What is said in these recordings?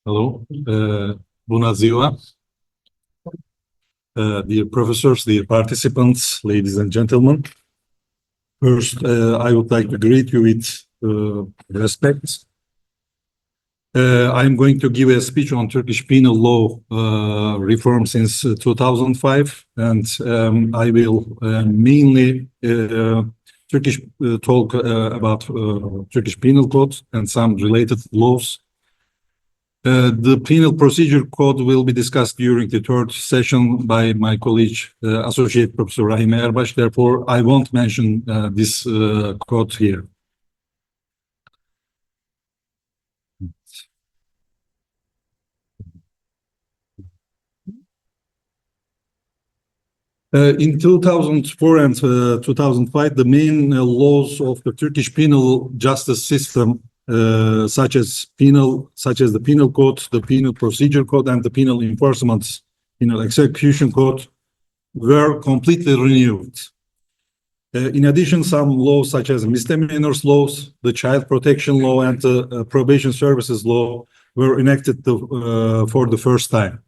Hello, bună ziua, dear professors, dear participants, ladies and gentlemen. First, I would like to greet you with respect. I'm going to give a speech on Turkish penal law reform since 2005, and I will mainly talk about Turkish Penal Code and some related laws. The Penal Procedure Code will be discussed during the third session by my colleague, Associate Professor Rahime Erbaş. Therefore, I won't mention this code here. In 2004 and 2005, the main laws of the Turkish penal justice system, such as the Penal Code, the Penal Procedure Code, and the Penal Penal Execution Code, were completely renewed. In addition, some laws, such as misdemeanors laws, the Child Protection Law, and the Probation Services Law, were enacted for the first time.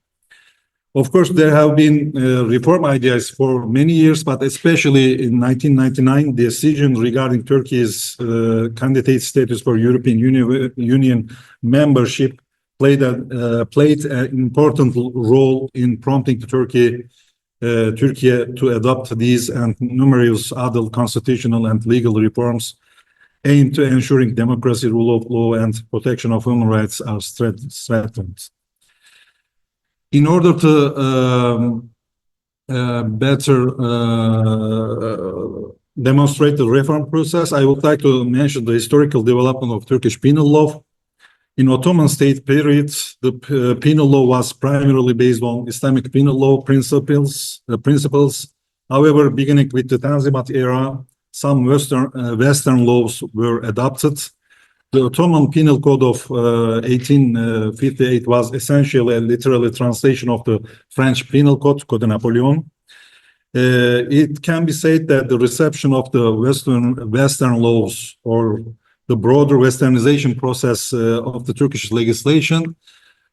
Of course, there have been reform ideas for many years, but especially in 1999, the decision regarding Turkey's candidate status for European Union membership played an important role in prompting Turkey to adopt these and numerous other constitutional and legal reforms aimed to ensuring democracy, rule of law, and protection of human rights are strengthened. In order to better demonstrate the reform process, I would like to mention the historical development of Turkish penal law. In Ottoman state periods, the penal law was primarily based on Islamic penal law principles. However, beginning with the Tanzimat era, some Western laws were adopted. The Ottoman Penal Code of 1858 was essentially a literal translation of the French Penal Code, Code Napoleon. It can be said that the reception of the Western laws, or the broader Westernization process of the Turkish legislation,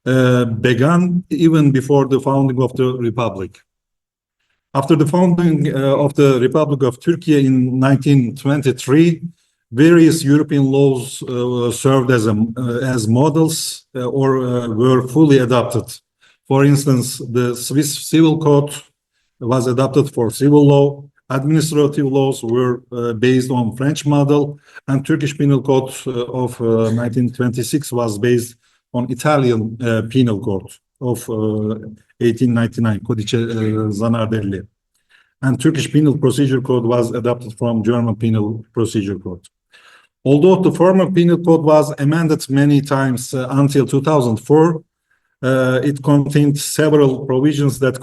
began even before the founding of the Republic. After the founding of the Republic of Turkey in 1923, various European laws served as models or were fully adopted. For instance, the Swiss Civil Code was adopted for civil law. Administrative laws were based on French model, and Turkish Penal Code of 1926 was based on Italian Penal Code of 1899, Codice Zanardelli. And Turkish Penal Procedure Code was adopted from German Penal Procedure Code. Although the former Penal Code was amended many times until 2004, it contained several provisions that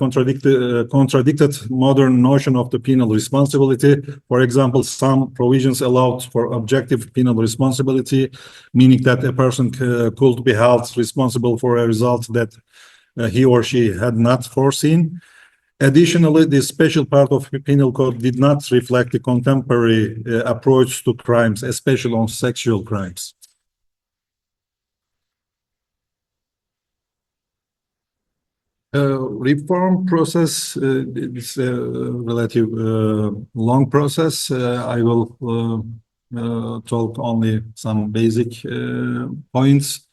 contradicted modern notion of the penal responsibility. For example, some provisions allowed for objective penal responsibility, meaning that a person could be held responsible for a result that he or she had not foreseen. Additionally, this special part of the Penal Code did not reflect the contemporary approach to crimes, especially on sexual crimes. Reform process is a relative long process. I will talk only some basic points.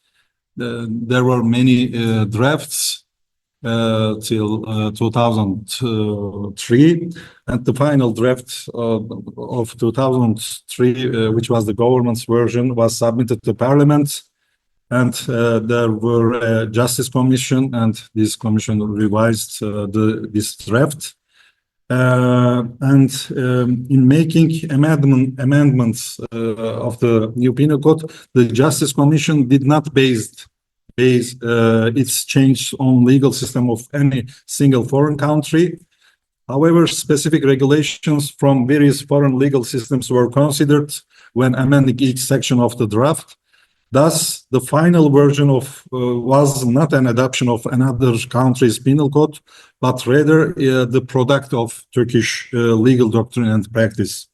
There were many drafts till 2003, and the final draft of 2003, which was the government's version, was submitted to Parliament, and there were a Justice Commission, and this commission revised this draft. In making amendments of the new Penal Code, the Justice Commission did not base its change on legal system of any single foreign country. However, specific regulations from various foreign legal systems were considered when amending each section of the draft. Thus, the final version was not an adoption of another country's penal code, but rather the product of Turkish legal doctrine and practice.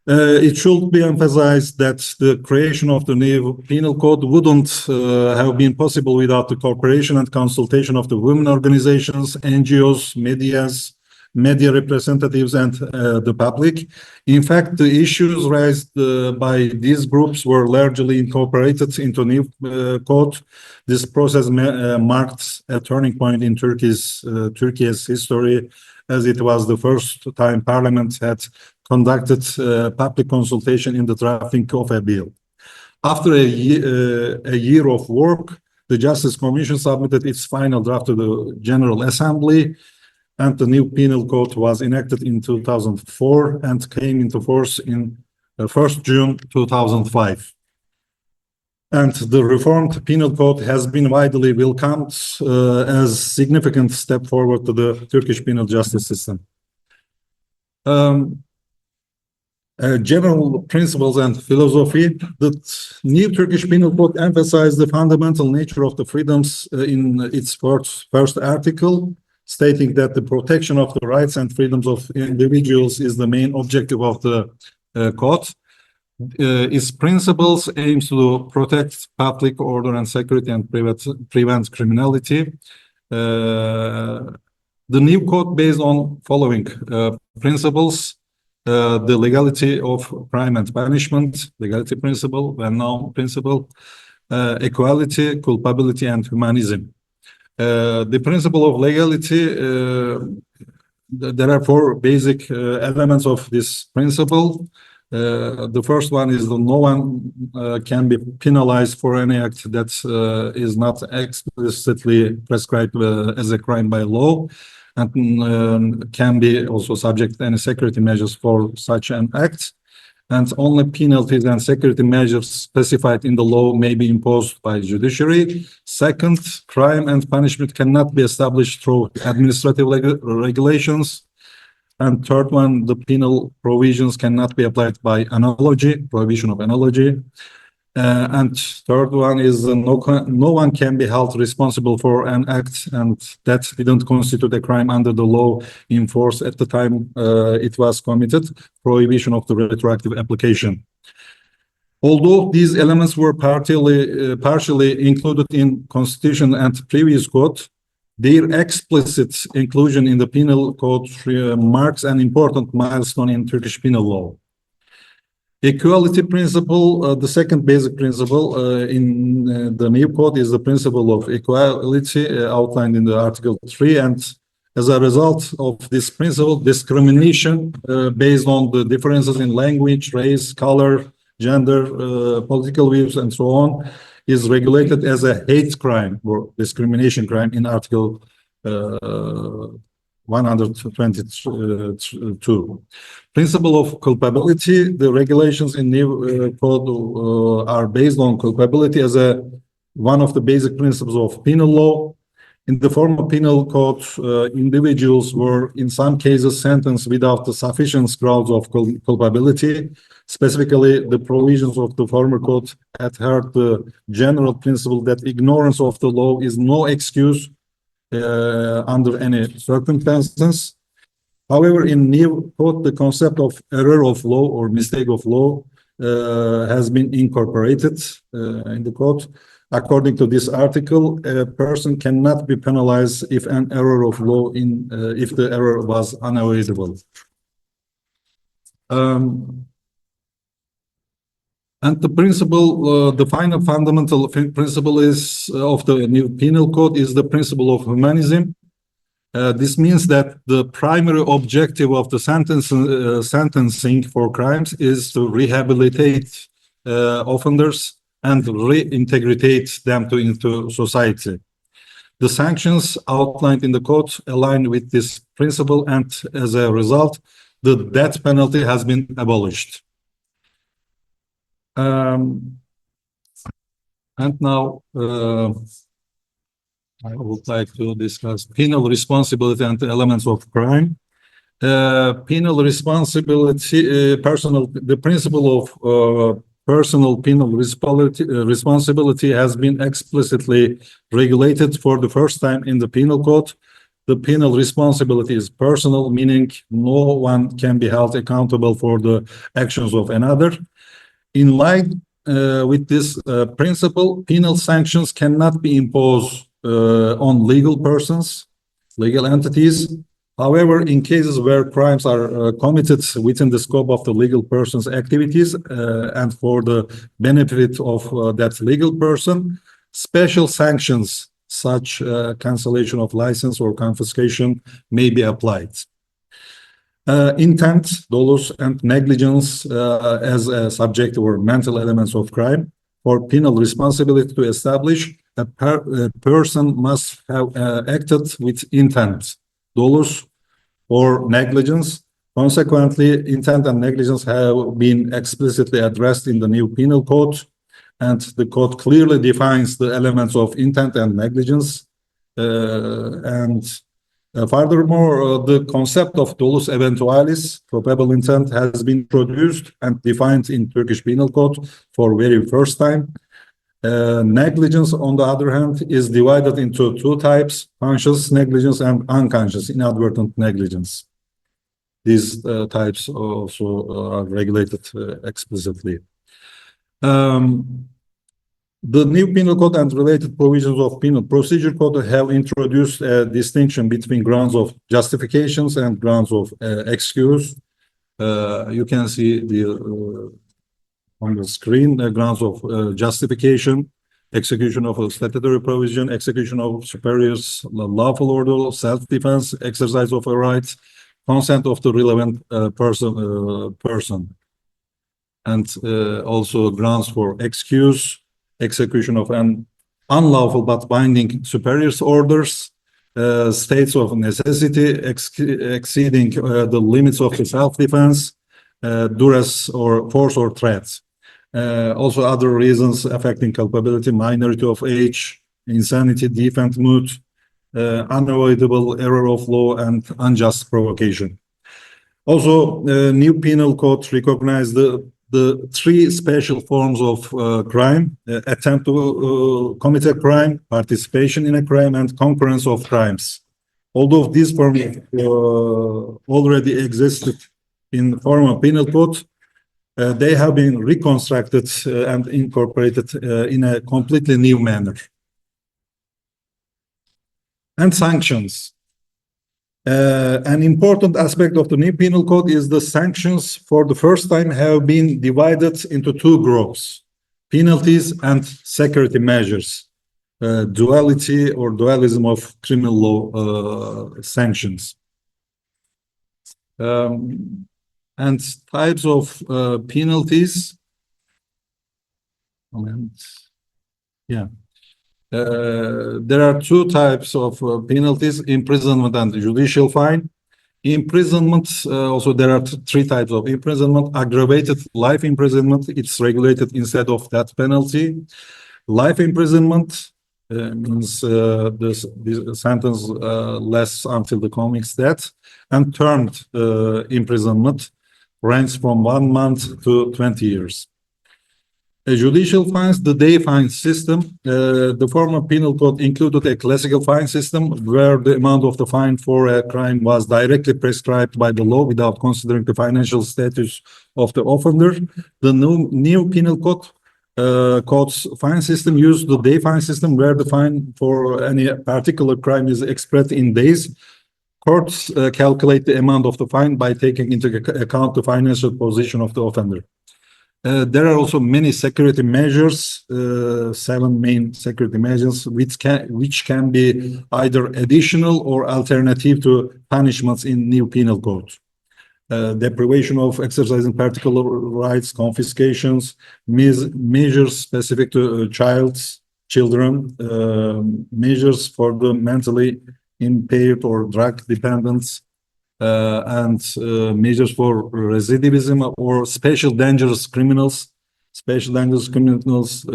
It should be emphasized that the creation of the new penal code wouldn't have been possible without the cooperation and consultation of the women organizations, NGOs, media representatives, and the public. In fact, the issues raised by these groups were largely incorporated into new code. This process marked a turning point in Turkey's history, as it was the first time Parliament had conducted public consultation in the drafting of a bill. After a year of work, the Justice Commission submitted its final draft to the General Assembly, and the new penal code was enacted in 2004 and came into force in 1st June 2005. And the reformed penal code has been widely welcomed as a significant step forward to the Turkish penal justice system. General principles and philosophy. The new Turkish penal code emphasized the fundamental nature of the freedoms in its first article, stating that the protection of the rights and freedoms of individuals is the main objective of the code. Its principles aims to protect public order and security and prevent criminality. The new code based on following principles: the legality of crime and punishment, legality principle, well-known principle, equality, culpability, and humanism. The principle of legality, there are four basic elements of this principle. The first one is that no one can be penalized for any act that is not explicitly prescribed as a crime by law, and can be also subject to any security measures for such an act. And only penalties and security measures specified in the law may be imposed by judiciary. Second, crime and punishment cannot be established through administrative regulations. And third one, the penal provisions cannot be applied by analogy, prohibition of analogy. And third one is no one can be held responsible for an act and that didn't constitute a crime under the law in force at the time it was committed, prohibition of the retroactive application. Although these elements were partially included in Constitution and previous code, their explicit inclusion in the penal code marks an important milestone in Turkish penal law. Equality principle, the second basic principle in the new code is the principle of equality outlined in the Article 3. And as a result of this principle, discrimination based on the differences in language, race, color, gender, political views, and so on, is regulated as a hate crime or discrimination crime in Article 122. Principle of culpability. The regulations in new code are based on culpability as one of the basic principles of penal law. In the former penal code, individuals were in some cases sentenced without the sufficient grounds of culpability. Specifically, the provisions of the former code adhered the general principle that ignorance of the law is no excuse under any circumstances. However, in new code, the concept of error of law or mistake of law has been incorporated in the code. According to this article, a person cannot be penalized if an error of law if the error was unavoidable. And the principle, the final fundamental principle is of the new penal code is the principle of humanism. This means that the primary objective of the sentencing for crimes is to rehabilitate offenders and reintegrate them into society. The sanctions outlined in the code align with this principle, and as a result, the death penalty has been abolished. And now I would like to discuss penal responsibility and the elements of crime. Penal responsibility, the principle of personal penal responsibility has been explicitly regulated for the first time in the penal code. the penal responsibility is personal, meaning no one can be held accountable for the actions of another. In line with this principle, penal sanctions cannot be imposed on legal persons, legal entities. However, in cases where crimes are committed within the scope of the legal person's activities and for the benefit of that legal person, special sanctions such cancellation of license or confiscation may be applied. Intent, dolus, and negligence as a subjective or mental elements of crime. For penal responsibility to establish, a person must have acted with intent, dolus, or negligence. Consequently, intent and negligence have been explicitly addressed in the new penal code, and the code clearly defines the elements of intent and negligence. Furthermore, the concept of dolus eventualis, probable intent, has been introduced and defined in Turkish Penal Code for very first time. Negligence, on the other hand, is divided into two types: conscious negligence and unconscious inadvertent negligence. These types also are regulated explicitly. The new penal code and related provisions of penal procedure code have introduced a distinction between grounds of justifications and grounds of excuse. You can see on the screen grounds of justification, execution of a statutory provision, execution of superior's lawful order, self-defense, exercise of a right, consent of the relevant person, and also grounds for excuse, execution of an unlawful but binding superior's orders, states of necessity exceeding the limits of the self-defense, duress or force or threats. Also other reasons affecting culpability: minority of age, insanity, defect mood, unavoidable error of law, and unjust provocation. Also, new penal code recognize the three special forms of crime: attempt to commit a crime, participation in a crime, and concurrence of crimes. Although these forms already existed in former penal code, they have been reconstructed and incorporated in a completely new manner. And sanctions. An important aspect of the new penal code is the sanctions for the first time have been divided into two groups: penalties and security measures, duality or dualism of criminal law sanctions. And types of penalties. There are two types of penalties: imprisonment and judicial fine. Imprisonment, also there are three types of imprisonment. Aggravated life imprisonment, it's regulated instead of death penalty. Life imprisonment means the sentence lasts until the convict's death. And termed imprisonment ranges from 1 month to 20 years. Judicial fines, the day fine system. The former penal code included a classical fine system where the amount of the fine for a crime was directly prescribed by the law without considering the financial status of the offender. The new penal code's fine system used the day fine system where the fine for any particular crime is expressed in days. Courts calculate the amount of the fine by taking into account the financial position of the offender. There are also many security measures, 7 main security measures, which can be either additional or alternative to punishments in new penal code. Deprivation of exercising particular rights, confiscations, measures specific to children, measures for the mentally impaired or drug dependents, and measures for recidivism or special dangerous criminals. Special dangerous criminals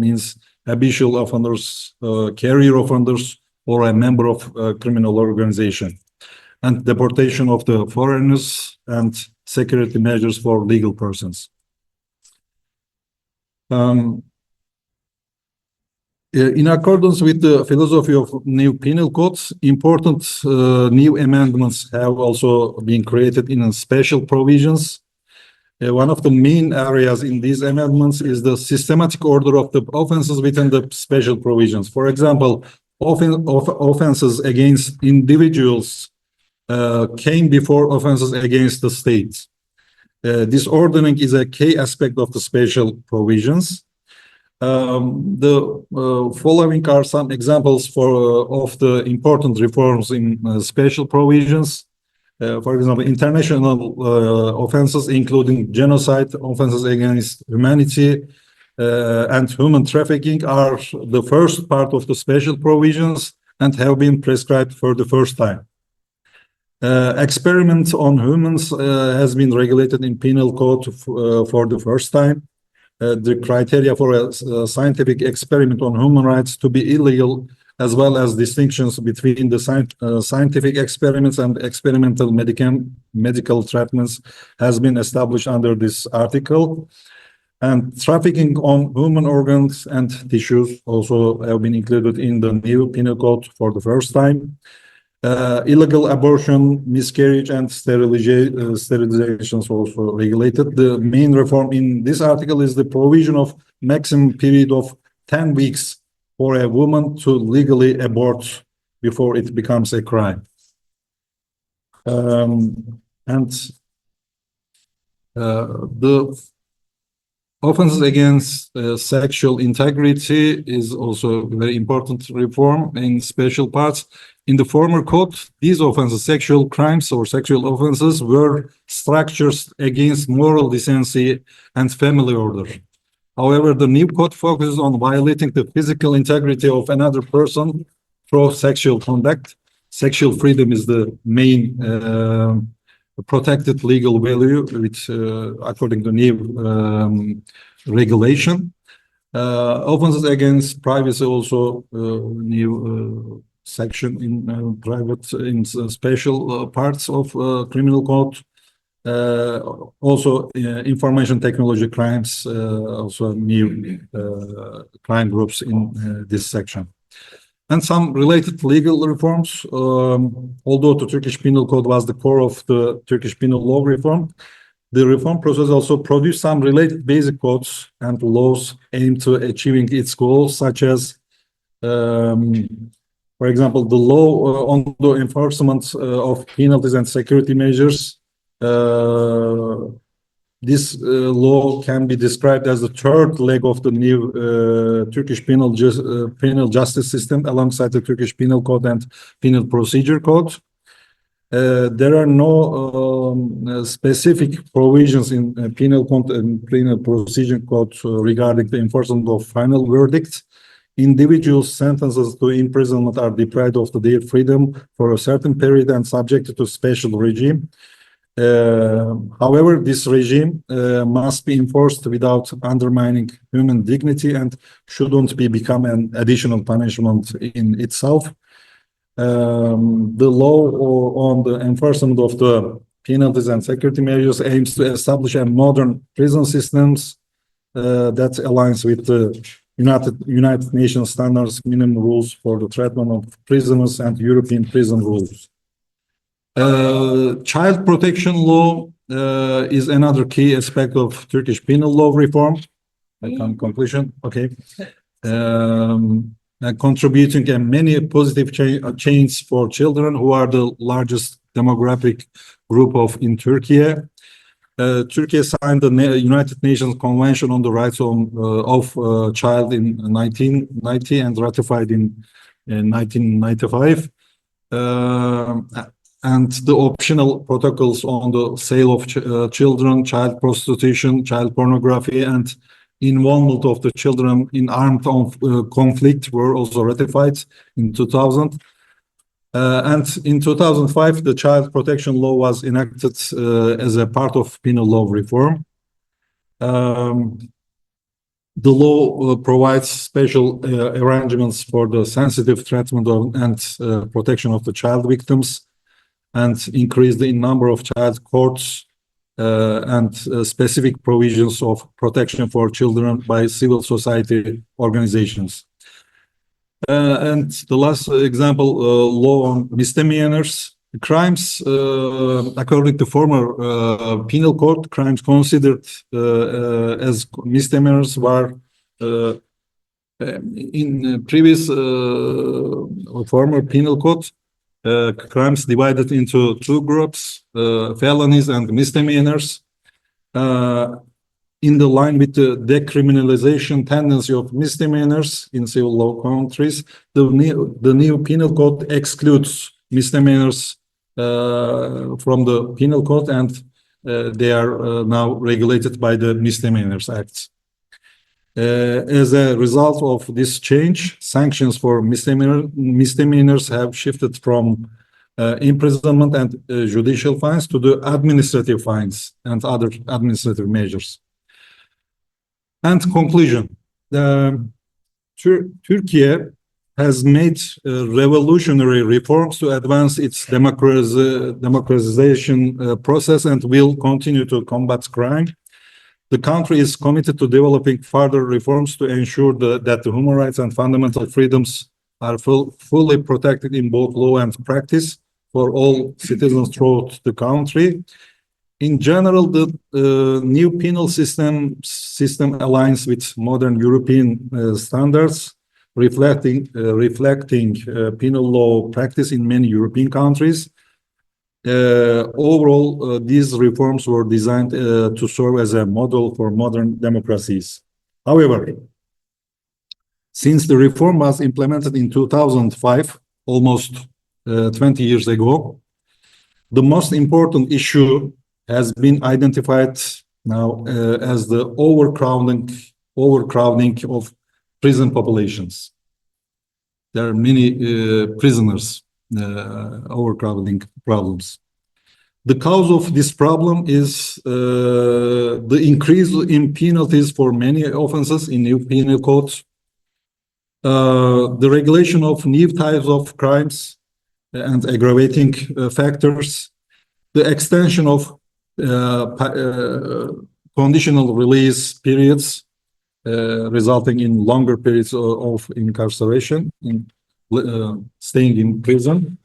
means habitual offenders, career offenders, or a member of a criminal organization. And deportation of the foreigners and security measures for legal persons. In accordance with the philosophy of new penal codes, important new amendments have also been created in special provisions. One of the main areas in these amendments is the systematic order of the offenses within the special provisions. For example, offenses against individuals came before offenses against the state. This ordering is a key aspect of the special provisions. The following are some examples of the important reforms in special provisions. For example, international offenses, including genocide, offenses against humanity, and human trafficking, are the first part of the special provisions and have been prescribed for the first time. Experiment on humans has been regulated in penal code for the first time. The criteria for a scientific experiment on human rights to be illegal, as well as distinctions between the scientific experiments and experimental medical treatments, has been established under this article. And trafficking on human organs and tissues also have been included in the new penal code for the first time. Illegal abortion, miscarriage, and sterilizations also regulated. The main reform in this article is the provision of maximum period of 10 weeks for a woman to legally abort before it becomes a crime. The offenses against sexual integrity is also a very important reform in special parts. In the former code, these offenses, sexual crimes or sexual offenses, were structures against moral decency and family order. However, the new code focuses on violating the physical integrity of another person through sexual conduct. Sexual freedom is the main protected legal value, which, according to new regulation. Offenses against privacy also new section in special parts of criminal code. Also information technology crimes, also new crime groups in this section. And some related legal reforms. Although the Turkish Penal Code was the core of the Turkish penal law reform, the reform process also produced some related basic codes and laws aimed to achieving its goals, such as for example, the law on the enforcement of penalties and security measures. This law can be described as the third leg of the new Turkish penal justice system, alongside the Turkish Penal Code and Penal Procedure Code. There are no specific provisions in Penal Code and Penal Procedure Code regarding the enforcement of final verdicts. Individual sentences to imprisonment are deprived of their freedom for a certain period and subjected to special regime. However, this regime must be enforced without undermining human dignity and shouldn't become an additional punishment in itself. The law on the enforcement of the penalties and security measures aims to establish a modern prison systems that aligns with the United Nations standards, minimum rules for the treatment of prisoners, and European prison rules. Child protection law is another key aspect of Turkish penal law reform. I come conclusion. Okay. Contributing many positive changes for children, who are the largest demographic group in Turkey. Turkey signed the United Nations Convention on the Rights of Child in 1990 and ratified in 1995. And the optional protocols on the sale of children, child prostitution, child pornography, and involvement of the children in armed conflict were also ratified in 2000. And in 2005, the child protection law was enacted as a part of penal law reform. The law provides special arrangements for the sensitive treatment and protection of the child victims, and increased the number of child courts and specific provisions of protection for children by civil society organizations. And the last example, law on misdemeanors. Crimes, according to former penal code, crimes considered as misdemeanors were in previous former penal code, crimes divided into two groups, felonies and misdemeanors. In the line with the decriminalization tendency of misdemeanors in civil law countries, the new penal code excludes misdemeanors from the penal code, and they are now regulated by the Misdemeanors Act. As a result of this change, sanctions for misdemeanors have shifted from imprisonment and judicial fines to the administrative fines and other administrative measures. And conclusion, Turkey has made revolutionary reforms to advance its democratization process and will continue to combat crime. The country is committed to developing further reforms to ensure that the human rights and fundamental freedoms are fully protected in both law and practice for all citizens throughout the country. In general, the new penal system aligns with modern European standards, reflecting penal law practice in many European countries. Overall, these reforms were designed to serve as a model for modern democracies. However, since the reform was implemented in 2005, almost 20 years ago, the most important issue has been identified now as the overcrowding of prison populations. There are many prisoners, overcrowding problems. The cause of this problem is the increase in penalties for many offenses in new penal codes, the regulation of new types of crimes and aggravating factors, the extension of conditional release periods, resulting in longer periods of incarceration, staying in prison,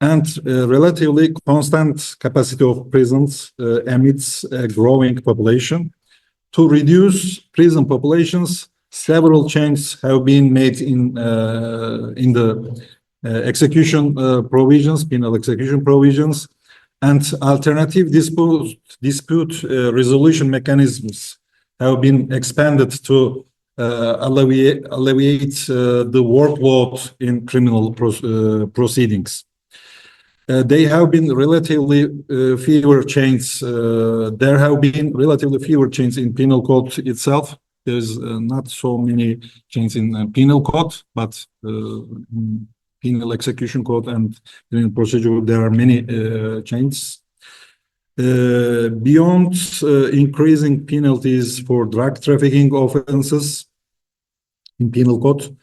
and relatively constant capacity of prisons amidst a growing population. To reduce prison populations, several changes have been made in the execution provisions, penal execution provisions, and alternative dispute resolution mechanisms have been expanded to alleviate the workload in criminal proceedings. There have been relatively fewer changes. There have been relatively fewer changes in penal code itself. There's not so many changes in penal code, but penal execution code and penal procedure, there are many changes. Beyond increasing penalties for drug trafficking offenses in penal code,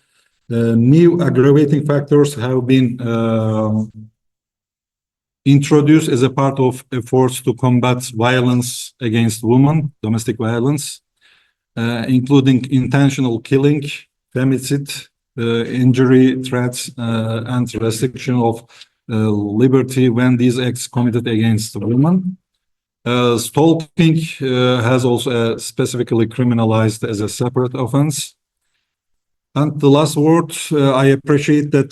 new aggravating factors have been introduced as a part of efforts to combat violence against women, domestic violence, including intentional killing, femicide, injury, threats, and restriction of liberty when these acts committed against women. Stalking has also specifically criminalized as a separate offense. And the last word, I appreciate that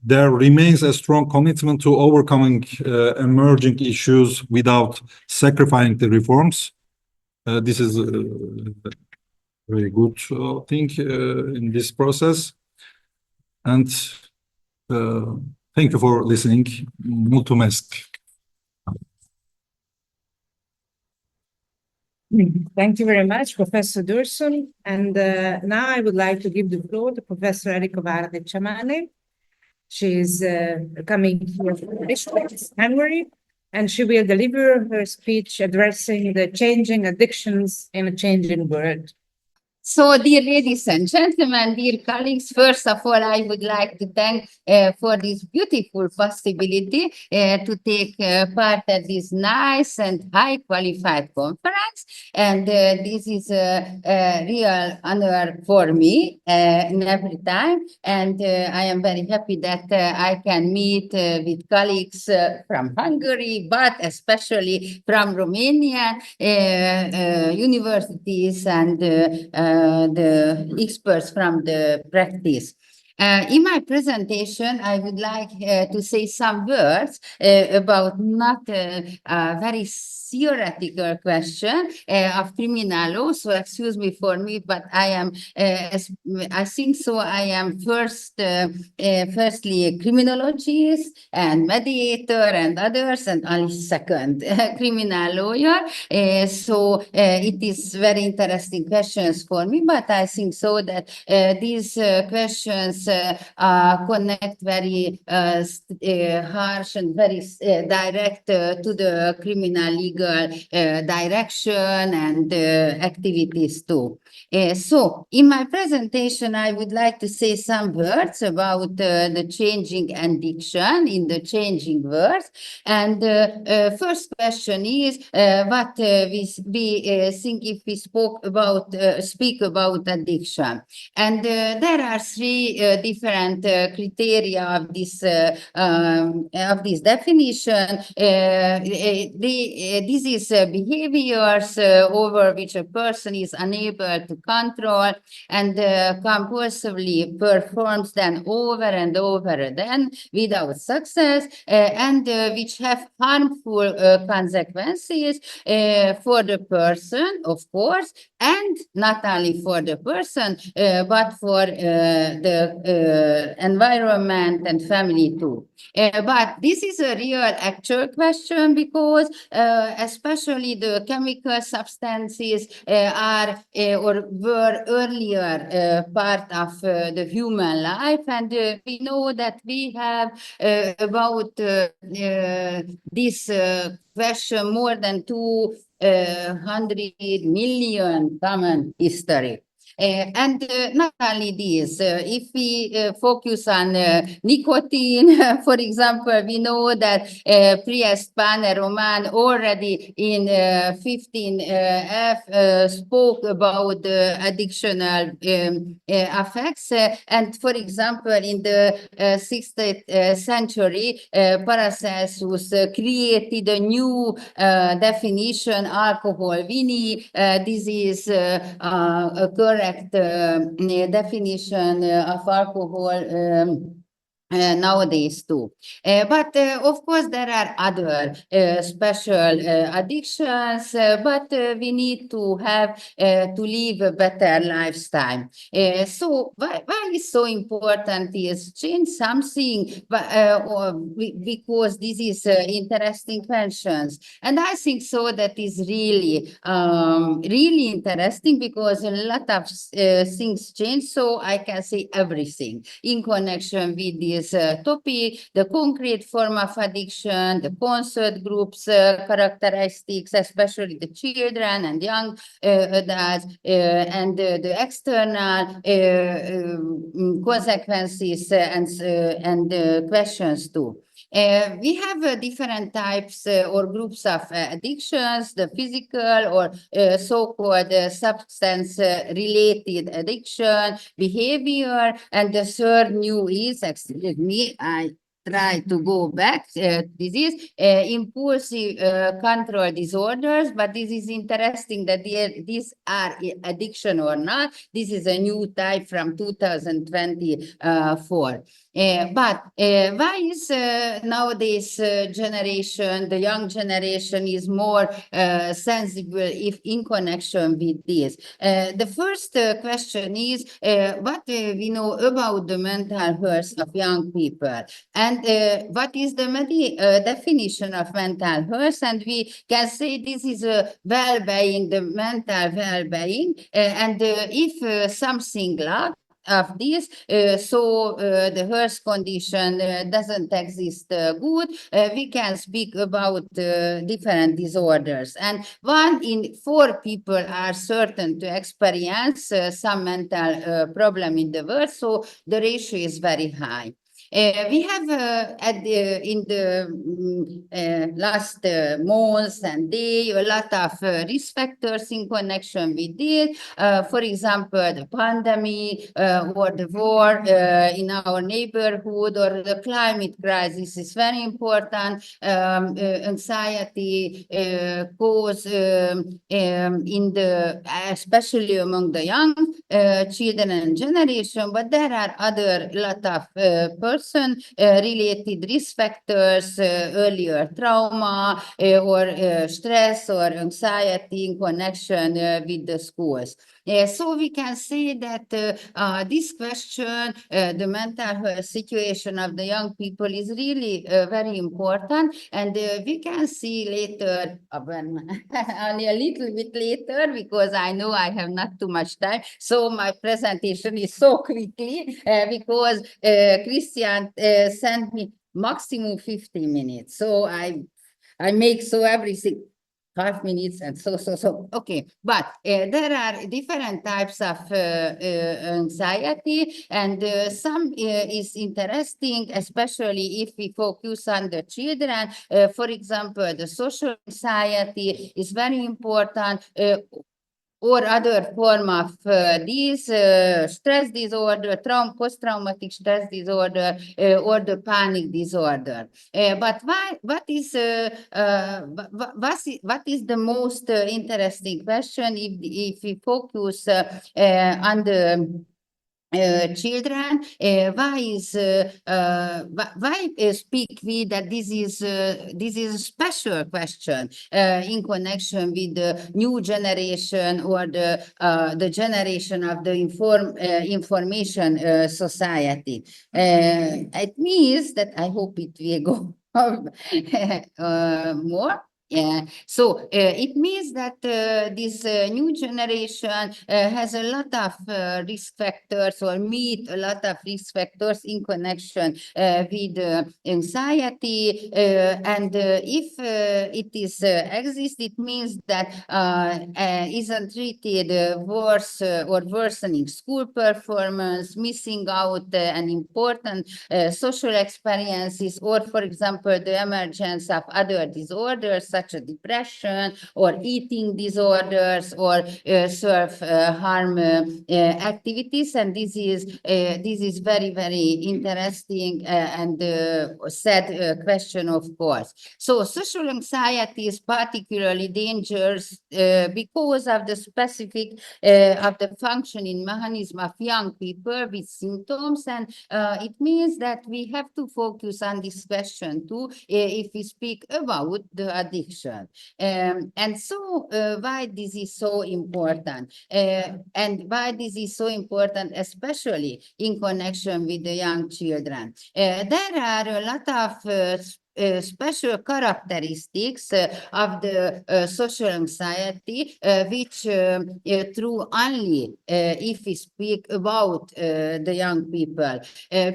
there remains a strong commitment to overcoming emerging issues without sacrificing the reforms. This is a very good thing in this process. And thank you for listening. Mulțumesc. Thank you very much, Professor Dursun. And now I would like to give the floor to Professor Erika Váradi-Csamane. She is coming here this January, and she will deliver her speech addressing the changing addictions in a changing world. So, dear ladies and gentlemen, dear colleagues, first of all, I would like to thank for this beautiful possibility to take part at this nice and high qualified conference. And this is a real honor for me in every time. And I am very happy that I can meet with colleagues from Hungary, but especially from Romania universities and the experts from the practice. In my presentation, I would like to say some words about not a very theoretical question of criminal law. So excuse me for me, but I am, I think so. I am firstly a criminologist and mediator and others, and only second criminal lawyer. So it is very interesting questions for me, but I think so that these questions connect very harsh and very direct to the criminal legal direction and activities too. So in my presentation, I would like to say some words about the changing addiction in the changing world. And first question is what we think if we speak about addiction. And there are three different criteria of this definition. This is behaviors over which a person is unable to control and compulsively performs them over and over again without success, and which have harmful consequences for the person, of course, and not only for the person, but for the environment and family too. But this is a real actual question because especially the chemical substances are or were earlier part of the human life, and we know that we have about this question more than 200 million common history. And not only this, if we focus on nicotine, for example, we know that Priest Pane Roman already in 15F spoke about the addictional effects. And for example, in the 16th century, Paracelsus created a new definition, alcohol vini. This is a correct definition of alcohol nowadays too. But of course there are other special addictions, but we need to have to live a better lifestyle. So why is so important is change something because this is interesting questions. And I think so that is really really interesting because a lot of things change. So I can say everything in connection with this topic, the concrete form of addiction, the concert groups characteristics, especially the children and young adults, and the external consequences and questions too. We have different types or groups of addictions, the physical or so-called substance-related addiction, behavior, and the third new is, excuse me, I try to go back. This is impulsive control disorders, but this is interesting that these are addiction or not. This is a new type from 2024. But why is nowadays generation, the young generation is more sensible if in connection with this? The first question is what we know about the mental health of young people, and what is the definition of mental health? And we can say this is a well-being, the mental well-being, and if something lacks, of this, so the health condition doesn't exist good, we can speak about different disorders. And 1 in 4 people are certain to experience some mental problem in the world, so the ratio is very high. We have in the last months and day a lot of risk factors in connection with this. For example, the pandemic or the war in our neighborhood or the climate crisis is very important. Anxiety cause in the especially among the young children and generation, but there are other lot of related risk factors, earlier trauma or stress or anxiety in connection with the schools. So we can say that this question, the mental health situation of the young people is really very important, and we can see later, only a little bit later, because I know I have not too much time, so my presentation is so quickly because Christian sent me maximum 50 minutes, so I make so everything 5 minutes and so okay, but there are different types of anxiety, and some is interesting, especially if we focus on the children. For example, the social anxiety is very important, or other form of these stress disorder, post-traumatic stress disorder, or the panic disorder. But what is the most interesting question if we focus on the children? Why speak we that this is a special question in connection with the new generation or the generation of the information society? It means that I hope it will go more. Yeah, so it means that this new generation has a lot of risk factors, or meet a lot of risk factors in connection with anxiety, and if it is exists, it means that isn't treated worse or worsening school performance, missing out an important social experiences, or for example the emergence of other disorders such as depression or eating disorders or self-harm activities. And this is very, very interesting and sad question, of course. So social anxiety is particularly dangerous because of the specific of the functioning mechanism of young people with symptoms, and it means that we have to focus on this question too if we speak about the addiction. And so why this is so important, and why this is so important, especially in connection with the young children. There are a lot of special characteristics of the social anxiety, which true only if we speak about the young people,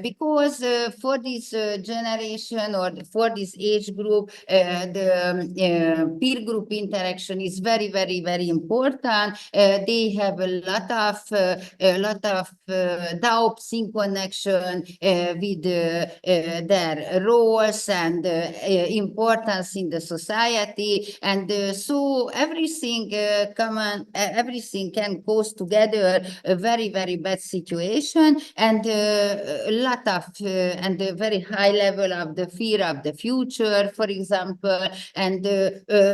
because for this generation or for this age group, the peer group interaction is very, very, very important. They have a lot of doubts in connection with their roles and importance in the society, and so everything everything can cause together a very, very bad situation, and a lot of and a very high level of the fear of the future, for example, and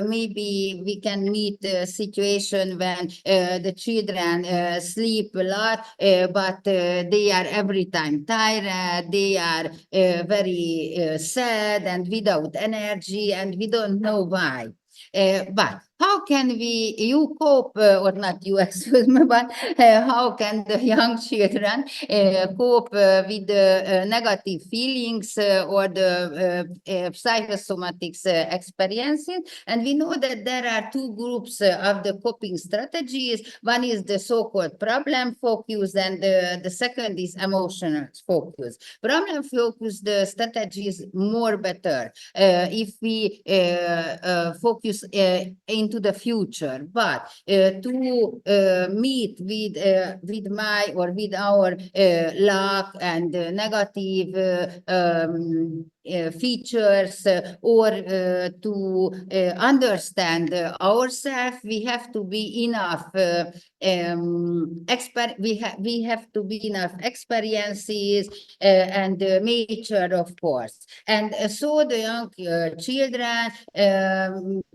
maybe we can meet a situation when the children sleep a lot, but they are every time tired, they are very sad and without energy, and we don't know why. But how can you cope, or not you, excuse me, but how can the young children cope with the negative feelings or the psychosomatics experiences? And we know that there are two groups of the coping strategies. One is the so-called problem focus, and the second is emotional focus. Problem focus, the strategy is more better if we focus into the future, but to meet with my or with our luck and negative features, or to understand ourselves, we have to be enough we have to be enough experiences and nature, of course. And so the young children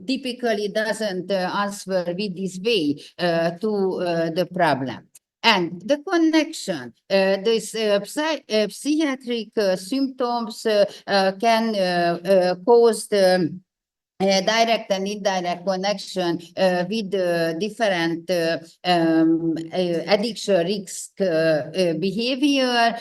typically doesn't answer with this way to the problem. And the connection, these psychiatric symptoms can cause the direct and indirect connection with different addiction risk behavior.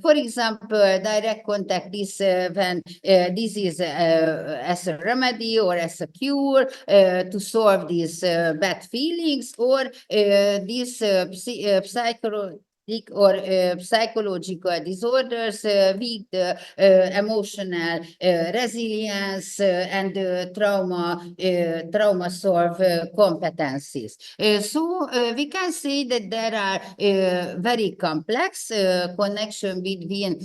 For example, direct contact is when this is as a remedy or as a cure to solve these bad feelings, or these or psychological disorders with emotional resilience and trauma solve competencies. So we can say that there are very complex connection between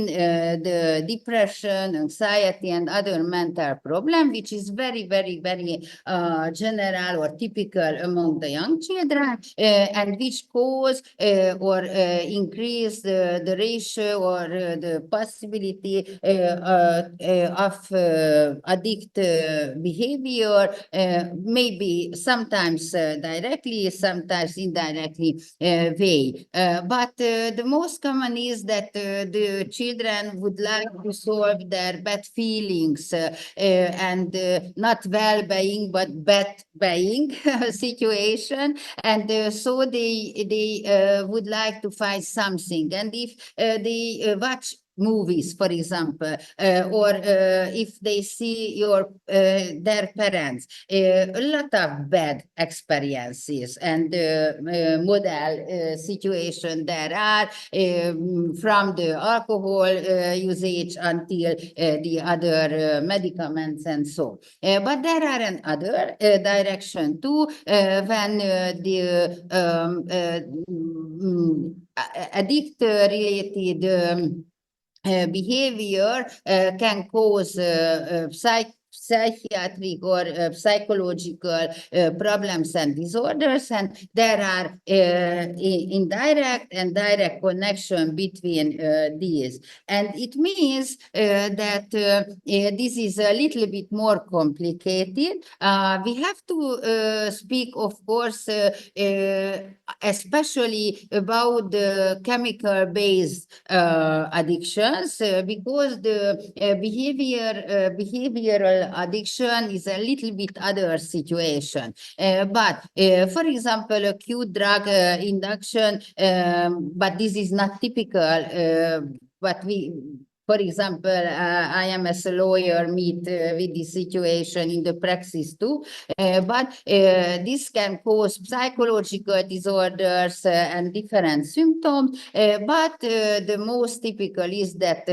the depression, anxiety, and other mental problem, which is very general or typical among the young children, and which cause or increase the ratio or the possibility of addict behavior, maybe sometimes directly, sometimes indirectly way. But the most common is that the children would like to solve their bad feelings and not well-being, but bad-being situation. And so they would like to find something. And if they watch movies, for example, or if they see their parents, a lot of bad experiences and model situation there are, from the alcohol usage until the other medicaments and so. But there are another direction too, when the addict-related behavior can cause psychiatric or psychological problems and disorders, and there are indirect and direct connection between these. And it means that this is a little bit more complicated. We have to speak, of course, especially about the chemical-based addictions, because the behavioral addiction is a little bit other situation. But for example, acute drug induction, but this is not typical, but for example, I am as a lawyer meet with this situation in the practice too, but this can cause psychological disorders and different symptoms, but the most typical is that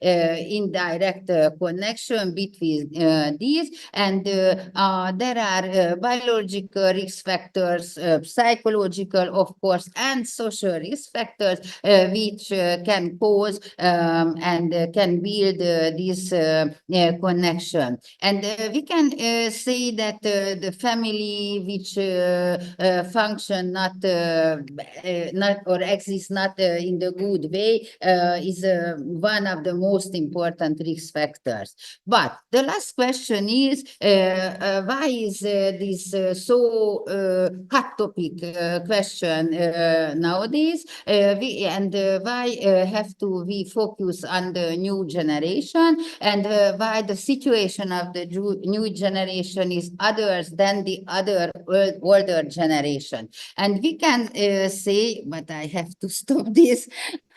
indirect connection between these, and there are biological risk factors, psychological, of course, and social risk factors, which can cause and can build this connection. And we can say that the family which function not or exists not in the good way is one of the most important risk factors. But the last question is, why is this so hot topic question nowadays? And why have to we focus on the new generation, and why the situation of the new generation is others than the other older generation. And we can say, but I have to stop this,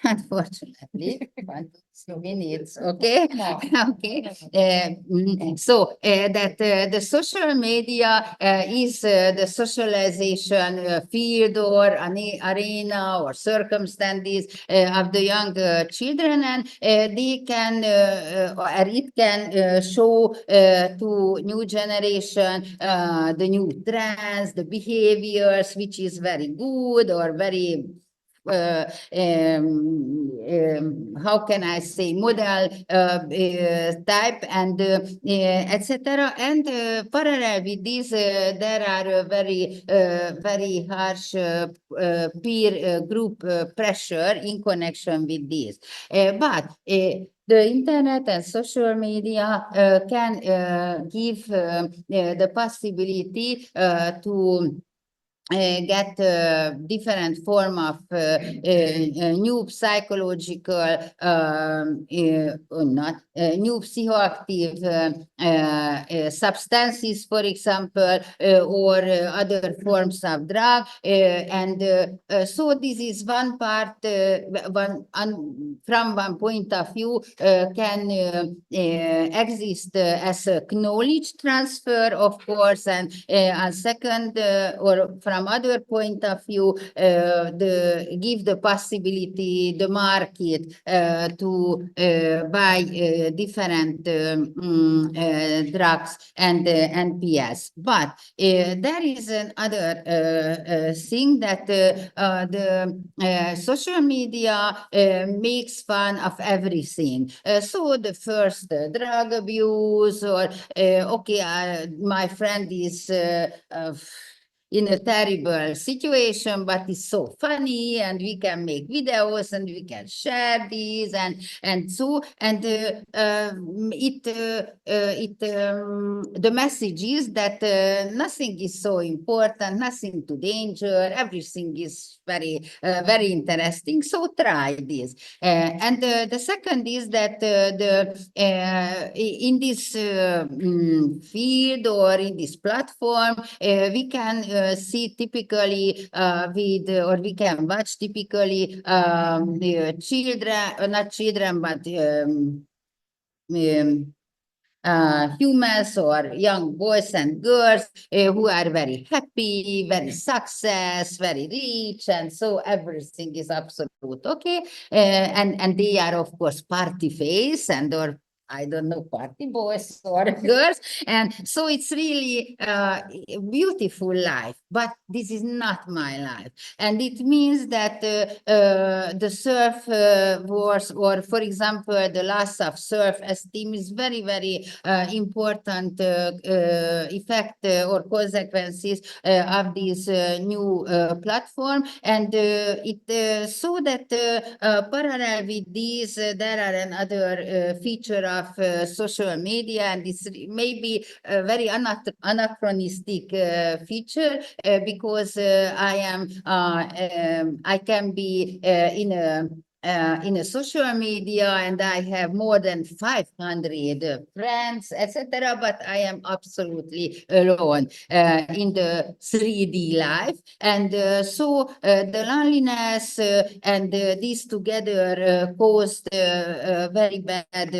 unfortunately. 1, 2 minutes, okay? Okay. So that the social media is the socialization field or an arena or circumstances of the young children, and they can or it can show to new generation the new trends, the behaviors, which is very good or very how can I say, model type, and etc. And parallel with this, there are very harsh peer group pressure in connection with this. But the internet and social media can give the possibility to get different form of new psychological new psychoactive substances, for example, or other forms of drug, and so this is one part, from one point of view can exist as a knowledge transfer, of course, and a second or from other point of view, give the possibility, the market to buy different drugs and NPS. But there is another thing that the social media makes fun of everything. So the first drug abuse, or okay, my friend is in a terrible situation, but it's so funny, and we can make videos and we can share these, and so, and the message is that nothing is so important, nothing to danger, everything is very interesting, so try this. And the second is that in this field or in this platform, we can see typically with, or we can watch typically children, not children, but humans or young boys and girls who are very happy, very success, very rich, and so everything is absolute, okay? And they are, of course, party face, and or I don't know, party boys or girls. And so it's really a beautiful life, but this is not my life. And it means that the self worth, or for example, the loss of self-esteem is very important effect or consequences of this new platform. And it so that parallel with these, there are another feature of social media, and this may be a very anachronistic feature because I can be in a social media, and I have more than 500 friends, etc. But I am absolutely alone in the 3D life, and so the loneliness and these together caused very bad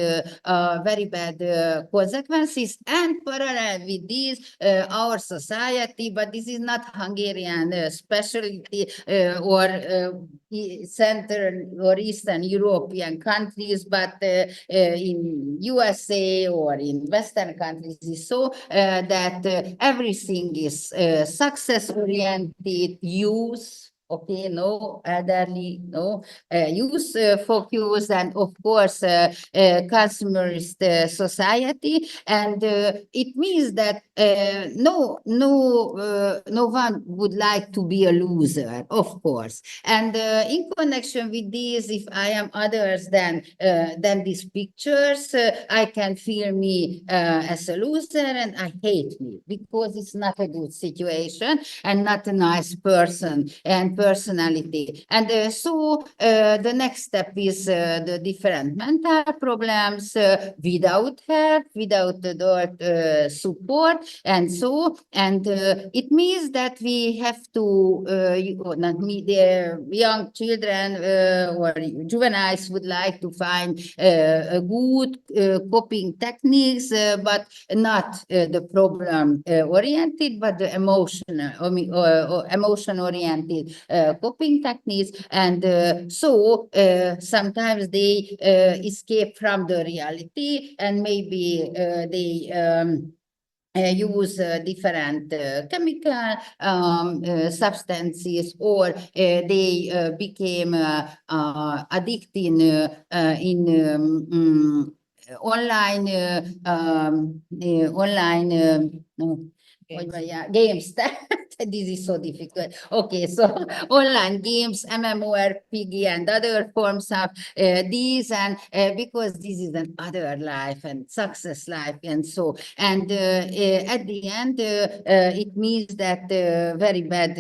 consequences. And parallel with this, our society, but this is not Hungarian specialty or Central or Eastern European countries, but in USA or in Western countries is so that everything is success-oriented, youth, okay, no elderly, no youth focus, and of course consumerist society. And it means that no one would like to be a loser, of course. And in connection with this, if I am others than these pictures, I can feel me as a loser, and I hate me because it's not a good situation and not a nice person. And and personality. And so the next step is the different mental problems without help, without adult support, and so. And it means that we have to, not me, the young children or juveniles would like to find a good coping techniques, but not the problem oriented, but the emotion oriented coping techniques. And so sometimes they escape from the reality, and maybe they use different chemical substances, or they became addicted in online games. This is so difficult. Okay, so online games, MMORPG, and other forms of these, and because this is another life and success life, and so. And at the end, it means that very bad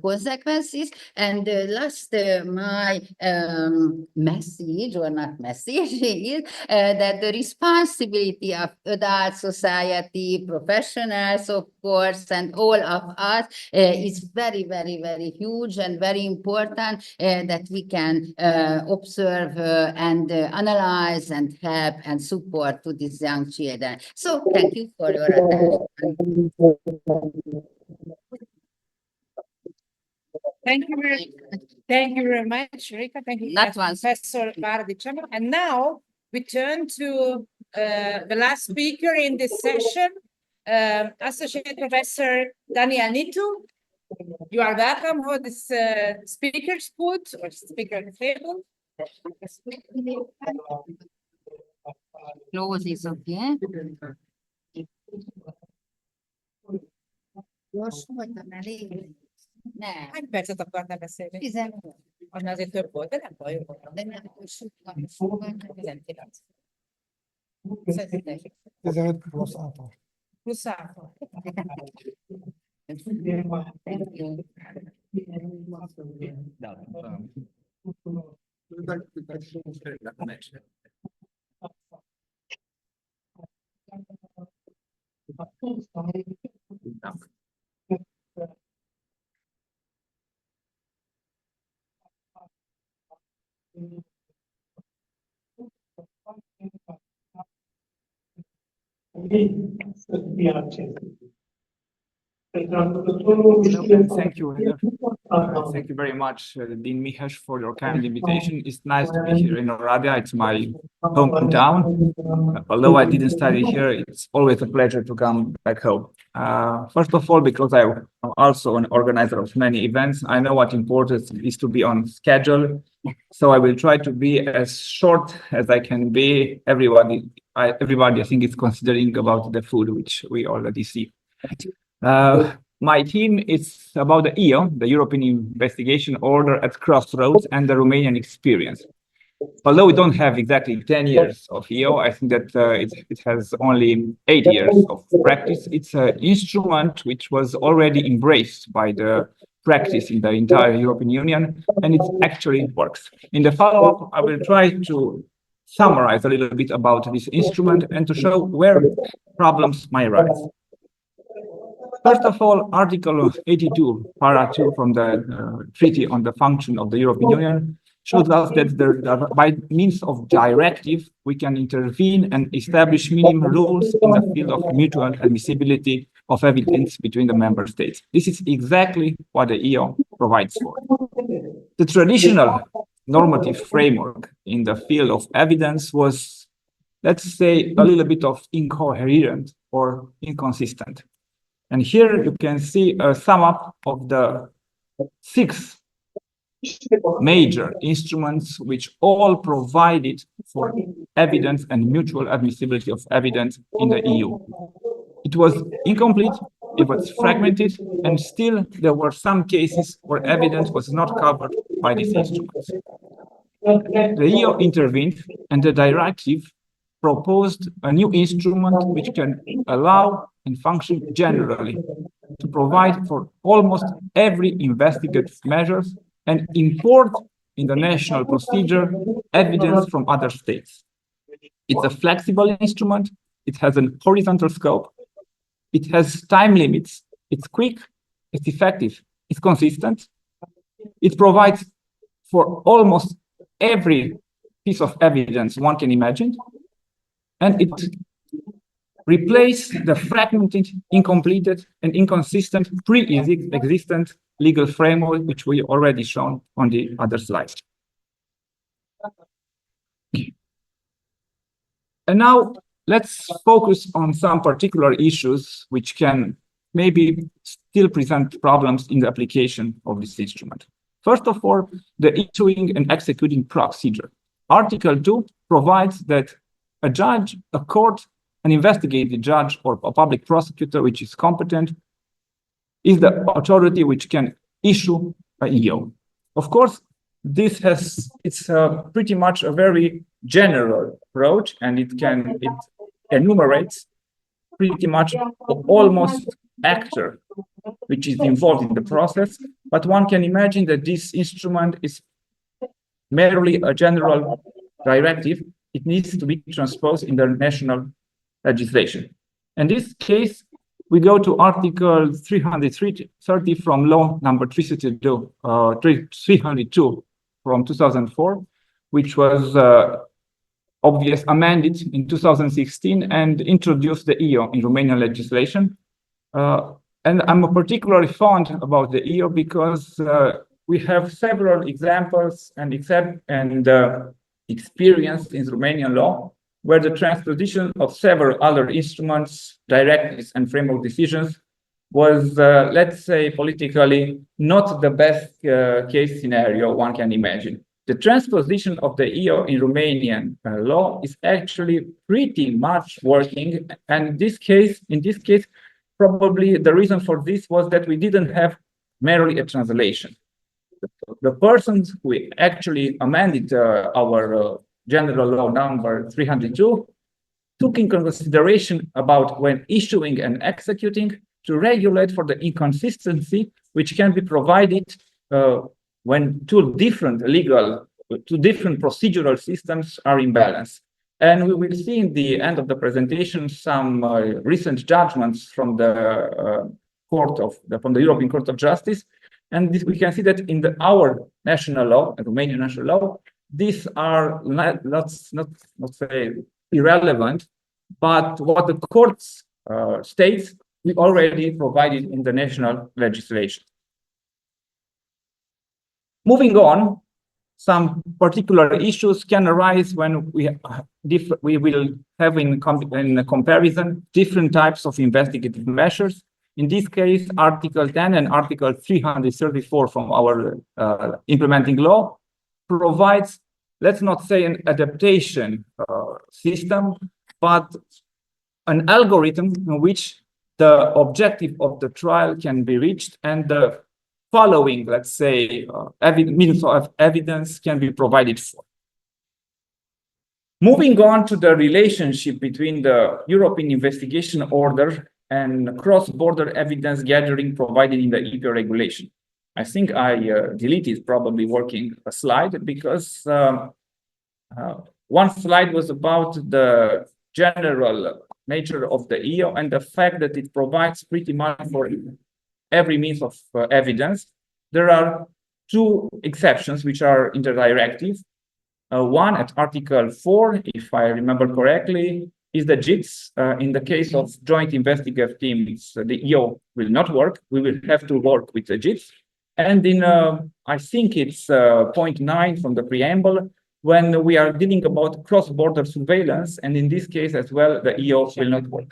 consequences. And last, my message, or not message, is that the responsibility of adult society, professionals, of course, and all of us is very, very, very huge and very important, that we can observe and analyze and help and support to these young children. So thank you for your attention. Thank you very much, Rika. Thank you, Professor Varadicciamale. And now we turn to the last speaker in this session, Associate Professor Daniel Nitu. You are welcome for this speaker's put or speaker table. Close is okay. Hány percet akartál beszélni? 15. Annál azért több volt, de nem baj. De nem, sokkal. 19. 15 plusz által. Plusz által. Thank you. Thank you very much, Dean Mihash, for your kind invitation. It's nice to be here in Oradea. It's my hometown. Although I didn't study here, it's always a pleasure to come back home. First of all, because I'm also an organizer of many events, I know what important is to be on schedule. So I will try to be as short as I can be. Everybody, I think, is considering about the food, which we already see. My team is about the EO, the European Investigation Order at Crossroads, and the Romanian experience. Although we don't have exactly 10 years of EO, I think that it has only 8 years of practice. It's an instrument which was already embraced by the practice in the entire European Union, and it actually works. In the follow-up, I will try to summarize a little bit about this instrument and to show where problems might arise. First of all, Article 82, Para 2 from the Treaty on the Function of the European Union shows us that by means of directive, we can intervene and establish minimum rules in the field of mutual admissibility of evidence between the member states. This is exactly what the EO provides for. The traditional normative framework in the field of evidence was, let's say, a little bit of incoherent or inconsistent. And here you can see a sum up of the 6 major instruments which all provided for evidence and mutual admissibility of evidence in the EU. It was incomplete, it was fragmented, and still there were some cases where evidence was not covered by these instruments. The EU intervened, and the directive proposed a new instrument which can allow and function generally to provide for almost every investigative measures and import in the national procedure evidence from other states. It's a flexible instrument. It has a horizontal scope. It has time limits. It's quick. It's effective. It's consistent. It provides for almost every piece of evidence one can imagine. And it replaces the fragmented, incompleted, and inconsistent pre-existent legal framework, which we already shown on the other slide. And now let's focus on some particular issues which can maybe still present problems in the application of this instrument. First of all, the issuing and executing procedure. Article 2 provides that a judge, a court, an investigative judge, or a public prosecutor which is competent is the authority which can issue an EO. Of course, it's pretty much a very general approach, and it enumerates pretty much almost actor which is involved in the process, but one can imagine that this instrument is merely a general directive. It needs to be transposed in the national legislation. In this case, we go to Article 330 from Law number 302 from 2004, which was amended in 2016 and introduced the EO in Romanian legislation. And I'm particularly fond about the EO because we have several examples and experience in Romanian law where the transposition of several other instruments, directives, and framework decisions was, let's say, politically not the best case scenario one can imagine. The transposition of the EO in Romanian law is actually pretty much working, and in this case, probably the reason for this was that we didn't have merely a translation. The persons who actually amended our general law number 302 took in consideration about when issuing and executing to regulate for the inconsistency which can be provided when two different procedural systems are in balance. And we will see in the end of the presentation some recent judgments from the European Court of Justice. And we can see that in our national law, Romanian national law, these are not say irrelevant, but what the courts states we already provided in the national legislation. Moving on, some particular issues can arise when we will have in comparison different types of investigative measures. In this case, Article 10 and Article 334 from our implementing law provides, let's not say an adaptation system, but an algorithm in which the objective of the trial can be reached and the following, let's say, means of evidence can be provided for. Moving on to the relationship between the European investigation order and cross-border evidence gathering provided in the EPO regulation. I think I deleted probably working a slide because one slide was about the general nature of the EO and the fact that it provides pretty much for every means of evidence. There are two exceptions which are in the directive. One at Article 4, if I remember correctly, is the JITs. In the case of joint investigative teams, the EO will not work. We will have to work with the JITs. And in, I think it's point 9 from the preamble, when we are dealing about cross-border surveillance, and in this case as well, the EO will not work.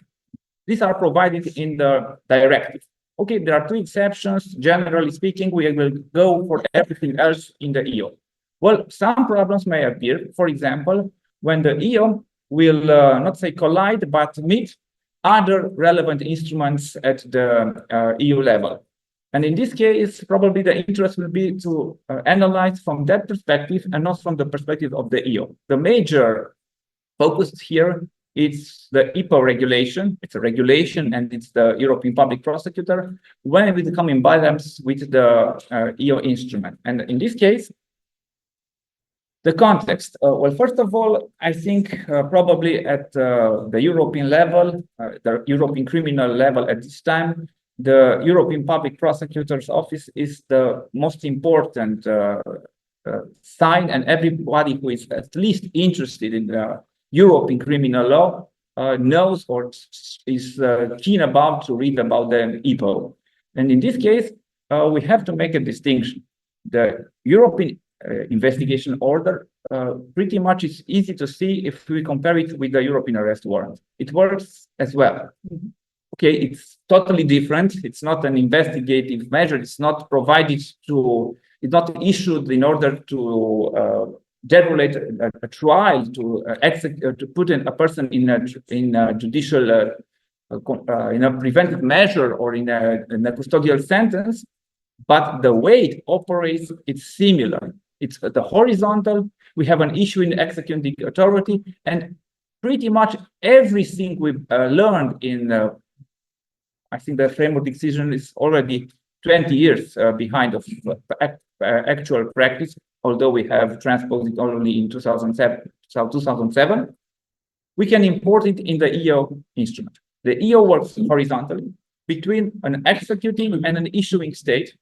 These are provided in the directive. Okay, there are two exceptions. Generally speaking, we will go for everything else in the EO. Well, some problems may appear. For example, when the EO will not say collide, but meet other relevant instruments at the EU level. And in this case, probably the interest will be to analyze from that perspective and not from the perspective of the EO. The major focus here it's the EPO regulation. It's a regulation, and it's the European Public Prosecutor when we come in balance with the EO instrument. And in this case, the context. Well, first of all, I think probably at the European level, the European criminal level at this time, the European Public Prosecutor's Office is the most important sign, and everybody who is at least interested in the European criminal law knows or is keen about to read about the EPO. And in this case, we have to make a distinction. The European investigation order pretty much is easy to see if we compare it with the European arrest warrant. It works as well. Okay, it's totally different. It's not an investigative measure. It's not provided to, it's not issued in order to regulate a trial, to put a person in a judicial, in a preventive measure or in a custodial sentence. But the way it operates, it's similar. It's the horizontal. We have an issue in the executing authority, and pretty much everything we've learned in, I think the framework decision is already 20 years behind of actual practice, although we have transposed it only in 2007. We can import it in the EO instrument. The EO works horizontally between an executing and an issuing state,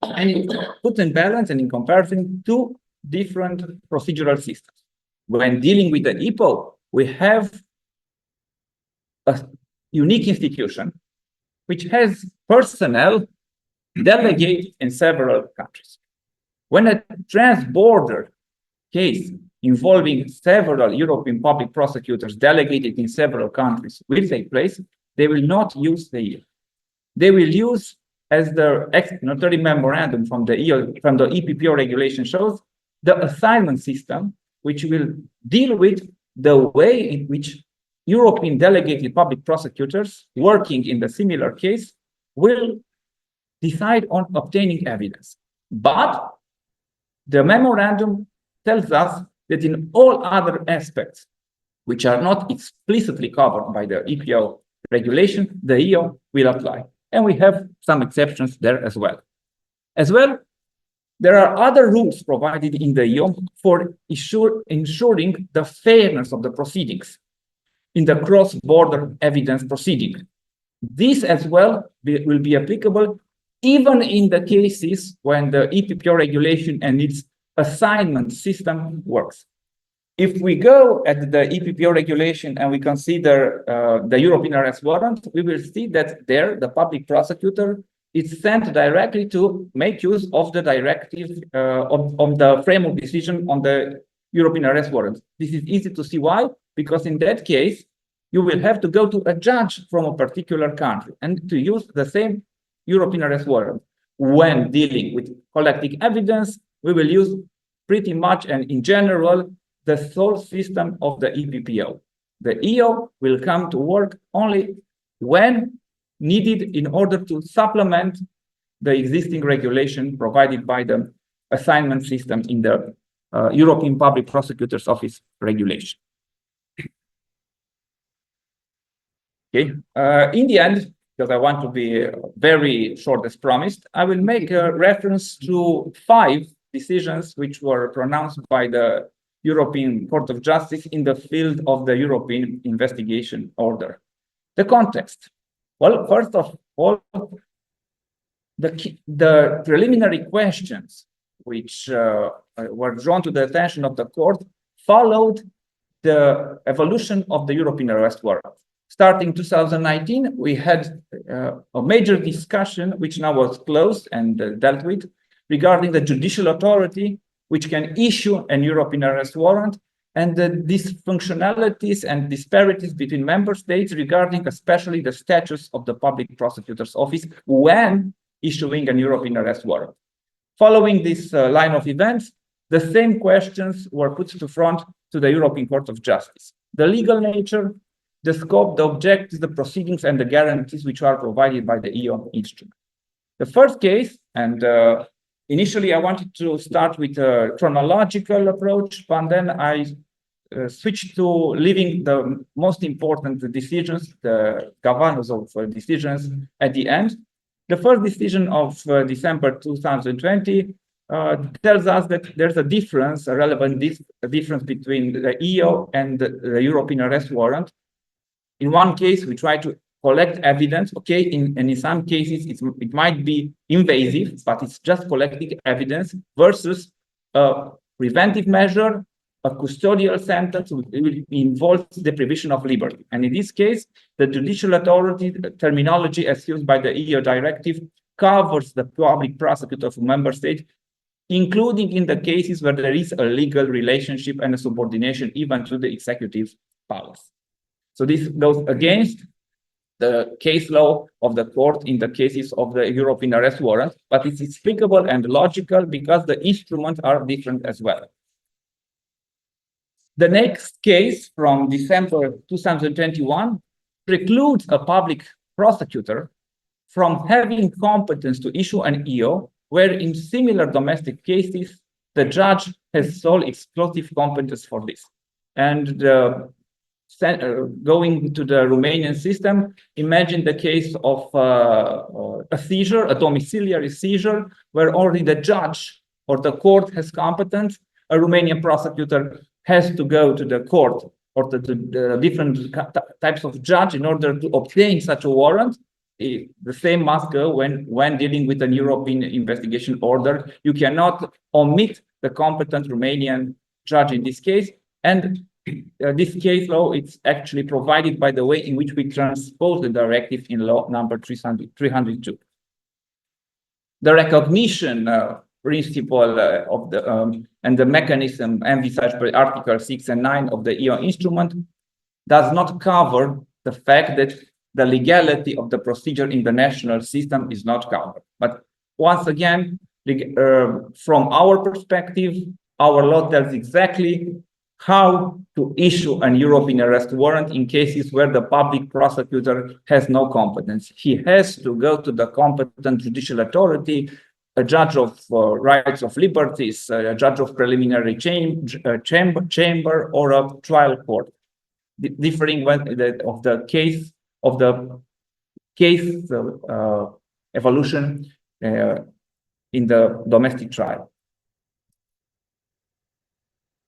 and it puts in balance and in comparison two different procedural systems. When dealing with the EPO, we have a unique institution which has personnel delegated in several countries. When a trans-border case involving several European public prosecutors delegated in several countries will take place, they will not use the EO. They will use, as the explanatory memorandum from the EPPO regulation shows, the assignment system, which will deal with the way in which European delegated public prosecutors working in the similar case will decide on obtaining evidence. But the memorandum tells us that in all other aspects, which are not explicitly covered by the EPO regulation, the EO will apply. And we have some exceptions there as well. As well, there are other rules provided in the EO for ensuring the fairness of the proceedings in the cross-border evidence proceeding. This as well will be applicable even in the cases when the EPPO regulation and its assignment system works. If we go at the EPPO regulation and we consider the European arrest warrant, we will see that there the public prosecutor is sent directly to make use of the directive of the framework decision on the European arrest warrant. This is easy to see why, because in that case, you will have to go to a judge from a particular country and to use the same European arrest warrant. When dealing with collecting evidence, we will use pretty much and in general the sole system of the EPPO. The EO will come to work only when needed in order to supplement the existing regulation provided by the assignment system in the European Public Prosecutor's Office regulation. Okay. In the end, because I want to be very short as promised, I will make a reference to 5 decisions which were pronounced by the European Court of Justice in the field of the European investigation order. The context. Well, first of all, the preliminary questions which were drawn to the attention of the court followed the evolution of the European arrest warrant. Starting 2019, we had a major discussion, which now was closed and dealt with, regarding the judicial authority which can issue an European arrest warrant, and the dysfunctionalities and disparities between member states regarding especially the status of the public prosecutor's office when issuing an European arrest warrant. Following this line of events, the same questions were put to front to the European Court of Justice. The legal nature, the scope, the objectives, the proceedings, and the guarantees which are provided by the EO instrument. The first case, and initially I wanted to start with a chronological approach, but then I switch to leaving the most important decisions, the governors of decisions at the end. The first decision of December 2020 tells us that there's a difference, a relevant difference between the EO and the European arrest warrant. In one case, we try to collect evidence, okay, and in some cases it might be invasive, but it's just collecting evidence versus a preventive measure, a custodial sentence will involve deprivation of liberty. And in this case, the judicial authority terminology as used by the EU directive covers the public prosecutor of a member state, including in the cases where there is a legal relationship and a subordination even to the executive powers. So this goes against the case law of the court in the cases of the European arrest warrant, but it's explicable and logical because the instruments are different as well. The next case from December 2021 precludes a public prosecutor from having competence to issue an EO, where in similar domestic cases, the judge has sole exclusive competence for this. And going to the Romanian system, imagine the case of a seizure, a domiciliary seizure, where only the judge or the court has competence. A Romanian prosecutor has to go to the court or to the different types of judge in order to obtain such a warrant. The same must go when dealing with an European investigation order. You cannot omit the competent Romanian judge in this case. And this case law, it's actually provided by the way in which we transpose the directive in law number 302. The recognition principle of the and the mechanism envisaged by Article 6 and 9 of the EU instrument does not cover the fact that the legality of the procedure in the national system is not covered. But once again, from our perspective, our law tells exactly how to issue an European arrest warrant in cases where the public prosecutor has no competence. He has to go to the competent judicial authority, a judge of rights of liberties, a judge of preliminary chamber, or a trial court, differing of the case evolution in the domestic trial.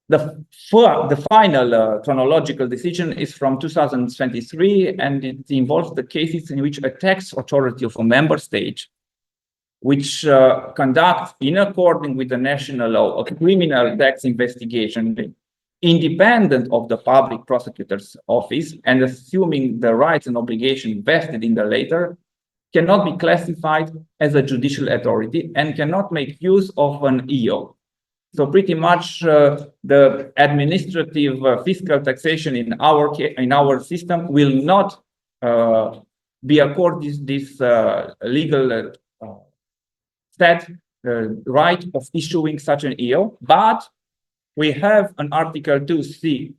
The final chronological decision is from 2023, and it involves the cases in which a tax authority of a member state, which conducts, in accordance with the national law, a criminal tax investigation, independent of the public prosecutor's office, and assuming the rights and obligations vested in the latter, cannot be classified as a judicial authority and cannot make use of an EO. So pretty much the administrative fiscal taxation in our system will not be accorded this legal right of issuing such an EO, but we have an Article 2C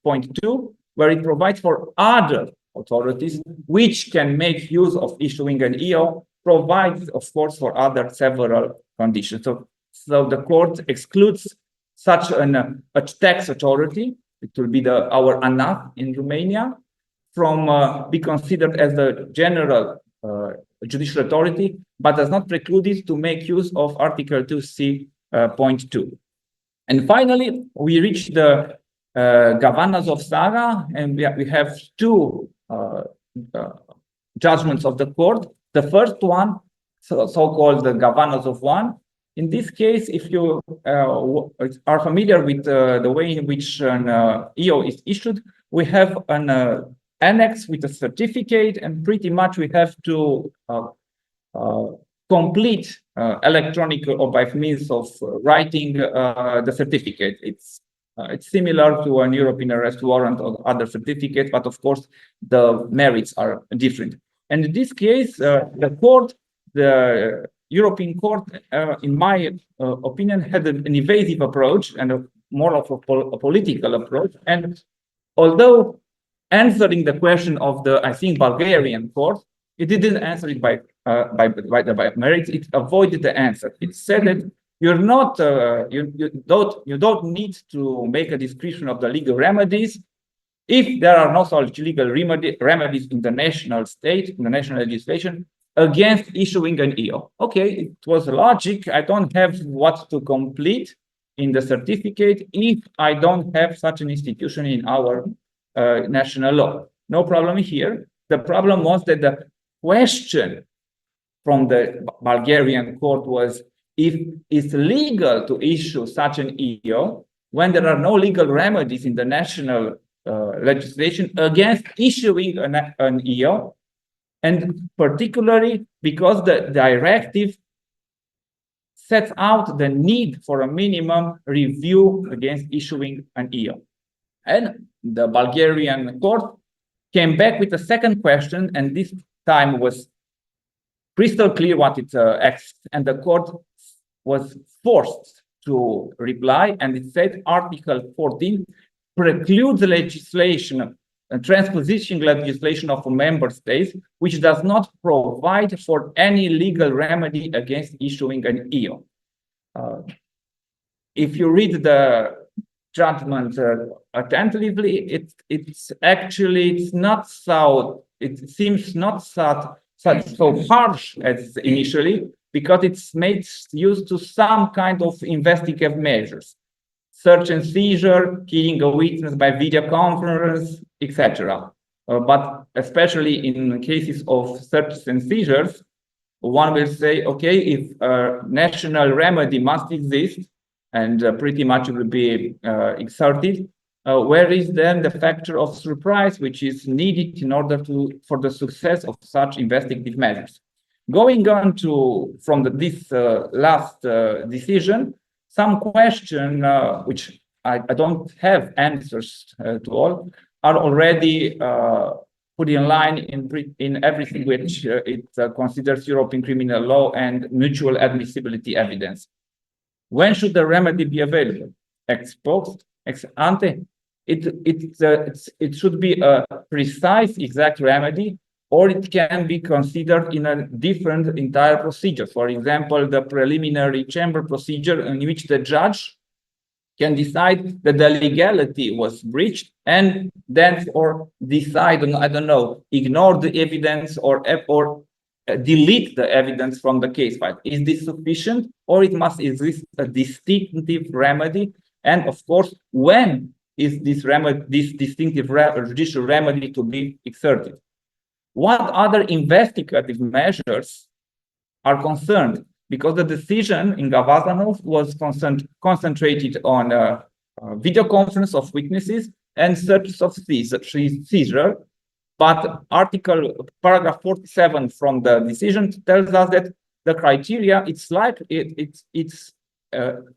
point 2, where it provides for other authorities which can make use of issuing an EO, provides, of course, for other several conditions. So the court excludes such a tax authority, it will be our ANAF in Romania, from be considered as the general judicial authority, but does not preclude it to make use of Article 2C point 2. And finally, we reach the Gavanas of Sara, and we have two judgments of the court. The first one, so-called the Gavanas of 1. In this case, if you are familiar with the way in which an EO is issued, we have an annex with a certificate, and pretty much we have to complete electronic or by means of writing the certificate. It's similar to an European arrest warrant or other certificate, but of course the merits are different. And in this case, the European Court, in my opinion, had an evasive approach and more of a political approach. And although answering the question of the, I think, Bulgarian court, it didn't answer it by merits. It avoided the answer. It said that you're not you don't need to make a description of the legal remedies if there are no such legal remedies in the national state, in the national legislation, against issuing an EO. Okay, it was logic. I don't have what to complete in the certificate if I don't have such an institution in our national law. No problem here. The problem was that the question from the Bulgarian court was if it's legal to issue such an EO when there are no legal remedies in the national legislation against issuing an EO, and particularly because the directive sets out the need for a minimum review against issuing an EO. And the Bulgarian court came back with a second question, and this time was crystal clear what it asks, and the court was forced to reply, and it said Article 14 precludes legislation, transposition legislation of a member state which does not provide for any legal remedy against issuing an EO. If you read the judgment attentively, it's not so. It seems not so harsh as initially, because it's made use to some kind of investigative measures. Search and seizure, killing a witness by video conference, etc. But especially in cases of searches and seizures, one will say, okay, if a national remedy must exist and pretty much will be exerted, where is then the factor of surprise which is needed in order for the success of such investigative measures? Going on from this last decision, some question which I don't have answers to all are already put in line in everything which it considers European criminal law and mutual admissibility evidence. When should the remedy be available? Ex post, ex ante? It should be a precise, exact remedy, or it can be considered in a different entire procedure. For example, the preliminary chamber procedure in which the judge can decide that the legality was breached and then decide, I don't know, ignore the evidence or delete the evidence from the case file. Is this sufficient, or it must exist a distinctive remedy? And of course, when is this distinctive judicial remedy to be exerted? What other investigative measures are concerned? Because the decision in Gavazanov was concentrated on video conference of witnesses and searches of seizure, but paragraph 47 from the decision tells us that the criteria, it's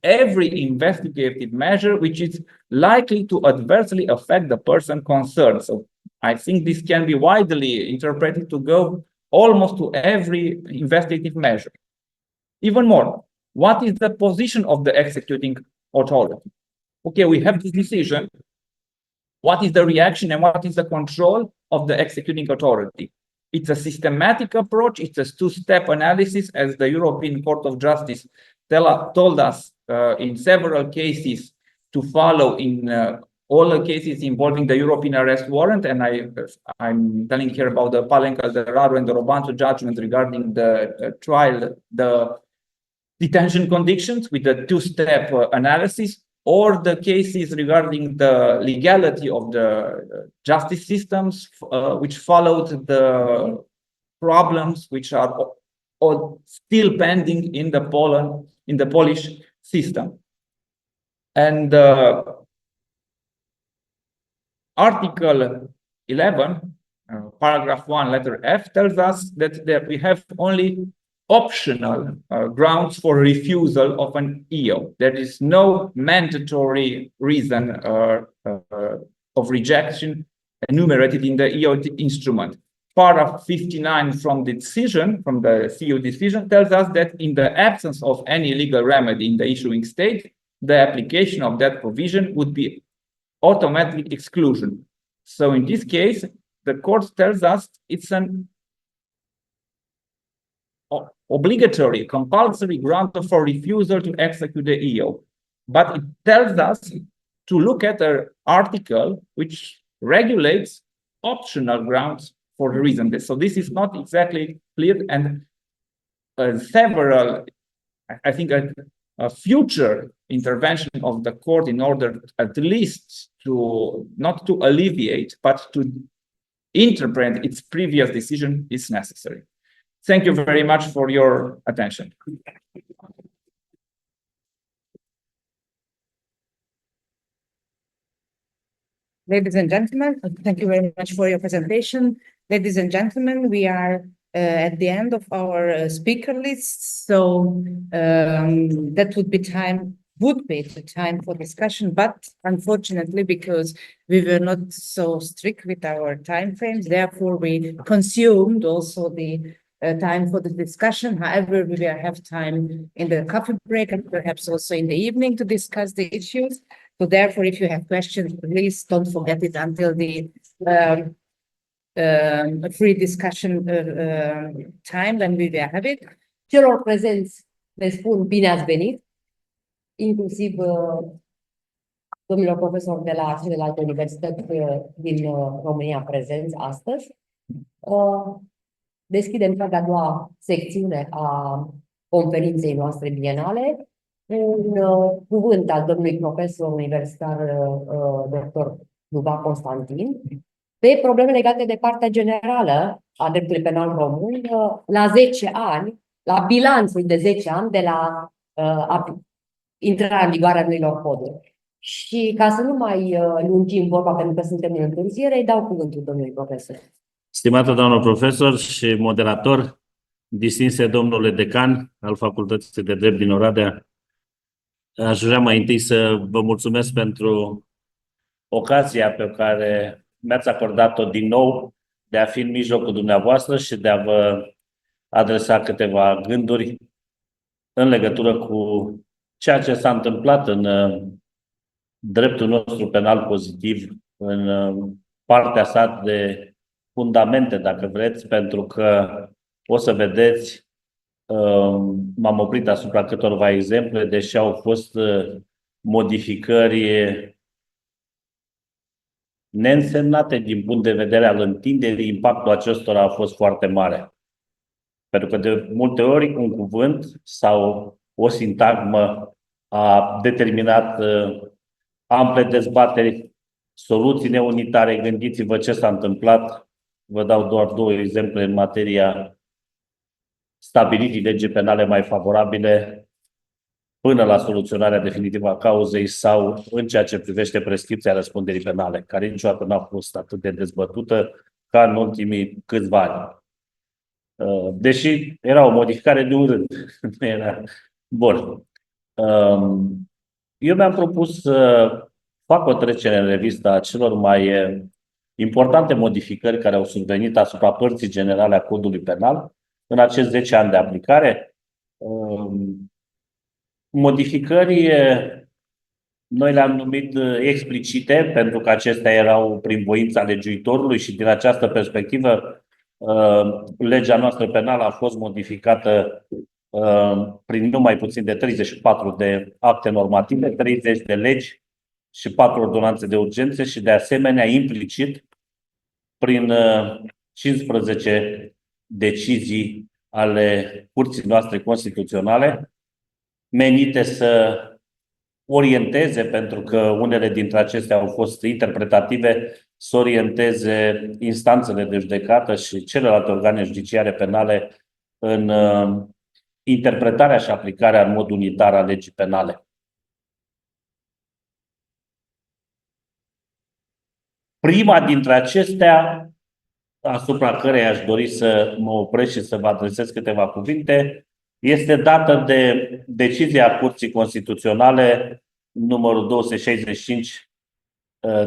every investigative measure which is likely to adversely affect the person concerned. So I think this can be widely interpreted to go almost to every investigative measure. Even more, what is the position of the executing authority? Okay, we have this decision. What is the reaction and what is the control of the executing authority? It's a systematic approach. It's a two-step analysis, as the European Court of Justice told us in several cases to follow in all the cases involving the European arrest warrant. And I'm telling here about the Palenca, the Raro, and the Robanzo judgment regarding the trial, the detention conditions with the two-step analysis, or the cases regarding the legality of the justice systems, which followed the problems which are still pending in the Polish system. And Article 11, paragraph 1, letter F, tells us that we have only optional grounds for refusal of an EO. There is no mandatory reason of rejection enumerated in the EO instrument. Paragraph 59 from the decision, from the CU decision, tells us that in the absence of any legal remedy in the issuing state, the application of that provision would be automatic exclusion. So in this case, the court tells us it's an obligatory, compulsory ground for refusal to execute the EO. But it tells us to look at an article which regulates optional grounds for the reason. So this is not exactly clear, and several, I think, a future intervention of the court in order at least to not to alleviate, but to interpret its previous decision is necessary. Thank you very much for your attention. Ladies and gentlemen, thank you very much for your presentation. Ladies and gentlemen, we are at the end of our speaker list, so that would be the time for discussion, but unfortunately, because we were not so strict with our time frames, therefore we consumed also the time for the discussion. However, we will have time in the coffee break and perhaps also in the evening to discuss the issues. So therefore, if you have questions, please don't forget it until the free discussion time when we will have it. Celor prezenți le spun bine ați venit, inclusiv domnilor profesori de la celelalte universități din România prezenți astăzi. Deschidem cea de-a doua secțiune a conferinței noastre bienale. Un cuvânt al domnului profesor universitar dr. Luba Constantin pe probleme legate de partea generală a dreptului penal român la 10 ani, la bilanțul de 10 ani de la intrarea în vigoare a noilor coduri. Și ca să nu mai lungim vorba, pentru că suntem în întârziere, îi dau cuvântul domnului profesor. Stimată doamnă profesor și moderator, distinse domnule decan al Facultății de Drept din Oradea, aș vrea mai întâi să vă mulțumesc pentru ocazia pe care mi-ați acordat-o din nou de a fi în mijlocul dumneavoastră și de a vă adresa câteva gânduri în legătură cu ceea ce s-a întâmplat în dreptul nostru penal pozitiv, în partea sa de fundamente, dacă vreți, pentru că o să vedeți, m-am oprit asupra câtorva exemple, deși au fost modificări neînsemnate din punct de vedere al întinderii, impactul acestora a fost foarte mare. Pentru că de multe ori un cuvânt sau o sintagmă a determinat ample dezbateri, soluții neunitare. Gândiți-vă ce s-a întâmplat. Vă dau doar două exemple în materia stabilirii legii penale mai favorabile până la soluționarea definitivă a cauzei sau în ceea ce privește prescripția răspunderii penale, care niciodată n-a fost atât de dezbătută ca în ultimii câțiva ani. Deși era o modificare de un rând. Bun. Eu mi-am propus să fac o trecere în revistă a celor mai importante modificări care au survenit asupra părții generale a codului penal în acești 10 ani de aplicare. Modificări noi le-am numit explicite pentru că acestea erau prin voința legiuitorului și din această perspectivă legea noastră penală a fost modificată prin numai puțin de 34 de acte normative, 30 de legi și 4 ordonanțe de urgențe și de asemenea implicit prin 15 decizii ale curții noastre constituționale menite să orienteze, pentru că unele dintre acestea au fost interpretative, să orienteze instanțele de judecată și celelalte organe judiciare penale în interpretarea și aplicarea în mod unitar a legii penale. Prima dintre acestea, asupra căreia aș dori să mă opresc și să vă adresez câteva cuvinte, este dată de decizia Curții Constituționale numărul 265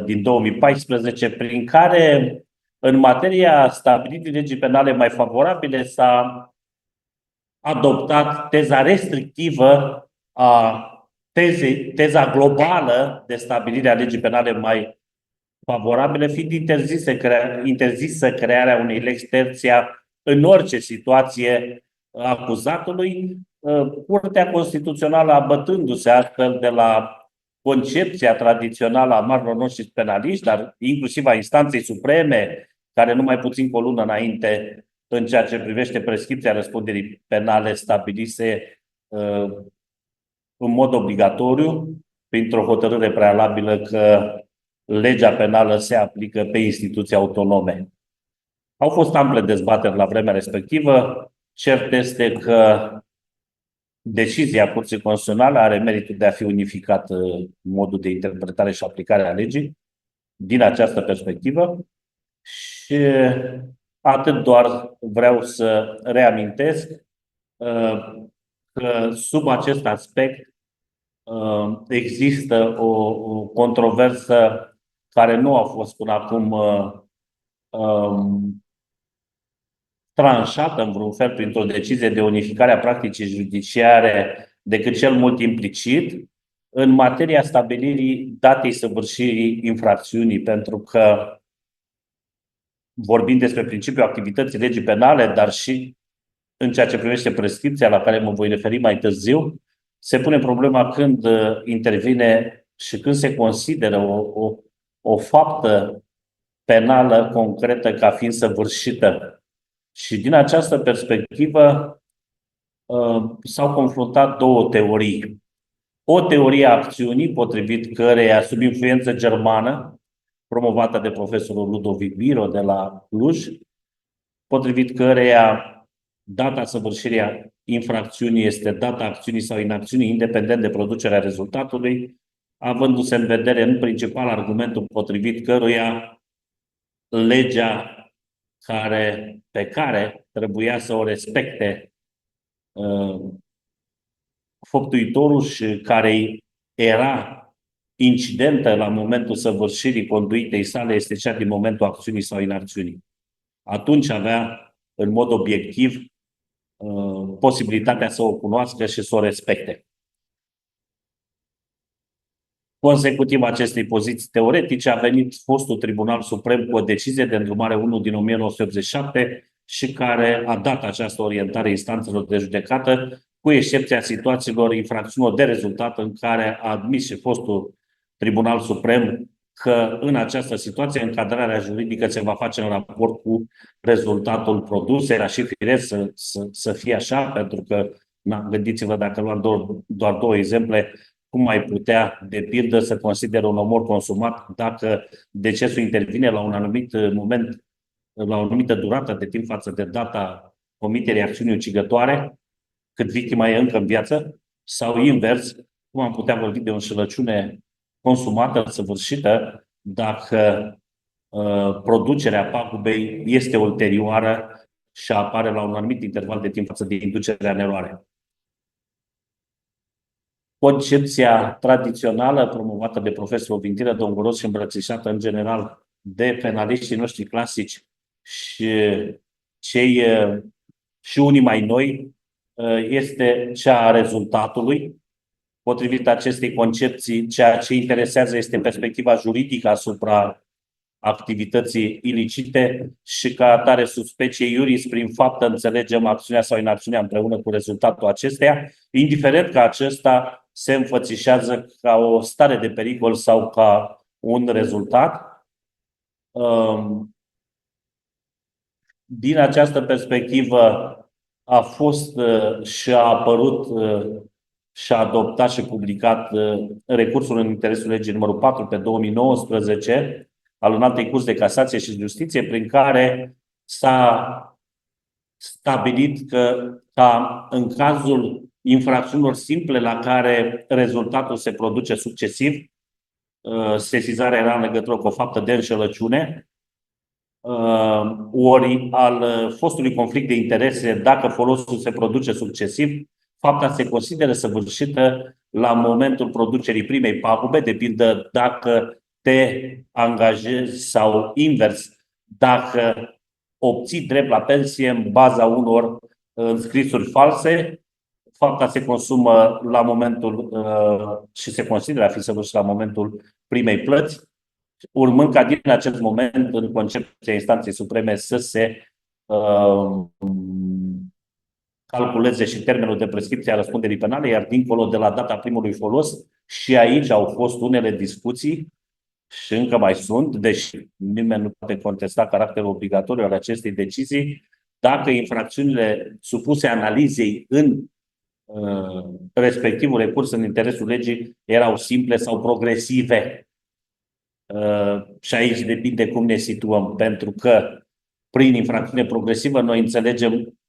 din 2014, prin care, în materia stabilirii legii penale mai favorabile, s-a adoptat teza restrictivă teza globală de stabilire a legii penale mai favorabile, fiind interzisă crearea unei lex tertia în orice situație acuzatului, Curtea Constituțională, abătându-se astfel de la concepția tradițională a marilor noștri penaliști, dar inclusiv a instanței supreme, care numai puțin cu o lună înainte, în ceea ce privește prescripția răspunderii penale, stabilise în mod obligatoriu, printr-o hotărâre prealabilă, că legea penală se aplică pe instituții autonome. Au fost ample dezbateri la vremea respectivă. Cert este că decizia Curții Constituționale are meritul de a fi unificat modul de interpretare și aplicare a legii din această perspectivă. Și atât doar vreau să reamintesc că sub acest aspect există o controversă care nu a fost până acum tranșată în vreun fel printr-o decizie de unificare a practicii judiciare, decât cel mult implicit, în materia stabilirii datei săvârșirii infracțiunii, pentru că vorbim despre principiul activității legii penale, dar și în ceea ce privește prescripția, la care mă voi referi mai târziu, se pune problema când intervine și când se consideră o faptă penală concretă ca fiind săvârșită. Și din această perspectivă s-au confruntat două teorii. O teorie a acțiunii, potrivit căreia, sub influență germană, promovată de profesorul Ludovic Biro de la Cluj, potrivit căreia data săvârșirii infracțiunii este data acțiunii sau inacțiunii, independent de producerea rezultatului, avându-se în vedere în principal argumentul potrivit căruia legea pe care trebuia să o respecte făptuitorul și care era incidentă la momentul săvârșirii conduitei sale este cea din momentul acțiunii sau inacțiunii. Atunci avea, în mod obiectiv, posibilitatea să o cunoască și să o respecte. Consecutiv acestei poziții teoretice, a venit fostul Tribunal Suprem cu o decizie de îndrumare 1 din 1987 și care a dat această orientare instanțelor de judecată, cu excepția situațiilor infracțiunilor de rezultat, în care a admis și fostul Tribunal Suprem că în această situație încadrarea juridică se va face în raport cu rezultatul produs. Era și firesc să fie așa, pentru că, gândiți-vă, dacă luăm doar două exemple, cum ai putea, de pildă, să consideră un omor consumat dacă decesul intervine la un anumit moment, la o anumită durată de timp față de data comiterii acțiunii ucigătoare, cât victima e încă în viață, sau invers, cum am putea vorbi de o înșelăciune consumată, săvârșită, dacă producerea pagubei este ulterioară și apare la un anumit interval de timp față de inducerea în eroare. Concepția tradițională promovată de profesorul Vintilă Donguros și îmbrățișată în general de penaliștii noștri clasici și unii mai noi este cea a rezultatului. Potrivit acestei concepții, ceea ce interesează este perspectiva juridică asupra activității ilicite și ca atare sub specie iuris, prin faptă înțelegem acțiunea sau inacțiunea împreună cu rezultatul acesteia, indiferent că acesta se înfățișează ca o stare de pericol sau ca un rezultat. Din această perspectivă a fost și a apărut și a adoptat și publicat recursul în interesul legii numărul 4 pe 2019 al Înaltei Curți de Casație și Justiție, prin care s-a stabilit că în cazul infracțiunilor simple la care rezultatul se produce succesiv, sesizarea era în legătură cu o faptă de înșelăciune, ori al fostului conflict de interese, dacă folosul se produce succesiv, fapta se consideră săvârșită la momentul producerii primei pagube, de pildă dacă te angajezi sau invers, dacă obții drept la pensie în baza unor înscrisuri false, fapta se consumă la momentul și se consideră a fi săvârșită la momentul primei plăți, urmând ca din acest moment, în concepția instanței supreme, să se calculeze și termenul de prescripție a răspunderii penale, iar dincolo de la data primului folos, și aici au fost unele discuții și încă mai sunt, deși nimeni nu poate contesta caracterul obligatoriu al acestei decizii, dacă infracțiunile supuse analizei în respectivul recurs în interesul legii erau simple sau progresive. Și aici depinde cum ne situăm, pentru că prin infracțiune progresivă noi înțelegem,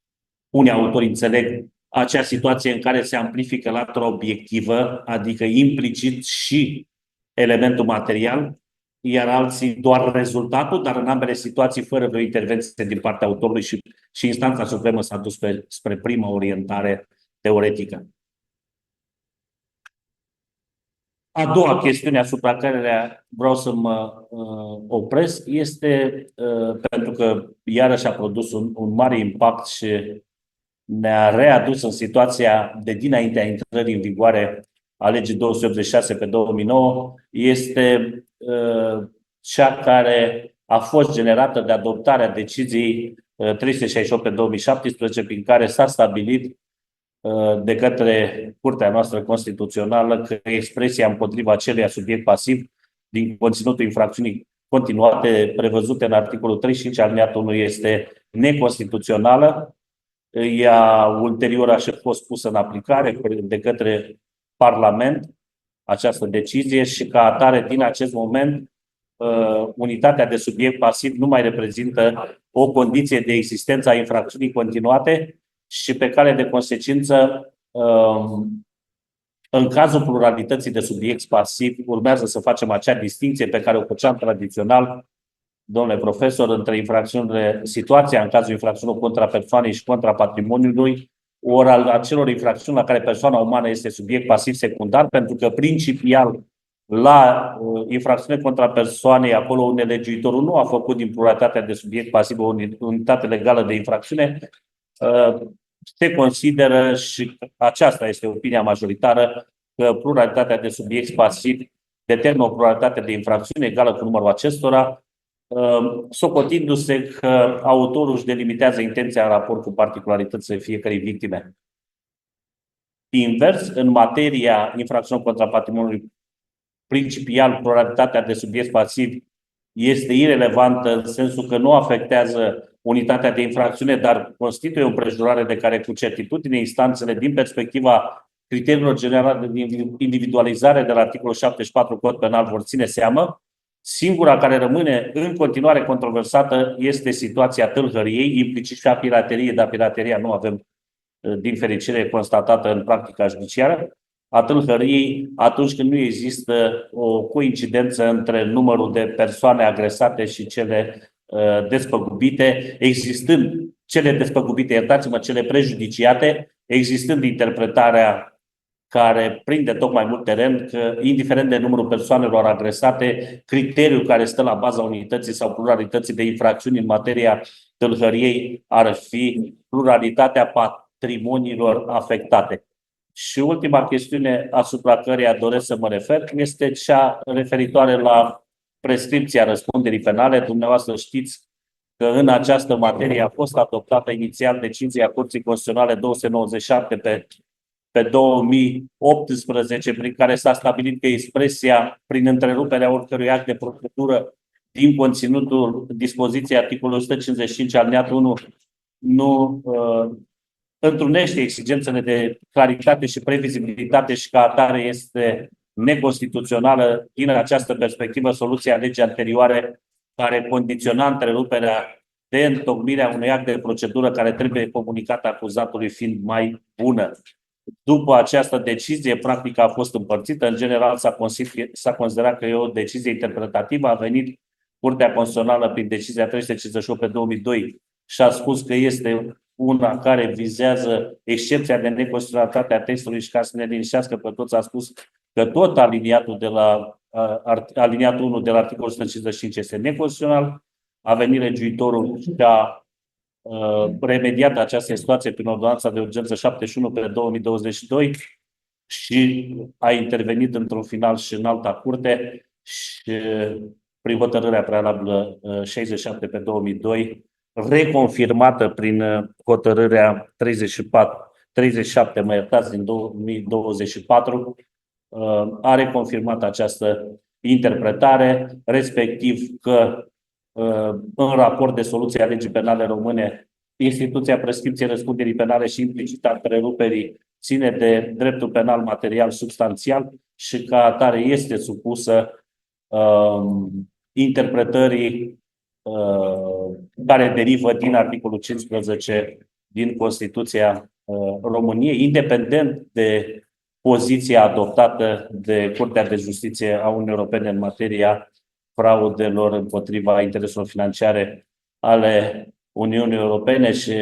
unii autori înțeleg acea situație în care se amplifică latura obiectivă, adică implicit și elementul material, iar alții doar rezultatul, dar în ambele situații fără vreo intervenție din partea autorului și instanța supremă s-a dus spre prima orientare teoretică. A doua chestiune asupra care vreau să mă opresc este pentru că iarăși a produs un mare impact și ne-a readus în situația de dinaintea intrării în vigoare a legii 286 pe 2009, este cea care a fost generată de adoptarea deciziei 368 pe 2017, prin care s-a stabilit de către Curtea noastră constituțională că expresia împotriva acelui subiect pasiv din conținutul infracțiunii continuate prevăzute în articolul 35 alineatul 1 este neconstituțională. Ea ulterior a fost pusă în aplicare de către Parlament, această decizie, și ca atare din acest moment unitatea de subiect pasiv nu mai reprezintă o condiție de existență a infracțiunii continuate și pe cale de consecință în cazul pluralității de subiecti pasiv urmează să facem acea distinție pe care o făceam tradițional, domnule profesor, între infracțiunile, situația în cazul infracțiunilor contra persoanei și contra patrimoniului, ori al acelor infracțiuni la care persoana umană este subiect pasiv secundar, pentru că principial la infracțiune contra persoanei, acolo unde legiuitorul nu a făcut din pluralitatea de subiect pasiv o unitate legală de infracțiune, se consideră, și aceasta este opinia majoritară, că pluralitatea de subiect pasiv determină o pluralitate de infracțiune egală cu numărul acestora, socotindu-se că autorul își delimitează intenția în raport cu particularitățile fiecărei victime. Invers, în materia infracțiunilor contra patrimoniului, principial, pluralitatea de subiect pasiv este irelevantă în sensul că nu afectează unitatea de infracțiune, dar constituie o împrejurare de care cu certitudine instanțele, din perspectiva criteriilor generale de individualizare de la articolul 74 Cod Penal, vor ține seamă. Singura care rămâne în continuare controversată este situația tâlhăriei, implicit și a pirateriei, dar pirateria nu avem, din fericire, constatată în practica judiciară, a tâlhăriei atunci când nu există o coincidență între numărul de persoane agresate și cele despăgubite, existând cele despăgubite, iertați-mă, cele prejudiciate, existând interpretarea care prinde tocmai mult teren, că indiferent de numărul persoanelor agresate, criteriul care stă la baza unității sau pluralității de infracțiuni în materia tâlhăriei ar fi pluralitatea patrimoniilor afectate. Și ultima chestiune asupra căreia doresc să mă refer este cea referitoare la prescripția răspunderii penale. Dumneavoastră știți că în această materie a fost adoptată inițial decizia Curții Constituționale 297 pe 2018, prin care s-a stabilit că expresia prin întreruperea oricărui act de procedură din conținutul dispoziției articolului 155 alineatul 1 nu întrunește exigențele de claritate și previzibilitate și ca atare este neconstituțională. Din această perspectivă, soluția legii anterioare care condiționa întreruperea de întocmirea unui act de procedură care trebuie comunicat acuzatului fiind mai bună. După această decizie, practica a fost împărțită. În general, s-a considerat că e o decizie interpretativă. A venit Curtea Constituțională prin decizia 358 pe 2002 și a spus că este una care vizează excepția de neconstituționalitate a textului și ca să ne liniștească pe toți, a spus că tot aliniatul 1 de la articolul 155 este neconstituțional. A venit legiuitorul și a remediat această situație prin ordonanța de urgență 71 pe 2022 și a intervenit într-un final și în alta curte și prin hotărârea prealabilă 67 pe 2002 reconfirmată prin hotărârea 37, mă iertați, din 2024, a reconfirmat această interpretare, respectiv că în raport de soluție a legii penale române, instituția prescripției răspunderii penale și implicit a întreruperii ține de dreptul penal material substanțial și ca atare este supusă interpretării care derivă din articolul 15 din Constituția României, independent de poziția adoptată de Curtea de Justiție a Uniunii Europene în materia fraudelor împotriva intereselor financiare ale Uniunii Europene și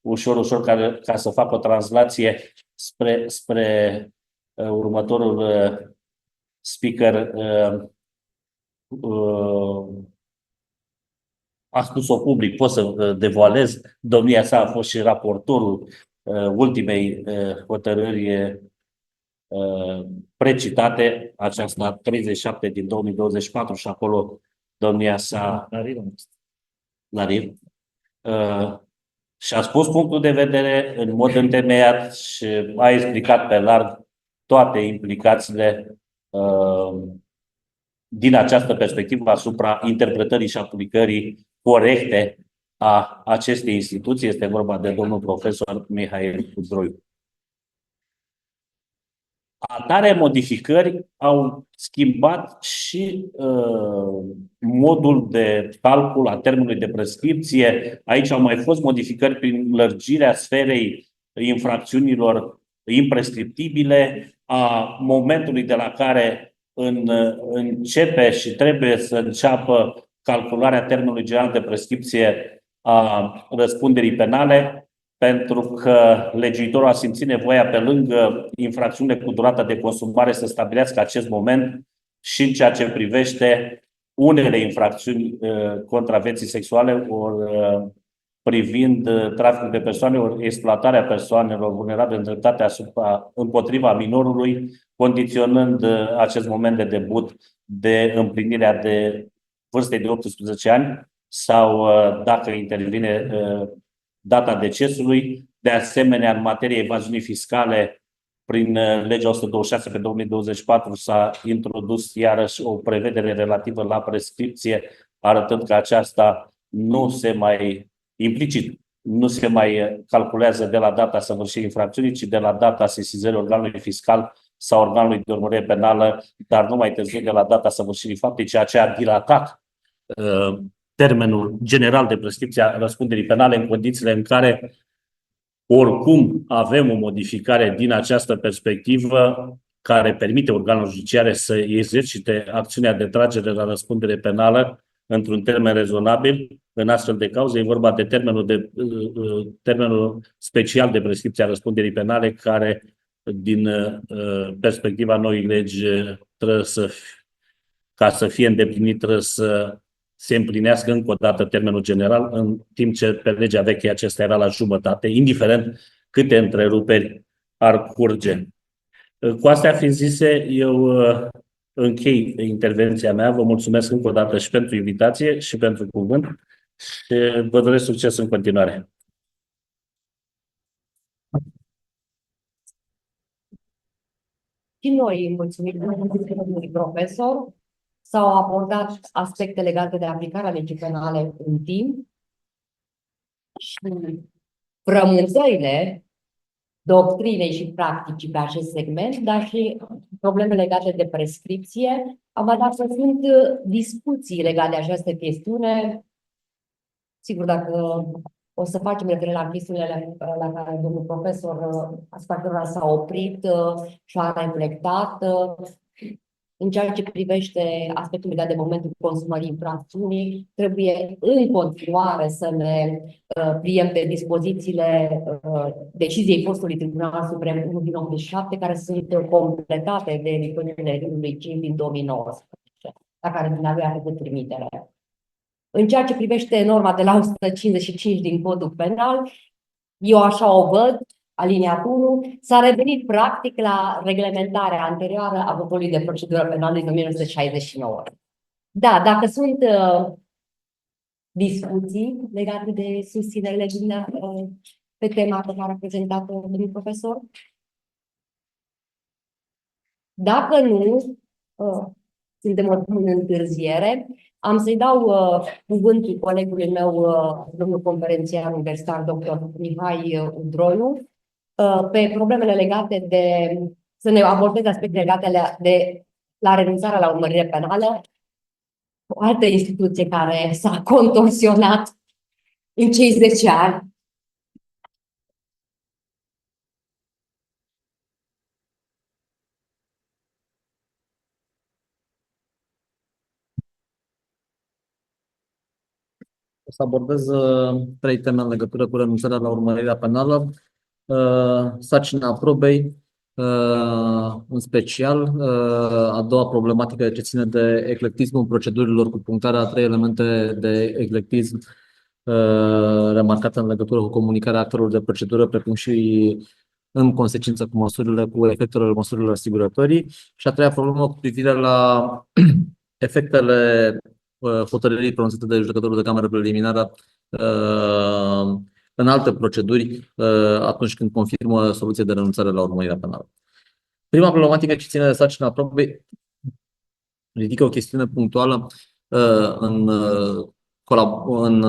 ușor, ca să fac o translație spre următorul speaker, a spus-o public, pot să devoalez, domnia sa a fost și raportorul ultimei hotărâri precitate, aceasta 37 din 2024 și acolo domnia sa și a spus punctul de vedere în mod întemeiat și a explicat pe larg toate implicațiile din această perspectivă asupra interpretării și aplicării corecte a acestei instituții. Este vorba de domnul profesor Mihail Cudroiu. Atare modificări au schimbat și modul de calcul a termenului de prescripție. Aici au mai fost modificări prin lărgirea sferei infracțiunilor imprescriptibile, a momentului de la care începe și trebuie să înceapă calcularea termenului general de prescripție a răspunderii penale, pentru că legiuitorul a simțit nevoia, pe lângă infracțiunile cu durata de consumare, să stabilească acest moment și în ceea ce privește unele infracțiuni contra vieții sexuale, ori privind traficul de persoane, ori exploatarea persoanelor vulnerabile în dreptate împotriva minorului, condiționând acest moment de debut de împlinirea de vârstei de 18 ani sau dacă intervine data decesului. De asemenea, în materie evaziunii fiscale, prin legea 126 pe 2024 s-a introdus iarăși o prevedere relativă la prescripție, arătând că aceasta nu se mai implicit, nu se mai calculează de la data săvârșirii infracțiunii, ci de la data sesizării organului fiscal sau organului de urmărire penală, dar nu mai târziu de la data săvârșirii faptei, ceea ce a dilatat termenul general de prescripție a răspunderii penale în condițiile în care oricum avem o modificare din această perspectivă care permite organelor judiciare să exercite acțiunea de tragere la răspundere penală într-un termen rezonabil. În astfel de cauze e vorba de termenul special de prescripție a răspunderii penale, care din perspectiva noii legi trebuie ca să fie îndeplinit, trebuie să se împlinească încă o dată termenul general, în timp ce pe legea veche acesta era la jumătate, indiferent câte întreruperi ar curge. Cu astea fiind zise, eu închei intervenția mea. Vă mulțumesc încă o dată și pentru invitație și pentru cuvânt și vă doresc succes în continuare. Și noi mulțumim domnului profesor. S-au abordat aspecte legate de aplicarea legii penale în timp și frământările doctrinei și practicii pe acest segment, dar și probleme legate de prescripție. Am văzut că sunt discuții legate de această chestiune. Sigur, dacă o să facem referire la chestiunile la care domnul profesor asupra cărora s-a oprit și a reflectat, în ceea ce privește aspectul legat de momentul consumării infracțiunii, trebuie în continuare să ne pliem pe dispozițiile deciziei fostului Tribunal Suprem 1 din 87, care sunt completate de dispozițiile Rilului 5 din 2019, la care dumneavoastră a făcut trimitere. În ceea ce privește norma de la 155 din Codul Penal, eu așa o văd, aliniatul 1, s-a revenit practic la reglementarea anterioară a Codului de procedură penală din 1969. Da, dacă sunt discuții legate de susținerile pe tema pe care a prezentat-o domnul profesor? Dacă nu, suntem oricum în întârziere. Am să-i dau cuvântul colegului meu, domnul conferențiar universitar, dr. Mihai Udroiu, pe problemele legate de, să ne abordeze aspecte legate la renunțarea la urmărire penală, o altă instituție care s-a contorsionat în cei 10 ani. O să abordez 3 teme în legătură cu renunțarea la urmărirea penală, sarcina probei, în special, a doua problematică ce ține de eclectismul procedurilor cu punctarea a 3 elemente de eclectism remarcate în legătură cu comunicarea actelor de procedură, precum și în consecință cu efectele măsurilor asigurătorii, și a treia problemă cu privire la efectele hotărârii pronunțate de judecătorul de cameră preliminară în alte proceduri atunci când confirmă soluție de renunțare la urmărirea penală. Prima problematică ce ține de sarcina probei ridică o chestiune punctuală în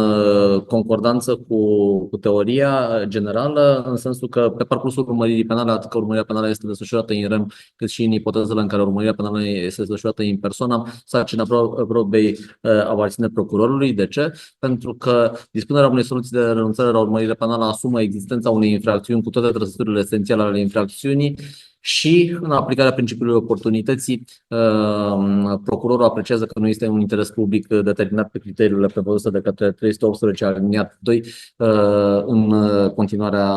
concordanță cu teoria generală, în sensul că pe parcursul urmăririi penale, atât că urmărirea penală este desfășurată in rem, cât și în ipotezele în care urmărirea penală este desfășurată in persona, sarcina probei aparține procurorului. De ce? Pentru că dispunerea unei soluții de renunțare la urmărire penală asumă existența unei infracțiuni cu toate trăsăturile esențiale ale infracțiunii și, în aplicarea principiului oportunității, procurorul apreciază că nu este un interes public determinat pe criteriile prevăzute de către 318 aliniat 2 în continuarea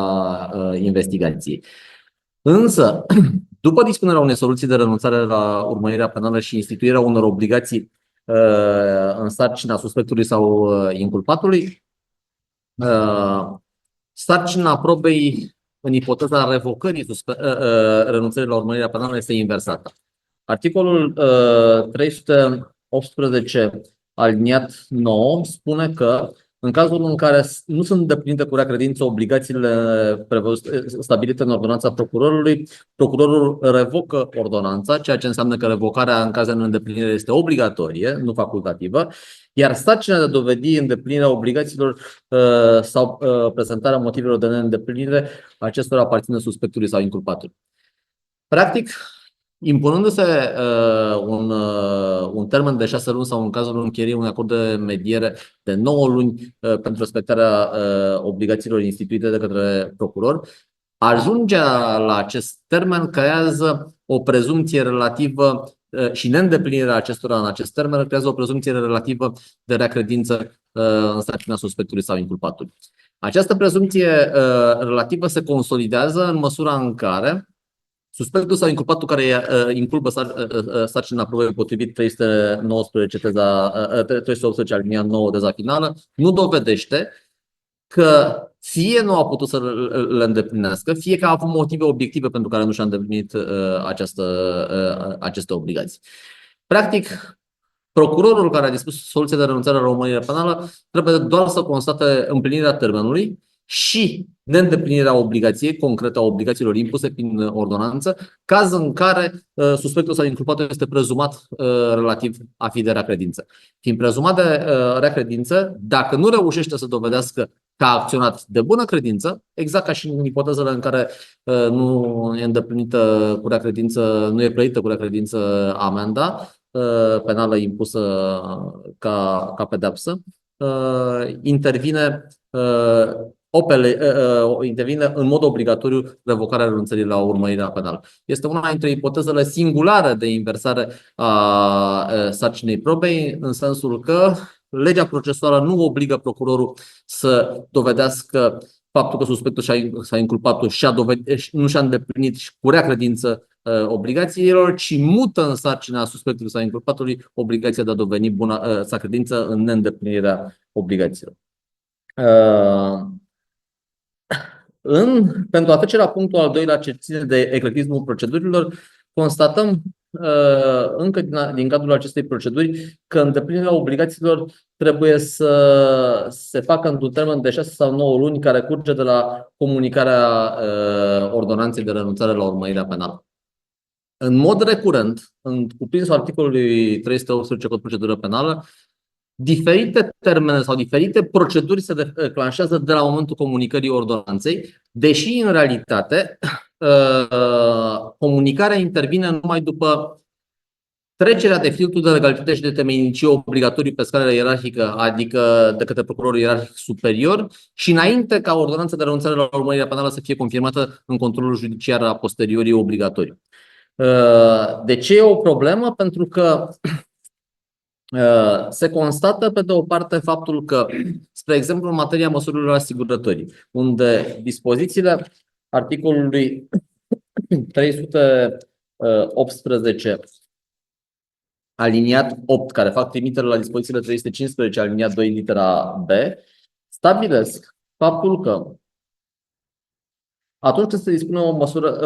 investigației. Însă, după dispunerea unei soluții de renunțare la urmărirea penală și instituirea unor obligații în sarcina suspectului sau inculpatului, sarcina probei în ipoteza revocării renunțării la urmărirea penală este inversată. Articolul 318 aliniat 9 spune că în cazul în care nu sunt îndeplinite cu rea credință obligațiile stabilite în ordonanța procurorului, procurorul revocă ordonanța, ceea ce înseamnă că revocarea în caz de neîndeplinire este obligatorie, nu facultativă, iar sarcina de a dovedi îndeplinirea obligațiilor sau prezentarea motivelor de neîndeplinire acestora aparține suspectului sau inculpatului. Practic, impunându-se un termen de 6 luni sau în cazul încheierii unui acord de mediere de 9 luni pentru respectarea obligațiilor instituite de către procuror, ajungerea la acest termen creează o prezumție relativă și neîndeplinirea acestora în acest termen creează o prezumție relativă de rea credință în sarcina suspectului sau inculpatului. Această prezumție relativă se consolidează în măsura în care suspectul sau inculpatul care inculpă sarcina probei potrivit 318 alinia 9 teza finală nu dovedește că fie nu a putut să le îndeplinească, fie că a avut motive obiective pentru care nu și-a îndeplinit aceste obligații. Practic, procurorul care a dispus soluția de renunțare la urmărire penală trebuie doar să constate împlinirea termenului și neîndeplinirea obligației concrete a obligațiilor impuse prin ordonanță, caz în care suspectul sau inculpatul este prezumat relativ a fi de rea credință. Fiind prezumat de rea credință, dacă nu reușește să dovedească că a acționat de bună credință, exact ca și în ipotezele în care nu e îndeplinită cu rea credință, nu e plătită cu rea credință amenda penală impusă ca pedeapsă, intervine în mod obligatoriu revocarea renunțării la urmărirea penală. Este una dintre ipotezele singulare de inversare a sarcinei probei, în sensul că legea procesuală nu obligă procurorul să dovedească faptul că suspectul sau inculpatul nu și-a îndeplinit cu rea credință obligațiilor, ci mută în sarcina suspectului sau inculpatului obligația de a dovedi sa credință în neîndeplinirea obligațiilor. Pentru a trece la punctul al doilea ce ține de eclectismul procedurilor, constatăm încă din cadrul acestei proceduri că îndeplinirea obligațiilor trebuie să se facă într-un termen de 6 sau 9 luni, care curge de la comunicarea ordonanței de renunțare la urmărirea penală. În mod recurent, în cuprinsul articolului 318 Cod Procedură Penală, diferite termene sau diferite proceduri se declanșează de la momentul comunicării ordonanței, deși în realitate comunicarea intervine numai după trecerea de filtrul de legalitate și de temeinicie obligatoriu pe scară ierarhică, adică de către procurorul ierarhic superior, și înainte ca ordonanța de renunțare la urmărirea penală să fie confirmată în controlul judiciar a posteriori obligatoriu. De ce e o problemă? Pentru că se constată, pe de o parte, faptul că, spre exemplu, în materia măsurilor asigurătorii, unde dispozițiile articolului 318 aliniat 8, care fac trimitere la dispozițiile 315 aliniat 2 litera B, stabilesc faptul că atunci când se dispune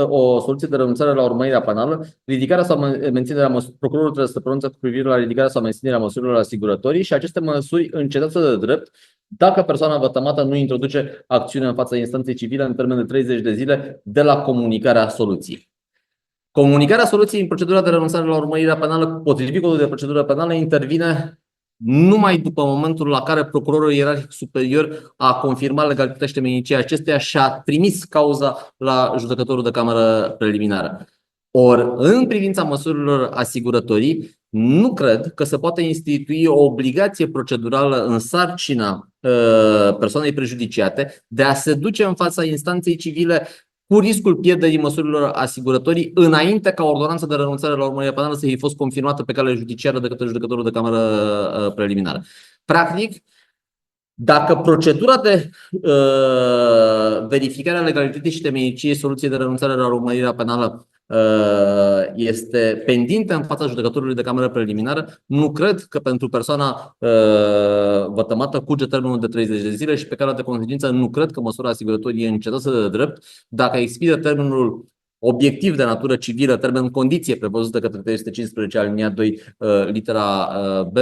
o soluție de renunțare la urmărirea penală, ridicarea sau menținerea măsurilor, procurorul trebuie să pronunțe cu privire la ridicarea sau menținerea măsurilor asigurătorii și aceste măsuri încetează de drept dacă persoana vătămată nu introduce acțiune în fața instanței civile în termen de 30 de zile de la comunicarea soluției. Comunicarea soluției în procedura de renunțare la urmărirea penală, potrivit codului de procedură penală, intervine numai după momentul la care procurorul ierarhic superior a confirmat legalitatea și temeinicia acesteia și a trimis cauza la judecătorul de cameră preliminară. Ori, în privința măsurilor asigurătorii, nu cred că se poate institui o obligație procedurală în sarcina persoanei prejudiciate de a se duce în fața instanței civile cu riscul pierderii măsurilor asigurătorii înainte ca ordonanța de renunțare la urmărirea penală să fie fost confirmată pe cale judiciară de către judecătorul de cameră preliminară. Practic, dacă procedura de verificare a legalității și temeniciei soluției de renunțare la urmărirea penală este pendită în fața judecătorului de cameră preliminară, nu cred că pentru persoana vătămată curge termenul de 30 de zile și pe care de consecință nu cred că măsura asigurătorie încetează de drept dacă expiră termenul obiectiv de natură civilă, termen condiție prevăzut de către 315 aliniat 2 litera B,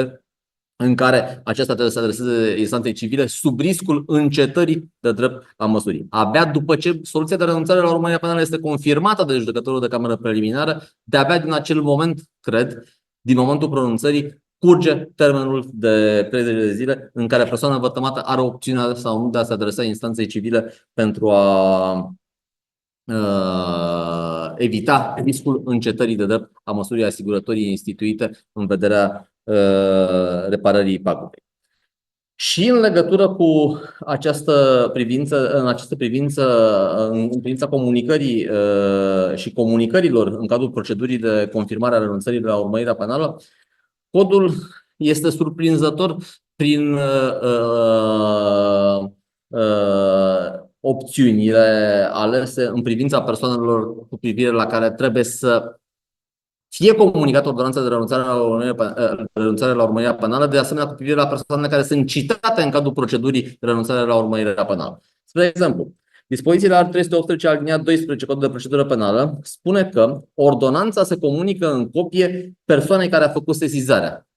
în care aceasta trebuie să adreseze instanței civile sub riscul încetării de drept a măsurii. Abia după ce soluția de renunțare la urmărirea penală este confirmată de judecătorul de cameră preliminară, de-abia din acel moment, cred, din momentul pronunțării, curge termenul de 30 de zile în care persoana vătămată are opțiunea sau nu de a se adresa instanței civile pentru a evita riscul încetării de drept a măsurii asigurătorii instituite în vederea reparării pagubei. Și în legătură cu această privință, în privința comunicării și comunicărilor în cadrul procedurii de confirmare a renunțării la urmărirea penală, codul este surprinzător prin opțiunile alese în privința persoanelor cu privire la care trebuie să fie comunicată ordonanța de renunțare la urmărirea penală, de asemenea cu privire la persoanele care sunt citate în cadrul procedurii de renunțare la urmărirea penală. Spre exemplu, dispozițiile art. 318 aliniat 12 Codul de procedură penală spune că ordonanța se comunică în copie persoanei care a făcut sesizarea,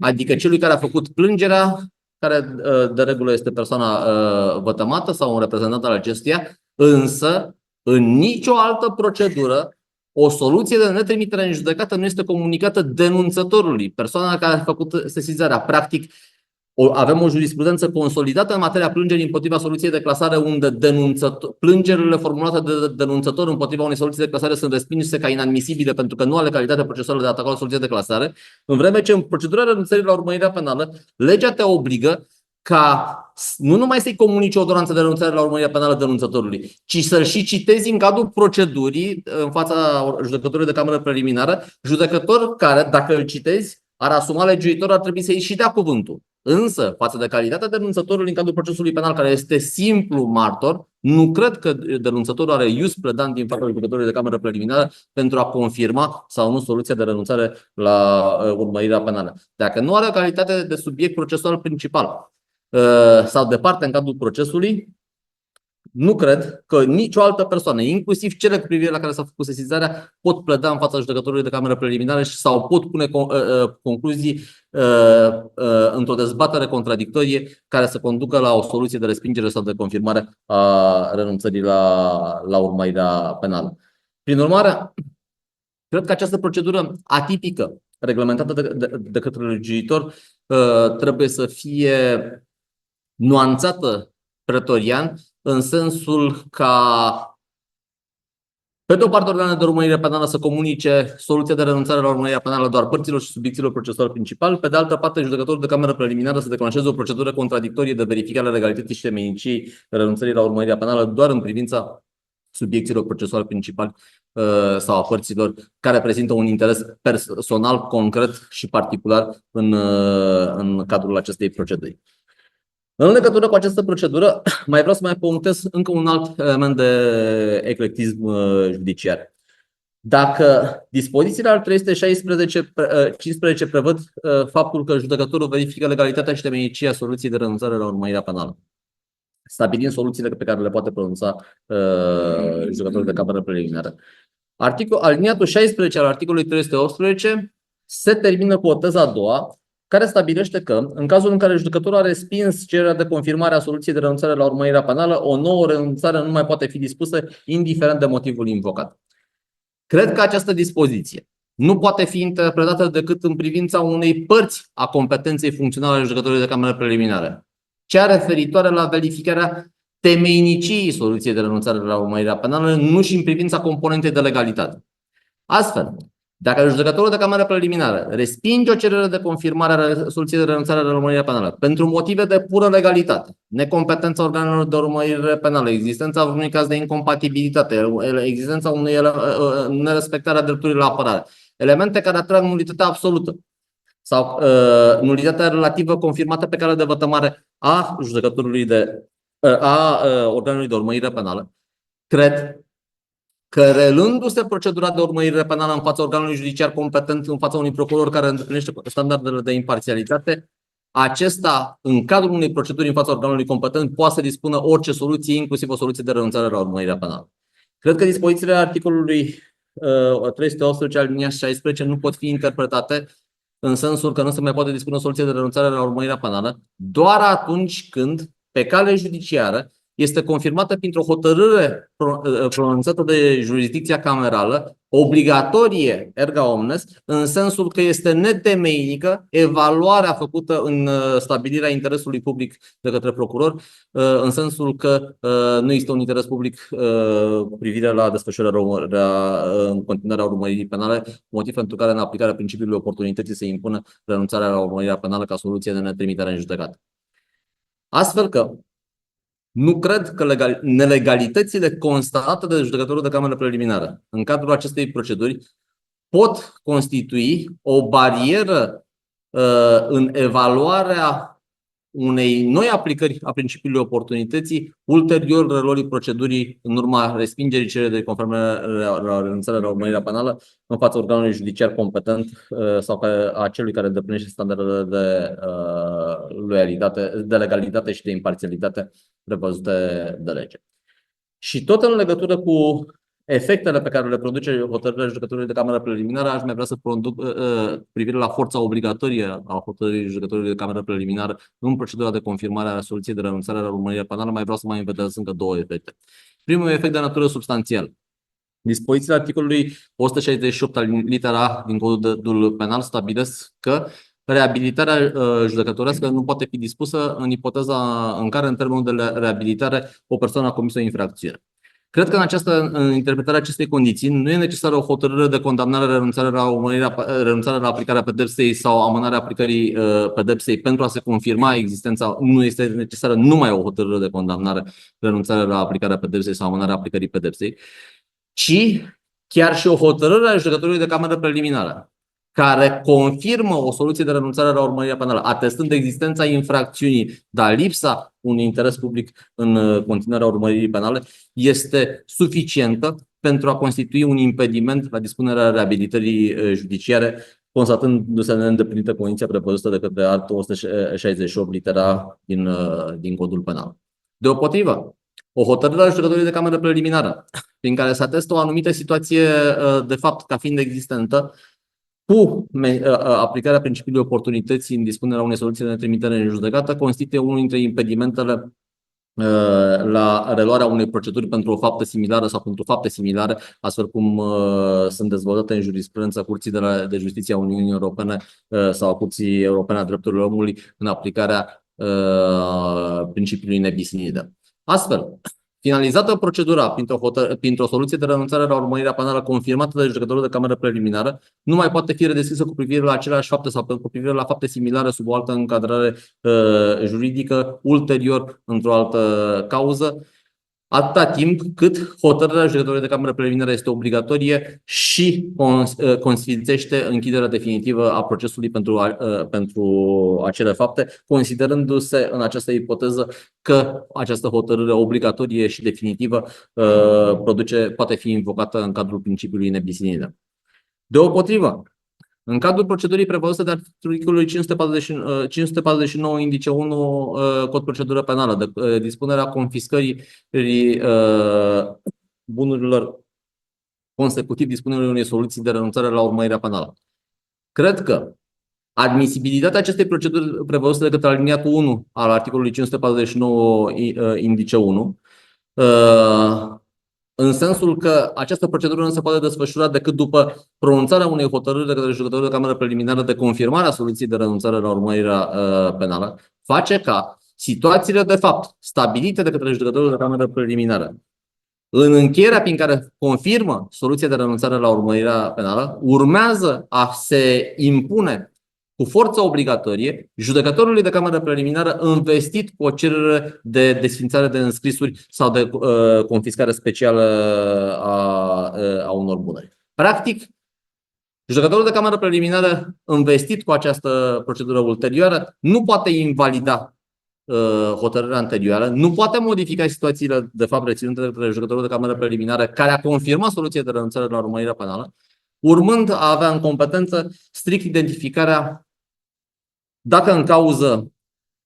adică celui care a făcut plângerea, care de regulă este persoana vătămată sau un reprezentant al acestuia, însă în nicio altă procedură o soluție de netrimitere în judecată nu este comunicată denunțătorului, persoana care a făcut sesizarea. Practic, avem o jurisprudență consolidată în materia plângerii împotriva soluției de clasare, unde plângerile formulate de denunțător împotriva unei soluții de clasare sunt respinse ca inadmisibile pentru că nu are calitatea procesuală de a ataca o soluție de clasare, în vreme ce în procedura renunțării la urmărirea penală, legea te obligă ca nu numai să-i comunici o ordonanță de renunțare la urmărirea penală denunțătorului, ci să-l și citezi în cadrul procedurii în fața judecătorului de cameră preliminară, judecător care, dacă îl citezi, ar asuma legiuitor, ar trebui să-i și dea cuvântul. Însă, față de calitatea denunțătorului în cadrul procesului penal, care este simplu martor, nu cred că denunțătorul are ius pledant din partea judecătorului de cameră preliminară pentru a confirma sau nu soluția de renunțare la urmărirea penală. Dacă nu are o calitate de subiect procesual principal sau de parte în cadrul procesului, nu cred că nicio altă persoană, inclusiv cele cu privire la care s-a făcut sesizarea, pot pleda în fața judecătorului de cameră preliminară sau pot pune concluzii într-o dezbatere contradictorie care să conducă la o soluție de respingere sau de confirmare a renunțării la urmărirea penală. Prin urmare, cred că această procedură atipică reglementată de către legiuitor trebuie să fie nuanțată pretorian, în sensul ca, pe de o parte, organele de urmărire penală să comunice soluția de renunțare la urmărirea penală doar părților și subiecților procesuali principali, pe de altă parte, judecătorul de cameră preliminară să declanșeze o procedură contradictorie de verificare a legalității și temeniciei renunțării la urmărirea penală doar în privința subiecților procesuali principali sau a părților care prezintă un interes personal, concret și particular în cadrul acestei proceduri. În legătură cu această procedură, mai vreau să mai punctez încă un alt element de eclectism judiciar. Dacă dispozițiile al 316-15 prevăd faptul că judecătorul verifică legalitatea și temenicia soluției de renunțare la urmărirea penală, stabilind soluțiile pe care le poate pronunța judecătorul de cameră preliminară. Aliniatul 16 al articolului 318 se termină cu o teză a doua, care stabilește că, în cazul în care judecătorul a respins cererea de confirmare a soluției de renunțare la urmărirea penală, o nouă renunțare nu mai poate fi dispusă, indiferent de motivul invocat. Cred că această dispoziție nu poate fi interpretată decât în privința unei părți a competenței funcționale a judecătorului de cameră preliminară, cea referitoare la verificarea temeiniciei soluției de renunțare la urmărirea penală, nu și în privința componentei de legalitate. Astfel, dacă judecătorul de cameră preliminară respinge o cerere de confirmare a soluției de renunțare la urmărirea penală pentru motive de pură legalitate, necompetența organelor de urmărire penală, existența unui caz de incompatibilitate, existența unei nerespectare a dreptului la apărare, elemente care atrag nulitatea absolută sau nulitatea relativă confirmată pe cale de vătămare a judecătorului organului de urmărire penală, cred că relându-se procedura de urmărire penală în fața organului judiciar competent, în fața unui procuror care îndeplinește standardele de imparțialitate, acesta, în cadrul unei proceduri în fața organului competent, poate să dispună orice soluție, inclusiv o soluție de renunțare la urmărirea penală. Cred că dispozițiile articolului 318 alineat 16 nu pot fi interpretate în sensul că nu se mai poate dispune o soluție de renunțare la urmărirea penală doar atunci când, pe cale judiciară, este confirmată printr-o hotărâre pronunțată de jurisdicția camerală, obligatorie erga omnes, în sensul că este netemeinică evaluarea făcută în stabilirea interesului public de către procuror, în sensul că nu există un interes public cu privire la desfășurarea în continuarea urmăririi penale, motiv pentru care în aplicarea principiului oportunității se impune renunțarea la urmărirea penală ca soluție de netrimitere în judecată. Astfel că nu cred că nelegalitățile constatate de judecătorul de cameră preliminară în cadrul acestei proceduri pot constitui o barieră în evaluarea unei noi aplicări a principiului oportunității ulterior reluării procedurii în urma respingerii cererii de confirmare la renunțarea la urmărirea penală în fața organului judiciar competent sau a celui care îndeplinește standardele de loialitate, de legalitate și de imparțialitate prevăzute de lege. Și tot în legătură cu efectele pe care le produce hotărârea judecătorului de cameră preliminară, aș mai vrea să produc privire la forța obligatorie a hotărârii judecătorului de cameră preliminară în procedura de confirmare a soluției de renunțare la urmărirea penală, mai vreau să mai învedeți încă două efecte. Primul efect de natură substanțială. Dispozițiile articolului 168 al litera A din Codul Penal stabilesc că reabilitarea judecătorească nu poate fi dispusă în ipoteza în care, în termenul de reabilitare, o persoană a comis o infracțiune. Cred că în interpretarea acestei condiții nu e necesară o hotărâre de condamnare, renunțarea la aplicarea pedepsei sau amânarea aplicării pedepsei pentru a se confirma existența, nu este necesară numai o hotărâre de condamnare, renunțarea la aplicarea pedepsei sau amânarea aplicării pedepsei, ci chiar și o hotărâre a judecătorului de cameră preliminară care confirmă o soluție de renunțare la urmărirea penală, atestând existența infracțiunii, dar lipsa unui interes public în continuarea urmăririi penale, este suficientă pentru a constitui un impediment la dispunerea reabilitării judiciare, constatându-se neîndeplinită condiția prevăzută de către articolul 168 litera din Codul Penal. Deopotrivă, o hotărâre a judecătorului de cameră preliminară prin care se atestă o anumită situație de fapt ca fiind existentă, cu aplicarea principiului oportunității în dispunerea unei soluții de trimitere în judecată, constituie unul dintre impedimentele la reluarea unei proceduri pentru o faptă similară sau pentru fapte similare, astfel cum sunt dezvoltate în jurisprudența Curții de Justiție a Uniunii Europene sau a Curții Europene a Drepturilor Omului în aplicarea principiului nebis in idem. Astfel, finalizată procedura printr-o soluție de renunțare la urmărirea penală confirmată de judecătorul de cameră preliminară, nu mai poate fi redeschisă cu privire la aceleași fapte sau cu privire la fapte similare sub o altă încadrare juridică, ulterior într-o altă cauză, atâta timp cât hotărârea judecătorului de cameră preliminară este obligatorie și consfințește închiderea definitivă a procesului pentru acele fapte, considerându-se în această ipoteză că această hotărâre obligatorie și definitivă poate fi invocată în cadrul principiului nebis in idem. Deopotrivă, în cadrul procedurii prevăzute de articolul 549 indice 1 cod procedură penală, de dispunerea confiscării bunurilor consecutiv dispunerii unei soluții de renunțare la urmărirea penală. Cred că admisibilitatea acestei proceduri prevăzute de către aliniatul 1 al articolului 549 indice 1, în sensul că această procedură nu se poate desfășura decât după pronunțarea unei hotărâri de către judecătorul de cameră preliminară de confirmare a soluției de renunțare la urmărirea penală, face ca situațiile de fapt stabilite de către judecătorul de cameră preliminară în încheierea prin care confirmă soluția de renunțare la urmărirea penală, urmează a se impune cu forță obligatorie judecătorului de cameră preliminară învestit cu o cerere de desființare de înscrisuri sau de confiscare specială a unor bunuri. Practic, judecătorul de cameră preliminară învestit cu această procedură ulterioară nu poate invalida hotărârea anterioară, nu poate modifica situațiile de fapt reținute de către judecătorul de cameră preliminară care a confirmat soluția de renunțare la urmărirea penală, urmând a avea în competență strict identificarea dacă în cauză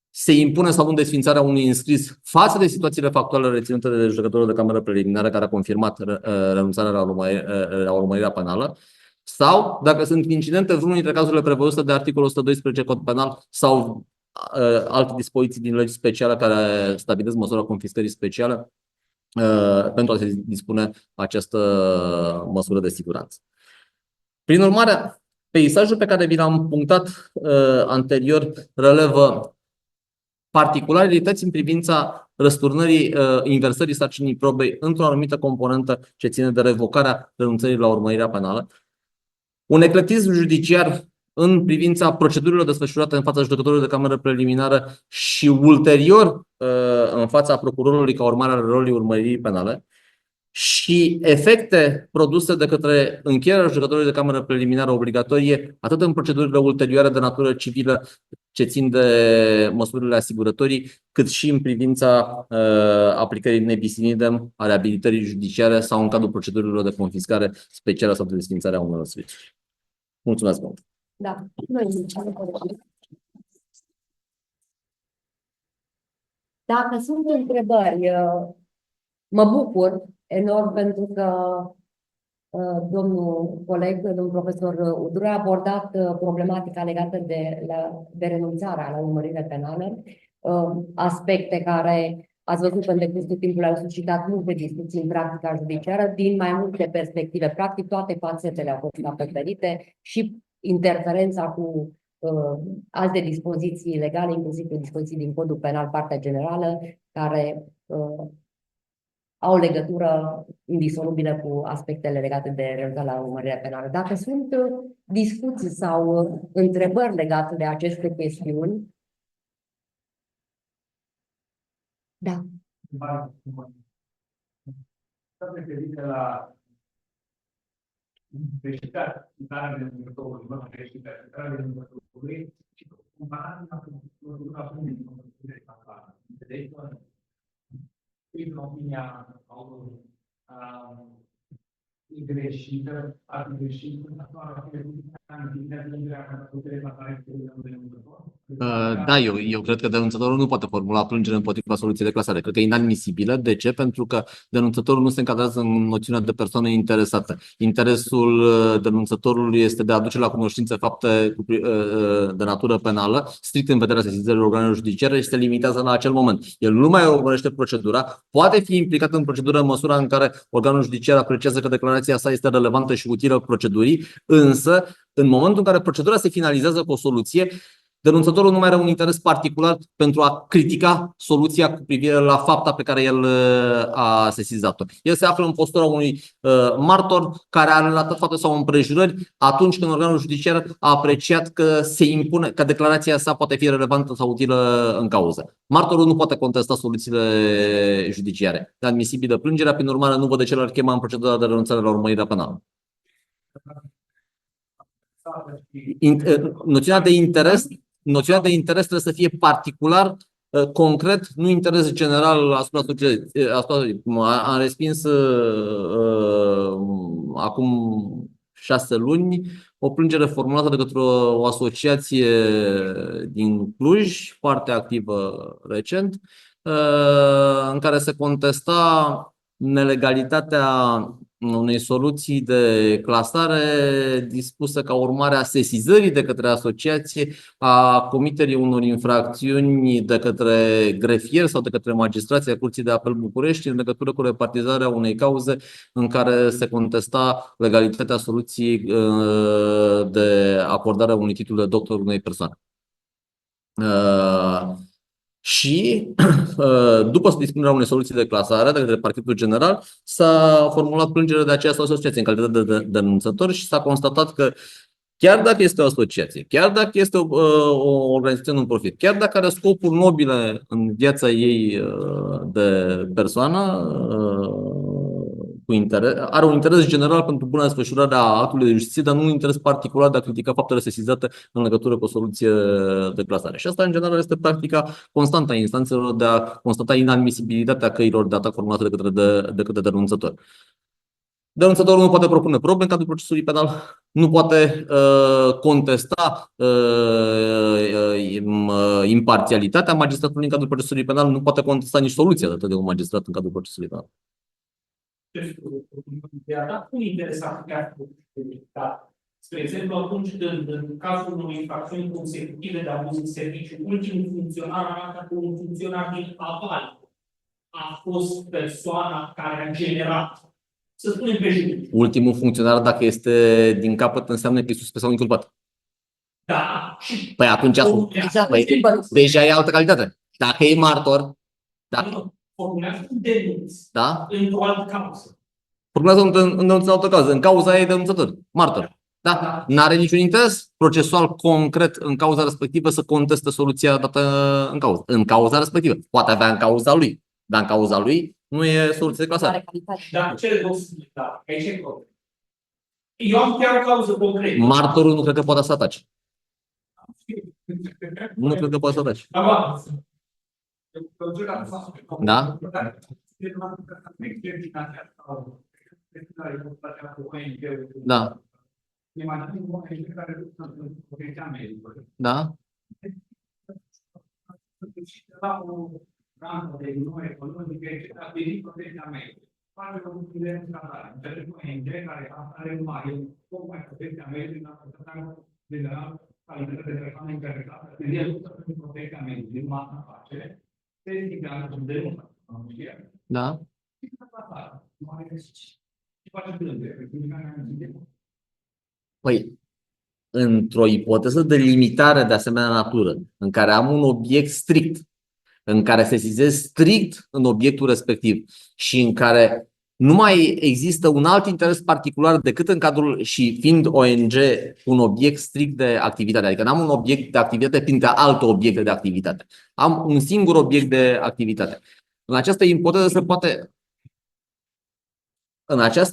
se impune sau nu desființarea unui înscris față de situațiile factuale reținute de judecătorul de cameră preliminară care a confirmat renunțarea la urmărirea penală, sau dacă sunt incidente vreunul dintre cazurile prevăzute de articolul 112 cod penal sau alte dispoziții din legi speciale care stabilesc măsura confiscării speciale pentru a se dispune această măsură de siguranță. Prin urmare, peisajul pe care vi l-am punctat anterior relevă particularități în privința răsturnării, inversării sarcinii probei într-o anumită componentă ce ține de revocarea renunțării la urmărirea penală, un eclectism judiciar în privința procedurilor desfășurate în fața judecătorului de cameră preliminară și ulterior în fața procurorului ca urmare a rolului urmăririi penale și efecte produse de către încheierea judecătorului de cameră preliminară obligatorie atât în procedurile ulterioare de natură civilă ce țin de măsurile asigurătorii, cât și în privința aplicării nebis in idem a reabilitării judiciare sau în cadrul procedurilor de confiscare specială sau de desființare a unor înscrisuri. Mulțumesc mult! Da. Dacă sunt întrebări, mă bucur enorm pentru că domnul coleg, domnul profesor Udru, a abordat problematica legată de renunțarea la urmărire penală, aspecte care ați văzut în decursul timpului au suscitat multe discuții în practica judiciară din mai multe perspective. Practic toate fațetele au fost acoperite și interferența cu alte dispoziții legale, inclusiv cu dispoziții din Codul Penal, partea generală, care au legătură indisolubilă cu aspectele legate de renunțarea la urmărirea penală. Dacă sunt discuții sau întrebări legate de aceste chestiuni, da. Referite la greșirea de numărătorului, greșirea de numărătorului și compararea cu procedura publică de în opinia autorului, e greșită, ar fi greșit, în actuala perioadă, în puterea la care de numărător, Da, eu cred că denunțătorul nu poate formula plângere împotriva soluției de clasare. Cred că e inadmisibilă. De ce? Pentru că denunțătorul nu se încadrează în noțiunea de persoană interesată. Interesul denunțătorului este de a aduce la cunoștință fapte de natură penală, strict în vederea sesizării organelor judiciare și se limitează la acel moment. El nu mai urmărește procedura, poate fi implicat în procedură în măsura în care organul judiciar apreciază că declarația sa este relevantă și utilă procedurii, însă în momentul în care procedura se finalizează cu o soluție, denunțătorul nu mai are un interes particular pentru a critica soluția cu privire la fapta pe care el a sesizat-o. El se află în postura unui martor care a relatat fapte sau împrejurări atunci când organul judiciar a apreciat că se impune, că declarația sa poate fi relevantă sau utilă în cauză. Martorul nu poate contesta soluțiile judiciare. E admisibilă plângerea, prin urmare nu văd de ce l-ar chema în procedura de renunțare la urmărirea penală. Noțiunea de interes trebuie să fie particular, concret, nu interes general asupra societății. Am respins acum 6 luni o plângere formulată de către o asociație din Cluj, foarte activă recent, în care se contesta nelegalitatea unei soluții de clasare dispusă ca urmare a sesizării de către asociație a comiterii unor infracțiuni de către grefier sau de către magistrația Curții de Apel București în legătură cu repartizarea unei cauze în care se contesta legalitatea soluției de acordare a unui titlu de doctor unei persoane. Și după dispunerea unei soluții de clasare de către Parchetul General s-a formulat plângere de această asociație în calitate de denunțător și s-a constatat că chiar dacă este o asociație, chiar dacă este o organizație non-profit, chiar dacă are scopuri nobile în viața ei de persoană, are un interes general pentru buna desfășurare a actului de justiție, dar nu un interes particular de a critica faptele sesizate în legătură cu o soluție de clasare. Și asta, în general, este practica constantă a instanțelor de a constata inadmisibilitatea căilor de atac formulate de către denunțător. Denunțătorul nu poate propune probe în cadrul procesului penal, nu poate contesta imparțialitatea magistratului în cadrul procesului penal, nu poate contesta nici soluția dată de un magistrat în cadrul procesului penal. Cum interesat spre exemplu, atunci când în cazul unei infracțiuni consecutive de abuz în serviciu, ultimul funcționar arată că un funcționar din aval a fost persoana care a generat, să spunem pe juridic. Ultimul funcționar, dacă este din capăt, înseamnă că e suspect sau inculpat. Da. Păi atunci deja e altă calitate. Dacă e martor, formulează un denunț într-o altă cauză. Formulează un denunț în altă cauză. În cauza aia e denunțător, martor. Da? N-are niciun interes procesual concret în cauza respectivă să conteste soluția dată în cauză. În cauza respectivă. Poate avea în cauza lui, dar în cauza lui nu e soluție de clasare. Dar ce vă spun? Aici e problem. Eu am chiar o cauză concretă. Martorul nu cred că poate să atace. Nu cred că poate să atace. Da? Da. Da. Da. Păi, într-o ipoteză de limitare de asemenea natură, în care am un obiect strict, în care sesizez strict în obiectul respectiv și în care nu mai există un alt interes particular decât în cadrul și fiind ONG un obiect strict de activitate, adică n-am un obiect de activitate printre alte obiecte de activitate. Am un singur obiect de activitate. În această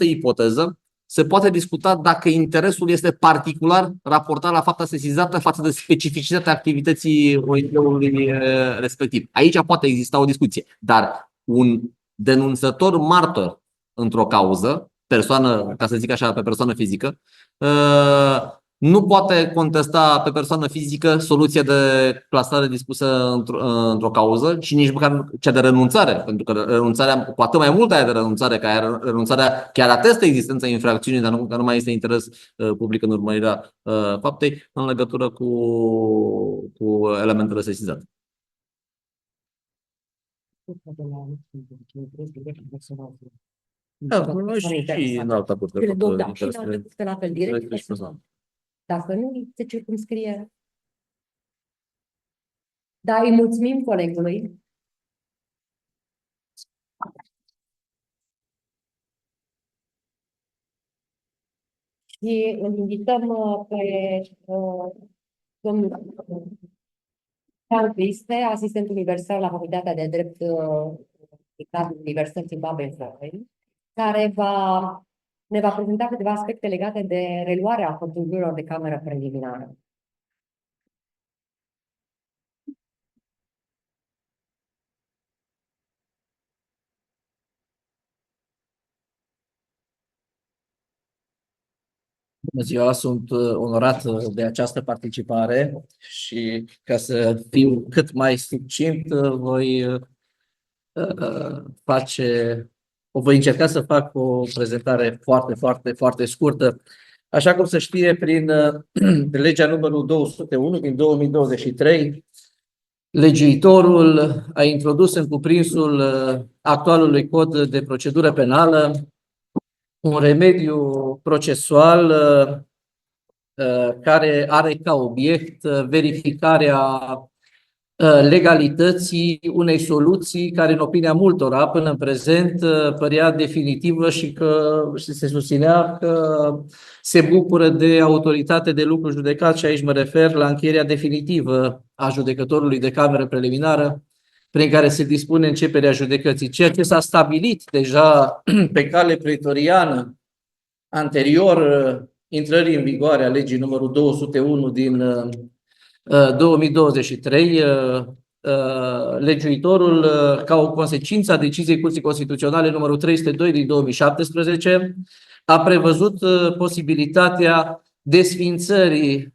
ipoteză se poate discuta dacă interesul este particular raportat la fapta sesizată față de specificitatea activității ONG-ului respectiv. Aici poate exista o discuție, dar un denunțător martor într-o cauză, persoană, ca să zic așa, pe persoană fizică, nu poate contesta pe persoană fizică soluția de clasare dispusă într-o cauză și nici măcar cea de renunțare, pentru că renunțarea, cu atât mai mult aia de renunțare, că aia renunțarea chiar atestă existența infracțiunii, dar nu, că nu mai este interes public în urmărirea faptei în legătură cu elementele sesizate. Da, și în alta curte. Cele două, da, și în altă curte la fel, direct. Dacă nu, se circumscrie. Da, îi mulțumim colegului. Și îl invităm pe domnul Criste, asistent universitar la Facultatea de Drept cadrul Universității Baden-Württemberg, care ne va prezenta câteva aspecte legate de reluarea hotărârilor de cameră preliminară. Bună ziua, sunt onorat de această participare și ca să fiu cât mai succint, voi încerca să fac o prezentare foarte scurtă. Așa cum se știe, prin legea numărul 201 din 2023, legiuitorul a introdus în cuprinsul actualului cod de procedură penală un remediu procesual care are ca obiect verificarea legalității unei soluții care, în opinia multora, până în prezent părea definitivă și se susținea că se bucură de autoritate de lucru judecat, și aici mă refer la încheierea definitivă a judecătorului de cameră preliminară, prin care se dispune începerea judecății. Ceea ce s-a stabilit deja pe cale pretoriană anterior intrării în vigoare a legii numărul 201 din 2023, legiuitorul, ca o consecință a deciziei Curții Constituționale numărul 302 din 2017, a prevăzut posibilitatea desființării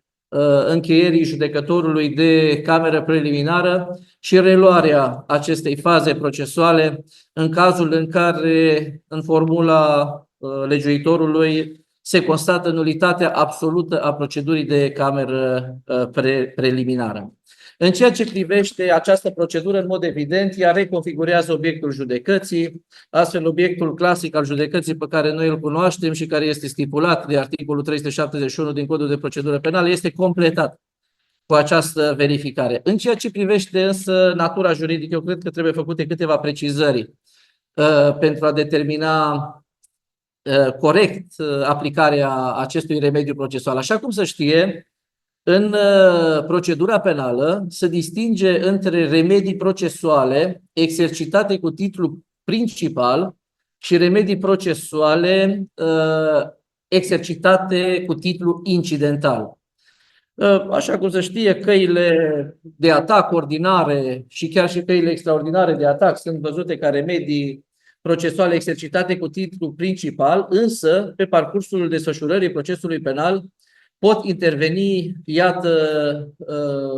încheierii judecătorului de cameră preliminară și reluarea acestei faze procesuale în cazul în care, în formula legiuitorului, se constată nulitatea absolută a procedurii de cameră preliminară. În ceea ce privește această procedură, în mod evident, ea reconfigurează obiectul judecății, astfel obiectul clasic al judecății pe care noi îl cunoaștem și care este stipulat de articolul 371 din Codul de Procedură Penală este completat cu această verificare. În ceea ce privește însă natura juridică, eu cred că trebuie făcute câteva precizări pentru a determina corect aplicarea acestui remediu procesual. Așa cum se știe, în procedura penală se distinge între remedii procesuale exercitate cu titlu principal și remedii procesuale exercitate cu titlu incidental. Așa cum se știe, căile de atac ordinare și chiar și căile extraordinare de atac sunt văzute ca remedii procesuale exercitate cu titlu principal, însă pe parcursul desfășurării procesului penal pot interveni, iată,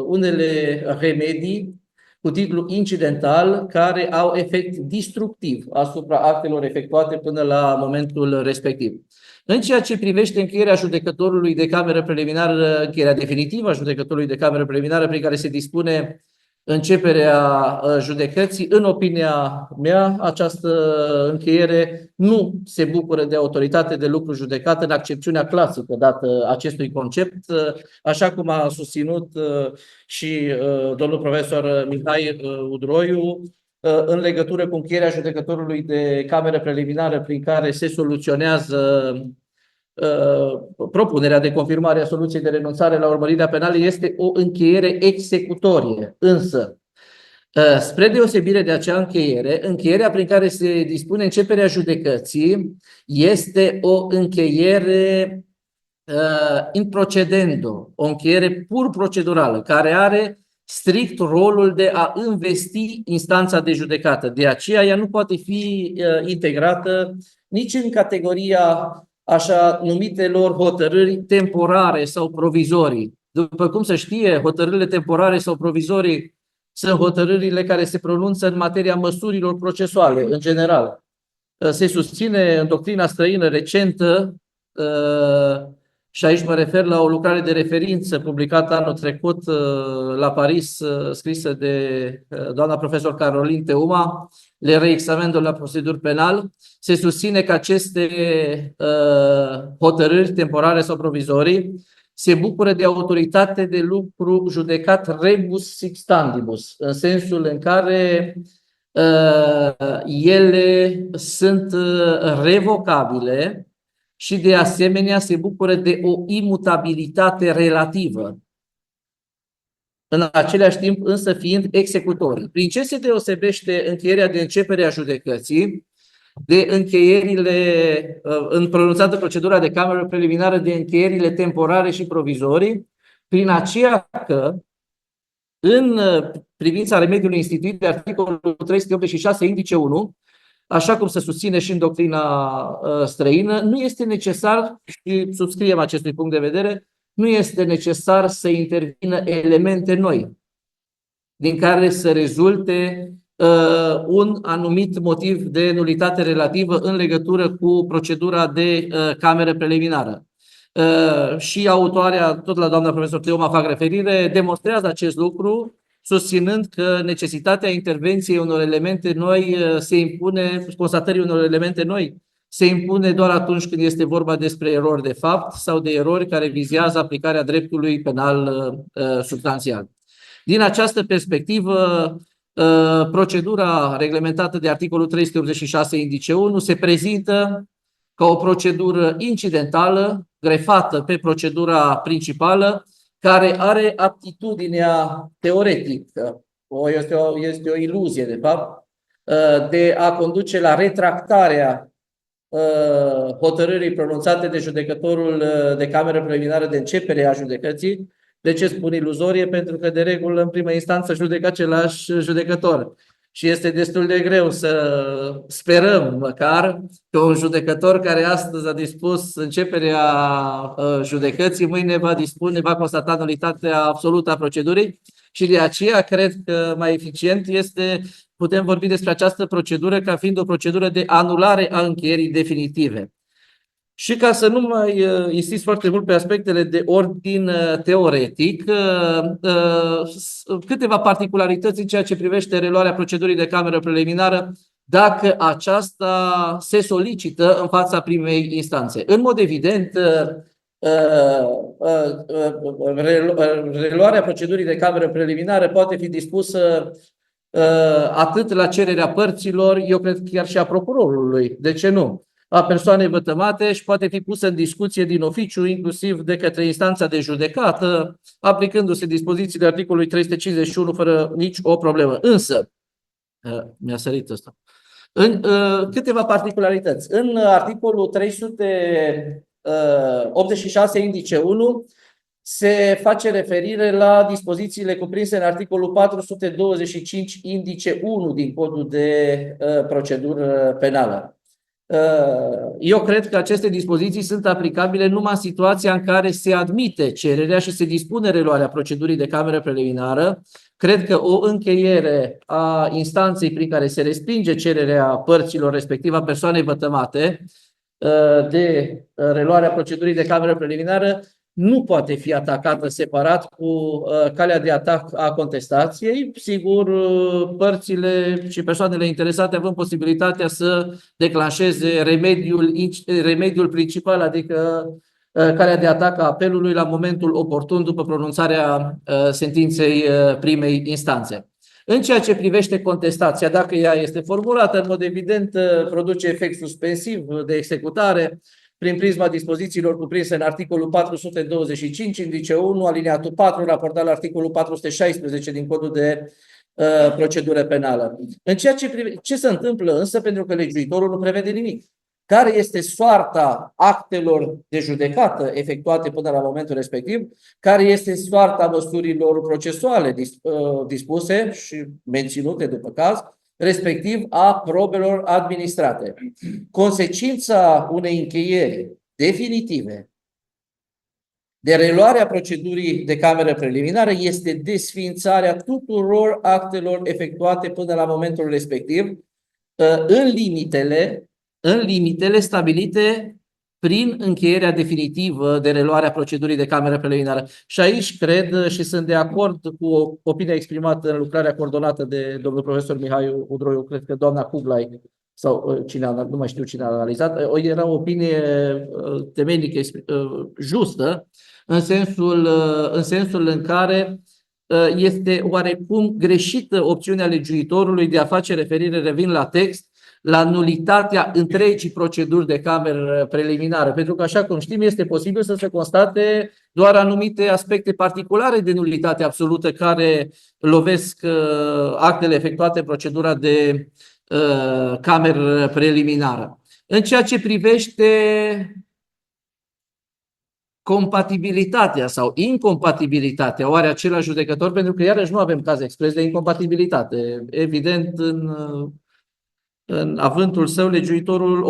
unele remedii cu titlu incidental care au efect destructiv asupra actelor efectuate până la momentul respectiv. În ceea ce privește încheierea judecătorului de cameră preliminară, încheierea definitivă a judecătorului de cameră preliminară, prin care se dispune începerea judecății, în opinia mea, această încheiere nu se bucură de autoritate de lucru judecată în accepțiunea clasică dată acestui concept, așa cum a susținut și domnul profesor Mihai Udroiu, în legătură cu încheierea judecătorului de cameră preliminară prin care se soluționează propunerea de confirmare a soluției de renunțare la urmărirea penală, este o încheiere executorie. Însă, spre deosebire de acea încheiere, încheierea prin care se dispune începerea judecății este o încheiere in procedendo, o încheiere pur procedurală, care are strict rolul de a învesti instanța de judecată. De aceea ea nu poate fi integrată nici în categoria așa numitelor hotărâri temporare sau provizorii. După cum se știe, hotărârile temporare sau provizorii sunt hotărârile care se pronunță în materia măsurilor procesuale, în general. Se susține în doctrina străină recentă, și aici mă refer la o lucrare de referință publicată anul trecut la Paris, scrisă de doamna profesor Caroline Teuma, Le réexamen de la procédure pénale. Se susține că aceste hotărâri temporare sau provizorii se bucură de autoritate de lucru judecat rebus sixtandibus, în sensul în care ele sunt revocabile și de asemenea se bucură de o imutabilitate relativă, în același timp însă fiind executorii. Prin ce se deosebește încheierea de începere a judecății de încheierile, în pronunțată procedura de cameră preliminară, de încheierile temporare și provizorii? Prin aceea că în privința remediului instituit de articolul 386 indice 1, așa cum se susține și în doctrina străină, nu este necesar, și subscriem acestui punct de vedere, nu este necesar să intervină elemente noi, din care să rezulte un anumit motiv de nulitate relativă în legătură cu procedura de cameră preliminară. Și autoarea, tot la doamna profesor Teoma fac referire, demonstrează acest lucru, susținând că necesitatea intervenției unor elemente noi se impune, constatării unor elemente noi, se impune doar atunci când este vorba despre erori de fapt sau de erori care vizează aplicarea dreptului penal substanțial. Din această perspectivă, procedura reglementată de articolul 386 indice 1 se prezintă ca o procedură incidentală, grefată pe procedura principală, care are aptitudinea teoretică, este o iluzie de fapt, de a conduce la retractarea hotărârii pronunțate de judecătorul de cameră preliminară de începere a judecății. De ce spun iluzorie? Pentru că de regulă în primă instanță judecă același judecător. Și este destul de greu să sperăm măcar că un judecător care astăzi a dispus începerea judecății, mâine va constata nulitatea absolută a procedurii și de aceea cred că mai eficient este, putem vorbi despre această procedură ca fiind o procedură de anulare a încheierii definitive. Și ca să nu mai insist foarte mult pe aspectele de ordin teoretic, câteva particularități în ceea ce privește reluarea procedurii de cameră preliminară, dacă aceasta se solicită în fața primei instanțe. În mod evident, reluarea procedurii de cameră preliminară poate fi dispusă atât la cererea părților, eu cred chiar și a procurorului, de ce nu? A persoanei vătămate și poate fi pusă în discuție din oficiu, inclusiv de către instanța de judecată, aplicându-se dispozițiile articolului 351 fără nici o problemă. Însă, mi-a sărit ăsta, în câteva particularități. În articolul 386 indice 1 se face referire la dispozițiile cuprinse în articolul 425 indice 1 din codul de procedură penală. Eu cred că aceste dispoziții sunt aplicabile numai în situația în care se admite cererea și se dispune reluarea procedurii de cameră preliminară. Cred că o încheiere a instanței prin care se respinge cererea părților, respectiv a persoanei vătămate, de reluarea procedurii de cameră preliminară nu poate fi atacată separat cu calea de atac a contestației. Sigur, părțile și persoanele interesate având posibilitatea să declanșeze remediul principal, adică calea de atac a apelului la momentul oportun după pronunțarea sentinței primei instanțe. În ceea ce privește contestația, dacă ea este formulată, în mod evident produce efect suspensiv de executare, prin prisma dispozițiilor cuprinse în articolul 425, indice 1, alineatul 4, raportat la articolul 416 din codul de procedură penală. În ceea ce se întâmplă însă, pentru că legiuitorul nu prevede nimic. Care este soarta actelor de judecată efectuate până la momentul respectiv, care este soarta măsurilor procesuale dispuse și menținute după caz, respectiv a probelor administrate. Consecința unei încheieri definitive de reluarea procedurii de cameră preliminară este desființarea tuturor actelor efectuate până la momentul respectiv, în limitele stabilite prin încheierea definitivă de reluarea procedurii de cameră preliminară. Și aici cred și sunt de acord cu opinia exprimată în lucrarea coordonată de domnul profesor Mihai Udroiu, cred că doamna Cuglai sau cine, nu mai știu cine a analizat, era o opinie temeinică, justă, în sensul în care este oarecum greșită opțiunea legiuitorului de a face referire, revin la text, la nulitatea întregii proceduri de cameră preliminară. Pentru că, așa cum știm, este posibil să se constate doar anumite aspecte particulare de nulitate absolută care lovesc actele efectuate în procedura de cameră preliminară. În ceea ce privește compatibilitatea sau incompatibilitatea, oare același judecător, pentru că iarăși nu avem caz expres de incompatibilitate. Evident, în avântul său, legiuitorul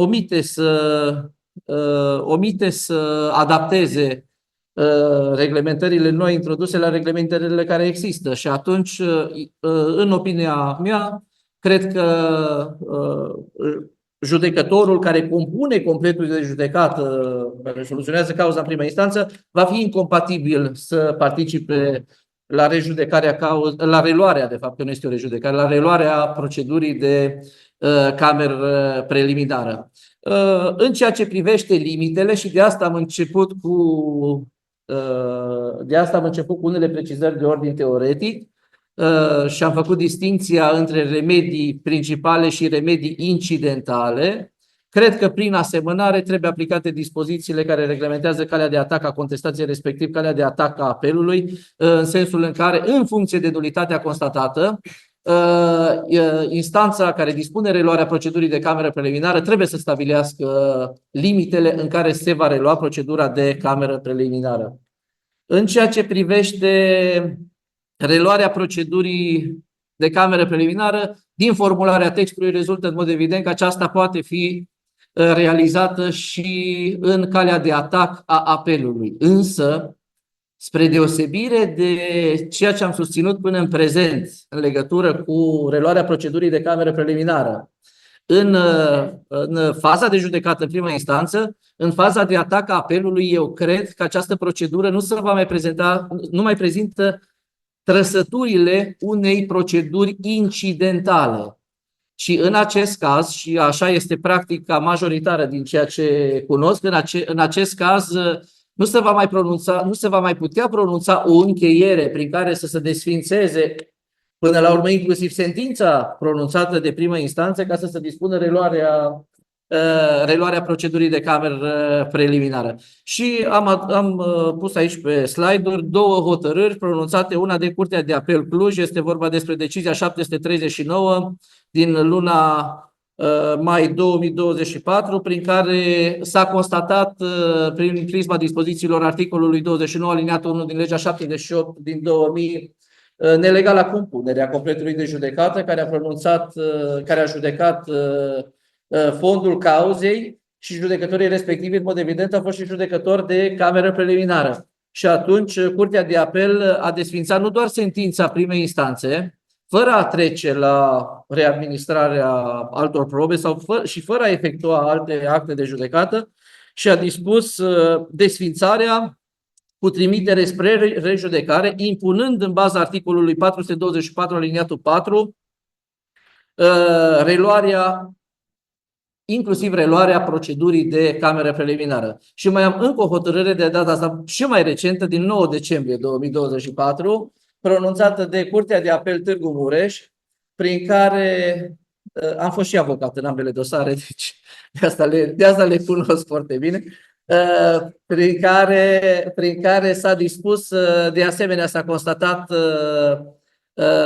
omite să adapteze reglementările noi introduse la reglementările care există. Și atunci, în opinia mea, cred că judecătorul care compune completul de judecată, care soluționează cauza în prima instanță, va fi incompatibil să participe la la reluarea, de fapt, că nu este o rejudecare, la reluarea procedurii de cameră preliminară. În ceea ce privește limitele, și de asta am început cu unele precizări de ordin teoretic, și am făcut distinția între remedii principale și remedii incidentale. Cred că prin asemănare trebuie aplicate dispozițiile care reglementează calea de atac a contestației, respectiv calea de atac a apelului, în sensul în care, în funcție de nulitatea constatată, instanța care dispune reluarea procedurii de cameră preliminară trebuie să stabilească limitele în care se va relua procedura de cameră preliminară. În ceea ce privește reluarea procedurii de cameră preliminară, din formularea textului rezultă în mod evident că aceasta poate fi realizată și în calea de atac a apelului. Însă, spre deosebire de ceea ce am susținut până în prezent în legătură cu reluarea procedurii de cameră preliminară, în faza de judecată în prima instanță, în faza de atac a apelului, eu cred că această procedură nu mai prezintă trăsăturile unei proceduri incidentale. Și în acest caz, și așa este practica majoritară din ceea ce cunosc, în acest caz nu se va mai putea pronunța o încheiere prin care să se desființeze până la urmă inclusiv sentința pronunțată de primă instanță ca să se dispună reluarea procedurii de cameră preliminară. Și am pus aici pe slide-uri două hotărâri pronunțate, una de Curtea de Apel Cluj, este vorba despre decizia 739 din luna mai 2024, prin care s-a constatat prin prisma dispozițiilor articolului 29 aliniatul 1 din legea 78 din 2000 nelegala compunerea completului de judecată care a judecat fondul cauzei și judecătorii respectivi, în mod evident, au fost și judecători de cameră preliminară. Și atunci Curtea de Apel a desființat nu doar sentința primei instanțe, fără a trece la readministrarea altor probe și fără a efectua alte acte de judecată, și a dispus desființarea cu trimitere spre rejudecare, impunând în baza articolului 424 aliniatul 4 inclusiv reluarea procedurii de cameră preliminară. Și mai am încă o hotărâre de data asta și mai recentă, din 9 decembrie 2024, pronunțată de Curtea de Apel Târgu Mureș, prin care am fost și avocat în ambele dosare, deci de asta le cunosc foarte bine, prin care s-a dispus, de asemenea s-a constatat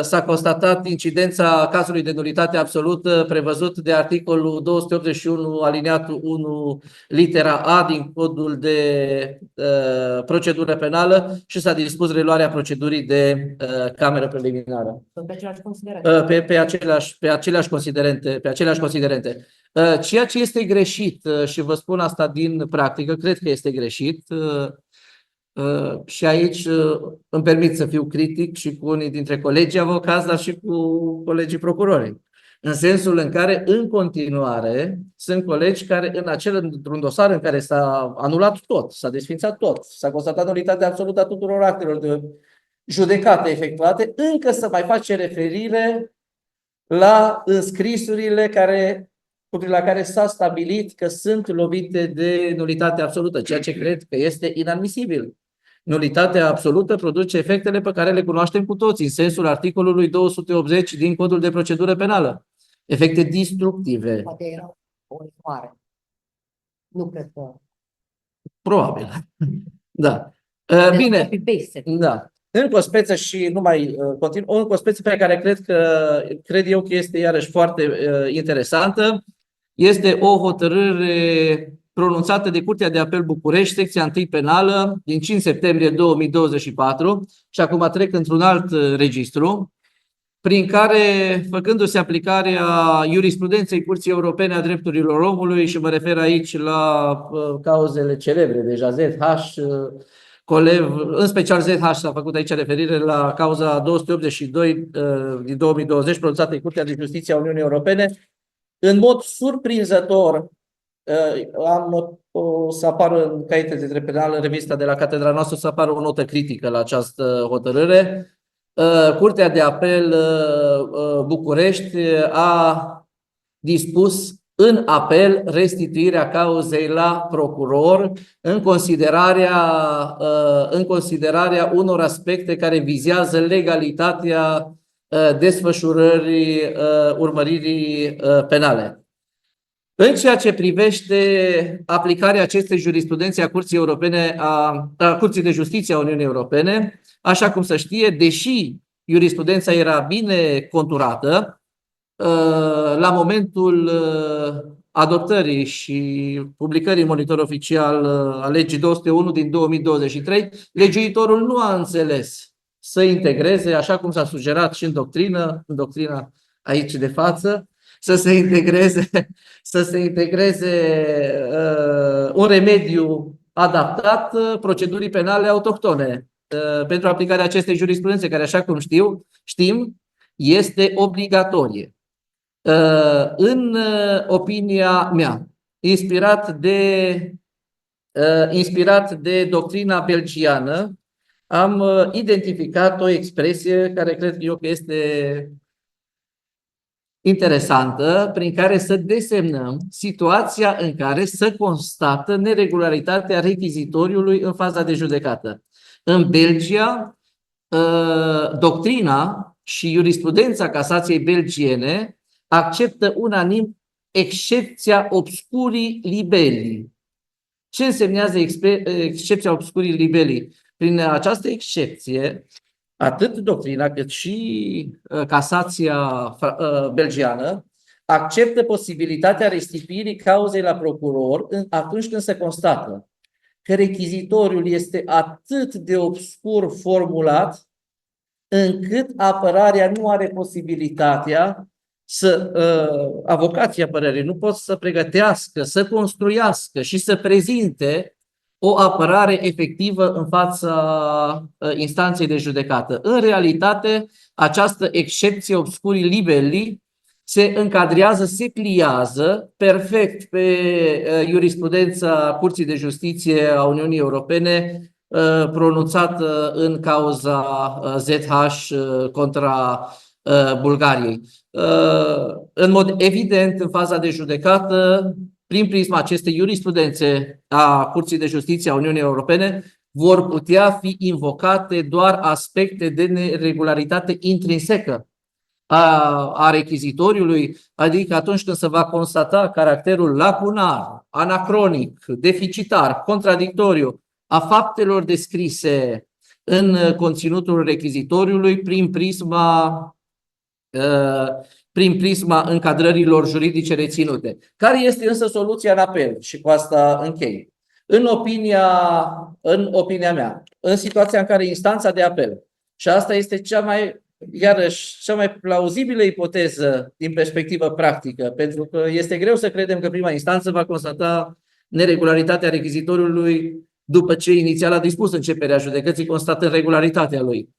s-a constatat incidența cazului de nulitate absolută prevăzut de articolul 281 aliniatul 1 litera A din codul de procedură penală și s-a dispus reluarea procedurii de cameră preliminară. Sunt pe același considerent. Pe aceleași considerente. Ceea ce este greșit, și vă spun asta din practică, cred că este greșit, și aici îmi permit să fiu critic și cu unii dintre colegii avocați, dar și cu colegii procurori. În sensul în care, în continuare, sunt colegi care, într-un dosar în care s-a anulat tot, s-a desfințat tot, s-a constatat nulitatea absolută a tuturor actelor de judecate efectuate, încă să mai face referire la înscrisurile la care s-a stabilit că sunt lovite de nulitate absolută, ceea ce cred că este inadmisibil. Nulitatea absolută produce efectele pe care le cunoaștem cu toții, în sensul articolului 280 din Codul de Procedură Penală. Efecte destructive. Poate era o eroare. Nu cred că... Probabil. Da. Bine. Da. Încă o speță și nu mai continuu, încă o speță pe care cred eu că este iarăși foarte interesantă. Este o hotărâre pronunțată de Curtea de Apel București, secția 1 penală, din 5 septembrie 2024, și acum trec într-un alt registru, prin care, făcându-se aplicarea jurisprudenței Curții Europene a Drepturilor Omului, și mă refer aici la cauzele celebre, deja ZH, Colev, în special ZH s-a făcut aici referire la cauza 282 din 2020, pronunțată de Curtea de Justiție a Uniunii Europene. În mod surprinzător, să apară în caiete de drept penal, în revista de la catedra noastră, să apară o notă critică la această hotărâre. Curtea de Apel București a dispus în apel restituirea cauzei la procuror în considerarea unor aspecte care vizează legalitatea desfășurării urmăririi penale. În ceea ce privește aplicarea acestei jurisprudențe a Curții Europene, a Curții de Justiție a Uniunii Europene, așa cum se știe, deși jurisprudența era bine conturată, la momentul adoptării și publicării în Monitor Oficial a legii 201 din 2023, legiuitorul nu a înțeles să integreze, așa cum s-a sugerat și în doctrina aici de față, să se integreze un remediu adaptat procedurii penale autohtone pentru aplicarea acestei jurisprudențe, care, așa cum știm, este obligatorie. În opinia mea, inspirat de doctrina belgiană, am identificat o expresie care cred eu că este interesantă, prin care să desemnăm situația în care se constată neregularitatea rechizitoriului în faza de judecată. În Belgia, doctrina și jurisprudența casației belgiene acceptă unanim excepția obscurii libelli. Ce însemnează excepția obscurii libelli? Prin această excepție, atât doctrina cât și casația belgiană acceptă posibilitatea restituirii cauzei la procuror atunci când se constată că rechizitoriul este atât de obscur formulat încât apărarea nu are posibilitatea avocații apărării nu pot să pregătească, să construiască și să prezinte o apărare efectivă în fața instanței de judecată. În realitate, această excepție obscurii libelli se încadrează, se pliază perfect pe jurisprudența Curții de Justiție a Uniunii Europene pronunțată în cauza ZH contra Bulgariei. În mod evident, în faza de judecată, prin prisma acestei jurisprudențe a Curții de Justiție a Uniunii Europene, vor putea fi invocate doar aspecte de neregularitate intrinsecă a rechizitoriului, adică atunci când se va constata caracterul lacunar, anacronic, deficitar, contradictoriu a faptelor descrise în conținutul rechizitoriului prin prisma încadrărilor juridice reținute. Care este însă soluția în apel? Și cu asta închei. În opinia mea, în situația în care instanța de apel, și asta este cea mai plauzibilă ipoteză din perspectivă practică, pentru că este greu să credem că prima instanță va constata neregularitatea rechizitoriului după ce inițial a dispus începerea judecății, constată regularitatea lui.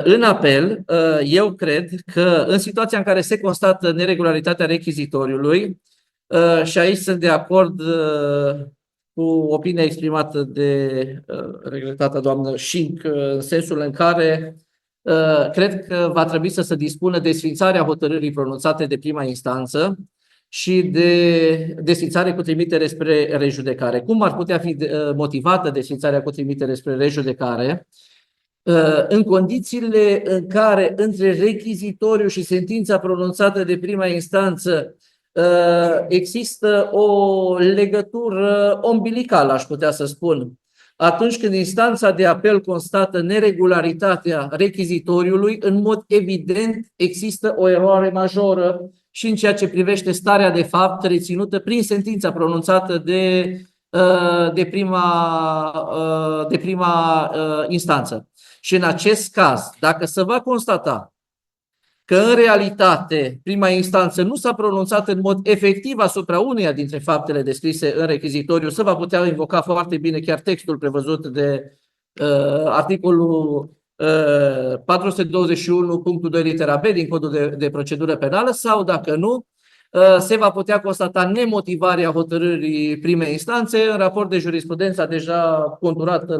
În apel, eu cred că în situația în care se constată neregularitatea rechizitoriului, și aici sunt de acord cu opinia exprimată de regretata doamnă Șinc, în sensul în care cred că va trebui să se dispună desfințarea hotărârii pronunțate de prima instanță și de desfințare cu trimitere spre rejudecare. Cum ar putea fi motivată desfințarea cu trimitere spre rejudecare? În condițiile în care între rechizitoriu și sentința pronunțată de prima instanță există o legătură ombilicală, aș putea să spun. Atunci când instanța de apel constată neregularitatea rechizitoriului, în mod evident există o eroare majoră și în ceea ce privește starea de fapt reținută prin sentința pronunțată de prima instanță. Și în acest caz, dacă se va constata că în realitate prima instanță nu s-a pronunțat în mod efectiv asupra uneia dintre faptele descrise în rechizitoriu, se va putea invoca foarte bine chiar textul prevăzut de articolul 421.2 litera B din Codul de procedură penală, sau dacă nu, se va putea constata nemotivarea hotărârii primei instanțe în raport de jurisprudența deja conturată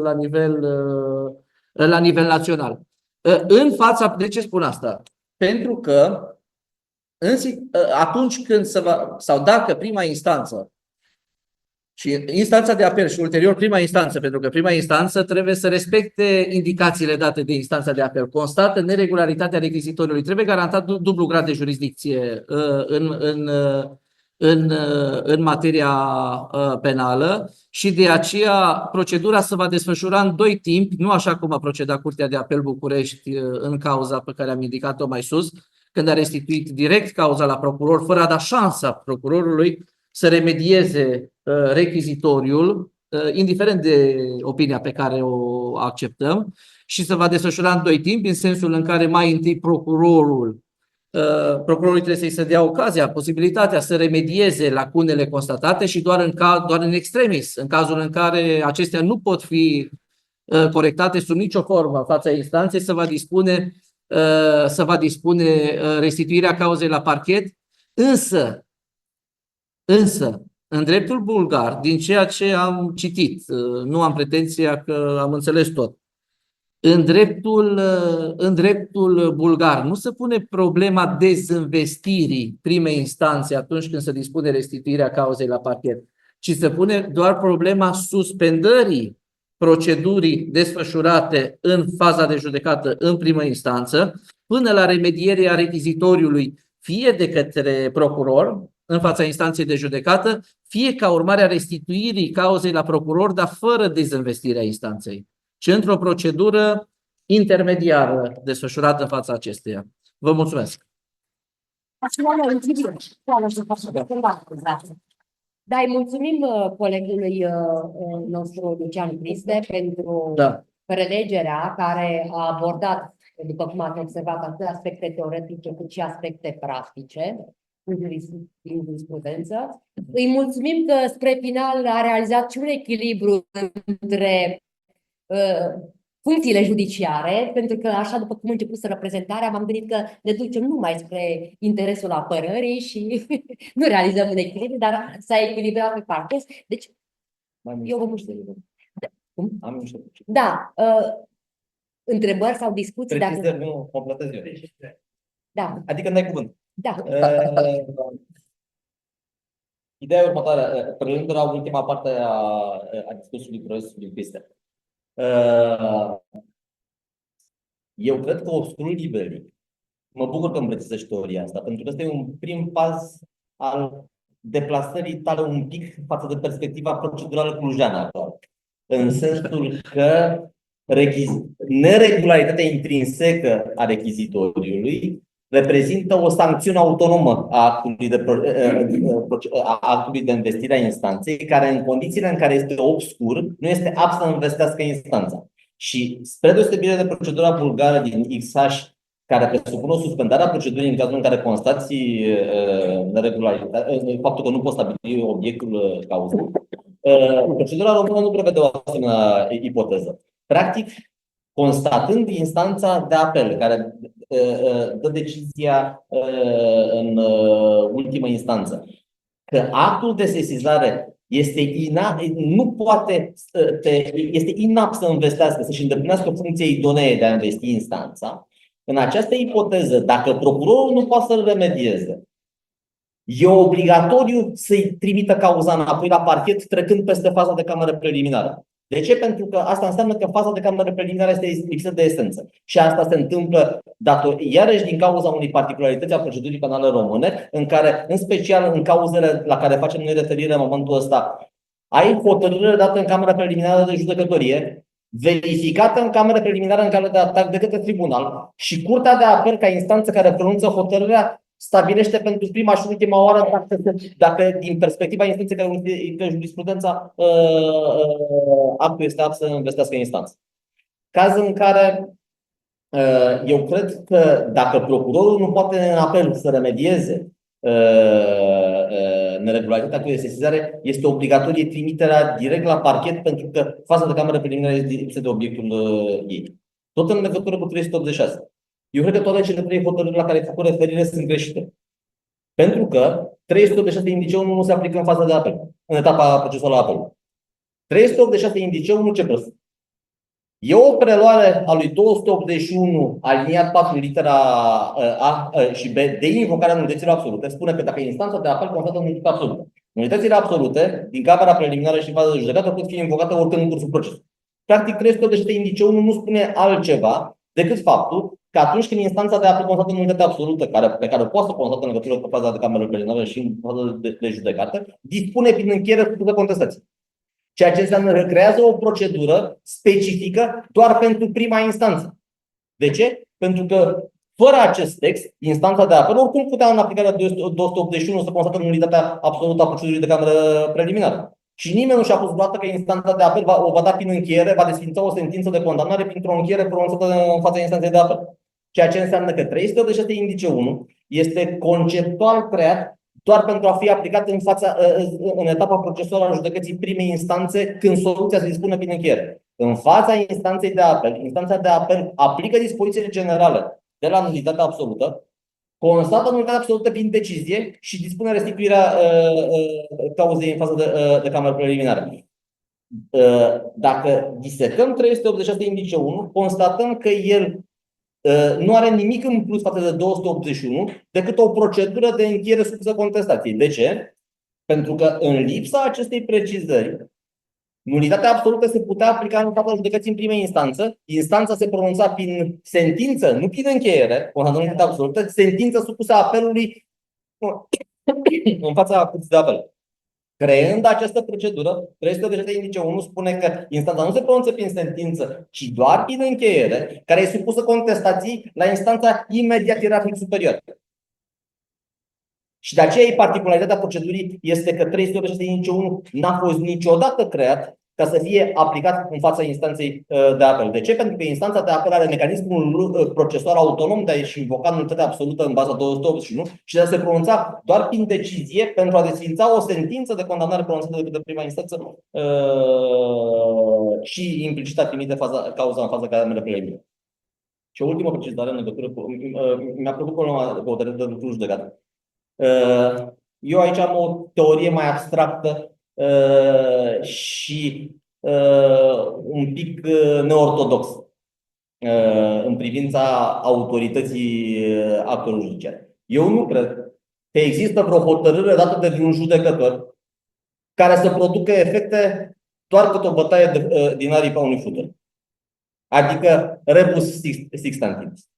la nivel național. De ce spun asta? Pentru că atunci când sau dacă prima instanță și instanța de apel și ulterior prima instanță, pentru că prima instanță trebuie să respecte indicațiile date de instanța de apel, constată neregularitatea rechizitoriului, trebuie garantat dublu grad de jurisdicție în materia penală și de aceea procedura se va desfășura în doi timpi, nu așa cum a procedat Curtea de Apel București în cauza pe care am indicat-o mai sus, când a restituit direct cauza la procuror, fără a da șansa procurorului să remedieze rechizitoriul, indiferent de opinia pe care o acceptăm, și se va desfășura în doi timpi, în sensul în care mai întâi procurorului trebuie să-i se dea ocazia, posibilitatea să remedieze lacunele constatate și doar în extremis, în cazul în care acestea nu pot fi corectate sub nicio formă în fața instanței, se va dispune restituirea cauzei la parchet, însă, în dreptul bulgar, din ceea ce am citit, nu am pretenția că am înțeles tot, în dreptul bulgar nu se pune problema dezînvestirii primei instanțe atunci când se dispune restituirea cauzei la parchet, ci se pune doar problema suspendării procedurii desfășurate în faza de judecată în primă instanță până la remedierea rechizitoriului, fie de către procuror în fața instanței de judecată, fie ca urmare a restituirii cauzei la procuror, dar fără dezînvestirea instanței, ci într-o procedură intermediară desfășurată în fața acesteia. Vă mulțumesc! Da, îi mulțumim colegului nostru Lucian Criste pentru prelegerea care a abordat, după cum ați observat, atât aspecte teoretice cât și aspecte practice în jurisprudență. Îi mulțumim că spre final a realizat și un echilibru între funcțiile judiciare, pentru că așa după cum a început reprezentarea, m-am gândit că ne ducem numai spre interesul apărării și nu realizăm un echilibru, dar s-a echilibrat pe partes. Deci, eu vă mulțumesc. Da, întrebări sau discuții? Precizări, nu completez eu. Da. Adică n-ai cuvânt. Da. Ideea e următoarea, prelând la ultima parte a discursului profesorului Criste. Eu cred că obscurul liberic, mă bucur că îmi precizezi teoria asta, pentru că ăsta e un prim pas al deplasării tale un pic față de perspectiva procedurală clujană actuală. În sensul că neregularitatea intrinsecă a rechizitoriului reprezintă o sancțiune autonomă a actului de investire a instanței, care în condițiile în care este obscur, nu este aptă să investească instanța. Și spre deosebire de procedura bulgară din XH, care presupune o suspendare a procedurii în cazul în care constați neregularitate, faptul că nu poți stabili obiectul cauzei, procedura română nu prevede o asemenea ipoteză. Practic, constatând instanța de apel, care dă decizia în ultimă instanță, că actul de sesizare este inapt să investească, să-și îndeplinească funcția idonee de a investi instanța, în această ipoteză, dacă procurorul nu poate să-l remedieze, e obligatoriu să-i trimită cauza înapoi la parchet, trecând peste faza de cameră preliminară. De ce? Pentru că asta înseamnă că faza de cameră preliminară este lipsită de esență. Și asta se întâmplă iarăși din cauza unei particularități a procedurii penale române, în care, în special în cauzele la care facem noi referire în momentul ăsta, ai hotărâre dată în camera preliminară de judecătorie, verificată în camera preliminară în cale de atac de către tribunal și Curtea de Apel, ca instanță care pronunță hotărârea, stabilește pentru prima și ultima oară dacă din perspectiva instanței care unifică jurisprudența, actul este apт să investească instanță. Caz în care eu cred că dacă procurorul nu poate în apel să remedieze neregularitatea actului de sesizare, este obligatorie trimiterea direct la parchet, pentru că faza de cameră preliminară este lipsă de obiectul ei. Tot în legătură cu 386. Eu cred că toate cele trei hotărâri la care ai făcut referire sunt greșite. Pentru că 386 indice 1 nu se aplică în faza de apel, în etapa procesuală a apelului. 386 indice 1 ce presupune? E o preluare a lui 281 aliniat 4 litera A și B de invocarea nulităților absolute. Spune că dacă instanța de apel constată nulitate absolută, nulitățile absolute din camera preliminară și faza de judecată pot fi invocate oricând în cursul procesului. Practic, 387 indice 1 nu spune altceva decât faptul că atunci când instanța de apel constată nulitate absolută, pe care o poate să constată în legătură cu faza de cameră preliminară și în faza de judecată, dispune prin încheiere de contestație. Ceea ce înseamnă că creează o procedură specifică doar pentru prima instanță. De ce? Pentru că fără acest text, instanța de apel oricum putea în aplicarea 281 să constată nulitatea absolută a procedurii de cameră preliminară. Și nimeni nu și-a pus vreodată că instanța de apel o va da prin încheiere, va desfința o sentință de condamnare printr-o încheiere pronunțată în fața instanței de apel. Ceea ce înseamnă că 386 indice 1 este conceptual creat doar pentru a fi aplicat în etapa procesuală a judecății primei instanțe, când soluția se dispune prin încheiere. În fața instanței de apel, instanța de apel aplică dispozițiile generale de la nulitatea absolută, constată nulitatea absolută prin decizie și dispune restituirea cauzei în fază de cameră preliminară. Dacă disecăm 386 indice 1, constatăm că el nu are nimic în plus față de 281 decât o procedură de încheiere supusă contestației. De ce? Pentru că în lipsa acestei precizări, nulitatea absolută se putea aplica în fața judecății în primă instanță, instanța se pronunța prin sentință, nu prin încheiere, cu nulitatea absolută, sentință supusă apelului în fața curții de apel. Creând această procedură, 387 indice 1 spune că instanța nu se pronunță prin sentință, ci doar prin încheiere, care e supusă contestației la instanța imediat ierarhic superioară. Și de aceea particularitatea procedurii este că 386 indice 1 n-a fost niciodată creat ca să fie aplicat în fața instanței de apel. De ce? Pentru că instanța de apel are mecanismul procesual autonom de a-și invoca nulitatea absolută în baza 281 și de a se pronunța doar prin decizie pentru a desfința o sentință de condamnare pronunțată de către prima instanță și implicit a trimite cauza în faza camerei preliminare. Și o ultimă precizare în legătură cu... Mi-a plăcut problema de hotărâre de lucru judecată. Eu aici am o teorie mai abstractă și un pic neortodox în privința autorității actelor judiciare. Eu nu cred că există vreo hotărâre dată de vreun judecător care să producă efecte doar cât o bătaie din aripa unui futur. Adică rebus sixtantibus.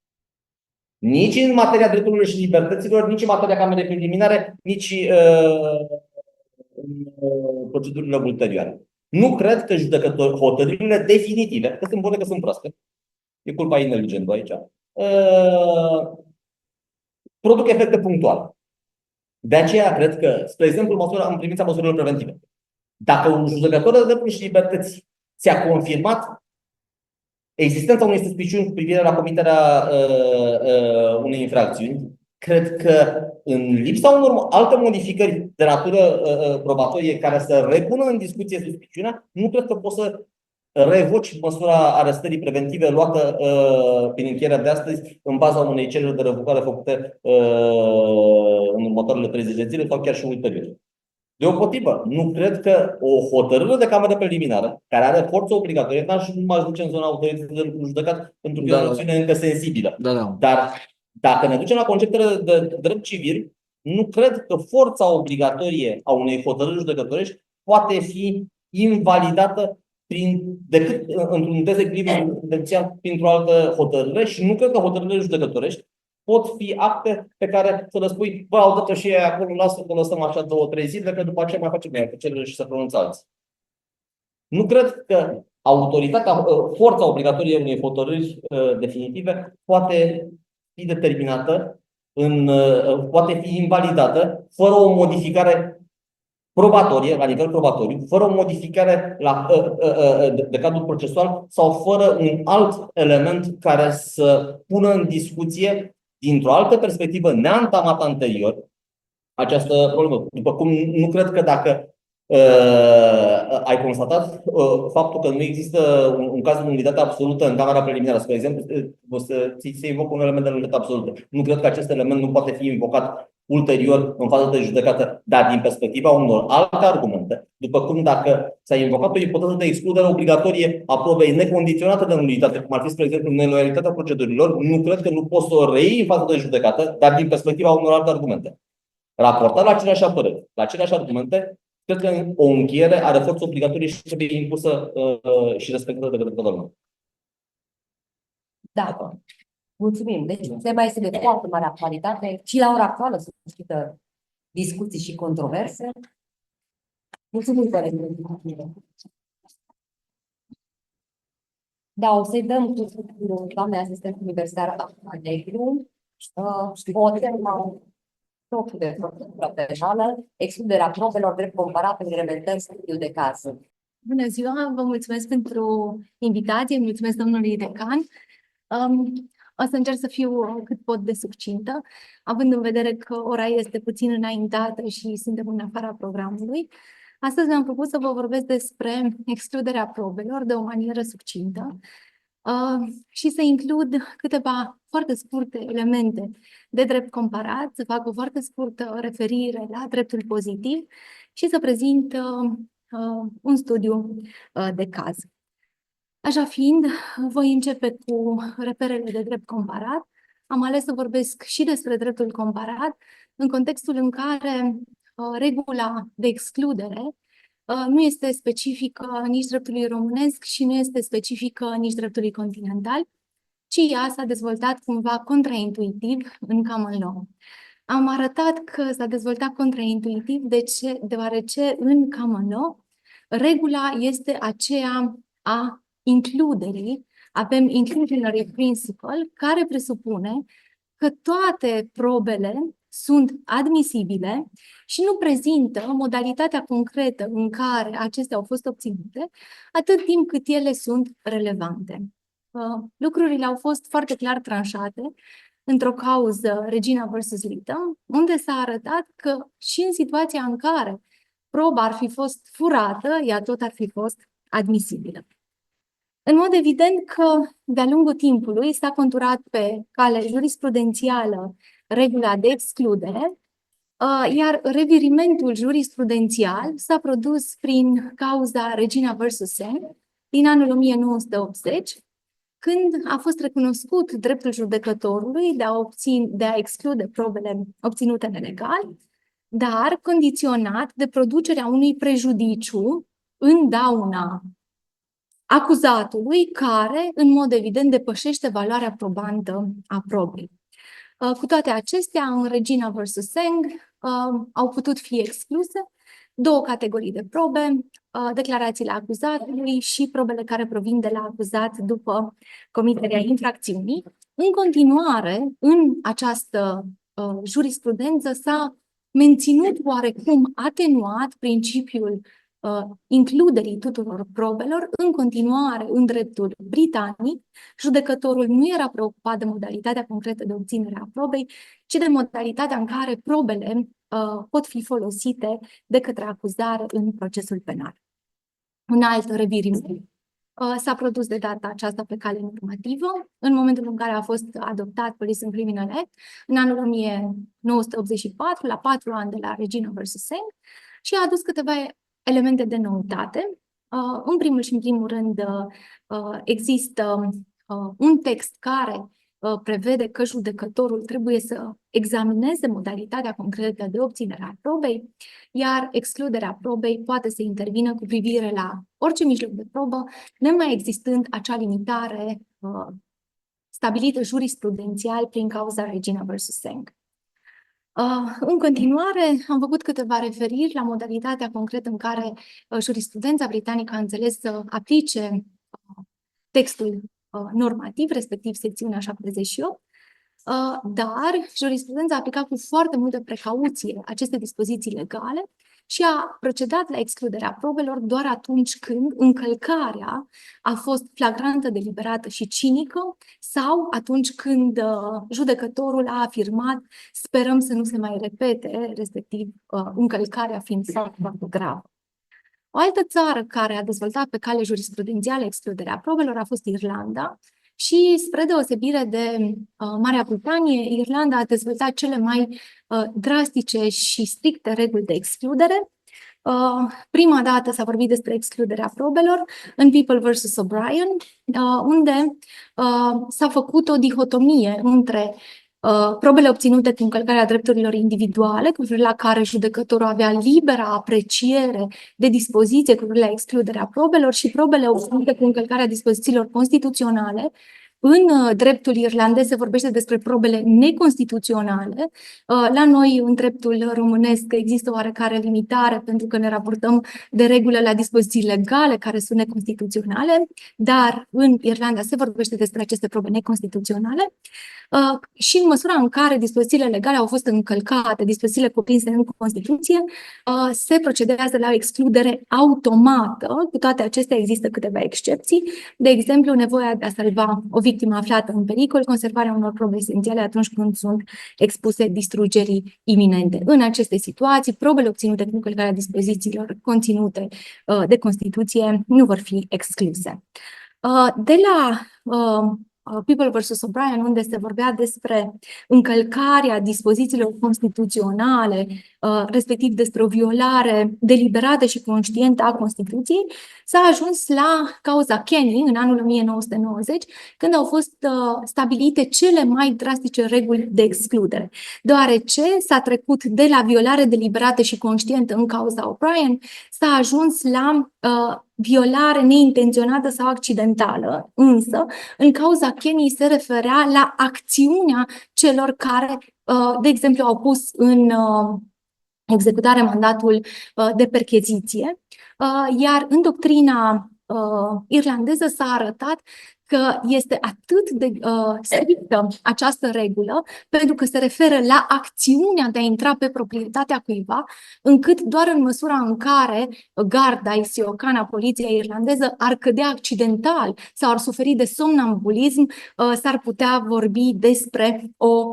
Nici în materia drepturilor și libertăților, nici în materia camerei preliminare, nici în procedurile ulterioare. Nu cred că hotărârile definitive, că sunt bune, că sunt proaste, e culpa inteligentă aici, produc efecte punctuale. De aceea cred că, spre exemplu, în privința măsurilor preventive, dacă un judecător de drepturi și libertăți ți-a confirmat existența unei suspiciuni cu privire la comiterea unei infracțiuni, cred că în lipsa unor alte modificări de natură probatorie care să repună în discuție suspiciunea, nu cred că poți să revoci măsura arestării preventive luată prin încheierea de astăzi în baza unei cereri de revocare făcute în următoarele 30 de zile sau chiar și ulterior. Deopotrivă, nu cred că o hotărâre de cameră preliminară, care are forță obligatorie, nu m-aș duce în zona autorității de judecat pentru că e o noțiune încă sensibilă. Dar dacă ne ducem la conceptele de drept civil, nu cred că forța obligatorie a unei hotărâri judecătorești poate fi invalidată decât într-un dezechilibru prudențial printr-o altă hotărâre și nu cred că hotărârile judecătorești pot fi acte pe care să le spui, bă, au dat-o și ei acolo, lasă că lăsăm așa 2-3 zile, că după aceea mai facem cerere și să pronunță alții. Nu cred că forța obligatorie unei hotărâri definitive poate fi determinată, poate fi invalidată fără o modificare probatorie, la nivel probatoriu, fără o modificare de cadrul procesual sau fără un alt element care să pună în discuție dintr-o altă perspectivă neantamată anterior această problemă. După cum nu cred că dacă ai constatat faptul că nu există un caz de nulitate absolută în camera preliminară, spre exemplu, se invocă un element de nulitate absolută. Nu cred că acest element nu poate fi invocat ulterior în fază de judecată, dar din perspectiva unor alte argumente, după cum dacă s-a invocat o ipoteză de excludere obligatorie a probei necondiționată de nulitate, cum ar fi, spre exemplu, neloialitatea procedurilor, nu cred că nu poți să o reiei în fază de judecată, dar din perspectiva unor alte argumente. Raportat la aceleași apărări, la aceleași argumente, cred că o încheiere are forță obligatorie și trebuie impusă și respectată de către toată lumea. Da. Mulțumim. Deci tema este de foarte mare actualitate și la ora actuală suscită discuții și controverse. Mulțumim, colegilor. Da, o să-i dăm cu doamnei asistent universitar Negru o temă de procedură penală, excluderea probelor drept comparat în reglementări studiu de caz. Bună ziua, vă mulțumesc pentru invitație, mulțumesc domnului decan. O să încerc să fiu cât pot de succintă, având în vedere că ora este puțin înaintată și suntem în afara programului. Astăzi mi-am propus să vă vorbesc despre excluderea probelor de o manieră succintă și să includ câteva foarte scurte elemente de drept comparat, să fac o foarte scurtă referire la dreptul pozitiv și să prezint un studiu de caz. Așa fiind, voi începe cu reperele de drept comparat. Am ales să vorbesc și despre dreptul comparat în contextul în care regula de excludere nu este specifică nici dreptului românesc și nu este specifică nici dreptului continental, ci ea s-a dezvoltat cumva contraintuitiv în common law. Am arătat că s-a dezvoltat contraintuitiv deoarece în common law regula este aceea a includerii. Avem inclusionary principle, care presupune că toate probele sunt admisibile și nu prezintă modalitatea concretă în care acestea au fost obținute, atât timp cât ele sunt relevante. Lucrurile au fost foarte clar tranșate într-o cauză Regina versus Lytton, unde s-a arătat că și în situația în care proba ar fi fost furată, ea tot ar fi fost admisibilă. În mod evident că de-a lungul timpului s-a conturat pe cale jurisprudențială regula de excludere, iar revirimentul jurisprudențial s-a produs prin cauza Regina versus Sen din anul 1980, când a fost recunoscut dreptul judecătorului de a exclude probele obținute nelegal, dar condiționat de producerea unui prejudiciu în dauna acuzatului, care, în mod evident, depășește valoarea probantă a probei. Cu toate acestea, în Regina versus Seng au putut fi excluse două categorii de probe, declarațiile acuzatului și probele care provin de la acuzat după comiterea infracțiunii. În continuare, în această jurisprudență s-a menținut oarecum atenuat principiul includerii tuturor probelor. În continuare, în dreptul britanic, judecătorul nu era preocupat de modalitatea concretă de obținere a probei, ci de modalitatea în care probele pot fi folosite de către acuzare în procesul penal. Un alt reviriment s-a produs de data aceasta pe cale normativă, în momentul în care a fost adoptat Police and Criminal Act, în anul 1984, la 4 ani de la Regina vs. Seng, și a adus câteva elemente de noutate. În primul și în primul rând, există un text care prevede că judecătorul trebuie să examineze modalitatea concretă de obținere a probei, iar excluderea probei poate să intervină cu privire la orice mijloc de probă, nemai existând acea limitare stabilită jurisprudențial prin cauza Regina vs. Seng. În continuare, am făcut câteva referiri la modalitatea concretă în care jurisprudența britanică a înțeles să aplice textul normativ, respectiv secțiunea 78, dar jurisprudența a aplicat cu foarte multă precauție aceste dispoziții legale și a procedat la excluderea probelor doar atunci când încălcarea a fost flagrantă, deliberată și cinică sau atunci când judecătorul a afirmat sperăm să nu se mai repete, respectiv încălcarea fiind foarte gravă. O altă țară care a dezvoltat pe cale jurisprudențială excluderea probelor a fost Irlanda și, spre deosebire de Marea Britanie, Irlanda a dezvoltat cele mai drastice și stricte reguli de excludere. Prima dată s-a vorbit despre excluderea probelor în People vs. O'Brien, unde s-a făcut o dihotomie între probele obținute cu încălcarea drepturilor individuale, cu privire la care judecătorul avea libera apreciere de dispoziție cu privire la excluderea probelor, și probele obținute cu încălcarea dispozițiilor constituționale. În dreptul irlandez se vorbește despre probele neconstituționale. La noi, în dreptul românesc, există oarecare limitare pentru că ne raportăm de regulă la dispoziții legale care sunt neconstituționale, dar în Irlanda se vorbește despre aceste probe neconstituționale. Și în măsura în care dispozițiile legale au fost încălcate, dispozițiile cuprinse în Constituție, se procedează la o excludere automată. Cu toate acestea există câteva excepții, de exemplu nevoia de a salva o victimă aflată în pericol, conservarea unor probe esențiale atunci când sunt expuse distrugerii iminente. În aceste situații, probele obținute cu încălcarea dispozițiilor conținute de Constituție nu vor fi excluse. De la People vs. O'Brien, unde se vorbea despre încălcarea dispozițiilor constituționale, respectiv despre o violare deliberată și conștientă a Constituției, s-a ajuns la cauza Kenny în anul 1990, când au fost stabilite cele mai drastice reguli de excludere, deoarece s-a trecut de la violare deliberată și conștientă în cauza O'Brien, s-a ajuns la violare neintenționată sau accidentală, însă în cauza Kenny se referea la acțiunea celor care, de exemplu, au pus în executare mandatul de percheziție, iar în doctrina irlandeză s-a arătat că este atât de strictă această regulă, pentru că se referă la acțiunea de a intra pe proprietatea cuiva, încât doar în măsura în care garda isiocana, poliția irlandeză, ar cădea accidental sau ar suferi de somnambulism, s-ar putea vorbi despre o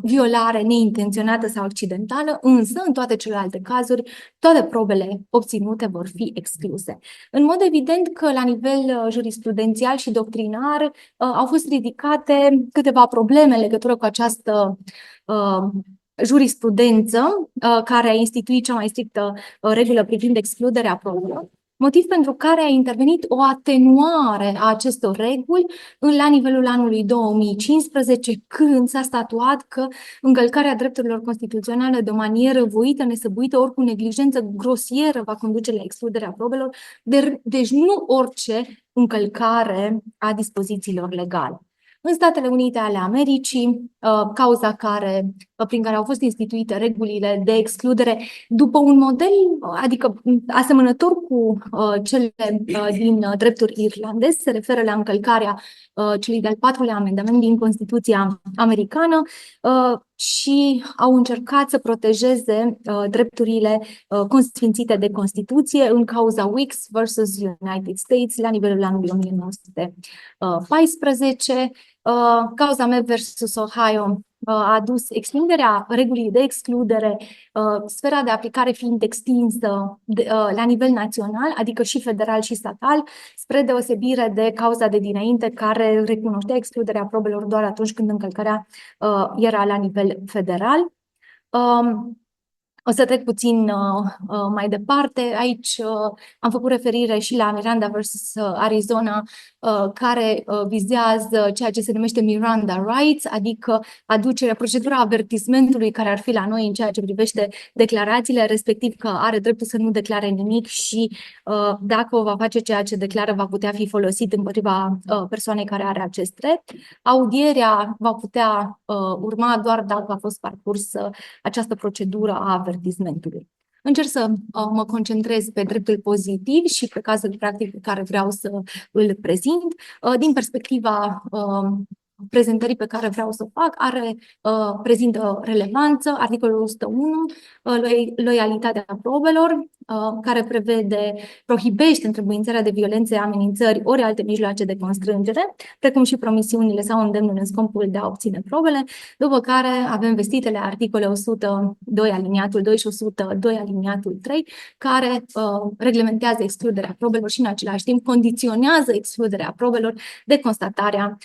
violare neintenționată sau accidentală, însă în toate celelalte cazuri, toate probele obținute vor fi excluse. În mod evident că la nivel jurisprudențial și doctrinar au fost ridicate câteva probleme în legătură cu această jurisprudență care a instituit cea mai strictă regulă privind excluderea probelor, motiv pentru care a intervenit o atenuare a acestor reguli la nivelul anului 2015, când s-a statuat că încălcarea drepturilor constituționale de o manieră voită, nesăbuită, ori cu neglijență grosieră va conduce la excluderea probelor, deci nu orice încălcare a dispozițiilor legale. În Statele Unite ale Americii, cauza prin care au fost instituite regulile de excludere după un model, adică asemănător cu cele din dreptul irlandez, se referă la încălcarea celui de-al 4-lea amendament din Constituția americană și au încercat să protejeze drepturile consfințite de Constituție în cauza Weeks versus United States la nivelul anului 1914. Cauza Meb versus Ohio a adus extinderea regulii de excludere, sfera de aplicare fiind extinsă la nivel național, adică și federal și statal, spre deosebire de cauza de dinainte, care recunoștea excluderea probelor doar atunci când încălcarea era la nivel federal. O să trec puțin mai departe. Aici am făcut referire și la Miranda versus Arizona, care vizează ceea ce se numește Miranda Rights, adică procedura avertismentului care ar fi la noi în ceea ce privește declarațiile, respectiv că are dreptul să nu declare nimic și dacă o va face ceea ce declară, va putea fi folosit împotriva persoanei care are acest drept. Audierea va putea urma doar dacă a fost parcursă această procedură a avertismentului. Încerc să mă concentrez pe dreptul pozitiv și pe cazul practic pe care vreau să îl prezint. Din perspectiva prezentării pe care vreau să o fac, prezintă relevanță, articolul 101, loialitatea probelor, care prohibește întrebuințarea de violențe, amenințări, ori alte mijloace de constrângere, precum și promisiunile sau îndemnul în scopul de a obține probele, după care avem vestitele articole 102 aliniatul 2 și 102 aliniatul 3, care reglementează excluderea probelor și în același timp condiționează excluderea probelor de constatarea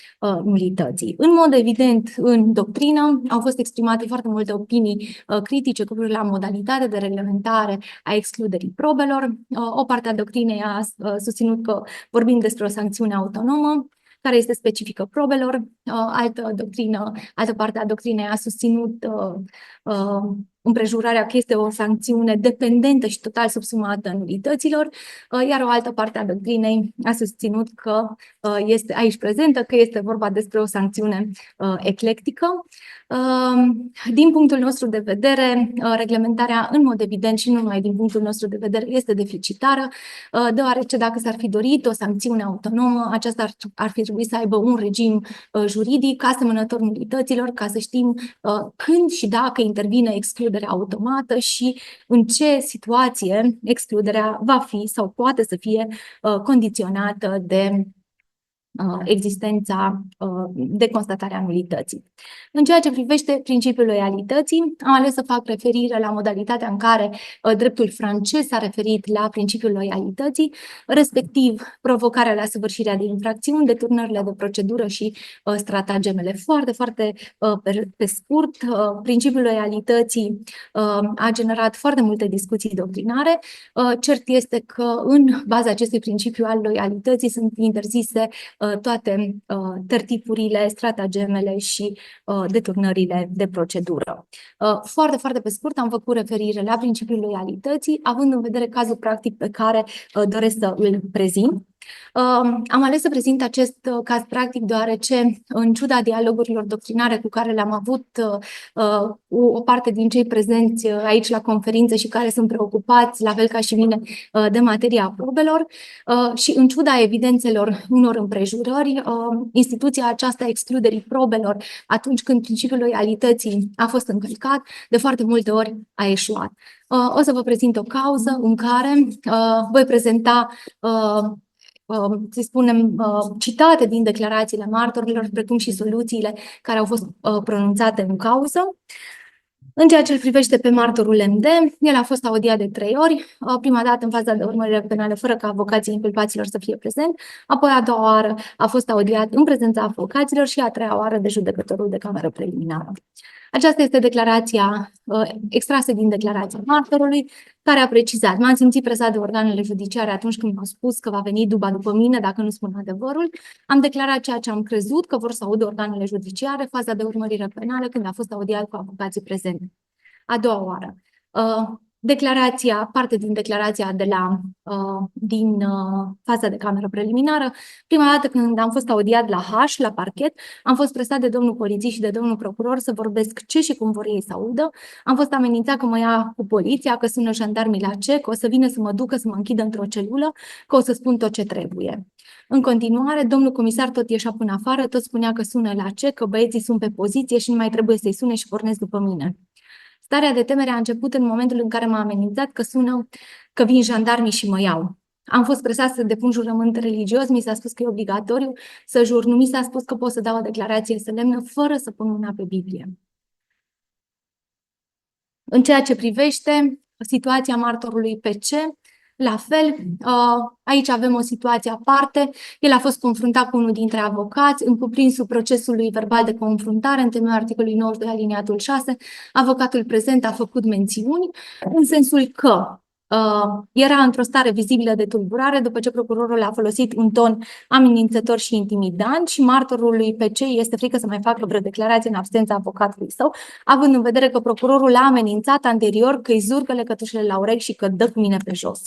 nulității. În mod evident, în doctrină au fost exprimate foarte multe opinii critice cu privire la modalitatea de reglementare a excluderii probelor. O parte a doctrinei a susținut că vorbim despre o sancțiune autonomă care este specifică probelor. Altă parte a doctrinei a susținut împrejurarea că este o sancțiune dependentă și total subsumată nulităților, iar o altă parte a doctrinei a susținut că este aici prezentă, că este vorba despre o sancțiune eclectică. Din punctul nostru de vedere, reglementarea, în mod evident și nu numai din punctul nostru de vedere, este deficitară, deoarece dacă s-ar fi dorit o sancțiune autonomă, aceasta ar fi trebuit să aibă un regim juridic asemănător nulităților, ca să știm când și dacă intervine excluderea automată și în ce situație excluderea va fi sau poate să fie condiționată de existența de constatarea nulității. În ceea ce privește principiul loialității, am ales să fac referire la modalitatea în care dreptul francez s-a referit la principiul loialității, respectiv provocarea la săvârșirea de infracțiuni, deturnările de procedură și stratagemele. Foarte, foarte pe scurt, principiul loialității a generat foarte multe discuții doctrinare. Cert este că în baza acestui principiu al loialității sunt interzise toate tertipurile, stratagemele și deturnările de procedură. Foarte, foarte pe scurt am făcut referire la principiul loialității, având în vedere cazul practic pe care doresc să îl prezint. Am ales să prezint acest caz practic deoarece, în ciuda dialogurilor doctrinare cu care le-am avut o parte din cei prezenți aici la conferință și care sunt preocupați, la fel ca și mine, de materia probelor și în ciuda evidențelor unor împrejurări, instituția aceasta excluderii probelor atunci când principiul loialității a fost încălcat, de foarte multe ori a eșuat. O să vă prezint o cauză în care voi prezenta să spunem, citate din declarațiile martorilor, precum și soluțiile care au fost pronunțate în cauză. În ceea ce îl privește pe martorul MD, el a fost audiat de 3 ori, prima dată în faza de urmărire penală fără ca avocații inculpaților să fie prezenți, apoi a doua oară a fost audiat în prezența avocaților și a treia oară de judecătorul de cameră preliminară. Aceasta este declarația extrasă din declarația martorului, care a precizat: m-am simțit presat de organele judiciare atunci când mi-au spus că va veni duba după mine dacă nu spun adevărul. Am declarat ceea ce am crezut că vor să audă organele judiciare, faza de urmărire penală, când a fost audiat cu avocații prezenți. A doua oară. parte din declarația din faza de cameră preliminară. Prima dată când am fost audiat la H, la parchet, am fost presat de domnul polițist și de domnul procuror să vorbesc ce și cum vor ei să audă. Am fost amenințat că mă ia cu poliția, că sună jandarmii la ce, că o să vină să mă ducă, să mă închidă într-o celulă, că o să spun tot ce trebuie. În continuare, domnul comisar tot ieșea până afară, tot spunea că sună la ce, că băieții sunt pe poziție și nu mai trebuie să-i sune și pornesc după mine. Starea de temere a început în momentul în care m-a amenințat că vin jandarmii și mă iau. Am fost presat să depun jurământ religios, mi s-a spus că e obligatoriu să jur, nu mi s-a spus că pot să dau o declarație solemnă fără să pun mâna pe Biblie. În ceea ce privește situația martorului PC, la fel, aici avem o situație aparte. El a fost confruntat cu unul dintre avocați în cuprinsul procesului verbal de confruntare în temeiul articolului 92 aliniatul 6. Avocatul prezent a făcut mențiuni în sensul că era într-o stare vizibilă de tulburare după ce procurorul a folosit un ton amenințător și intimidant și martorului PC este frică să mai facă vreo declarație în absența avocatului său, având în vedere că procurorul l-a amenințat anterior că îi zurcă lecătușele la urechi și că dă cu mine pe jos.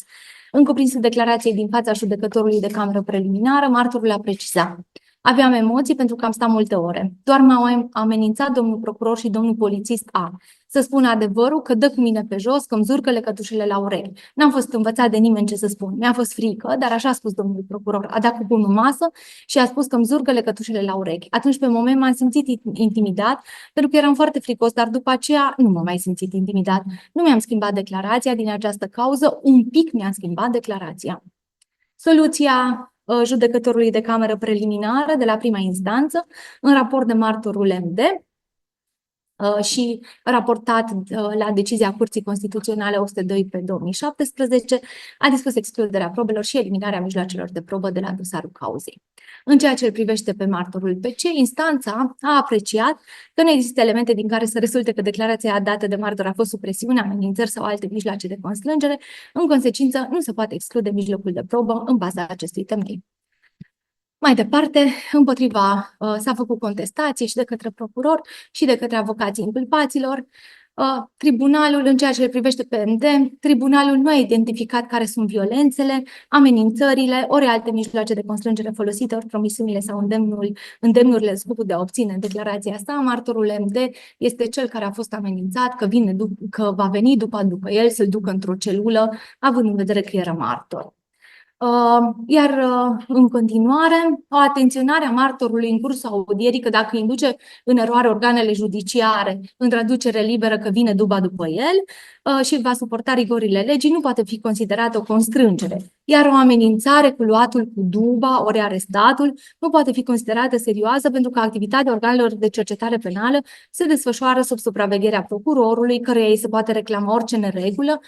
În cuprinsul declarației din fața judecătorului de cameră preliminară, martorul a precizat: aveam emoții pentru că am stat multe ore. Doar m-au amenințat domnul procuror și domnul polițist A să spună adevărul, că dă cu mine pe jos, că îmi zurcă lecătușele la urechi. N-am fost învățat de nimeni ce să spun. Mi-a fost frică, dar așa a spus domnul procuror. A dat cu pumnul în masă și a spus că îmi zurcă lecătușele la urechi. Atunci, pe moment, m-am simțit intimidat, pentru că eram foarte fricos, dar după aceea nu m-am mai simțit intimidat. Nu mi-am schimbat declarația din această cauză, un pic mi-am schimbat declarația. Soluția judecătorului de cameră preliminară de la prima instanță, în raport de martorul MD și raportat la decizia Curții Constituționale 802 pe 2017, a dispus excluderea probelor și eliminarea mijloacelor de probă de la dosarul cauzei. În ceea ce îl privește pe martorul PC, instanța a apreciat că nu există elemente din care să rezulte că declarația dată de martor a fost sub presiune, amenințări sau alte mijloace de constrângere. În consecință, nu se poate exclude mijlocul de probă în baza acestui temei. Mai departe, împotriva s-a făcut contestație și de către procuror și de către avocații inculpaților. Tribunalul, în ceea ce le privește pe MD, tribunalul nu a identificat care sunt violențele, amenințările, ori alte mijloace de constrângere folosite, ori promisiunile sau îndemnurile în scopul de a obține declarația sa. Martorul MD este cel care a fost amenințat că va veni după el să-l ducă într-o celulă, având în vedere că era martor. Iar în continuare, o atenționare a martorului în cursul audierii că dacă îi induce în eroare organele judiciare în traducere liberă că vine după el și va suporta rigorile legii, nu poate fi considerată o constrângere. Iar o amenințare cu luatul cu duba ori arestatul nu poate fi considerată serioasă pentru că activitatea organelor de cercetare penală se desfășoară sub supravegherea procurorului, căreia îi se poate reclama orice neregulă.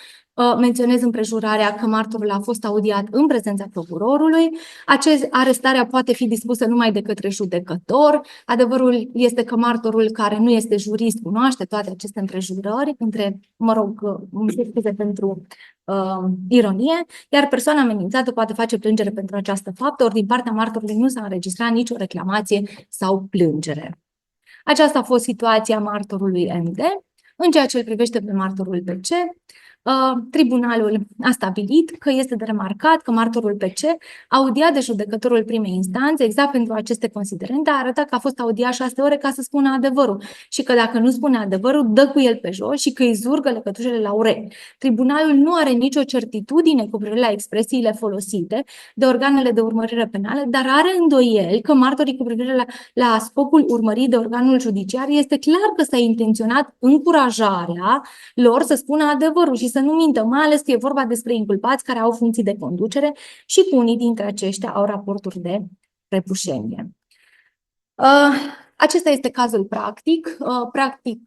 Menționez împrejurarea că martorul a fost audiat în prezența procurorului. Arestarea poate fi dispusă numai de către judecător. Adevărul este că martorul care nu este jurist cunoaște toate aceste împrejurări, îmi scuze pentru ironie, iar persoana amenințată poate face plângere pentru această faptă, ori din partea martorului nu s-a înregistrat nicio reclamație sau plângere. Aceasta a fost situația martorului MD. În ceea ce îl privește pe martorul PC, tribunalul a stabilit că este de remarcat că martorul PC, audiat de judecătorul primei instanțe, exact pentru aceste considerente, a arătat că a fost audiat 6 ore ca să spună adevărul și că dacă nu spune adevărul, dă cu el pe jos și că îi zurgă lecătușele la urechi. Tribunalul nu are nicio certitudine cu privire la expresiile folosite de organele de urmărire penală, dar are îndoieli că martorii cu privire la scopul urmărit de organul judiciar este clar că s-a intenționat încurajarea lor să spună adevărul și să nu mintă, mai ales că e vorba despre inculpați care au funcții de conducere și cu unii dintre aceștia au raporturi de repușenie. Acesta este cazul practic. Practic,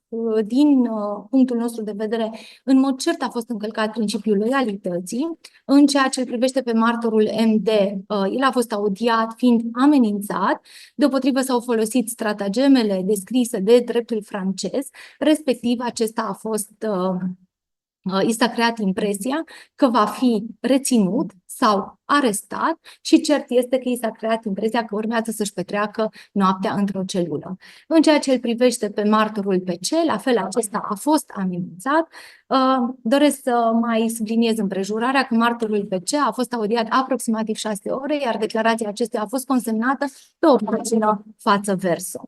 din punctul nostru de vedere, în mod cert a fost încălcat principiul loialității. În ceea ce îl privește pe martorul MD, el a fost audiat fiind amenințat, deopotrivă s-au folosit stratagemele descrise de dreptul francez, respectiv acesta a fost i s-a creat impresia că va fi reținut sau arestat și cert este că i s-a creat impresia că urmează să-și petreacă noaptea într-o celulă. În ceea ce îl privește pe martorul PC, la fel acesta a fost amenințat. Doresc să mai subliniez împrejurarea că martorul PC a fost audiat aproximativ 6 ore, iar declarația acestuia a fost consemnată pe o pagină față verso.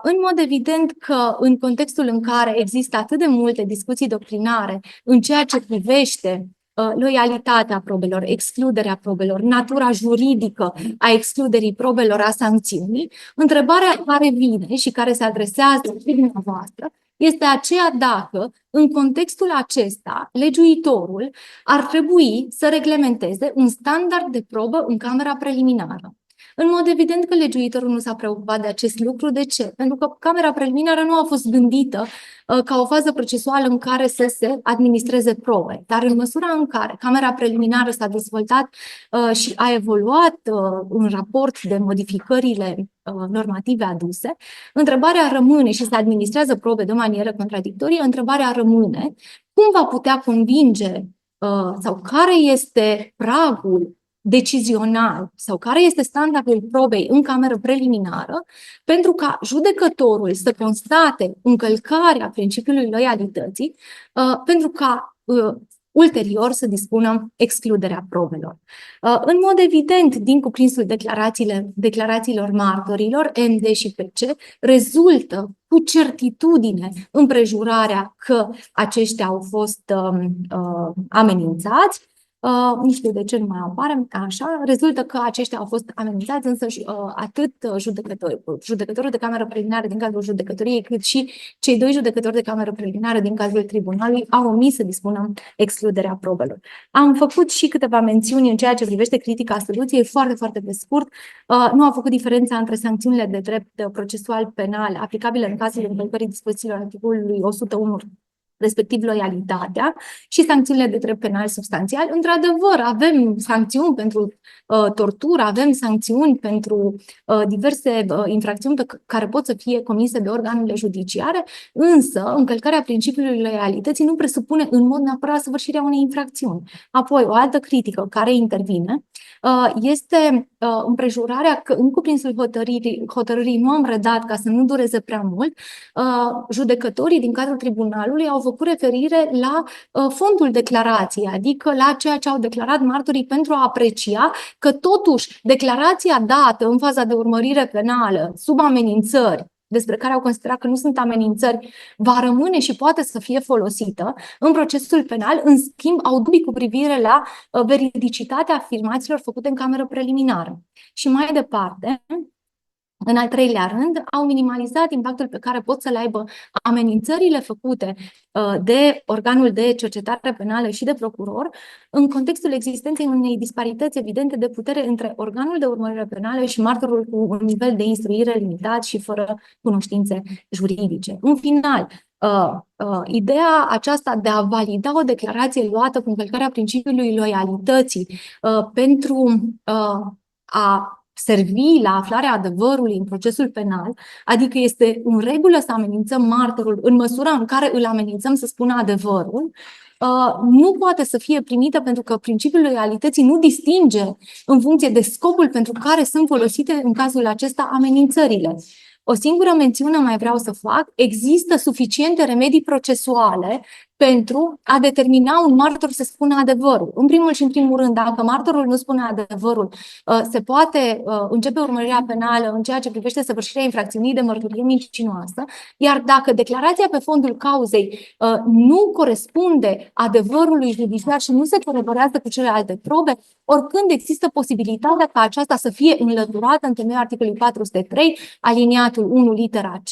În mod evident că în contextul în care există atât de multe discuții doctrinare în ceea ce privește loialitatea probelor, excluderea probelor, natura juridică a excluderii probelor, a sancțiunii, întrebarea care vine și care se adresează și dumneavoastră este aceea dacă, în contextul acesta, legiuitorul ar trebui să reglementeze un standard de probă în camera preliminară. În mod evident că legiuitorul nu s-a preocupat de acest lucru. De ce? Pentru că camera preliminară nu a fost gândită ca o fază procesuală în care să se administreze probe. Dar în măsura în care camera preliminară s-a dezvoltat și a evoluat în raport de modificările normative aduse, întrebarea rămâne și se administrează probe de o manieră contradictorie, întrebarea rămâne cum va putea convinge sau care este pragul decizional sau care este standardul probei în cameră preliminară pentru ca judecătorul să constate încălcarea principiului loialității pentru ca ulterior să dispună excluderea probelor. În mod evident, din cuprinsul declarațiilor martorilor, MD și PC, rezultă cu certitudine împrejurarea că aceștia au fost amenințați. Nu știu de ce nu mai apare, așa, rezultă că aceștia au fost amenințați, însă atât judecătorul de cameră preliminară din cazul judecătoriei, cât și cei 2 judecători de cameră preliminară din cazul tribunalului au omis să dispună excluderea probelor. Am făcut și câteva mențiuni în ceea ce privește critica soluției, foarte, foarte pe scurt. Nu a făcut diferența între sancțiunile de drept procesual penal aplicabile în cazul încălcării dispozițiilor articolului 101, respectiv loialitatea, și sancțiunile de drept penal substanțial. Într-adevăr, avem sancțiuni pentru tortură, avem sancțiuni pentru diverse infracțiuni care pot să fie comise de organele judiciare, însă încălcarea principiului loialității nu presupune în mod neapărat săvârșirea unei infracțiuni. Apoi, o altă critică care intervine este împrejurarea că în cuprinsul hotărârii nu am redat ca să nu dureze prea mult. Judecătorii din cadrul tribunalului au făcut referire la fondul declarației, adică la ceea ce au declarat martorii pentru a aprecia că totuși declarația dată în faza de urmărire penală sub amenințări, despre care au considerat că nu sunt amenințări, va rămâne și poate să fie folosită în procesul penal. În schimb, au dubii cu privire la veridicitatea afirmațiilor făcute în cameră preliminară. Și mai departe, în al treilea rând, au minimalizat impactul pe care pot să-l aibă amenințările făcute de organul de cercetare penală și de procuror în contextul existenței unei disparități evidente de putere între organul de urmărire penală și martorul cu un nivel de instruire limitat și fără cunoștințe juridice. În final, ideea aceasta de a valida o declarație luată cu încălcarea principiului loialității pentru a servi la aflarea adevărului în procesul penal, adică este în regulă să amenințăm martorul în măsura în care îl amenințăm să spună adevărul, nu poate să fie primită pentru că principiul loialității nu distinge în funcție de scopul pentru care sunt folosite în cazul acesta amenințările. O singură mențiune mai vreau să fac: există suficiente remedii procesuale pentru a determina un martor să spună adevărul. În primul și în primul rând, dacă martorul nu spune adevărul, se poate începe urmărirea penală în ceea ce privește săvârșirea infracțiunii de mărturie mincinoasă, iar dacă declarația pe fondul cauzei nu corespunde adevărului judiciar și nu se coreborează cu celelalte probe, oricând există posibilitatea ca aceasta să fie înlăturată în temeiul articolului 403, aliniatul 1, litera C,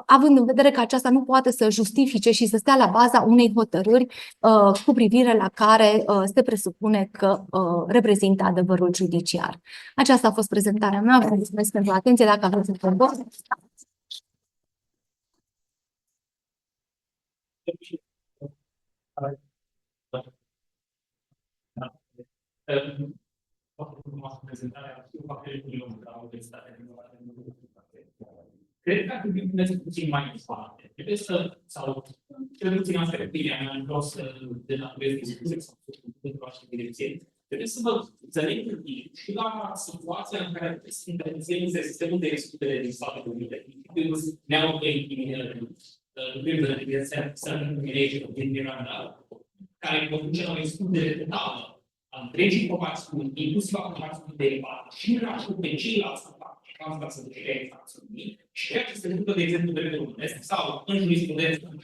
având în vedere că aceasta nu poate să justifice și să stea la baza unei hotărâri cu privire la care se presupune că reprezintă adevărul judiciar. Aceasta a fost prezentarea mea. Vă mulțumesc pentru atenție. Dacă aveți întrebări. Cred că ar trebui puțin mai departe. Trebuie să, sau cel puțin asta e opinia mea, nu vreau să denaturez discuția sau pentru așa direcție. Trebuie să vă înțeleg și la situația în care se intervenție sistemul de excludere din Statele Unite. Ne-au din Bienala, care conduce la o excludere totală a întregii formațiuni, inclusiv a formațiunii derivate, și în rașul pe ceilalți ca să ducerea infracțiunii, și ceea ce se întâmplă, de exemplu, pe dreptul românesc sau în jurisprudență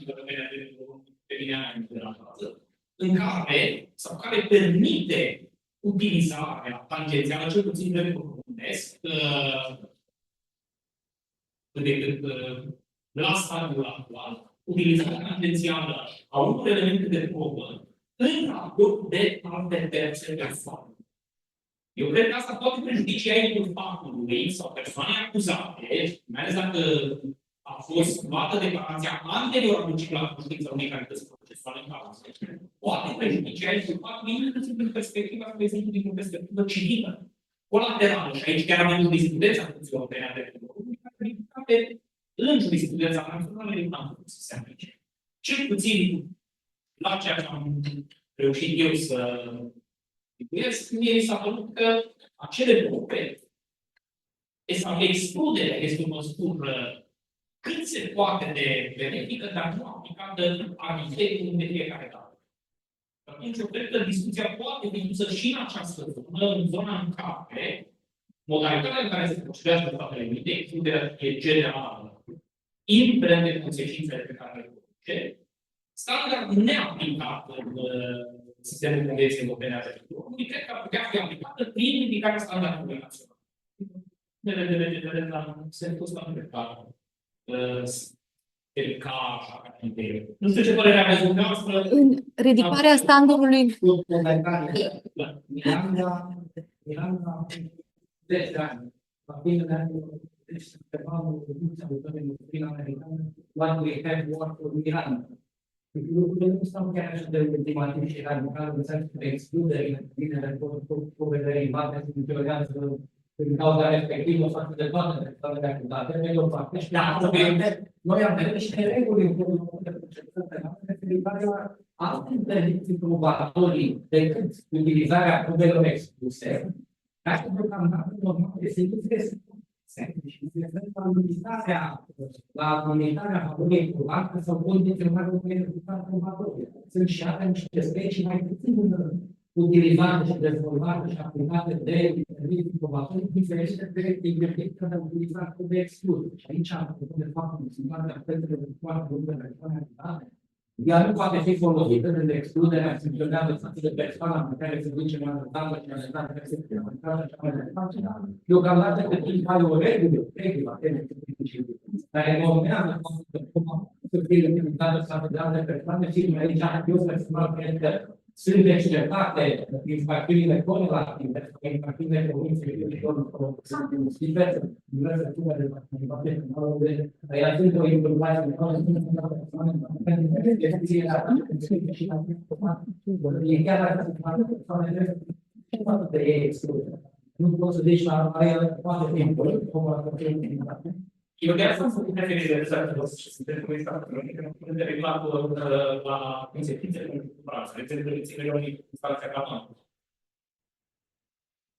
pe linia internațională, în care permite utilizarea tangențială, cel puțin dreptul românesc, decât la stadiul actual, utilizarea tangențială a unor elemente de probă în raport de alte terțe persoane. Eu cred că asta poate prejudicia inculpatului sau persoanei acuzate, mai ales dacă a fost luată declarația anterior aducerii la cunoștința unei calități procesuale în cauză. Poate prejudicia inculpatului inclusiv din perspectiva, de exemplu, din perspectivă civilă, colaterală. Și aici chiar avem jurisprudența Curții Europene a Dreptului Omului, care în jurisprudența națională nu am putut să se aplice. Cel puțin la ceea ce am reușit eu să mie mi s-a părut că acele probe sau excluderea este o măsură cât se poate de benefică, dar nu aplicată arbitrariu de fiecare dată. Atunci, eu cred că discuția poate fi dusă și în această zonă, în zona în care modalitatea în care se procedează în Statele Unite, excluderea e generală, indiferent de consecințele pe care le produce, standard neaplicat în sistemul Convenției Europene a Dreptului Omului, cred că ar putea fi aplicată prin indicarea standardului național. De la sensul ăsta nu cred că așa, nu știu ce părere aveți dumneavoastră. În ridicarea standardului. Miranda, 10 ani, la finele anilor, deci intervalul de funcție a americană, what we have worked for Miranda. Lucrurile nu stau chiar așa de ultimativ și radical, în sensul de excludere, binele, povedere, invade, se înțelegează în cauza respectivă față de toate persoanele acuzate, pe o parte, și noi am venit niște reguli în codul de procedură penală referitoare la alte interdicții probatorii decât utilizarea probelor expuse, ca și deocamdată normal de serviciile și la limitarea favorii probate sau condiționarea unei rezultate probatorii. Sunt și alte niște specii mai puțin utilizate și dezvoltate și aplicate de interdicții probatorii, diferite de interdicția de utilizare de excludere. Și aici am făcut de fapt consultarea pentru foarte multe persoane activate. Ea nu poate fi folosită de excluderea sancționează față de persoana pe care se duce la rezultată și la rezultată percepțională. Deocamdată că timp ai o regulă, care normează să fie limitată față de alte persoane și aici eu personal cred că sunt exceptate infracțiunile corelative sau infracțiunile comisiei diverse sume de activitate penală, ea sunt o informație de nu poți să zici la aia poate fi eu de asta sunt referire de țară și suntem cu de regulator la consecințele pentru cumpărață. Reținere unui instanția camană.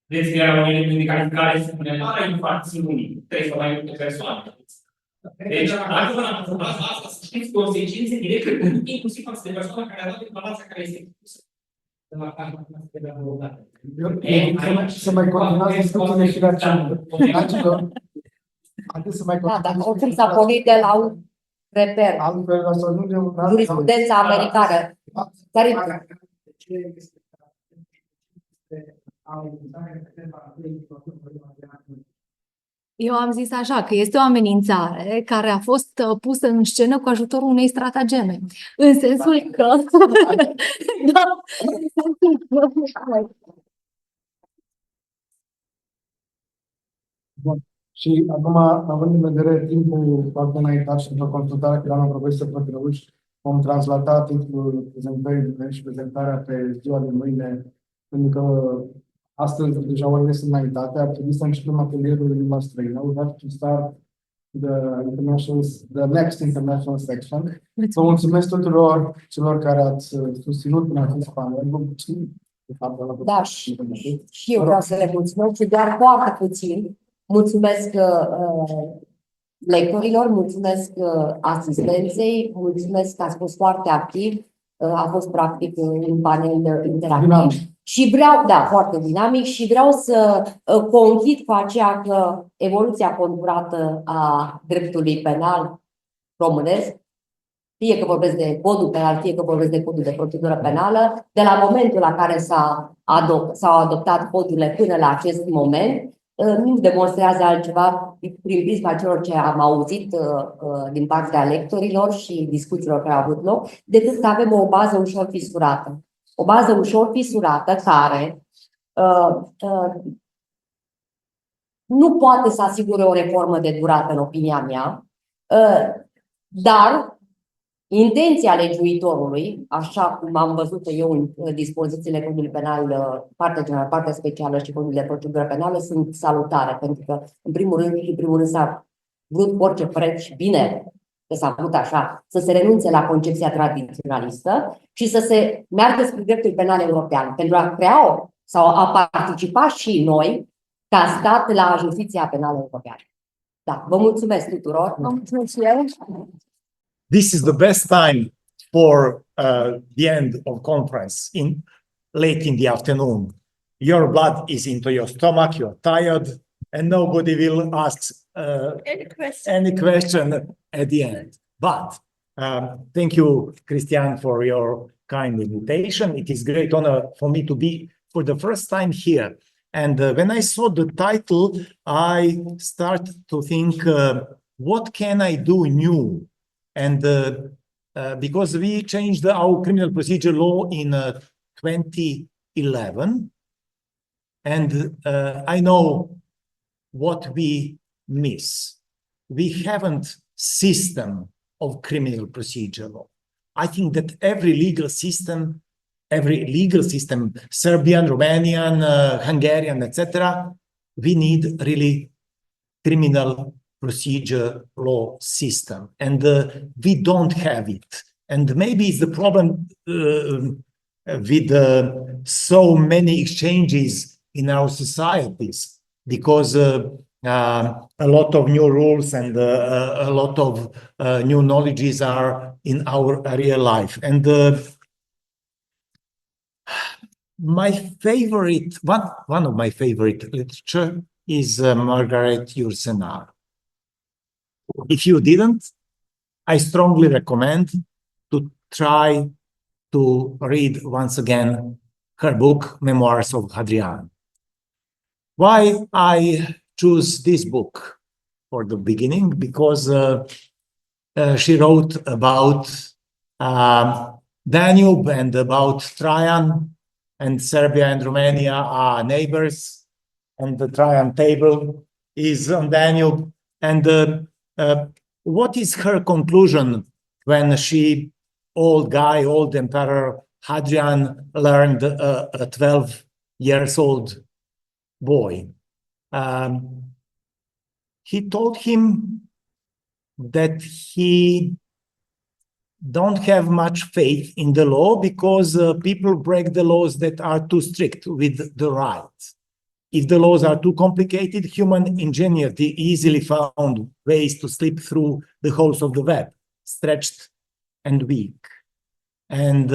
Reținerea unui element care suplimentară infracțiunii. Trebuie să mai multe persoane. Deci, dacă vă analizați asta, să știți consecințe directe, inclusiv față de persoana care a dat declarația care este expusă. Să mai continuați discuțiile și la ce. Da, dacă oricum s-a pornit de la un reper, jurisprudența americană, care Eu am zis așa, că este o amenințare care a fost pusă în scenă cu ajutorul unei stratageme. În sensul că... da, în sensul că... Bun. Și acum, având în vedere timpul foarte înaintat și într-o consultare cu doamna profesor Pătrăuș, vom translata titlul prezentării și prezentarea pe ziua de mâine, pentru că astăzi deja orele sunt înaintate, ar trebui să începem atelierul de limba străină. We have to start the next international section. Vă mulțumesc tuturor celor care ați susținut în acest panel. Vă mulțumim. Da, și eu vreau să le mulțumesc și doar foarte puțin. Mulțumesc lectorilor, mulțumesc asistenței, mulțumesc că ați fost foarte activ. A fost practic un panel interactiv. Dinamic. Și vreau, da, foarte dinamic și vreau să conchid cu aceea că evoluția conturată a dreptului penal românesc, fie că vorbesc de codul penal, fie că vorbesc de codul de procedură penală, de la momentul la care s-au adoptat codurile până la acest moment, nu demonstrează altceva prin prisma celor ce am auzit din partea lectorilor și discuțiilor care au avut loc, decât să avem o bază ușor fisurată. O bază ușor fisurată care nu poate să asigure o reformă de durată, în opinia mea, dar intenția legiuitorului, așa cum am văzut eu în dispozițiile codului penal, partea generală, partea specială și codul de procedură penală, sunt salutare, pentru că, în primul rând, s-a vrut cu orice preț și bine că s-a vrut așa, să se renunțe la concepția tradiționalistă și să se meargă spre dreptul penal european, pentru a crea sau a participa și noi, ca stat, la justiția penală europeană. Da, vă mulțumesc tuturor. Vă mulțumesc și eu. This is the best time for the end of conference late in the afternoon. Your blood is into your stomach, you're tired, and nobody will ask any question at the end. But thank you, Christian, for your kind invitation. It is a great honor for me to be for the first time here. And when I saw the title, I started to think, what can I do new? And because we changed our criminal procedure law in 2011, and I know what we miss. We haven't system of criminal procedure law. I think that every legal system, Serbian, Romanian, Hungarian, etc., we need really criminal procedure law system, and we don't have it. And maybe it's the problem with so many exchanges in our societies, because a lot of new rules and a lot of new knowledges are in our real life. And my favorite, one of my favorite literature is Margaret Yourcenar. If you didn't, I strongly recommend to try to read once again her book, Memoirs of Hadrian. Why I choose this book for the beginning? Because she wrote about Danube and about Trajan, and Serbia and Romania are neighbors, and the Trajan table is on Danube. And what is her conclusion when she, old emperor Hadrian, learned a 12 years old boy? He told him that he don't have much faith in the law because people break the laws that are too strict with the right. If the laws are too complicated, human ingenuity easily found ways to slip through the holes of the web, stretched and weak. And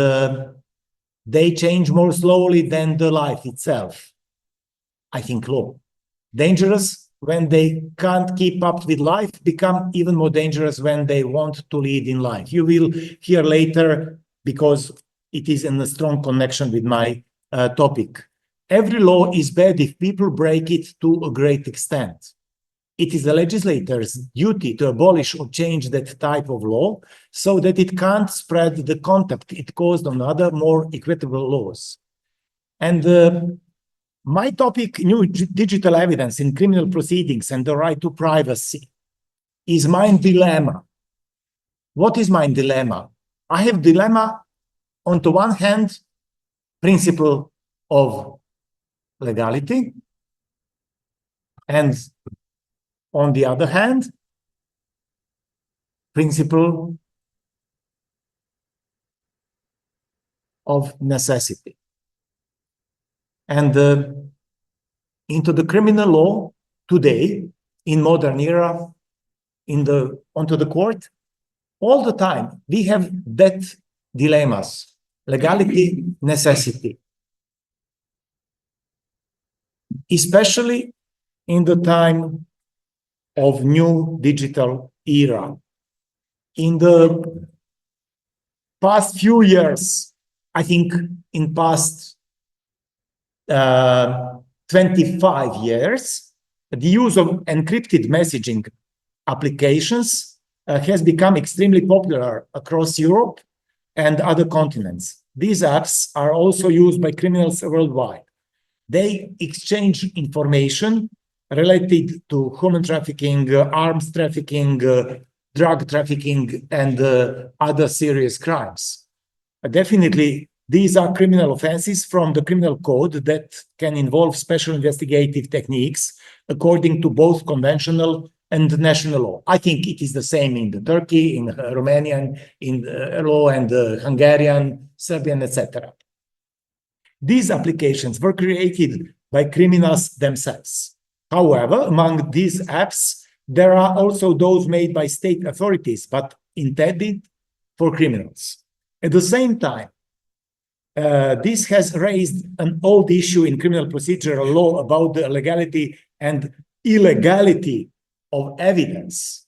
they change more slowly than the life itself. I think law. Dangerous when they can't keep up with life, become even more dangerous when they want to lead in life. You will hear later, because it is in a strong connection with my topic. Every law is bad if people break it to a great extent. It is the legislator's duty to abolish or change that type of law so that it can't spread the contempt it caused on other more equitable laws. And my topic, new digital evidence in criminal proceedings and the right to privacy, is my dilemma. What is my dilemma? I have dilemma on the one hand, principle of legality, and on the other hand, principle of necessity. And into the criminal law today, in modern era, onto the court, all the time we have that dilemmas: legality, necessity. Especially in the time of new digital era. In the past few years, I think in past 25 years, the use of encrypted messaging applications has become extremely popular across Europe and other continents. These apps are also used by criminals worldwide. They exchange information related to human trafficking, arms trafficking, drug trafficking, and other serious crimes. Definitely, these are criminal offenses from the criminal code that can involve special investigative techniques according to both conventional and national law. I think it is the same in the Turkey, in Romanian, in law, and Hungarian, Serbian, etc. These applications were created by criminals themselves. However, among these apps, there are also those made by state authorities, but intended for criminals. At the same time, this has raised an old issue in criminal procedural law about the legality and illegality of evidence.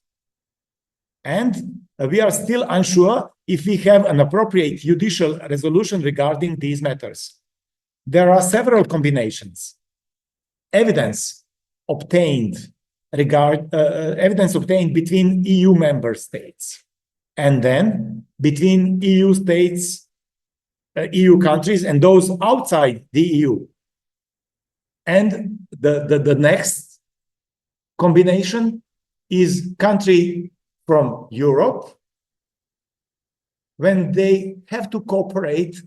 And we are still unsure if we have an appropriate judicial resolution regarding these matters. There are several combinations. Evidence obtained between EU member states, and then between EU states, EU countries, and those outside the EU. And the next combination is country from Europe when they have to cooperate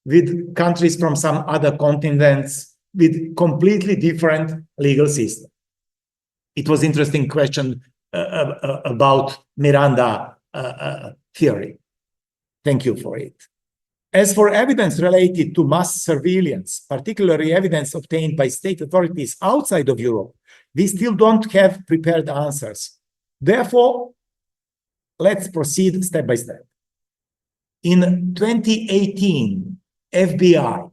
with countries from some other continents with completely different legal system. It was interesting question about Miranda theory. Thank you for it. As for evidence related to mass surveillance, particularly evidence obtained by state authorities outside of Europe, we still don't have prepared answers. Therefore, let's proceed step by step. In 2018, FBI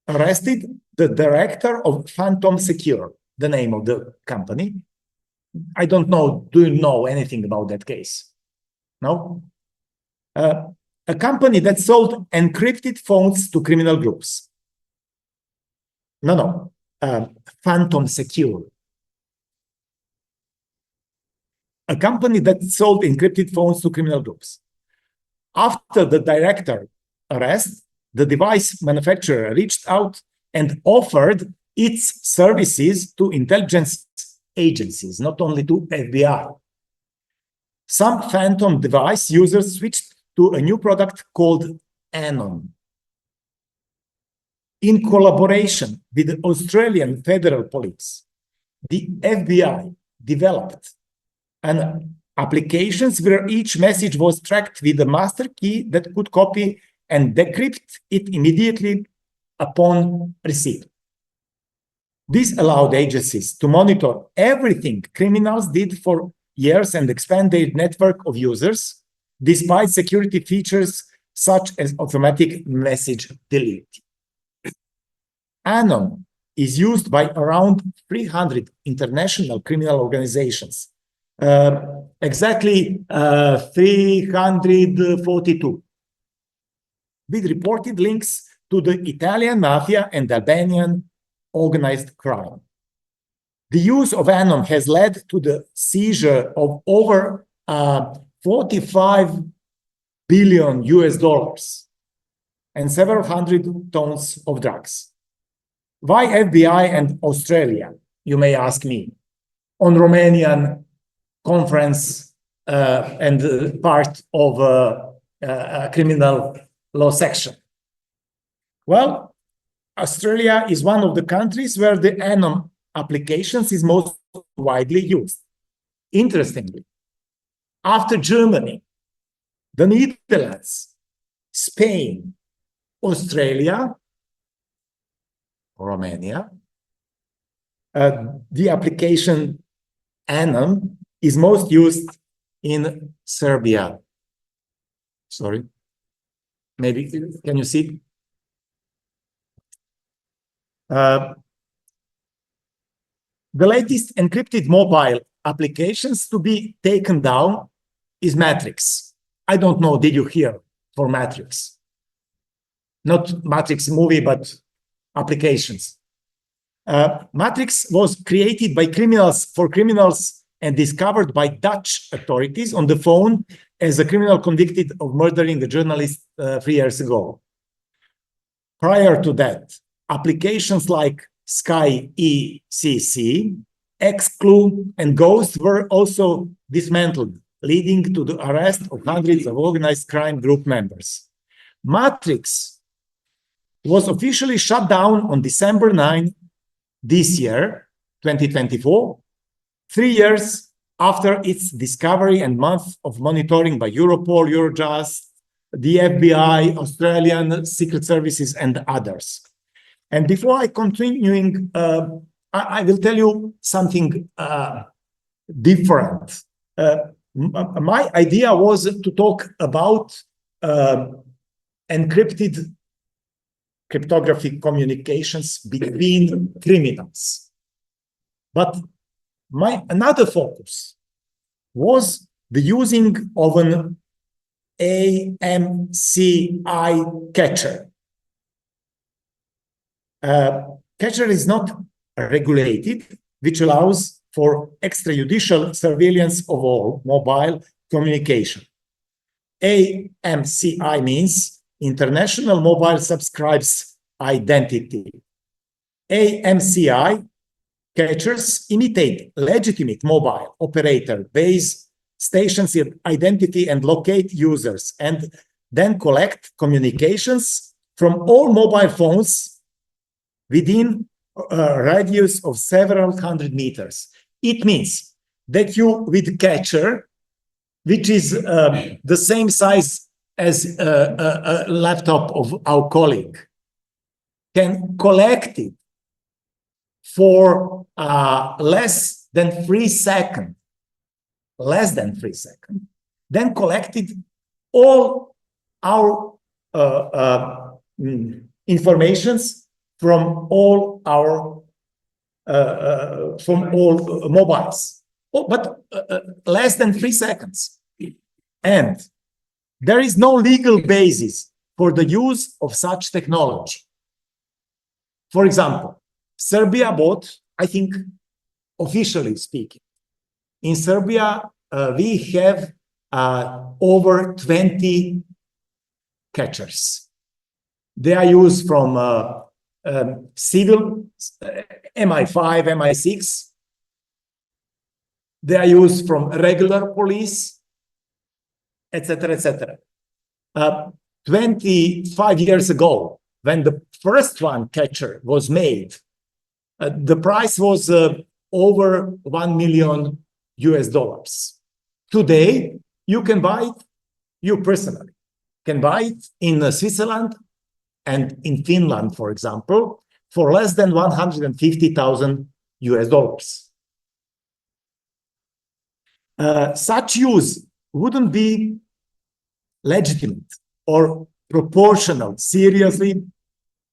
arrested the director of Phantom Secure, the name of the company. I don't know, do you know anything about that case? No? A company that sold encrypted phones to criminal groups. No, Phantom Secure. A company that sold encrypted phones to criminal groups. After the director arrest, the device manufacturer reached out and offered its services to intelligence agencies, not only to FBI. Some Phantom device users switched to a new product called Anon. In collaboration with the Australian Federal Police, the FBI developed an applications where each message was tracked with a master key that could copy and decrypt it immediately upon receipt. This allowed agencies to monitor everything criminals did for years and expand their network of users, despite security features such as automatic message delete. Anon is used by around 300 international criminal organizations, exactly 342, with reported links to the Italian mafia and Albanian organized crime. The use of Anon has led to the seizure of over 45 billion US dollars and several hundred tons of drugs. Why FBI and Australia, you may ask me, on Romanian conference and part of a criminal law section? Well, Australia is one of the countries where the Anon applications is most widely used. Interestingly, after Germany, the Netherlands, Spain, Australia, Romania, the application ANAM is most used in Serbia. Sorry, maybe, can you see? The latest encrypted mobile applications to be taken down is Matrix. I don't know, did you hear for Matrix? Not Matrix movie, but applications. Matrix was created by criminals for criminals and discovered by Dutch authorities on the phone as a criminal convicted of murdering a journalist 3 years ago. Prior to that, applications like Sky ECC, Xclue, and Ghost were also dismantled, leading to the arrest of hundreds of organized crime group members. Matrix was officially shut down on December 9 this year, 2024, 3 years after its discovery and month of monitoring by Europol, Eurojust, the FBI, Australian Secret Services, and others. And before I continuing, I will tell you something different. My idea was to talk about encrypted cryptographic communications between criminals. But my another focus was the using of an AMCI catcher. Catcher is not regulated, which allows for extrajudicial surveillance of all mobile communication. AMCI means International Mobile Subscribes Identity. AMCI catchers imitate legitimate mobile operator base stations identity and locate users, and then collect communications from all mobile phones within a radius of several hundred meters. It means that you, with catcher, which is the same size as a laptop of our colleague, can collect it for less than 3 seconds, then collected all our informations from all our mobiles, but less than 3 seconds. And there is no legal basis for the use of such technology. For example, Serbia bought, I think, officially speaking, in Serbia, we have over 20 catchers. They are used from civil, MI5, MI6. They are used from regular police, etc., etc. 25 years ago, when the first one catcher was made, the price was over $1 million. Today, you can buy it, you personally can buy it in Switzerland and in Finland, for example, for less than $150,000. Such use wouldn't be legitimate or proportional, seriously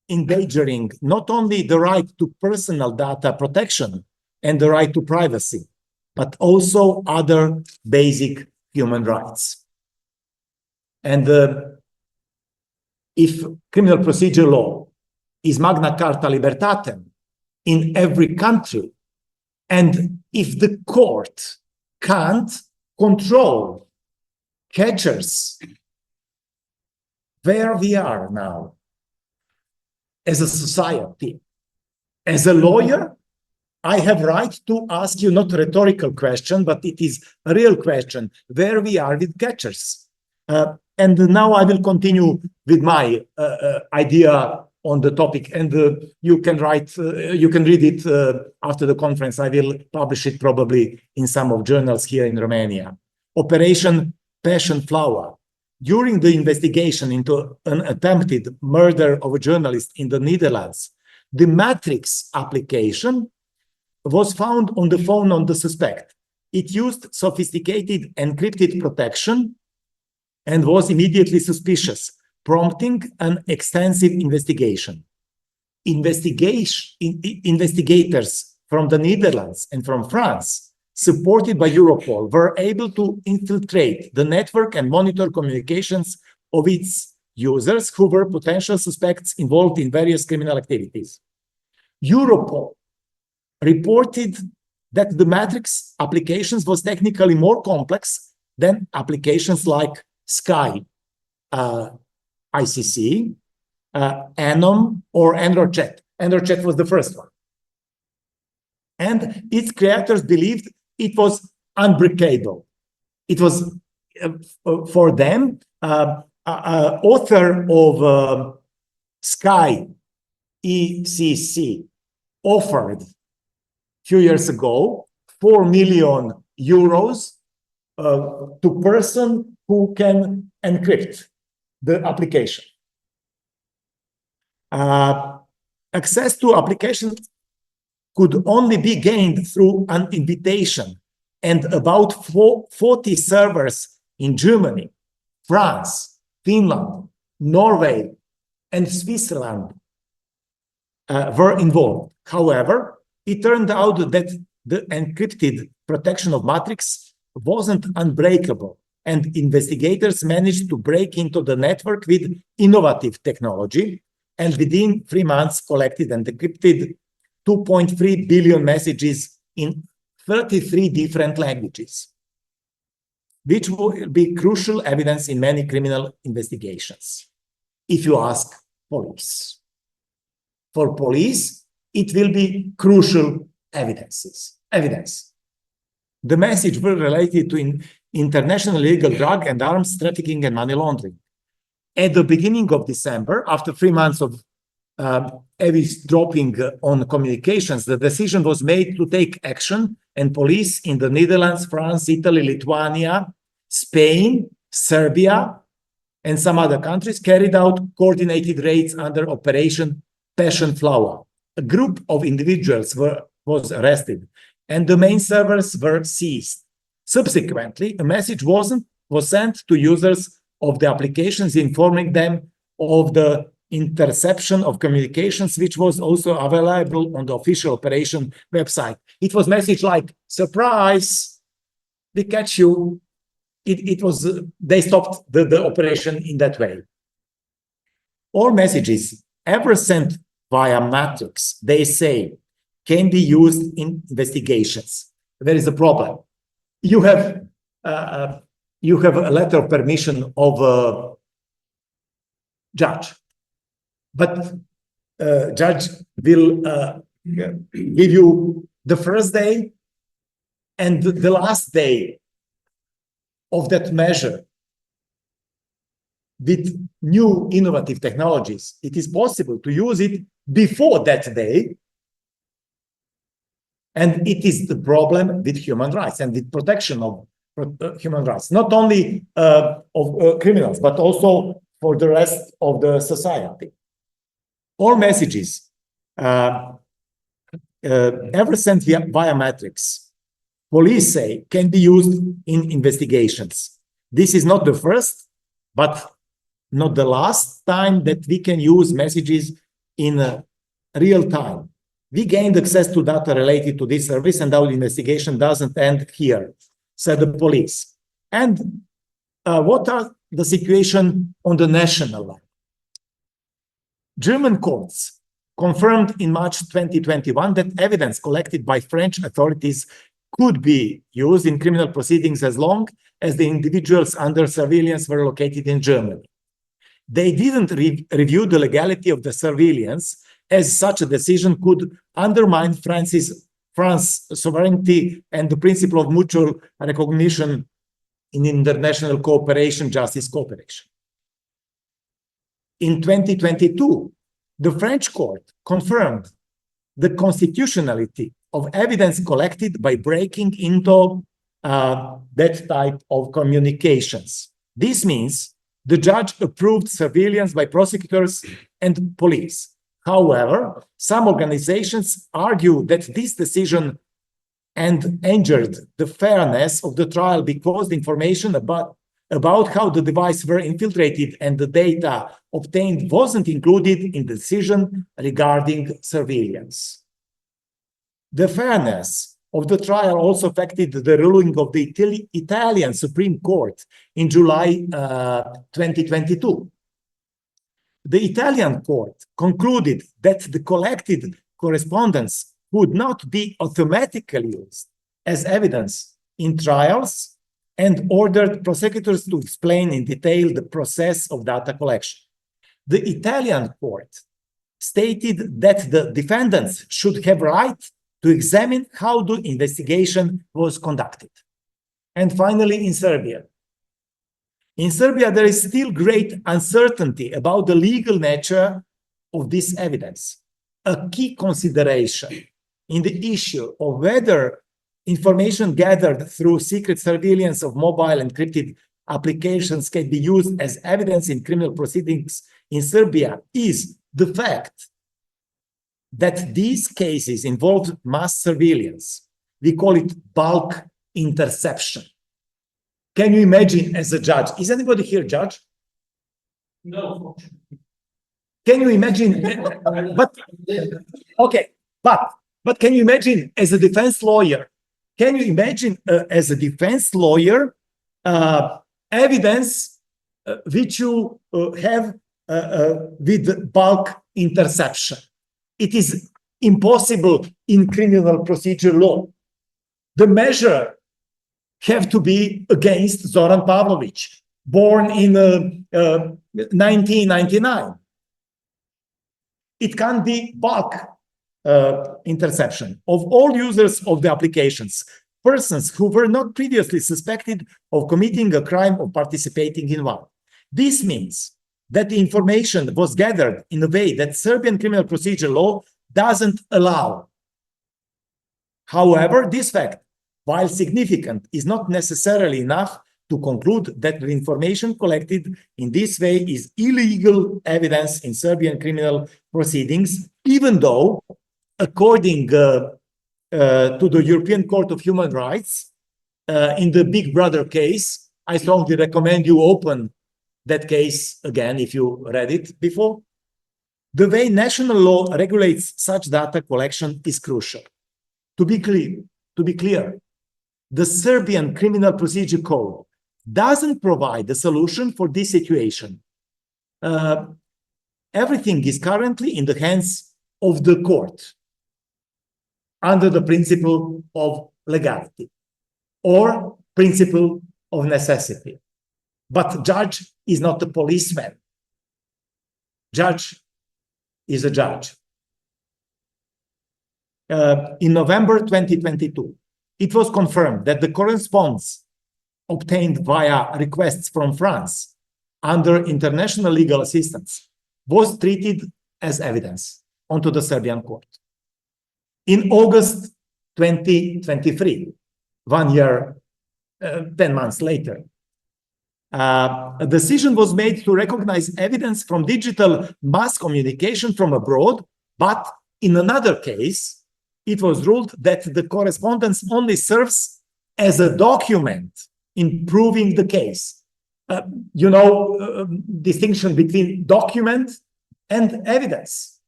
endangering not only the right to personal data protection and the right to privacy, but also other basic human rights. And if criminal procedure law is Magna Carta Libertatem in every country, and if the court can't control catchers, where we are now as a society, as a lawyer, I have right to ask you not a rhetorical question, but it is a real question, where we are with catchers. And now I will continue with my idea on the topic, and you can read it after the conference. I will publish it probably in some of journals here in Romania. Operation Passion Flower. During the investigation into an attempted murder of a journalist in the Netherlands, the Matrix application was found on the phone of the suspect. It used sophisticated encrypted protection and was immediately suspicious, prompting an extensive investigation. Investigators from the Netherlands and from France, supported by Europol, were able to infiltrate the network and monitor communications of its users who were potential suspects involved in various criminal activities. Europol reported that the Matrix applications was technically more complex than applications like Sky, ICC, Anom, or AndroidChat. AndroidChat was the first one. And its creators believed it was unbreakable. It was, for them, author of Sky, ECC, offered a few years ago 4 million euros to person who can encrypt the application. Access to applications could only be gained through an invitation, and about 40 servers in Germany, France, Finland, Norway, and Switzerland were involved. However, it turned out that the encrypted protection of Matrix wasn't unbreakable, and investigators managed to break into the network with innovative technology, and within 3 months collected and decrypted 2.3 billion messages in 33 different languages, which will be crucial evidence in many criminal investigations, if you ask police. For police, it will be crucial evidence. The message were related to international illegal drug and arms trafficking and money laundering. At the beginning of December, after 3 months of eavesdropping on communications, the decision was made to take action, and police in the Netherlands, France, Italy, Lithuania, Spain, Serbia, and some other countries carried out coordinated raids under Operation Passion Flower. A group of individuals was arrested, and the main servers were seized. Subsequently, a message was sent to users of the applications informing them of the interception of communications, which was also available on the official operation website. It was message like, surprise, we catch you. They stopped the operation in that way. All messages ever sent via Matrix, they say, can be used in investigations. There is a problem. You have a letter of permission of a judge, but judge will give you the first day and the last day of that measure. With new innovative technologies, it is possible to use it before that day. And it is the problem with human rights and with protection of human rights, not only of criminals, but also for the rest of the society. All messages ever sent via Matrix, police say, can be used in investigations. This is not the first, but not the last time that we can use messages in real time. We gained access to data related to this service, and our investigation doesn't end here, said the police. And what are the situation on the national level? German courts confirmed in March 2021 that evidence collected by French authorities could be used in criminal proceedings as long as the individuals under surveillance were located in Germany. They didn't review the legality of the surveillance, as such a decision could undermine France's sovereignty and the principle of mutual recognition in international cooperation, justice cooperation. In 2022, the French court confirmed the constitutionality of evidence collected by breaking into that type of communications. This means the judge approved surveillance by prosecutors and police. However, some organizations argue that this decision injured the fairness of the trial because the information about how the devices were infiltrated and the data obtained wasn't included in the decision regarding surveillance. The fairness of the trial also affected the ruling of the Italian Supreme Court in July 2022. The Italian court concluded that the collected correspondence would not be automatically used as evidence in trials and ordered prosecutors to explain in detail the process of data collection. The Italian court stated that the defendants should have right to examine how the investigation was conducted. And finally, in Serbia. In Serbia, there is still great uncertainty about the legal nature of this evidence. A key consideration in the issue of whether information gathered through secret surveillance of mobile encrypted applications can be used as evidence in criminal proceedings in Serbia is the fact that these cases involved mass surveillance. We call it bulk interception. Can you imagine as a judge? Is anybody here judge? No. Can you imagine? But can you imagine as a defense lawyer? Can you imagine as a defense lawyer evidence which you have with bulk interception? It is impossible in criminal procedure law. The measure have to be against Zoran Pavlovich, born in 1999. It can be bulk interception of all users of the applications, persons who were not previously suspected of committing a crime or participating in one. This means that the information was gathered in a way that Serbian criminal procedure law doesn't allow. However, this fact, while significant, is not necessarily enough to conclude that the information collected in this way is illegal evidence in Serbian criminal proceedings, even though, according to the European Court of Human Rights, in the Big Brother case, I strongly recommend you open that case again if you read it before. The way national law regulates such data collection is crucial. To be clear, the Serbian Criminal Procedure Code doesn't provide a solution for this situation. Everything is currently in the hands of the court under the principle of legality or principle of necessity. But judge is not a policeman. Judge is a judge. In November 2022, it was confirmed that the correspondence obtained via requests from France under international legal assistance was treated as evidence onto the Serbian court. In August 2023, 1 year, 10 months later, a decision was made to recognize evidence from digital mass communication from abroad, but in another case, it was ruled that the correspondence only serves as a document in proving the case. Distinction between document and evidence.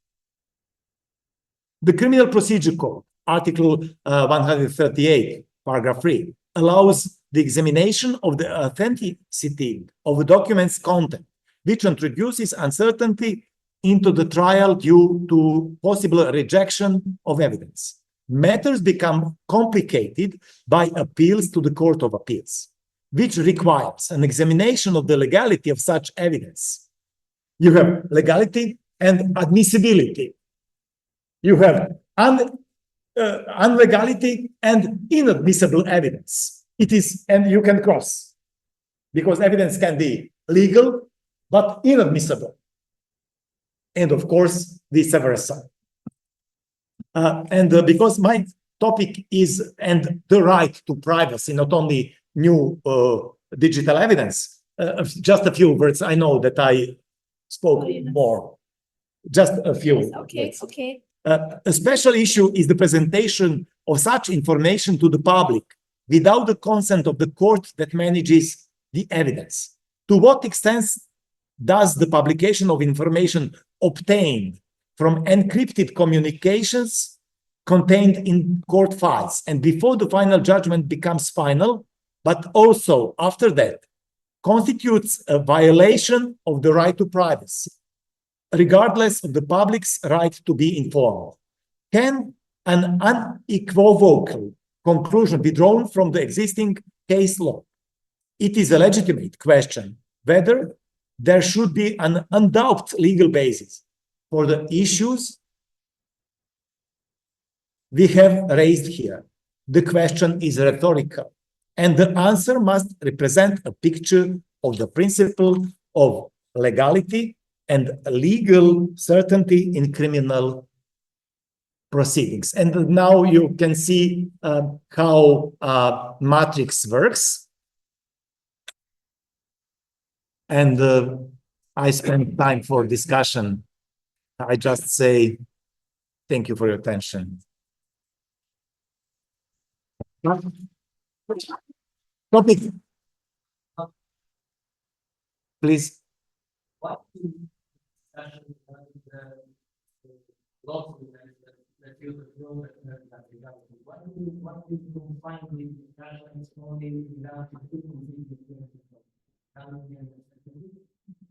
The Criminal Procedure Code, Article 138, Paragraph 3, allows the examination of the authenticity of a document's content, which introduces uncertainty into the trial due to possible rejection of evidence. Matters become complicated by appeals to the Court of Appeals, which requires an examination of the legality of such evidence. You have legality and admissibility. You have unlegality and inadmissible evidence. And you can cross, because evidence can be legal, but inadmissible. And of course, vice versa. Because my topic is, and the right to privacy, not only new digital evidence. Just a few words. I know that I spoke more. Just a few. Okay, okay. A special issue is the presentation of such information to the public without the consent of the court that manages the evidence. To what extent does the publication of information obtained from encrypted communications contained in court files and before the final judgment becomes final, but also after that, constitutes a violation of the right to privacy, regardless of the public's right to be informed? Can an unequivocal conclusion be drawn from the existing case law? It is a legitimate question whether there should be an undoubted legal basis for the issues we have raised here. The question is rhetorical, and the answer must represent a picture of the principle of legality and legal certainty in criminal proceedings. And now you can see how matrix works. And I spend time for discussion. I just say thank you for your attention. Topic, please. What do you find in discussions only without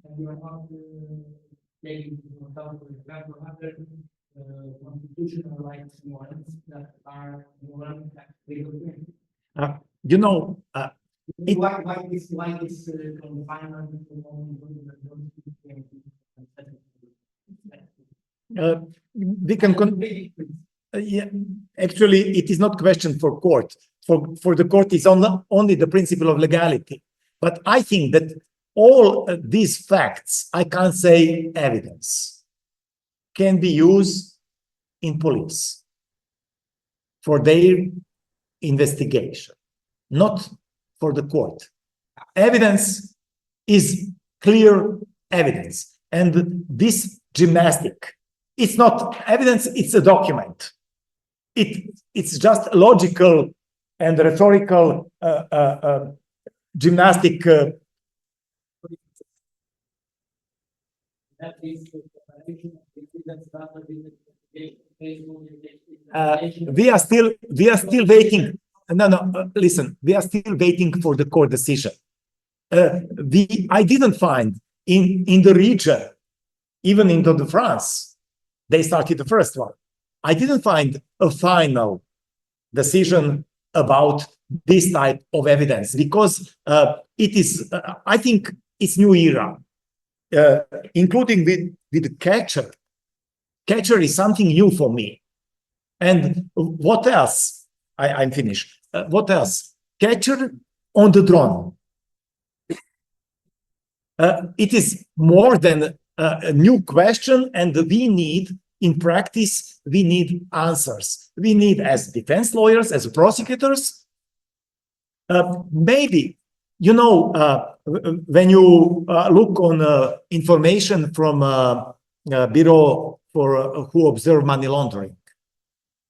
and you are not taking into account, for example, other constitutional rights ones that are more You know, why this confinement we can yeah, actually it is not question for court. For the court is only the principle of legality. But I think that all these facts, I can't say evidence, can be used in police for their investigation, not for the court. Evidence is clear evidence. And this gymnastic, it's not evidence, it's a document. It's just logical and rhetorical gymnastic. We are still waiting. No, listen, we are still waiting for the court decision. I didn't find in the region, even into the France, they started the first one. I didn't find a final decision about this type of evidence because it is, I think it's new era, including with the catcher. Catcher is something new for me. And what else? I'm finished. What else? Catcher on the drone. It is more than a new question, and we need, in practice, we need answers. We need, as defense lawyers, as prosecutors, maybe, you know, when you look on information from Bureau for who observe money laundering,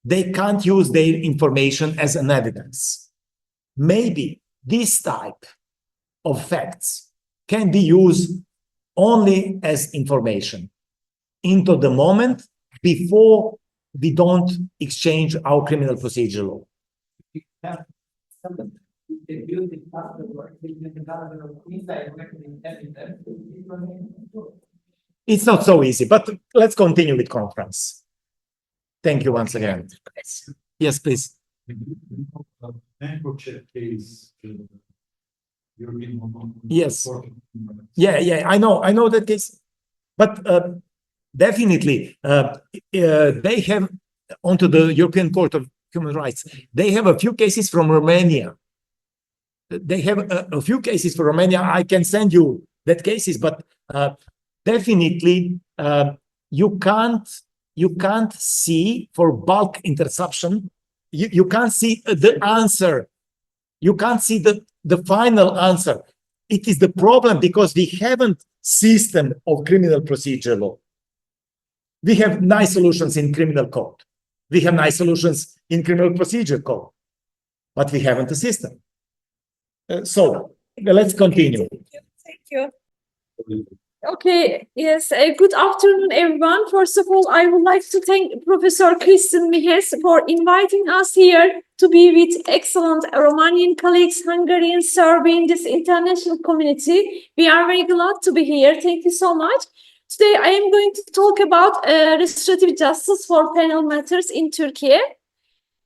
they can't use their information as an evidence. Maybe this type of facts can be used only as information into the moment before we don't exchange our criminal procedure law. It's not so easy, but let's continue with conference. Thank you once again. Yes, please. Yes. Yeah, I know that case, but definitely they have onto the European Court of Human Rights. They have a few cases from Romania. They have a few cases from Romania. I can send you that cases, but definitely you can't see for bulk interception you can't see the answer. You can't see the final answer. It is the problem because we haven't system of criminal procedure law. We have nice solutions in criminal code. We have nice solutions in criminal procedure code, but we haven't a system. So let's continue. Thank you. Okay, yes, good afternoon, everyone. First of all, I would like to thank Professor Kristen Mihes for inviting us here to be with excellent Romanian colleagues, Hungarians, serving this international community. We are very glad to be here. Thank you so much. Today, I am going to talk about restorative justice for penal matters in Turkey.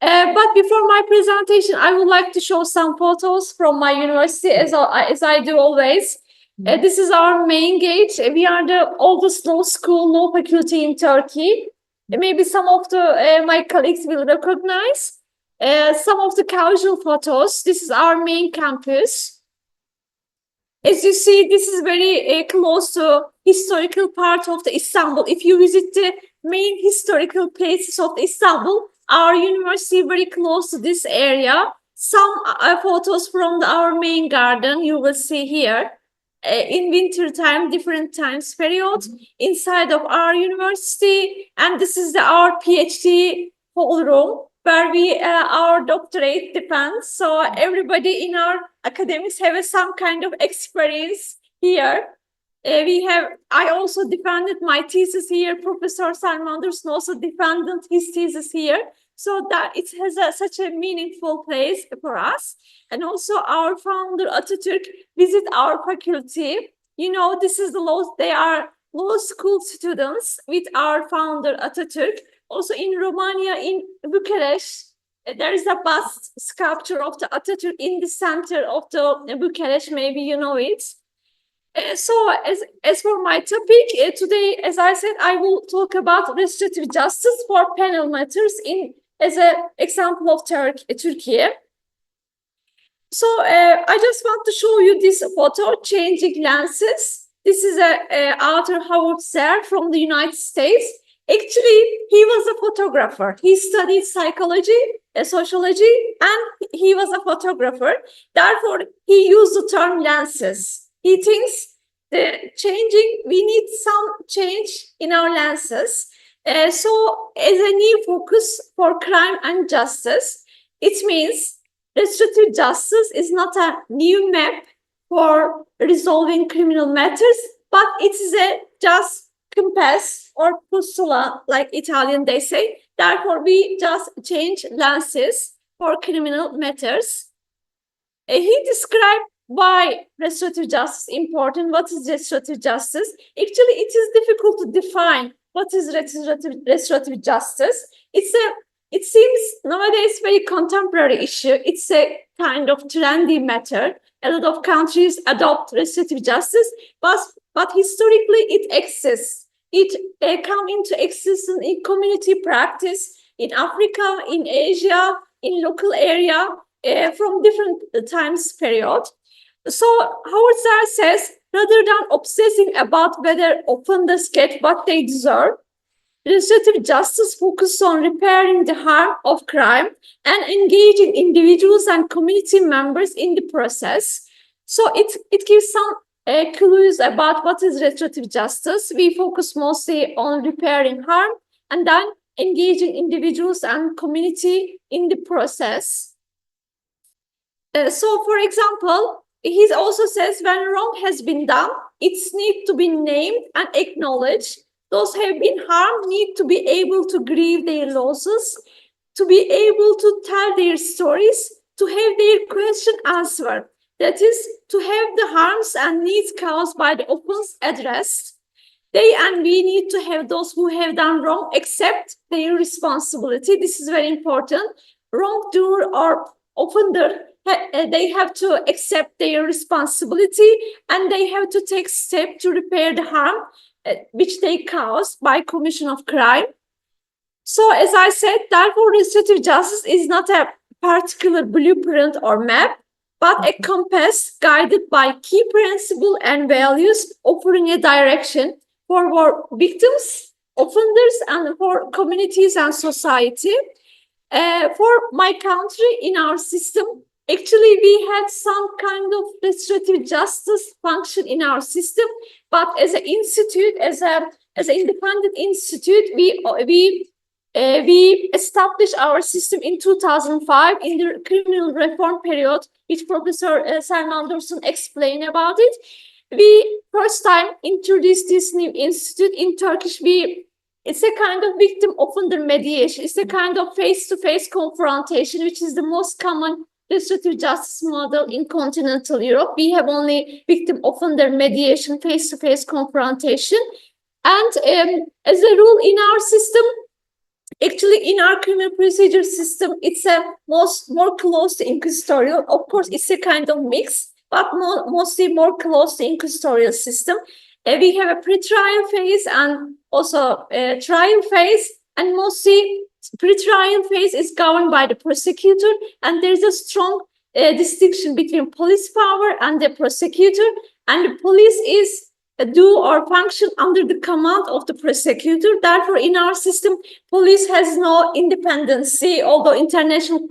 But before my presentation, I would like to show some photos from my university, as I do always. This is our main gate. We are the oldest law school, law faculty in Turkey. Maybe some of my colleagues will recognize some of the casual photos. This is our main campus. As you see, this is very close to historical part of the Istanbul. If you visit the main historical places of Istanbul, our university very close to this area. Some photos from our main garden you will see here. In winter time, different times period inside of our university, and this is our PhD hall room where we our doctorate depends. So everybody in our academics have some kind of experience here. I also defended my thesis here. Professor Salman Anderson also defended his thesis here. So that it has such a meaningful place for us. And also our founder Atatürk visit our faculty. You know, this is they are law school students with our founder Atatürk. Also in Romania, in Bucharest, there is a bust sculpture of the Atatürk in the center of the Bucharest. Maybe you know it. So as for my topic today, as I said, I will talk about restorative justice for penal matters as an example of Turkey. So I just want to show you this photo, Changing Lenses. This is author Howard Serr from the United States. Actually, he was a photographer. He studied psychology, sociology, and he was a photographer. Therefore, he used the term lenses. He thinks we need some change in our lenses. So as a new focus for crime and justice, it means restorative justice is not a new map for resolving criminal matters, but it is a just compass or bussola, like Italian they say. Therefore, we just change lenses for criminal matters. He described why restorative justice is important. What is restorative justice? Actually, it is difficult to define what is restorative justice. It seems nowadays very contemporary issue. It's a kind of trendy matter. A lot of countries adopt restorative justice, but historically it exists. It come into existence in community practice in Africa, in Asia, in local area from different times period. So Howard Serr says, rather than obsessing about whether offenders get what they deserve, restorative justice focuses on repairing the harm of crime and engaging individuals and community members in the process. So it gives some clues about what is restorative justice. We focus mostly on repairing harm and then engaging individuals and community in the process. So, for example, he also says when wrong has been done, it needs to be named and acknowledged. Those who have been harmed need to be able to grieve their losses, to be able to tell their stories, to have their question answered. That is, to have the harms and needs caused by the offense addressed. They and we need to have those who have done wrong accept their responsibility. This is very important. Wrongdoer or offender, they have to accept their responsibility and they have to take steps to repair the harm which they caused by commission of crime. So as I said, therefore restorative justice is not a particular blueprint or map, but a compass guided by key principles and values, offering a direction for victims, offenders, and for communities and society. For my country, in our system, actually we had some kind of restorative justice function in our system, but as an institute, as an independent institute, we established our system in 2005 in the criminal reform period, which Professor Selman Dursun explained about it. We first time introduced this new institute in Turkish. It's a kind of victim-offender mediation. It's a kind of face-to-face confrontation, which is the most common restorative justice model in continental Europe. We have only victim-offender mediation, face-to-face confrontation. And as a rule in our system, actually, in our criminal procedure system, it's more close to inquisitorial. Of course, it's a kind of mix, but mostly more close to inquisitorial system. We have a pre-trial phase and also a trial phase, and mostly pre-trial phase is governed by the prosecutor, and there's a strong distinction between police power and the prosecutor, and the police is do or function under the command of the prosecutor. Therefore, in our system, police has no independency, although international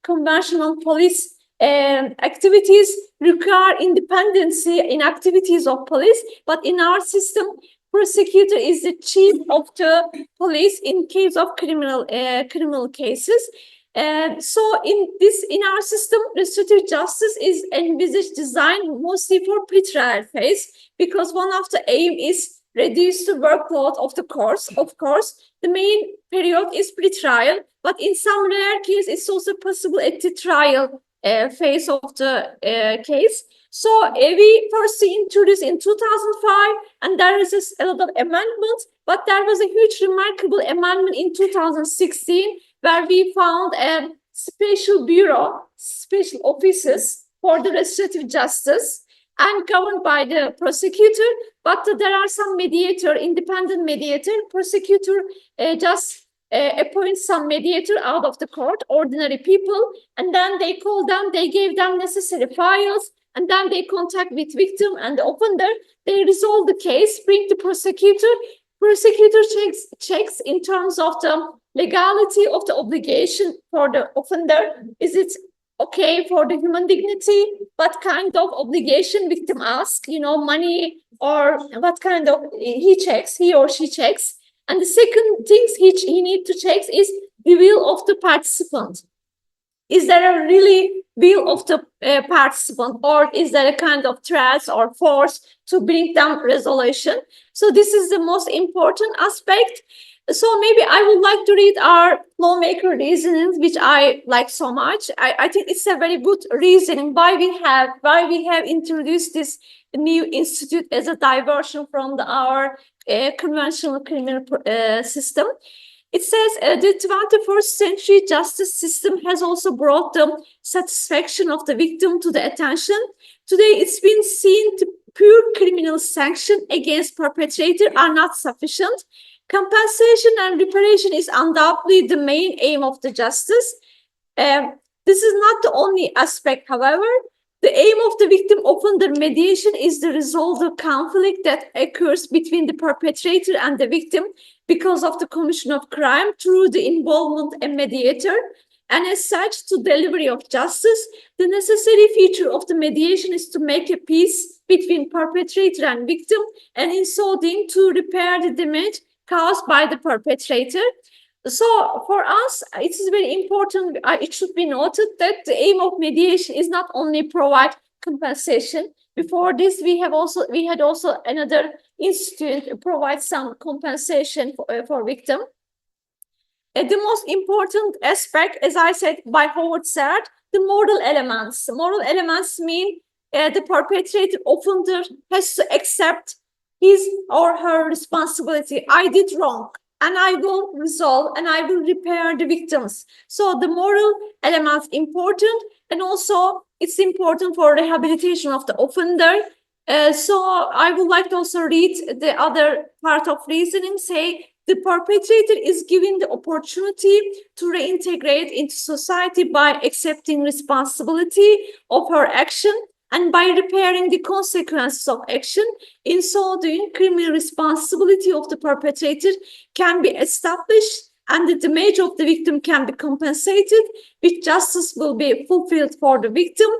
conventional police activities require independency in activities of police, but in our system, prosecutor is the chief of the police in case of criminal cases. So in our system, restorative justice is envisaged designed mostly for pre-trial phase, because one of the aim is reduce the workload of the courts. Of course, the main period is pre-trial, but in some rare cases, it's also possible at the trial phase of the case. So we first introduced in 2005, and there is a lot of amendments, but there was a huge remarkable amendment in 2016, where we found a special bureau, special offices for the restorative justice and governed by the prosecutor, but there are some mediator, independent mediator. Prosecutor just appoints some mediator out of the court, ordinary people, and then they call them, they gave them necessary files, and then they contact with victim and the offender. They resolve the case, bring the prosecutor. Prosecutor checks in terms of the legality of the obligation for the offender. Is it okay for the human dignity? What kind of obligation victim asks, money, or what kind of, he or she checks. And the second thing he needs to check is the will of the participant. Is there a really will of the participant, or is there a kind of threat or force to bring them resolution? So this is the most important aspect. So maybe I would like to read our lawmaker reasonings, which I like so much. I think it's a very good reasoning why we have introduced this new institute as a diversion from our conventional criminal system. It says the 21st century justice system has also brought the satisfaction of the victim to the attention. Today, it's been seen to pure criminal sanction against perpetrator are not sufficient. Compensation and reparation is undoubtedly the main aim of the justice. This is not the only aspect, however. The aim of the victim-offender mediation is to resolve the conflict that occurs between the perpetrator and the victim because of the commission of crime through the involvement of a mediator. And as such, to delivery of justice, the necessary feature of the mediation is to make a peace between perpetrator and victim, and in so doing to repair the damage caused by the perpetrator. So for us, it is very important, it should be noted that the aim of mediation is not only provide compensation. Before this, we had also another institute provide some compensation for victim. The most important aspect, as I said by Howard said, the moral elements. Moral elements mean the perpetrator offender has to accept his or her responsibility. I did wrong, and I will resolve and I will repair the victims. So the moral elements important, and also it's important for rehabilitation of the offender. So I would like to also read the other part of reasoning, say the perpetrator is given the opportunity to reintegrate into society by accepting responsibility of her action and by repairing the consequences of action. In so doing, criminal responsibility of the perpetrator can be established and the damage of the victim can be compensated, which justice will be fulfilled for the victim.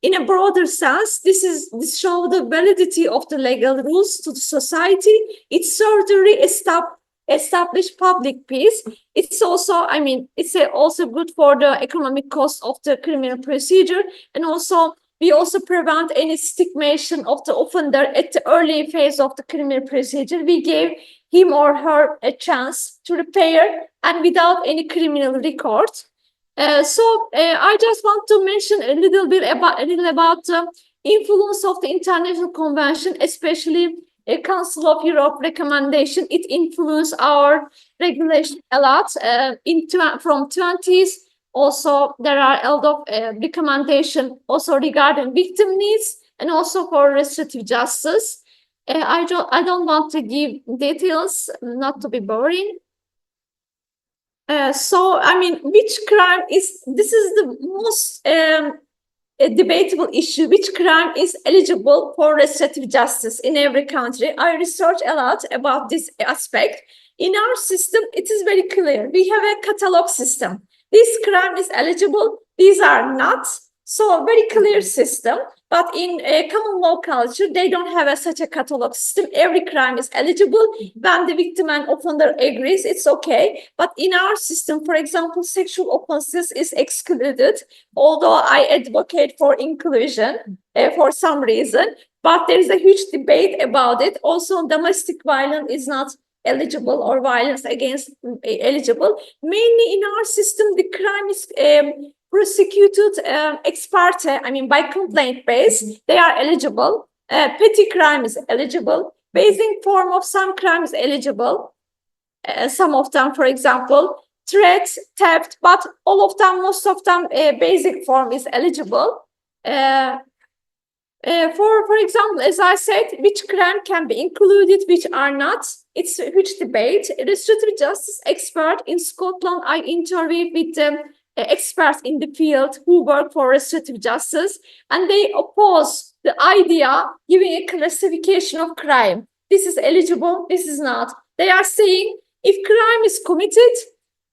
In a broader sense, this shows the validity of the legal rules to the society. It certainly establish public peace. It's also, I mean, it's also good for the economic cost of the criminal procedure, and also we also prevent any stigmatization of the offender at the early phase of the criminal procedure. We gave him or her a chance to repair and without any criminal record. I just want to mention a little about the influence of the international convention, especially a Council of Europe recommendation. It influenced our regulation a lot from 20s. Also, there are a lot of recommendation also regarding victim needs and also for restorative justice. I don't want to give details, not to be boring. I mean, which crime is, this is the most a debatable issue, which crime is eligible for restorative justice in every country. I researched a lot about this aspect. In our system, it is very clear. We have a catalog system. This crime is eligible, these are not. So very clear system. But in a common law culture, they don't have such a catalog system. Every crime is eligible. When the victim and offender agrees, it's okay. But in our system, for example, sexual offenses is excluded, although I advocate for inclusion for some reason. But there is a huge debate about it. Also, domestic violence is not eligible or violence against eligible. Mainly in our system, the crime is prosecuted ex parte, I mean by complaint base, they are eligible. Petty crime is eligible. Basic form of some crime is eligible. Some of them, for example, threat, theft, but all of them, most of them, basic form is eligible. For example, as I said, which crime can be included, which are not, it's a huge debate. Restorative justice expert in Scotland, I interviewed with them. Experts in the field who work for restorative justice, and they oppose the idea giving a classification of crime. This is eligible, this is not. They are saying if crime is committed,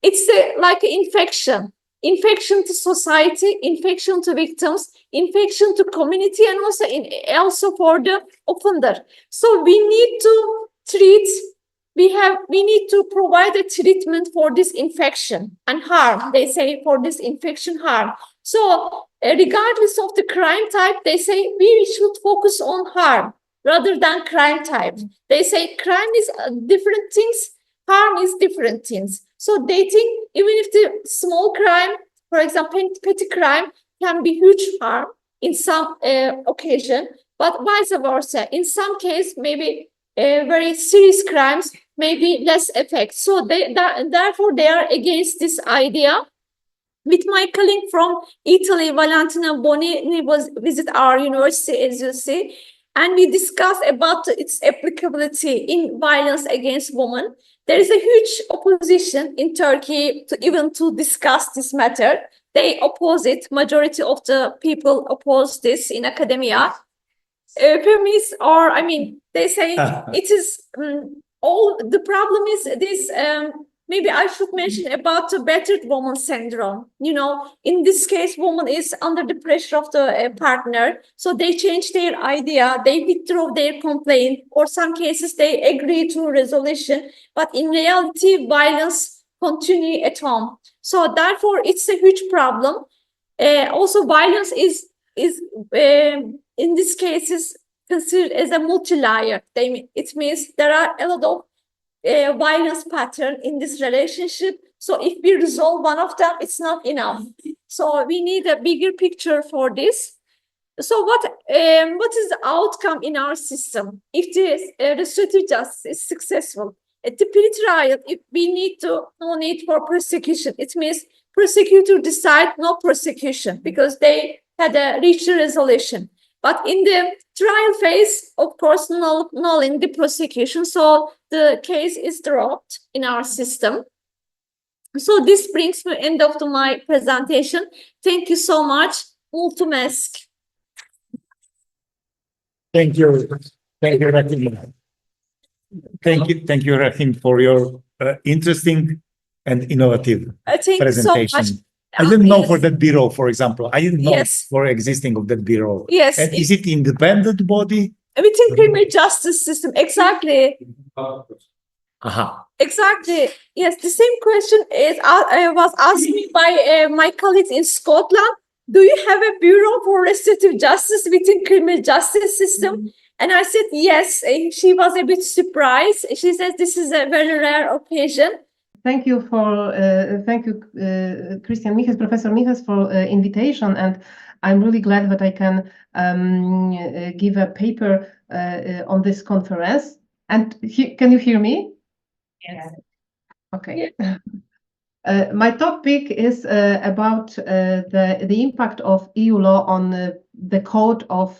it's like an infection to society, infection to victims, infection to community, and also for the offender. So we need to treat. We need to provide a treatment for this infection and harm. They say for this infection harm. So regardless of the crime type, they say we should focus on harm rather than crime type. They say crime is different things, harm is different things. So they think even if the small crime, for example, petty crime can be huge harm in some occasion, but vice versa. In some case, maybe very serious crimes, maybe less effect. So therefore, they are against this idea. With my colleague from Italy, Valentina Bonini, was visit our university, as you see, and we discussed about its applicability in violence against women. There is a huge opposition in Turkey to discuss this matter. They oppose it. Majority of the people oppose this in academia. Feminists, or I mean, they say it is all. The problem is this. Maybe I should mention about the battered woman syndrome. You know, in this case, woman is under the pressure of the partner, so they change their idea, they withdraw their complaint, or some cases they agree to resolution, but in reality, violence continue at home. So therefore, it's a huge problem. Also, violence is in this case is considered as a multi-layer. It means there are a lot of violence pattern in this relationship. So if we resolve one of them, it's not enough. So we need a bigger picture for this. So what is the outcome in our system if the restorative justice is successful? At the pre-trial, no need for prosecution. It means prosecutor decide no prosecution because they had reached a resolution. But in the trial phase, of course, nulling the prosecution. So the case is dropped in our system. So this brings me end of my presentation. Thank you so much. Mulțumesc. Thank you. Thank you, Rahim. Thank you, Rahim, for your interesting and innovative Thank you so presentation. much. I didn't know Yes. for that bureau, for example. I didn't know Yes. for existing of that bureau. Yes, And is it independent body? within criminal justice system, exactly. Aha. Exactly. Yes, the same question is was asked me by my colleagues in Scotland. Do you have a bureau for restorative justice within criminal justice system? And I said yes. She was a bit surprised. She says this is a very rare occasion. Thank you, Christian Miches, Professor Miches, for invitation, and I'm really glad that I can give a paper on this conference. And can you hear me? Yes. Okay. My topic is about the impact of EU law on the Code of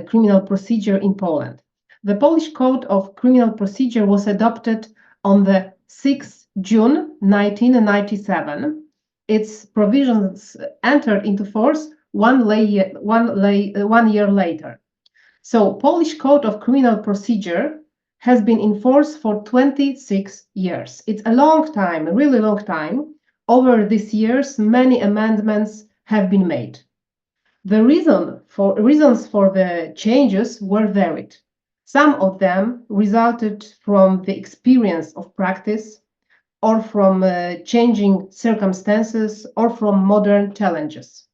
Criminal Procedure in Poland. The Polish Code of Criminal Procedure was adopted on the 6th June 1997. Its provisions entered into force one year later. So Polish Code of Criminal Procedure has been in force for 26 years. It's a long time, a really long time. Over these years, many amendments have been made. The reasons for the changes were varied. Some of them resulted from the experience of practice, or from changing circumstances, or from modern challenges.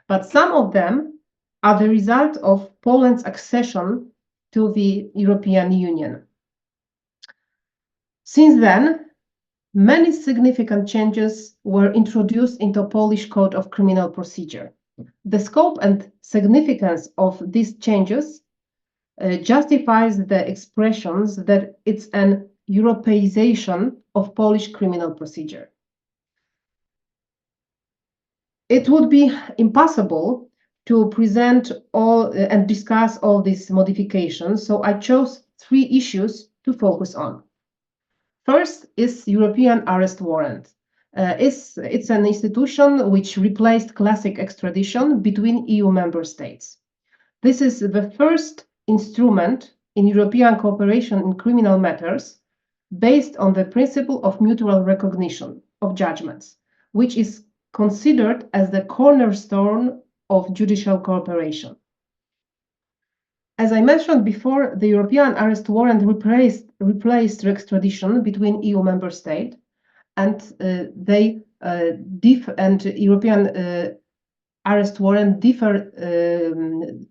But some of them are the result of Poland's accession to the European Union. Since then, many significant changes were introduced into Polish Code of Criminal Procedure. The scope and significance of these changes justifies the expressions that it's an Europeization of Polish criminal procedure. It would be impossible to present all and discuss all these modifications, so I chose 3 issues to focus on. First is European arrest warrant. It's an institution which replaced classic extradition between EU member states. This is the first instrument in European cooperation in criminal matters based on the principle of mutual recognition of judgments, which is considered as the cornerstone of judicial cooperation. As I mentioned before, the European arrest warrant replaced extradition between EU member states, and European arrest warrant differ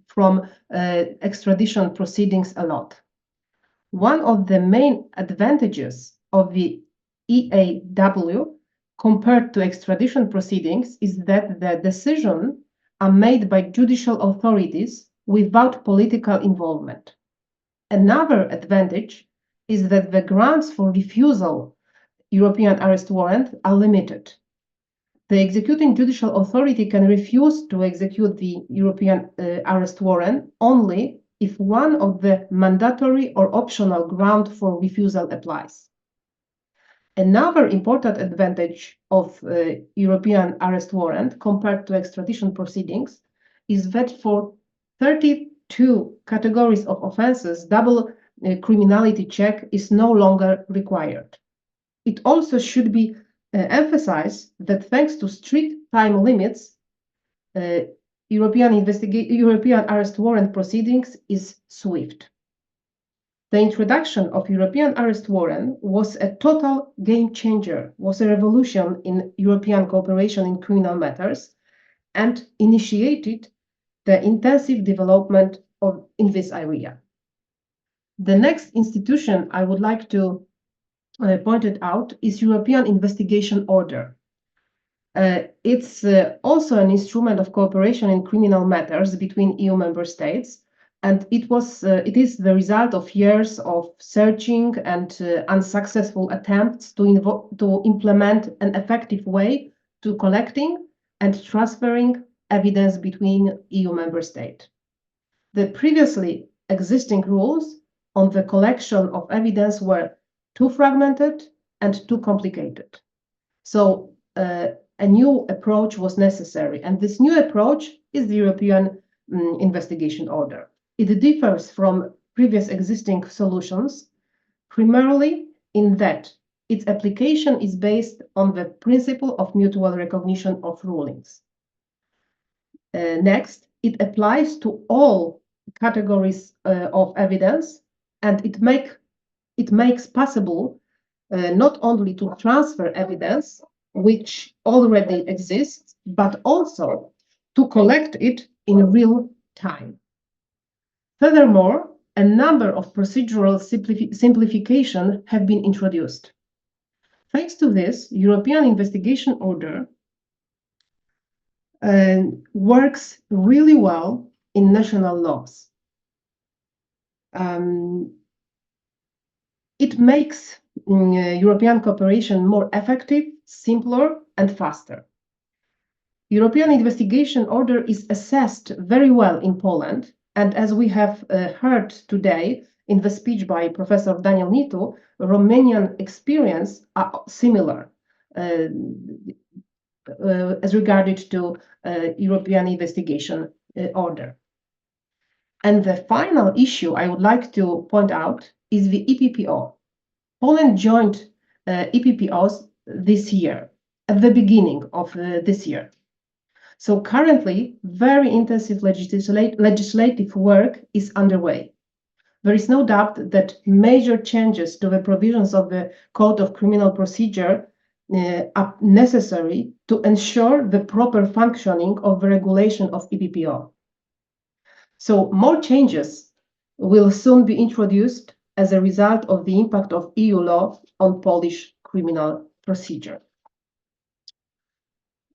from extradition proceedings a lot. One of the main advantages of the EAW compared to extradition proceedings is that the decisions are made by judicial authorities without political involvement. Another advantage is that the grounds for refusal European arrest warrant are limited. The executing judicial authority can refuse to execute the European arrest warrant only if one of the mandatory or optional ground for refusal applies. Another important advantage of European arrest warrant compared to extradition proceedings is that for 32 categories of offenses, double criminality check is no longer required. It also should be emphasized that thanks to strict time limits, European arrest warrant proceedings is swift. The introduction of European arrest warrant was a total game changer, was a revolution in European cooperation in criminal matters, and initiated the intensive development in this area. The next institution I would like to point it out is European Investigation Order. It's also an instrument of cooperation in criminal matters between EU member states, and it is the result of years of searching and unsuccessful attempts to implement an effective way to collecting and transferring evidence between EU member states. The previously existing rules on the collection of evidence were too fragmented and too complicated. So a new approach was necessary, and this new approach is the European Investigation Order. It differs from previous existing solutions primarily in that its application is based on the principle of mutual recognition of rulings. Next, it applies to all categories of evidence, and it makes possible not only to transfer evidence which already exists, but also to collect it in real time. Furthermore, a number of procedural simplifications have been introduced. Thanks to this, European Investigation Order works really well in national laws. It makes European cooperation more effective, simpler, and faster. European Investigation Order is assessed very well in Poland, and as we have heard today in the speech by Professor Daniel Nitu, Romanian experience are similar as regarded to European Investigation Order. And the final issue I would like to point out is the EPPO. Poland joined EPPOs this year, at the beginning of this year. So currently, very intensive legislative work is underway. There is no doubt that major changes to the provisions of the Code of Criminal Procedure are necessary to ensure the proper functioning of the regulation of EPPO. So more changes will soon be introduced as a result of the impact of EU law on Polish criminal procedure.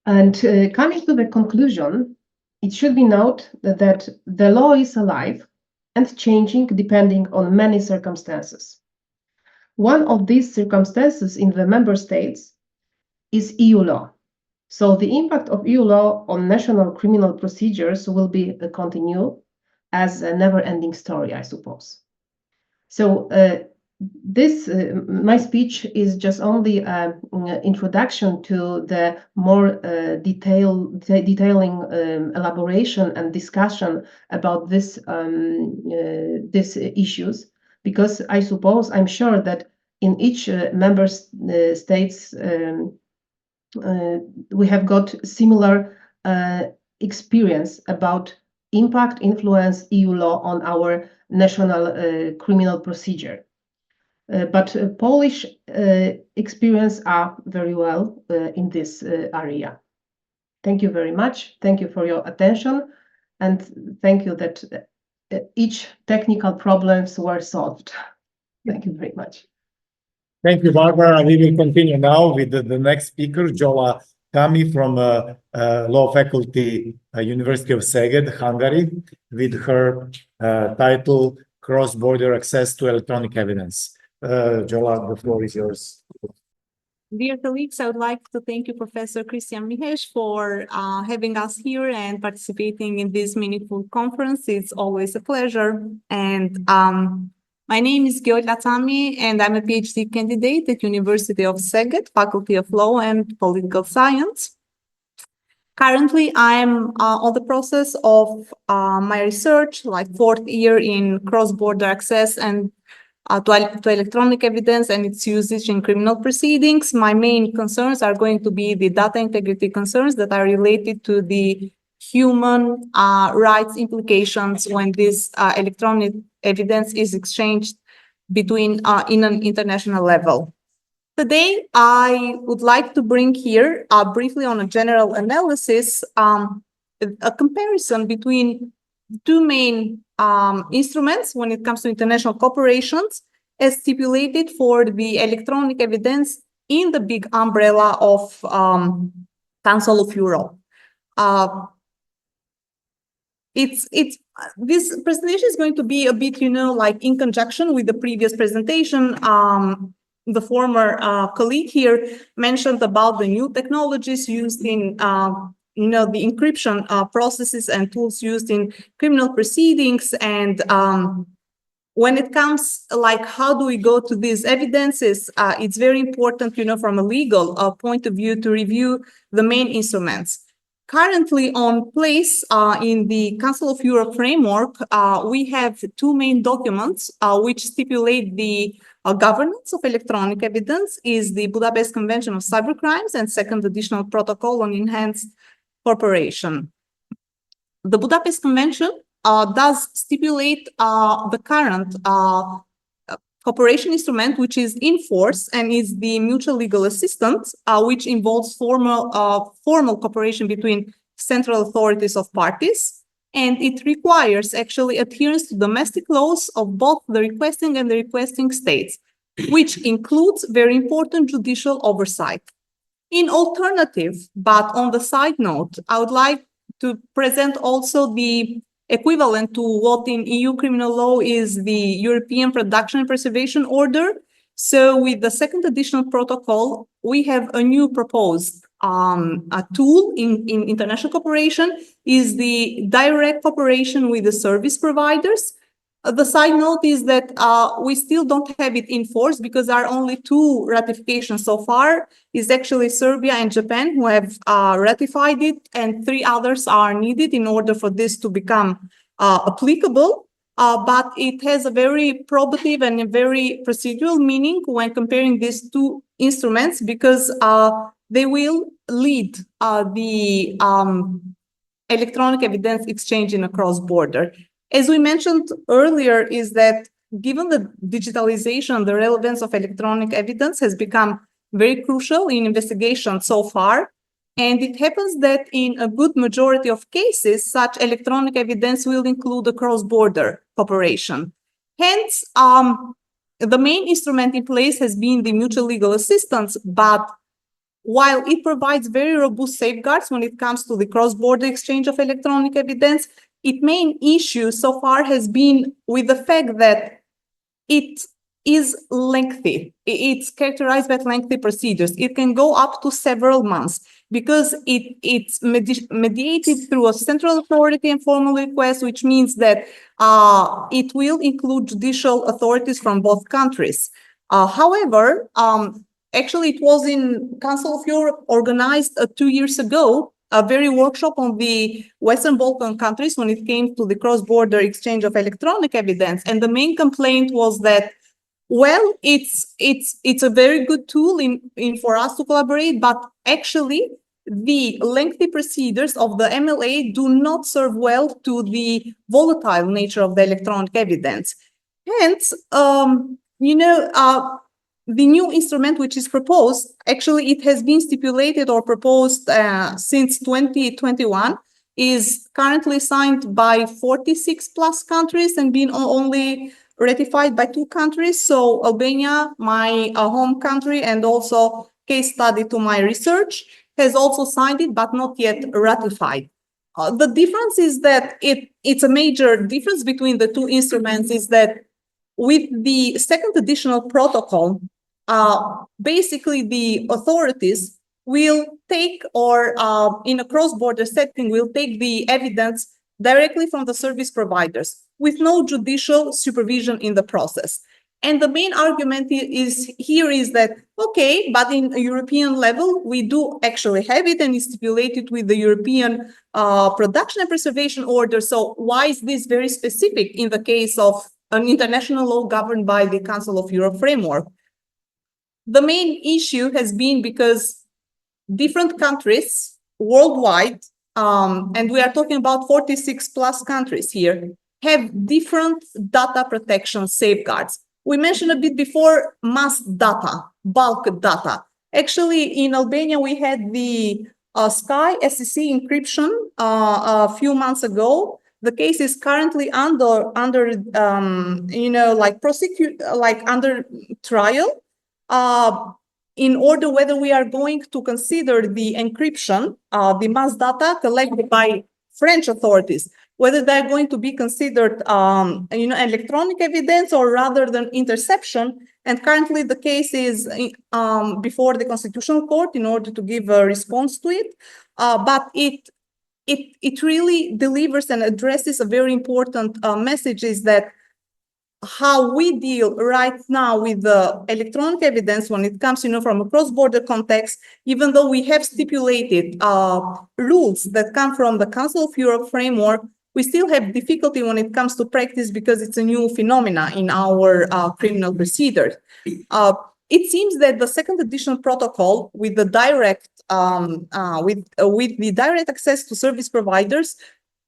And coming to the conclusion, it should be noted that the law is alive and changing depending on many circumstances. One of these circumstances in the member states is EU law. So the impact of EU law on national criminal procedures will be continued as a never-ending story, I suppose. So my speech is just only an introduction to the more detailing elaboration and discussion about these issues, because I'm sure that in each member states we have got similar experience about impact, influence EU law on our national criminal procedure. But Polish experience are very well in this area. Thank you very much. Thank you for your attention, and thank you that each technical problems were solved. Thank you very much. Thank you, Barbara. We will continue now with the next speaker, Jola Kami from Law Faculty, University of Szeged, Hungary, with her title, Cross-Border Access to Electronic Evidence. Jola, the floor is yours. Dear colleagues, I would like to thank you, Professor Cristian Mihes, for having us here and participating in this meaningful conference. It's always a pleasure. And my name is Gheorghe Tami, and I'm a PhD candidate at University of Szeged, Faculty of Law and Political Science. Currently, I'm on the process of my research, like 4th year in cross-border access and to electronic evidence and its usage in criminal proceedings. My main concerns are going to be the data integrity concerns that are related to the human rights implications when this electronic evidence is exchanged between in an international level. Today, I would like to bring here briefly on a general analysis, a comparison between two main instruments when it comes to international cooperations as stipulated for the electronic evidence in the big umbrella of Council of Europe. This presentation is going to be a bit, like in conjunction with the previous presentation. The former colleague here mentioned about the new technologies used in, the encryption processes and tools used in criminal proceedings. And when it comes, like, how do we go to these evidences? It's very important, from a legal point of view to review the main instruments. currently on place in the Council of Europe framework, we have two main documents which stipulate the governance of electronic evidence is the Budapest Convention of Cybercrimes and second additional protocol on enhanced cooperation. The Budapest Convention does stipulate the current cooperation instrument, which is in force and is the mutual legal assistance, which involves formal cooperation between central authorities of parties. And it requires actually adherence to domestic laws of both the requesting and the requesting states, which includes very important judicial oversight. In alternative, but on the side note, I would like to present also the equivalent to what in EU criminal law is the European Production and Preservation Order. So with the second additional protocol, we have a new proposed a tool in international cooperation is the direct cooperation with the service providers. The side note is that we still don't have it in force because there are only two ratifications so far. It's actually Serbia and Japan who have ratified it, and 3 others are needed in order for this to become applicable. But it has a very probative and a very procedural meaning when comparing these two instruments because they will lead the electronic evidence exchange in a cross-border. As we mentioned earlier, is that given the digitalization, the relevance of electronic evidence has become very crucial in investigation so far. And it happens that in a good majority of cases, such electronic evidence will include a cross-border cooperation. Hence, the main instrument in place has been the mutual legal assistance, but while it provides very robust safeguards when it comes to the cross-border exchange of electronic evidence, its main issue so far has been with the fact that it is lengthy. It's characterized by lengthy procedures. It can go up to several months because it's mediated through a central authority and formal request, which means that it will include judicial authorities from both countries. However, actually, it was in Council of Europe organized 2 years ago, a very workshop on the Western Balkan countries when it came to the cross-border exchange of electronic evidence. And the main complaint was that, well, it's a very good tool for us to collaborate, but actually the lengthy procedures of the MLA do not serve well to the volatile nature of the electronic evidence. Hence, the new instrument which is proposed, actually it has been stipulated or proposed since 2021, is currently signed by 46 plus countries and been only ratified by 2 countries. So Albania, my home country, and also case study to my research, has also signed it, but not yet ratified. The difference is that it's a major difference between the two instruments is that with the second additional protocol, basically the authorities will take or in a cross-border setting will take the evidence directly from the service providers with no judicial supervision in the process. And the main argument is that, okay, but in a European level, we do actually have it and it's stipulated with the European Production and Preservation Order. So why is this very specific in the case of an international law governed by the Council of Europe framework? The main issue has been because different countries worldwide, and we are talking about 46 plus countries here, have different data protection safeguards. We mentioned a bit before mass data, bulk data. Actually, in Albania, we had the Sky SEC encryption a few months ago. The case is currently under trial. In order whether we are going to consider the encryption, the mass data collected by French authorities, whether they're going to be considered, electronic evidence or rather than interception. And currently the case is before the Constitutional Court in order to give a response to it. But it really delivers and addresses a very important message is that how we deal right now with the electronic evidence when it comes, from a cross-border context, even though we have stipulated rules that come from the Council of Europe framework, we still have difficulty when it comes to practice because it's a new phenomena in our criminal procedures. It seems that the second additional protocol with the direct with the direct access to service providers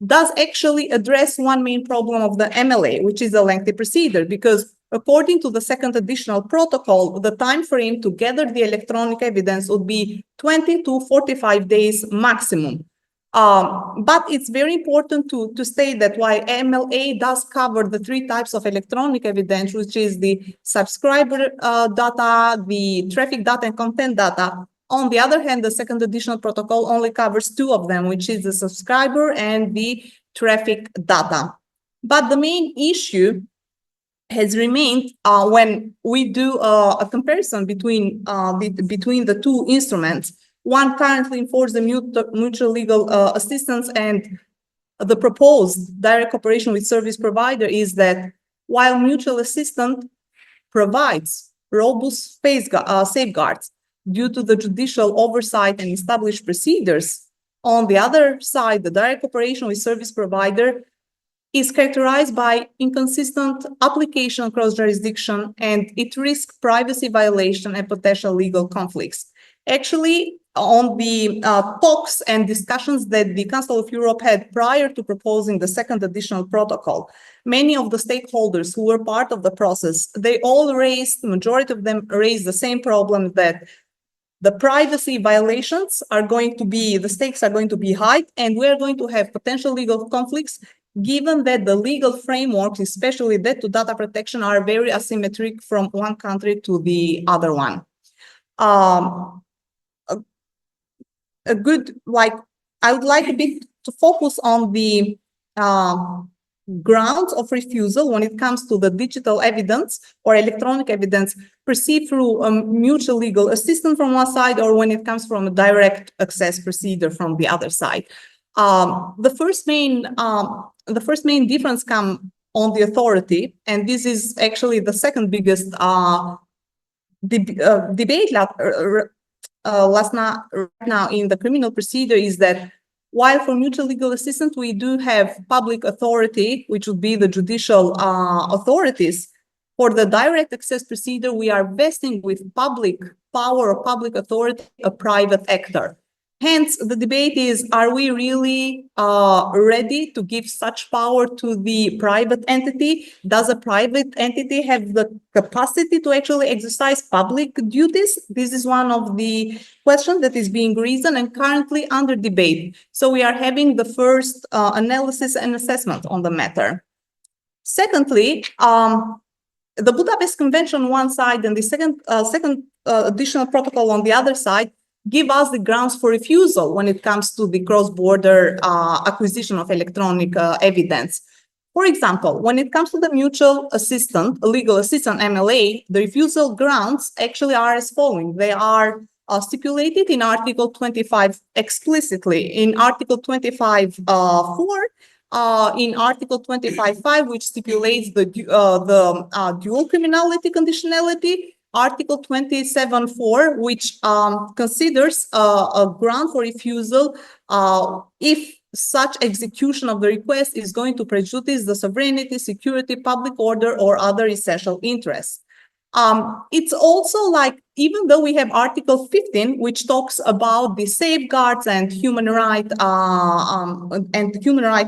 does actually address one main problem of the MLA, which is a lengthy procedure, because according to the second additional protocol, the time frame to gather the electronic evidence would be 20 to 45 days maximum. But it's very important to state that while MLA does cover the three types of electronic evidence, which is the subscriber data, the traffic data, and content data, on the other hand, the second additional protocol only covers two of them, which is the subscriber and the traffic data. But the main issue has remained when we do a comparison between the two instruments. One currently enforces the mutual legal assistance, and the proposed direct cooperation with service provider is that while mutual assistance provides robust safeguards due to the judicial oversight and established procedures, on the other side, the direct cooperation with service provider is characterized by inconsistent application across jurisdiction, and it risks privacy violation and potential legal conflicts. Actually, on the talks and discussions that the Council of Europe had prior to proposing the second additional protocol, many of the stakeholders who were part of the process, the majority of them raised the same problem, that the privacy violations are going to be, the stakes are going to be high, and we're going to have potential legal conflicts, given that the legal frameworks, especially that to data protection, are very asymmetric from one country to the other one. I would like a bit to focus on the grounds of refusal when it comes to the digital evidence or electronic evidence perceived through mutual legal assistance from one side, or when it comes from a direct access procedure from the other side. The first main difference comes on the authority, and this is actually the second biggest debate right now in the criminal procedure, is that while for mutual legal assistance we do have public authority, which would be the judicial authorities, for the direct access procedure we are vesting with public power or public authority a private actor. Hence, the debate is, are we really ready to give such power to the private entity? Does a private entity have the capacity to actually exercise public duties? This is one of the questions that is being reasoned and currently under debate. So we are having the first analysis and assessment on the matter. Secondly, the Budapest Convention on one side and the second additional protocol on the other side give us the grounds for refusal when it comes to the cross-border acquisition of electronic evidence. For example, when it comes to the mutual assistant, legal assistant MLA, the refusal grounds actually are as following. They are stipulated in Article 25 explicitly. In Article 25(4), in Article 25(5), which stipulates the dual criminality conditionality, Article 27(4), which considers a ground for refusal if such execution of the request is going to prejudice the sovereignty, security, public order, or other essential interests. It's also like, even though we have Article 15, which talks about the safeguards and human right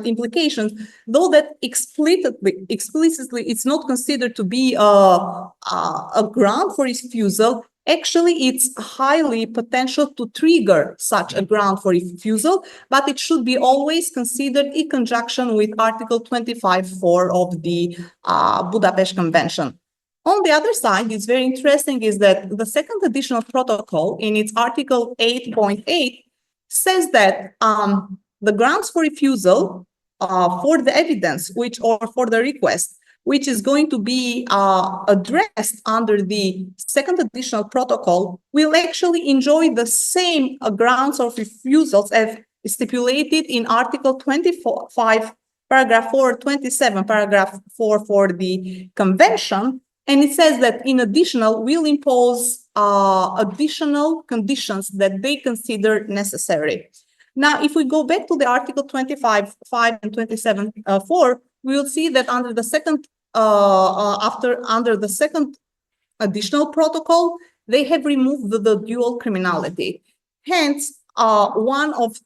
implications, though that explicitly it's not considered to be a ground for refusal, actually it's highly potential to trigger such a ground for refusal, but it should be always considered in conjunction with Article 25(4) of the Budapest Convention. On the other side, it's very interesting is that the second additional protocol in its Article 8.8 says that the grounds for refusal for the evidence or for the request, which is going to be addressed under the second additional protocol, will actually enjoy the same grounds of refusals as stipulated in Article 25 paragraph 427, paragraph 4 for the convention, and it says that in additional will impose additional conditions that they consider necessary. Now, if we go back to the article 25.5 and 27.4, we will see that under the second under the second additional protocol, they have removed the dual criminality. Hence, one of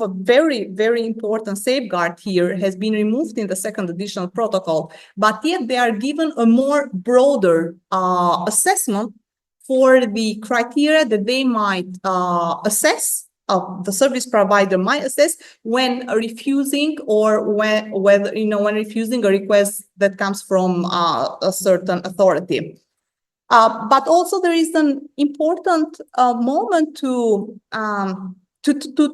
a very, very important safeguard here has been removed in the second additional protocol, but yet they are given a more broader assessment for the criteria that they might assess, the service provider might assess when refusing or when refusing a request that comes from a certain authority. But also there is an important moment to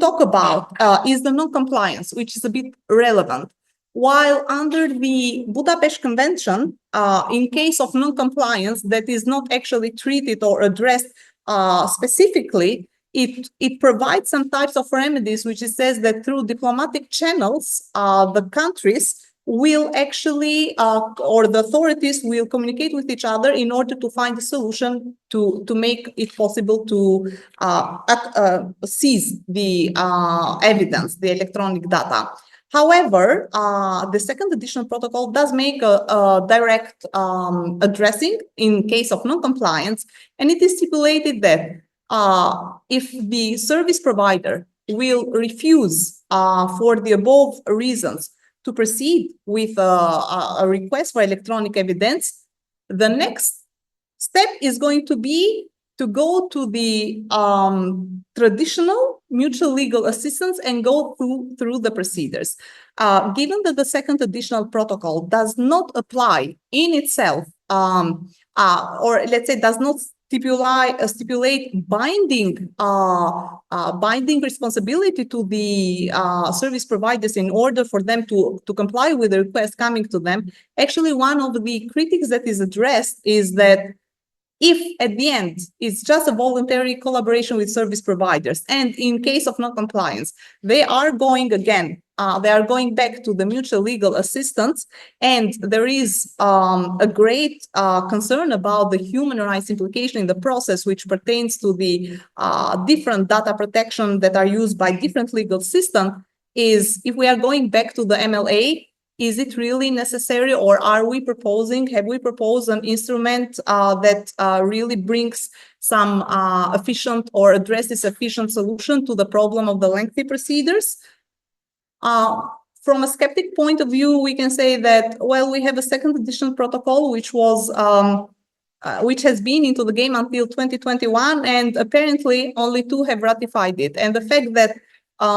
talk about is the non-compliance, which is a bit relevant. While under the Budapest Convention, in case of non-compliance that is not actually treated or addressed specifically, it provides some types of remedies, which it says that through diplomatic channels, the countries will actually, or the authorities will communicate with each other in order to find a solution to make it possible to seize the evidence, the electronic data. However, the second additional protocol does make a direct addressing in case of non-compliance, and it is stipulated that if the service provider will refuse for the above reasons to proceed with a request for electronic evidence, the next step is going to be to go to the traditional mutual legal assistance and go through the procedures. Given that the second additional protocol does not apply in itself, or let's say does not stipulate binding responsibility to the service providers in order for them to comply with the request coming to them. Actually, one of the critiques that is addressed is that if at the end it's just a voluntary collaboration with service providers, and in case of non-compliance, they are going back to the mutual legal assistance, and there is a great concern about the human rights implication in the process, which pertains to the different data protection that are used by different legal systems, is if we are going back to the MLA, is it really necessary, or have we proposed an instrument that really brings some efficient or addresses efficient solution to the problem of the lengthy procedures? From a skeptic point of view, we can say that, well, we have a second additional protocol, which has been into the game until 2021, and apparently only 2 have ratified it. And the fact that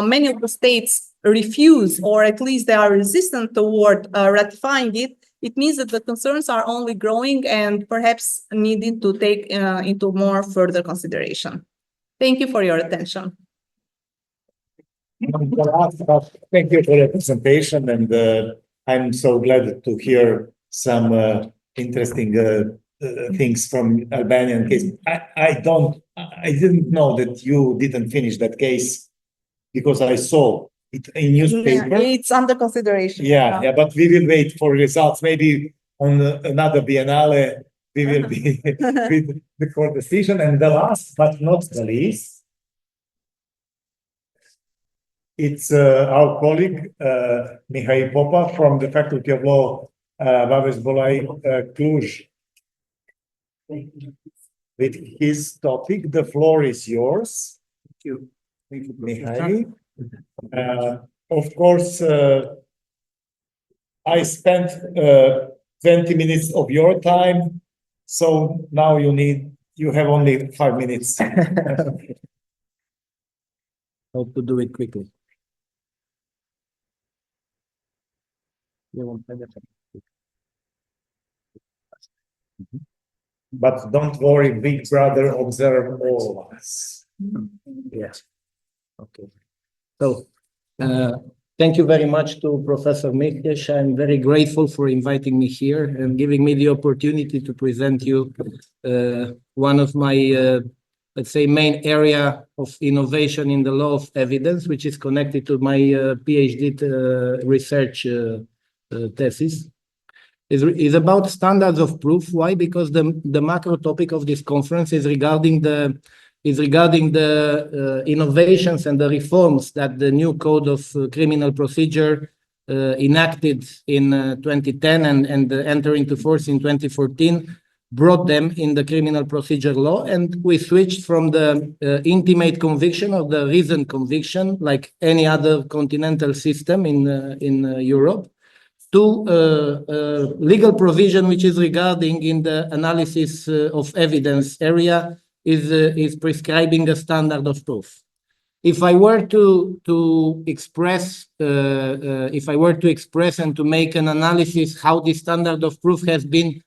many of the states refuse, or at least they are resistant toward ratifying it, it means that the concerns are only growing and perhaps needing to take into more further consideration. Thank you for your attention. Thank you for the presentation, and I'm so glad to hear some interesting things from Albanian case. I didn't know that you didn't finish that case, because I saw it in newspaper. Yeah, it's under consideration. Yeah, but we will wait for results. Maybe on another Biennale we will be with the court decision. And the last but not the least, it's our colleague Mihai Popa from the Faculty of Law, Vaves Bolai, Cluj. With his topic, the floor is yours. Thank you. Thank you, Mihai. Of course, I spent 20 minutes of your time, so now you have only 5 minutes. Hope to do it quickly. But don't worry, Big Brother observe all of us. Yes. Okay. So, thank you very much to Professor Mikes. I'm very grateful for inviting me here and giving me the opportunity to present you one of my let's say, main area of innovation in the law of evidence, which is connected to my PhD research thesis, is about standards of proof. Why? Because the macro topic of this conference is regarding the innovations and the reforms that the new code of criminal procedure enacted in 2010 and entered into force in 2014 brought them in the criminal procedure law. And we switched from the intimate conviction or the reasoned conviction, like any other continental system in Europe, to legal provision which is regarding in the analysis of evidence area is prescribing a standard of proof. If I were to express and to make an analysis how the standard of proof has been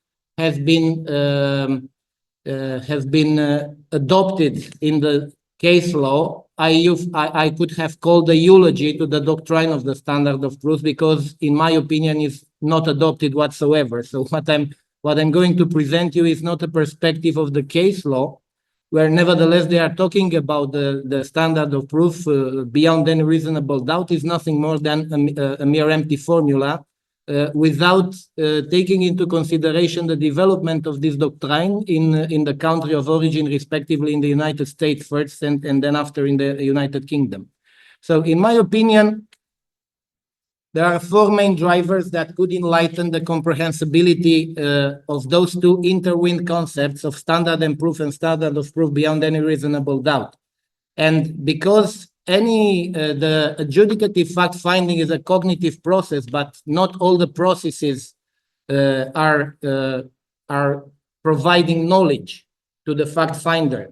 adopted in the case law, I could have called a eulogy to the doctrine of the standard of proof, because in my opinion is not adopted whatsoever. So what I'm going to present you is not a perspective of the case law, where nevertheless they are talking about the standard of proof beyond any reasonable doubt is nothing more than a mere empty formula, without taking into consideration the development of this doctrine in the country of origin, respectively in the United States first and then after in the United Kingdom. So in my opinion, there are four main drivers that could enlighten the comprehensibility of those two intertwined concepts of standard and proof and standard of proof beyond any reasonable doubt. And because the adjudicative fact finding is a cognitive process, but not all the processes are providing knowledge to the fact finder.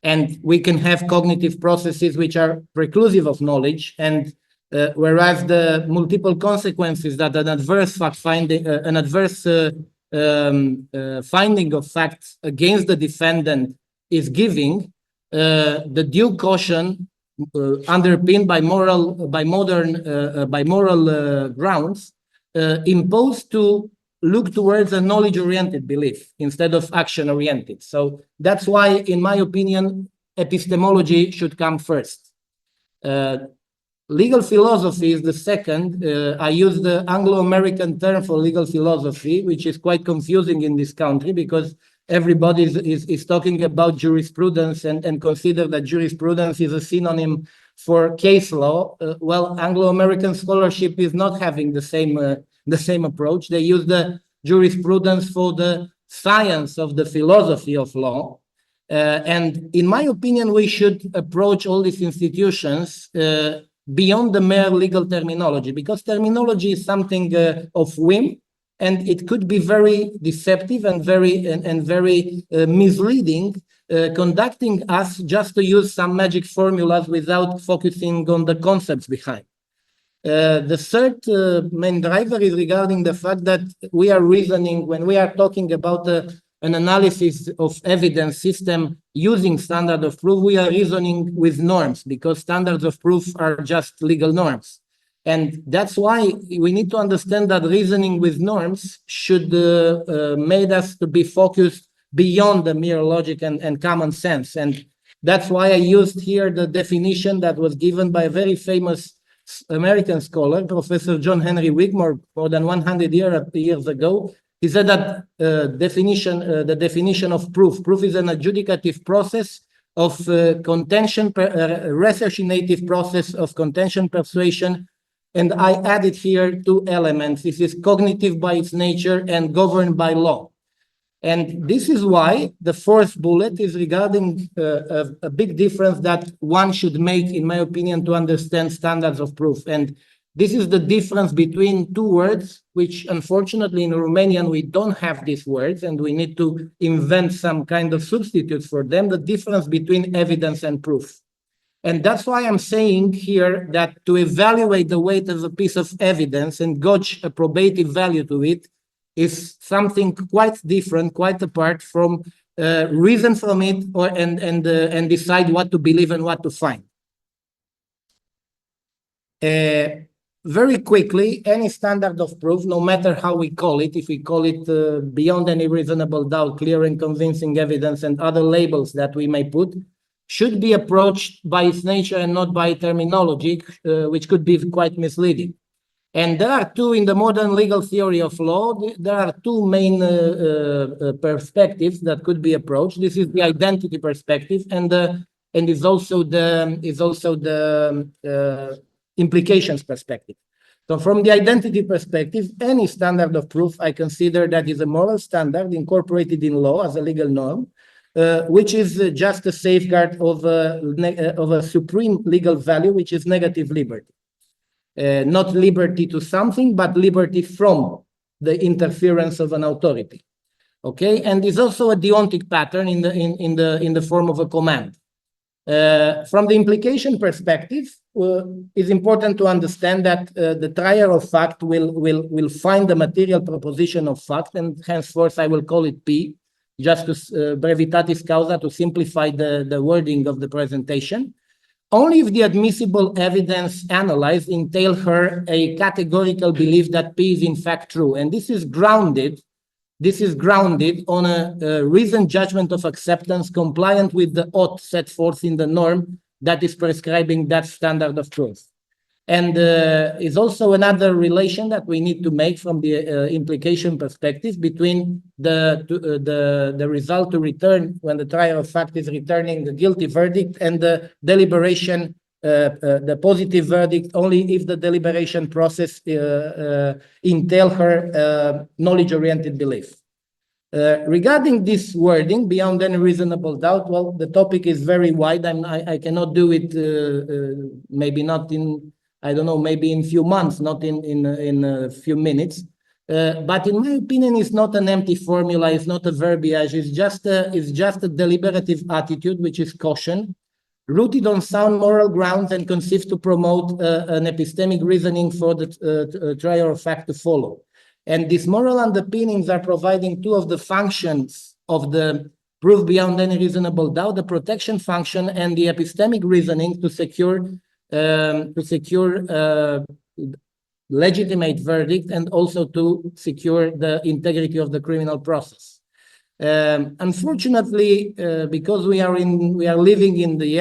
And we can have cognitive processes which are preclusive of knowledge, and whereas the multiple consequences that an adverse fact finding, finding of facts against the defendant is giving, the due caution underpinned by moral grounds imposed to look towards a knowledge-oriented belief instead of action-oriented. So that's why, in my opinion, epistemology should come first. Legal philosophy is the second. I use the Anglo-American term for legal philosophy, which is quite confusing in this country because everybody is talking about jurisprudence and consider that jurisprudence is a synonym for case law. Well, Anglo-American scholarship is not having the same approach. They use the jurisprudence for the science of the philosophy of law. And in my opinion, we should approach all these institutions beyond the mere legal terminology, because terminology is something of whim, and it could be very deceptive and very misleading, conducting us just to use some magic formulas without focusing on the concepts behind. The third main driver is regarding the fact that we are reasoning, when we are talking about an analysis of evidence system using standard of proof, we are reasoning with norms, because standards of proof are just legal norms. And that's why we need to understand that reasoning with norms should make us to be focused beyond the mere logic and common sense. And that's why I used here the definition that was given by a very famous American scholar, Professor John Henry Wigmore, more than 100 years ago. He said that the definition of proof is an adjudicative process of contention, ratiocinative process of contention persuasion. And I added here two elements. This is cognitive by its nature and governed by law. And this is why the fourth bullet is regarding a big difference that one should make, in my opinion, to understand standards of proof. And this is the difference between two words, which unfortunately in Romanian we don't have these words, and we need to invent some kind of substitutes for them, the difference between evidence and proof. And that's why I'm saying here that to evaluate the weight of a piece of evidence and gauge a probative value to it is something quite different, quite apart from reason from it and decide what to believe and what to find. very quickly, any standard of proof, no matter how we call it, if we call it beyond any reasonable doubt, clear and convincing evidence, and other labels that we may put, should be approached by its nature and not by terminology, which could be quite misleading. And there are two, in the modern legal theory of law, there are two main perspectives that could be approached. This is the identity perspective, and is also the implications perspective. So from the identity perspective, any standard of proof I consider that is a moral standard incorporated in law as a legal norm, which is just a safeguard of a supreme legal value, which is negative liberty. Not liberty to something, but liberty from the interference of an authority. Okay, and is also a deontic pattern in the form of a command. From the implication perspective, it's important to understand that the trier of fact will find the material proposition of fact, and henceforth I will call it P, just to brevitatis causa, to simplify the wording of the presentation. Only if the admissible evidence analyzed entail her a categorical belief that P is in fact true, and this is grounded on a reasoned judgment of acceptance compliant with the ought set forth in the norm that is prescribing that standard of truth. And is also another relation that we need to make from the implication perspective between the result to return when the trier of fact is returning the guilty verdict and the deliberation, the positive verdict, only if the deliberation process entail her knowledge-oriented belief. Regarding this wording, beyond any reasonable doubt, well, the topic is very wide, and I cannot do it, maybe not in, I don't know, maybe in few months, not in a few minutes. But in my opinion, it's not an empty formula, it's not a verbiage, it's just a deliberative attitude, which is caution, rooted on sound moral grounds and conceived to promote an epistemic reasoning for the trier of fact to follow. And these moral underpinnings are providing two of the functions of the proof beyond any reasonable doubt, the protection function and the epistemic reasoning to secure legitimate verdict and also to secure the integrity of the criminal process. Unfortunately, because we are living in the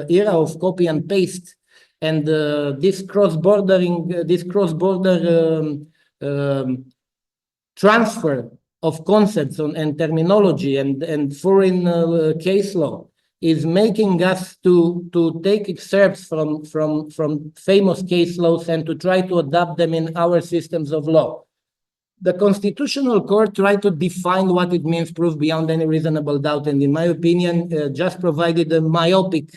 era of copy and paste, and this cross-border transfer of concepts and terminology and foreign case law is making us to take excerpts from famous case laws and to try to adapt them in our systems of law. The Constitutional Court tried to define what it means proof beyond any reasonable doubt, and in my opinion, just provided a myopic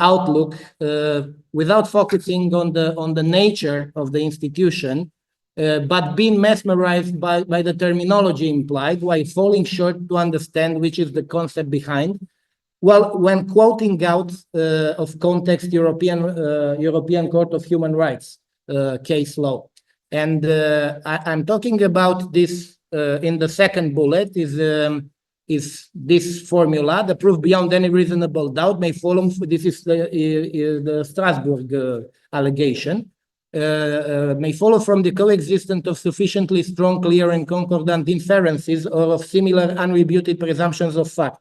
outlook without focusing on the nature of the institution, but being mesmerized by the terminology implied, while falling short to understand which is the concept behind. Well, when quoting out of context European Court of Human Rights case law. And I'm talking about this in the second bullet is this formula, the proof beyond any reasonable doubt may follow, this is the Strasbourg allegation, may follow from the coexistence of sufficiently strong, clear and concordant inferences or of similar unrebuted presumptions of fact.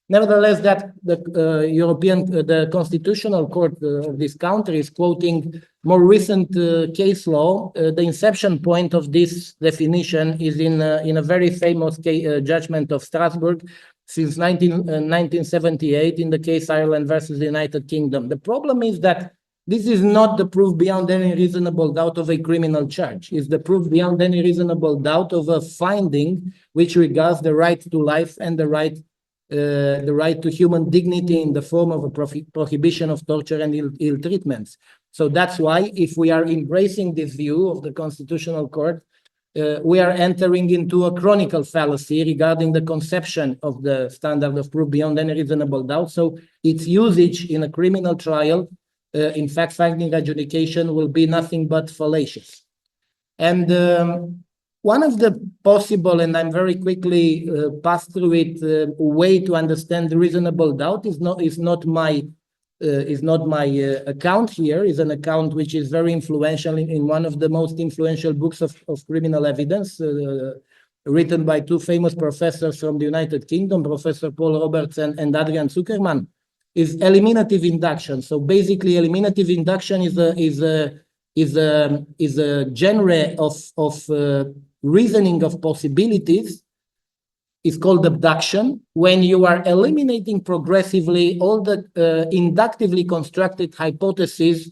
Nevertheless, that the Constitutional Court of this country is quoting more recent case law. The inception point of this definition is in a very famous judgment of Strasbourg since 1978 in the case Ireland versus the United Kingdom. The problem is that this is not the proof beyond any reasonable doubt of a criminal charge. It's the proof beyond any reasonable doubt of a finding which regards the right to life and the right to human dignity in the form of a prohibition of torture and ill treatments. So that's why, if we are embracing this view of the Constitutional Court, we are entering into a chronicle fallacy regarding the conception of the standard of proof beyond any reasonable doubt. So its usage in a criminal trial, in fact-finding adjudication, will be nothing but fallacious. And one of the possible, and I'm very quickly pass through it, way to understand the reasonable doubt is not my is not my account here, is an account which is very influential in one of the most influential books of criminal evidence, written by two famous professors from the United Kingdom, Professor Paul Roberts and Adrian Zuckerman, is eliminative induction. So basically, eliminative induction is a genre of reasoning of possibilities. Is called abduction, when you are eliminating progressively all the inductively constructed hypotheses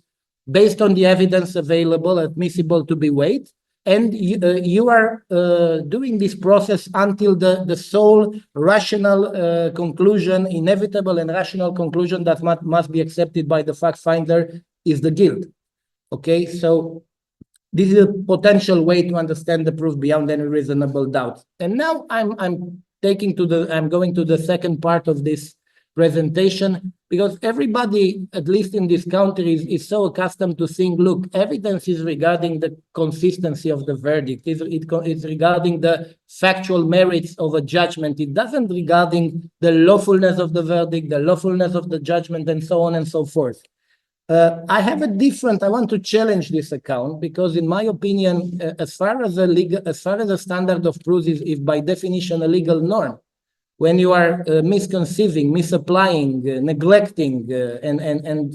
based on the evidence available, admissible to be weighed, and you are doing this process until the sole rational conclusion, inevitable and rational conclusion that must be accepted by the fact finder is the guilt. Okay, so this is a potential way to understand the proof beyond any reasonable doubt. And now I'm going to the second part of this presentation, because everybody, at least in this country, is so accustomed to think, look, evidence is regarding the consistency of the verdict. It's regarding the factual merits of a judgment. It doesn't regarding the lawfulness of the verdict, the lawfulness of the judgment, and so on and so forth. I want to challenge this account, because in my opinion, as far as a standard of proof is by definition a legal norm, when you are misconceiving, misapplying, neglecting, and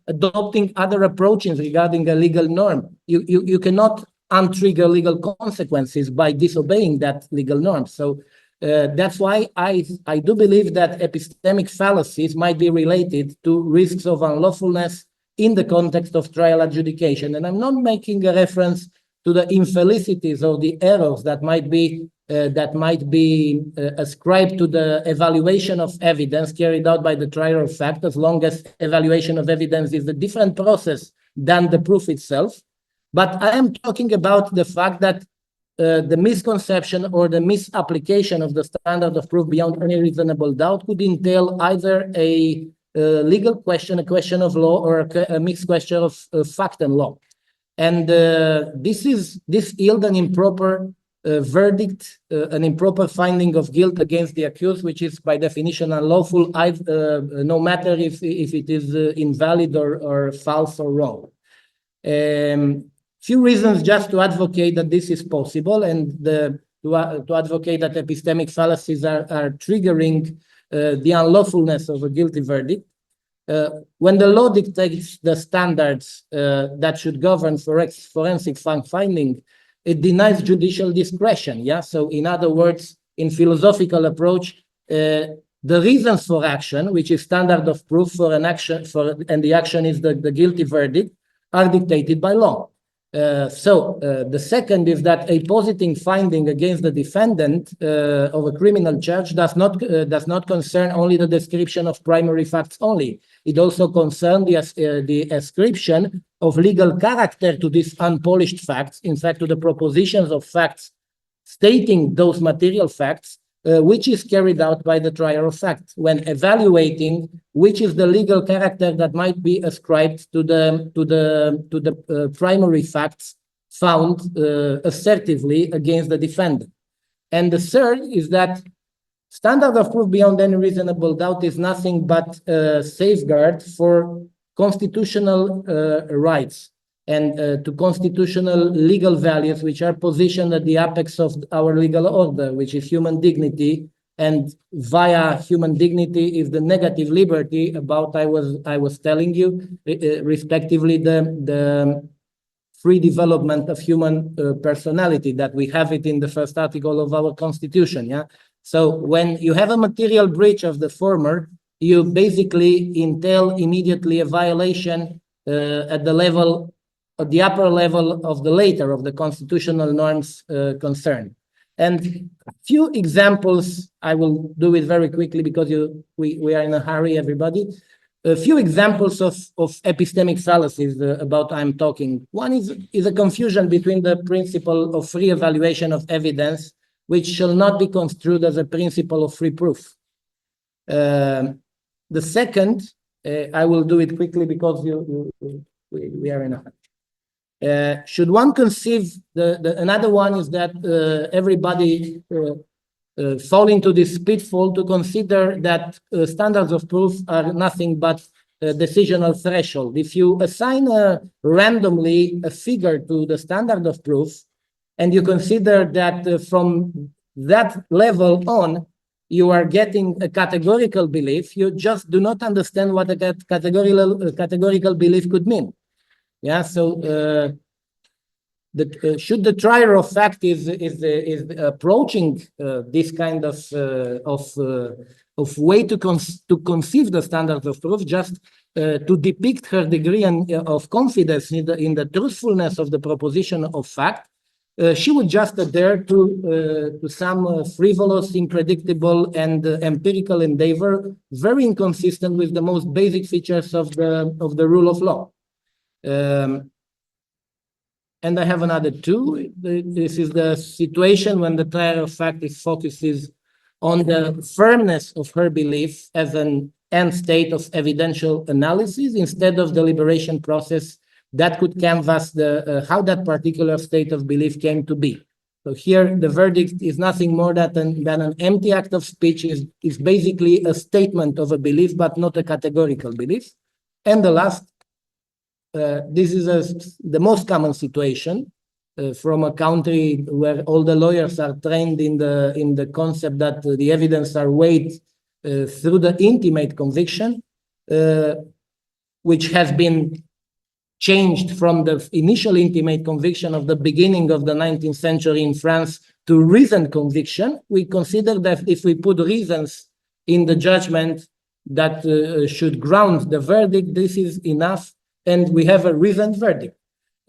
adopting other approaches regarding a legal norm, you cannot untrigger legal consequences by disobeying that legal norm. So that's why I do believe that epistemic fallacies might be related to risks of unlawfulness in the context of trial adjudication. And I'm not making a reference to the infelicities or the errors that might be ascribed to the evaluation of evidence carried out by the trier of fact, as long as evaluation of evidence is a different process than the proof itself. But I am talking about the fact that the misconception or the misapplication of the standard of proof beyond any reasonable doubt could entail either a legal question, a question of law, or a mixed question of fact and law. And this yields an improper verdict, an improper finding of guilt against the accused, which is by definition unlawful, no matter if it is invalid or false or wrong. Few reasons just to advocate that this is possible, and to advocate that epistemic fallacies are triggering the unlawfulness of a guilty verdict. When the law dictates the standards that should govern forensic fact finding, it denies judicial discretion. Yeah. So in other words, in philosophical approach, the reasons for action, which is standard of proof for an action, and the action is the guilty verdict, are dictated by law. The second is that a positing finding against the defendant of a criminal charge does not concern only the description of primary facts only. It also concerns the ascription of legal character to these unpolished facts, in fact, to the propositions of facts stating those material facts, which is carried out by the trier of fact when evaluating which is the legal character that might be ascribed to the primary facts found assertively against the defendant. And the third is that standard of proof beyond any reasonable doubt is nothing but a safeguard for constitutional rights and to constitutional legal values, which are positioned at the apex of our legal order, which is human dignity, and via human dignity is the negative liberty about I was telling you, respectively the free development of human personality, that we have it in the first article of our Constitution. Yeah. So when you have a material breach of the former, you basically entail immediately a violation at the upper level of the later, of the constitutional norms concerned. And a few examples, I will do it very quickly because we are in a hurry, everybody. A few examples of epistemic fallacies about I'm talking. One is a confusion between the principle of free evaluation of evidence, which shall not be construed as a principle of free proof. The second, I will do it quickly because we are in a hurry. Should one conceive another one is that everybody fall into this pitfall to consider that standards of proof are nothing but a decisional threshold. If you assign randomly a figure to the standard of proof, and you consider that from that level on, you are getting a categorical belief, you just do not understand what a categorical belief could mean. Yeah, so should the trier of fact is approaching this kind of way to conceive the standards of proof, just to depict her degree of confidence in the truthfulness of the proposition of fact, she would just adhere to some frivolous, unpredictable, and empirical endeavor, very inconsistent with the most basic features of the rule of law. And I have another two. This is the situation when the trier of fact focuses on the firmness of her belief as an end state of evidential analysis instead of deliberation process that could canvass how that particular state of belief came to be. So here, the verdict is nothing more than an empty act of speech. Is basically a statement of a belief, but not a categorical belief. And the last, this is the most common situation from a country where all the lawyers are trained in the concept that the evidence are weighed through the intimate conviction, which has been changed from the initial intimate conviction of the beginning of the 19th century in France to reasoned conviction. We consider that if we put reasons in the judgment that should ground the verdict, this is enough, and we have a reasoned verdict.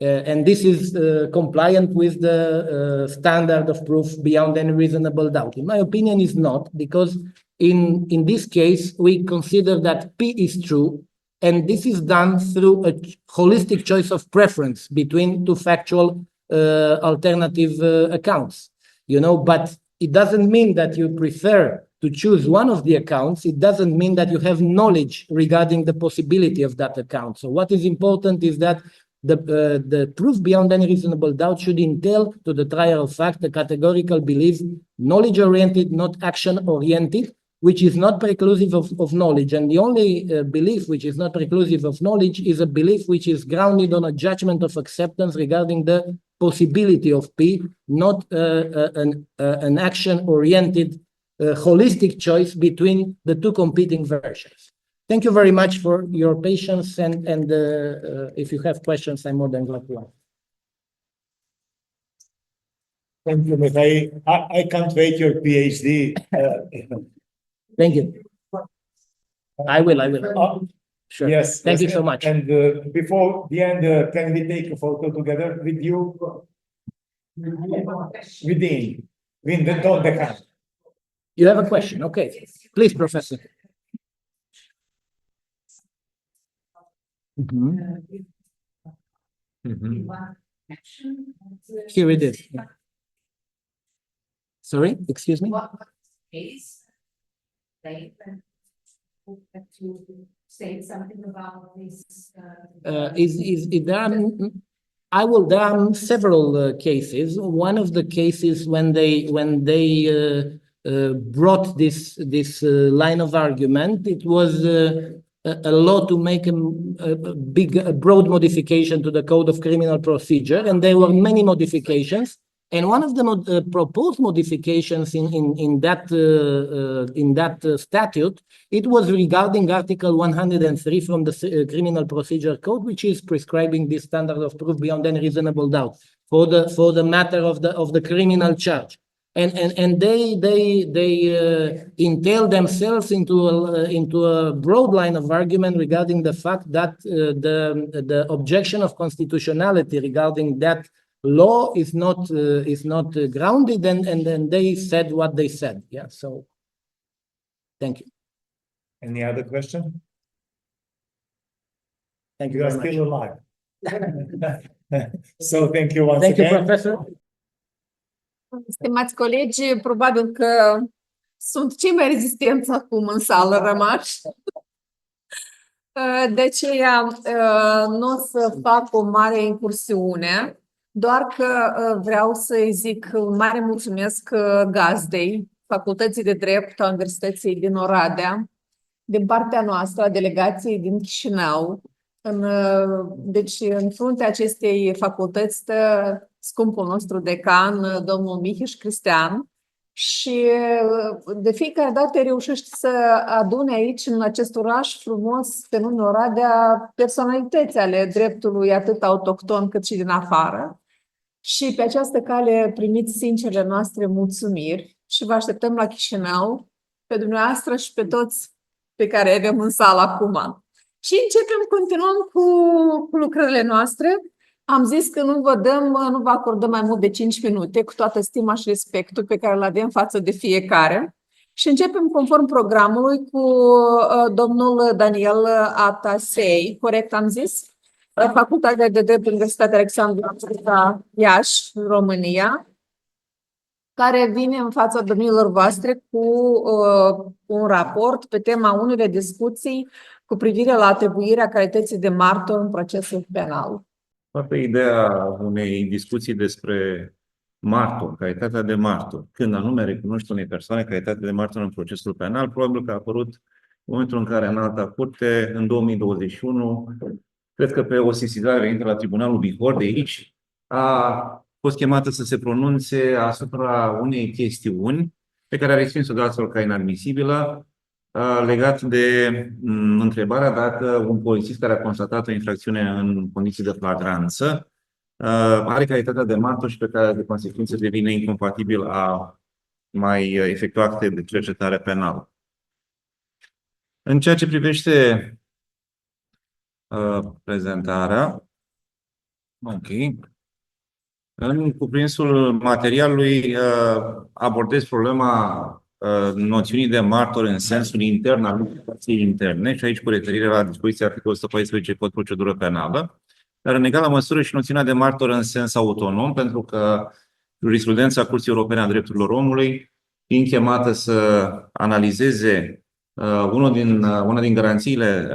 And this is compliant with the standard of proof beyond any reasonable doubt. In my opinion, is not, because in this case, we consider that P is true, and this is done through a holistic choice of preference between two factual alternative accounts. But it doesn't mean that you prefer to choose one of the accounts. It doesn't mean that you have knowledge regarding the possibility of that account. So what is important is that the proof beyond any reasonable doubt should entail to the trier of fact a categorical belief, knowledge-oriented, not action-oriented, which is not preclusive of knowledge. And the only belief which is not preclusive of knowledge is a belief which is grounded on a judgment of acceptance regarding the possibility of P, not an action-oriented holistic choice between the two competing versions. Thank you very much for your patience, and if you have questions, I'm more than glad to answer. Thank you, Mikhail. I can't wait your PhD. Thank you. I will. Sure. Yes. Thank you so much. And before the end, can we take a photo together with you? With Dean. With the hand. You have a question? Okay. Please, Professor. Here it is. Sorry, excuse me? To say something about this? There are several cases. One of the cases when they brought this line of argument, it was a law to make a broad modification to the Code of Criminal Procedure, and there were many modifications. And one of the proposed modifications in that statute, it was regarding Article 103 from the Criminal Procedure Code, which is prescribing this standard of proof beyond any reasonable doubt for the matter of the criminal charge. And they entail themselves into a broad line of argument regarding the fact that the objection of constitutionality regarding that law is not grounded, and then they said what they said. Yeah. So, thank you. Any other question? Thank you. You are still alive. So thank you once again. Thank you, Professor. Stimați colegi, probabil că sunt cei mai rezistenți acum în sală rămași. De aceea nu o să fac o mare incursiune, doar că vreau să-i zic un mare mulțumesc gazdei Facultății de Drept a Universității din Oradea, din partea noastră, a delegației din Chișinău. Deci, în fruntea acestei facultăți stă scumpul nostru decan, domnul Miheș Cristian, și de fiecare dată reușește să adune aici, în acest oraș frumos, pe nume Oradea, personalități ale dreptului atât autohton cât și din afară. Și pe această cale primiți sincerele noastre mulțumiri și vă așteptăm la Chișinău, pe dumneavoastră și pe toți pe care avem în sală acum. Și continuăm cu lucrările noastre. Am zis că nu vă acordăm mai mult de 5 minute, cu toată stima și respectul pe care îl avem față de fiecare. Și începem conform programului cu domnul Daniel Atasei, corect am zis? Facultatea de Drept Universitatea Alexandru Iași, România, care vine în fața domnilor voastre cu un raport pe tema unele discuții cu privire la atribuirea calității de martor în procesul penal. Toată ideea unei discuții despre martor, calitatea de martor, când anume recunoște unei persoane calitatea de martor în procesul penal, probabil că a apărut în momentul în care Înalta Curte, în 2021, cred că pe o sesizare venită la Tribunalul Bihor de aici, a fost chemată să se pronunțe asupra unei chestiuni pe care a respins-o de altfel ca inadmisibilă, legat de întrebarea dacă un polițist care a constatat o infracțiune în condiții de flagranță are calitatea de martor și pe care de consecință devine incompatibil a mai efectua acte de cercetare penală. În ceea ce privește prezentarea, ok. În cuprinsul materialului abordez problema noțiunii de martor în sensul intern al legislației interne și aici cu referire la dispoziția articolul 114 Cod Procedură Penală, dar în egală măsură și noțiunea de martor în sens autonom, pentru că jurisprudența Curții Europene a Drepturilor Omului, fiind chemată să analizeze una din garanțiile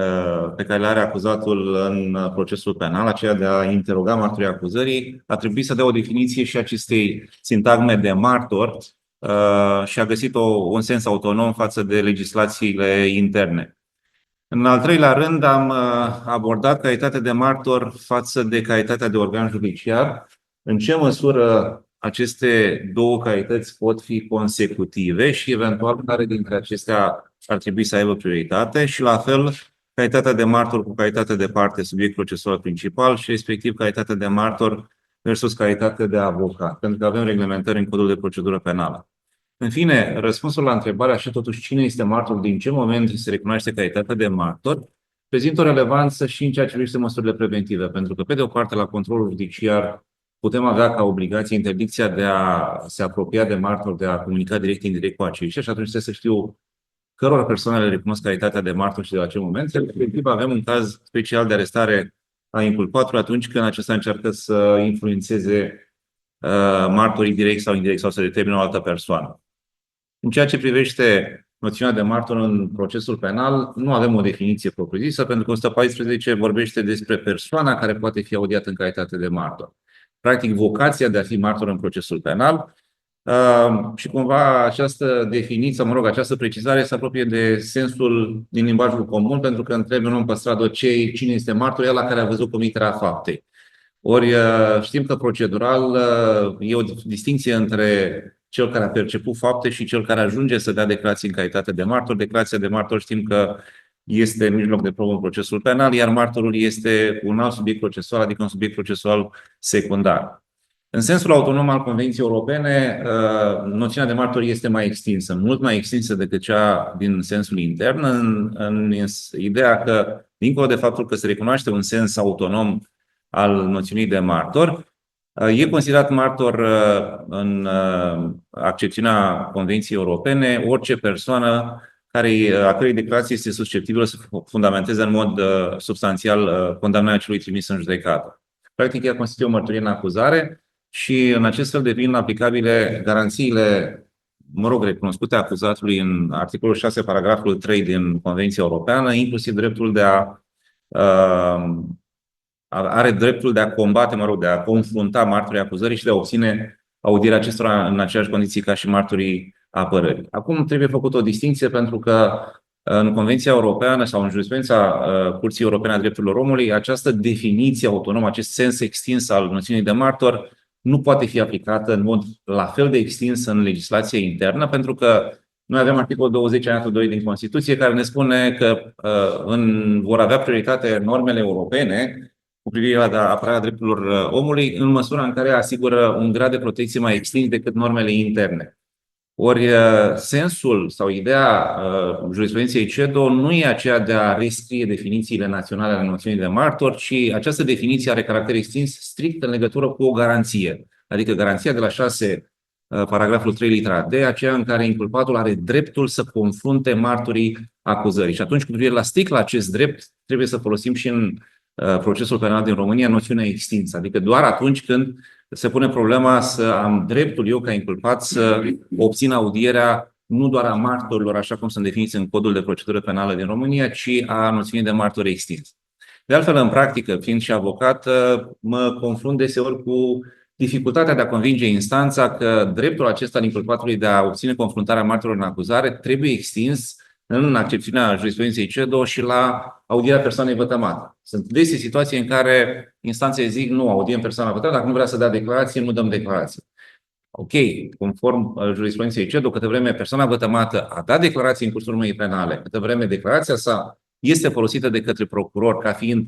pe care le are acuzatul în procesul penal, aceea de a interoga martorii acuzării, a trebuit să dea o definiție și acestei sintagme de martor și a găsit un sens autonom față de legislațiile interne. În al treilea rând, am abordat calitatea de martor față de calitatea de organ judiciar. În ce măsură aceste două calități pot fi consecutive și, eventual, care dintre acestea ar trebui să aibă prioritate și, la fel, calitatea de martor cu calitatea de parte, subiect procesual principal și, respectiv, calitatea de martor versus calitatea de avocat, pentru că avem reglementări în Codul de Procedură Penală. În fine, răspunsul la întrebarea și totuși cine este martor, din ce moment se recunoaște calitatea de martor, prezintă o relevanță și în ceea ce privește măsurile preventive, pentru că, pe de o parte, la controlul judiciar putem avea ca obligație interdicția de a se apropia de martor, de a comunica direct, indirect cu aceștia și atunci trebuie să știu căror persoane le recunosc calitatea de martor și de la ce moment. Respectiv, avem un caz special de arestare a inculpatului atunci când acesta încearcă să influențeze martorii direct sau indirect sau să determine o altă persoană. În ceea ce privește noțiunea de martor în procesul penal, nu avem o definiție propriu-zisă, pentru că 114 vorbește despre persoana care poate fi audiată în calitate de martor. Practic, vocația de a fi martor în procesul penal și cumva această definiție, această precizare se apropie de sensul din limbajul comun, pentru că întrebe un om pe stradă cine este martor, el la care a văzut comiterea faptei. Ori știm că procedural e o distinție între cel care a perceput fapte și cel care ajunge să dea declarații în calitate de martor. Declarația de martor știm că este mijloc de probă în procesul penal, iar martorul este un alt subiect procesual, adică un subiect procesual secundar. În sensul autonom al Convenției Europene, noțiunea de martor este mai extinsă, mult mai extinsă decât cea din sensul intern, în ideea că, dincolo de faptul că se recunoaște un sens autonom al noțiunii de martor, e considerat martor în accepțiunea Convenției Europene orice persoană a cărei declarație este susceptibilă să fundamenteze în mod substanțial condamnarea celui trimis în judecată. Practic, ea constituie o mărturie în acuzare și în acest fel devin aplicabile garanțiile, recunoscute acuzatului în articolul 6, paragraful 3 din Convenția Europeană, inclusiv dreptul de are dreptul de a combate, de a confrunta martorii acuzării și de a obține audierea acestora în aceeași condiții ca și martorii apărării. Acum trebuie făcut o distinție pentru că în Convenția Europeană sau în jurisprudența Curții Europene a Drepturilor Omului, această definiție autonomă, acest sens extins al noțiunii de martor, nu poate fi aplicată în mod la fel de extins în legislația internă, pentru că noi avem articolul 20 alineatul 2 din Constituție care ne spune că vor avea prioritate normele europene cu privire la apărarea drepturilor omului în măsura în care asigură un grad de protecție mai extins decât normele interne. Ori sensul sau ideea jurisprudenței CEDO nu e aceea de a rescrie definițiile naționale ale noțiunii de martor, ci această definiție are caracter extins strict în legătură cu o garanție. Adică garanția de la 6, paragraful 3, litera D, aceea în care inculpatul are dreptul să confrunte martorii acuzării. Și atunci, cu privire la strict la acest drept, trebuie să folosim și în procesul penal din România noțiunea extinsă. Adică doar atunci când se pune problema să am dreptul eu ca inculpat să obțin audierea nu doar a martorilor, așa cum sunt definiți în Codul de Procedură Penală din România, ci a noțiunii de martori extins. De altfel, în practică, fiind și avocat, mă confrunt deseori cu dificultatea de a convinge instanța că dreptul acesta al inculpatului de a obține confruntarea martorilor în acuzare trebuie extins în accepțiunea jurisprudenței CEDO și la audierea persoanei vătămate. Sunt dese situații în care instanțele zic nu, audiem persoana vătămată, dacă nu vrea să dea declarație, nu dăm declarație. Ok, conform jurisprudenței CEDO, câtă vreme persoana vătămată a dat declarație în cursul urmării penale, câtă vreme declarația sa este folosită de către procuror ca fiind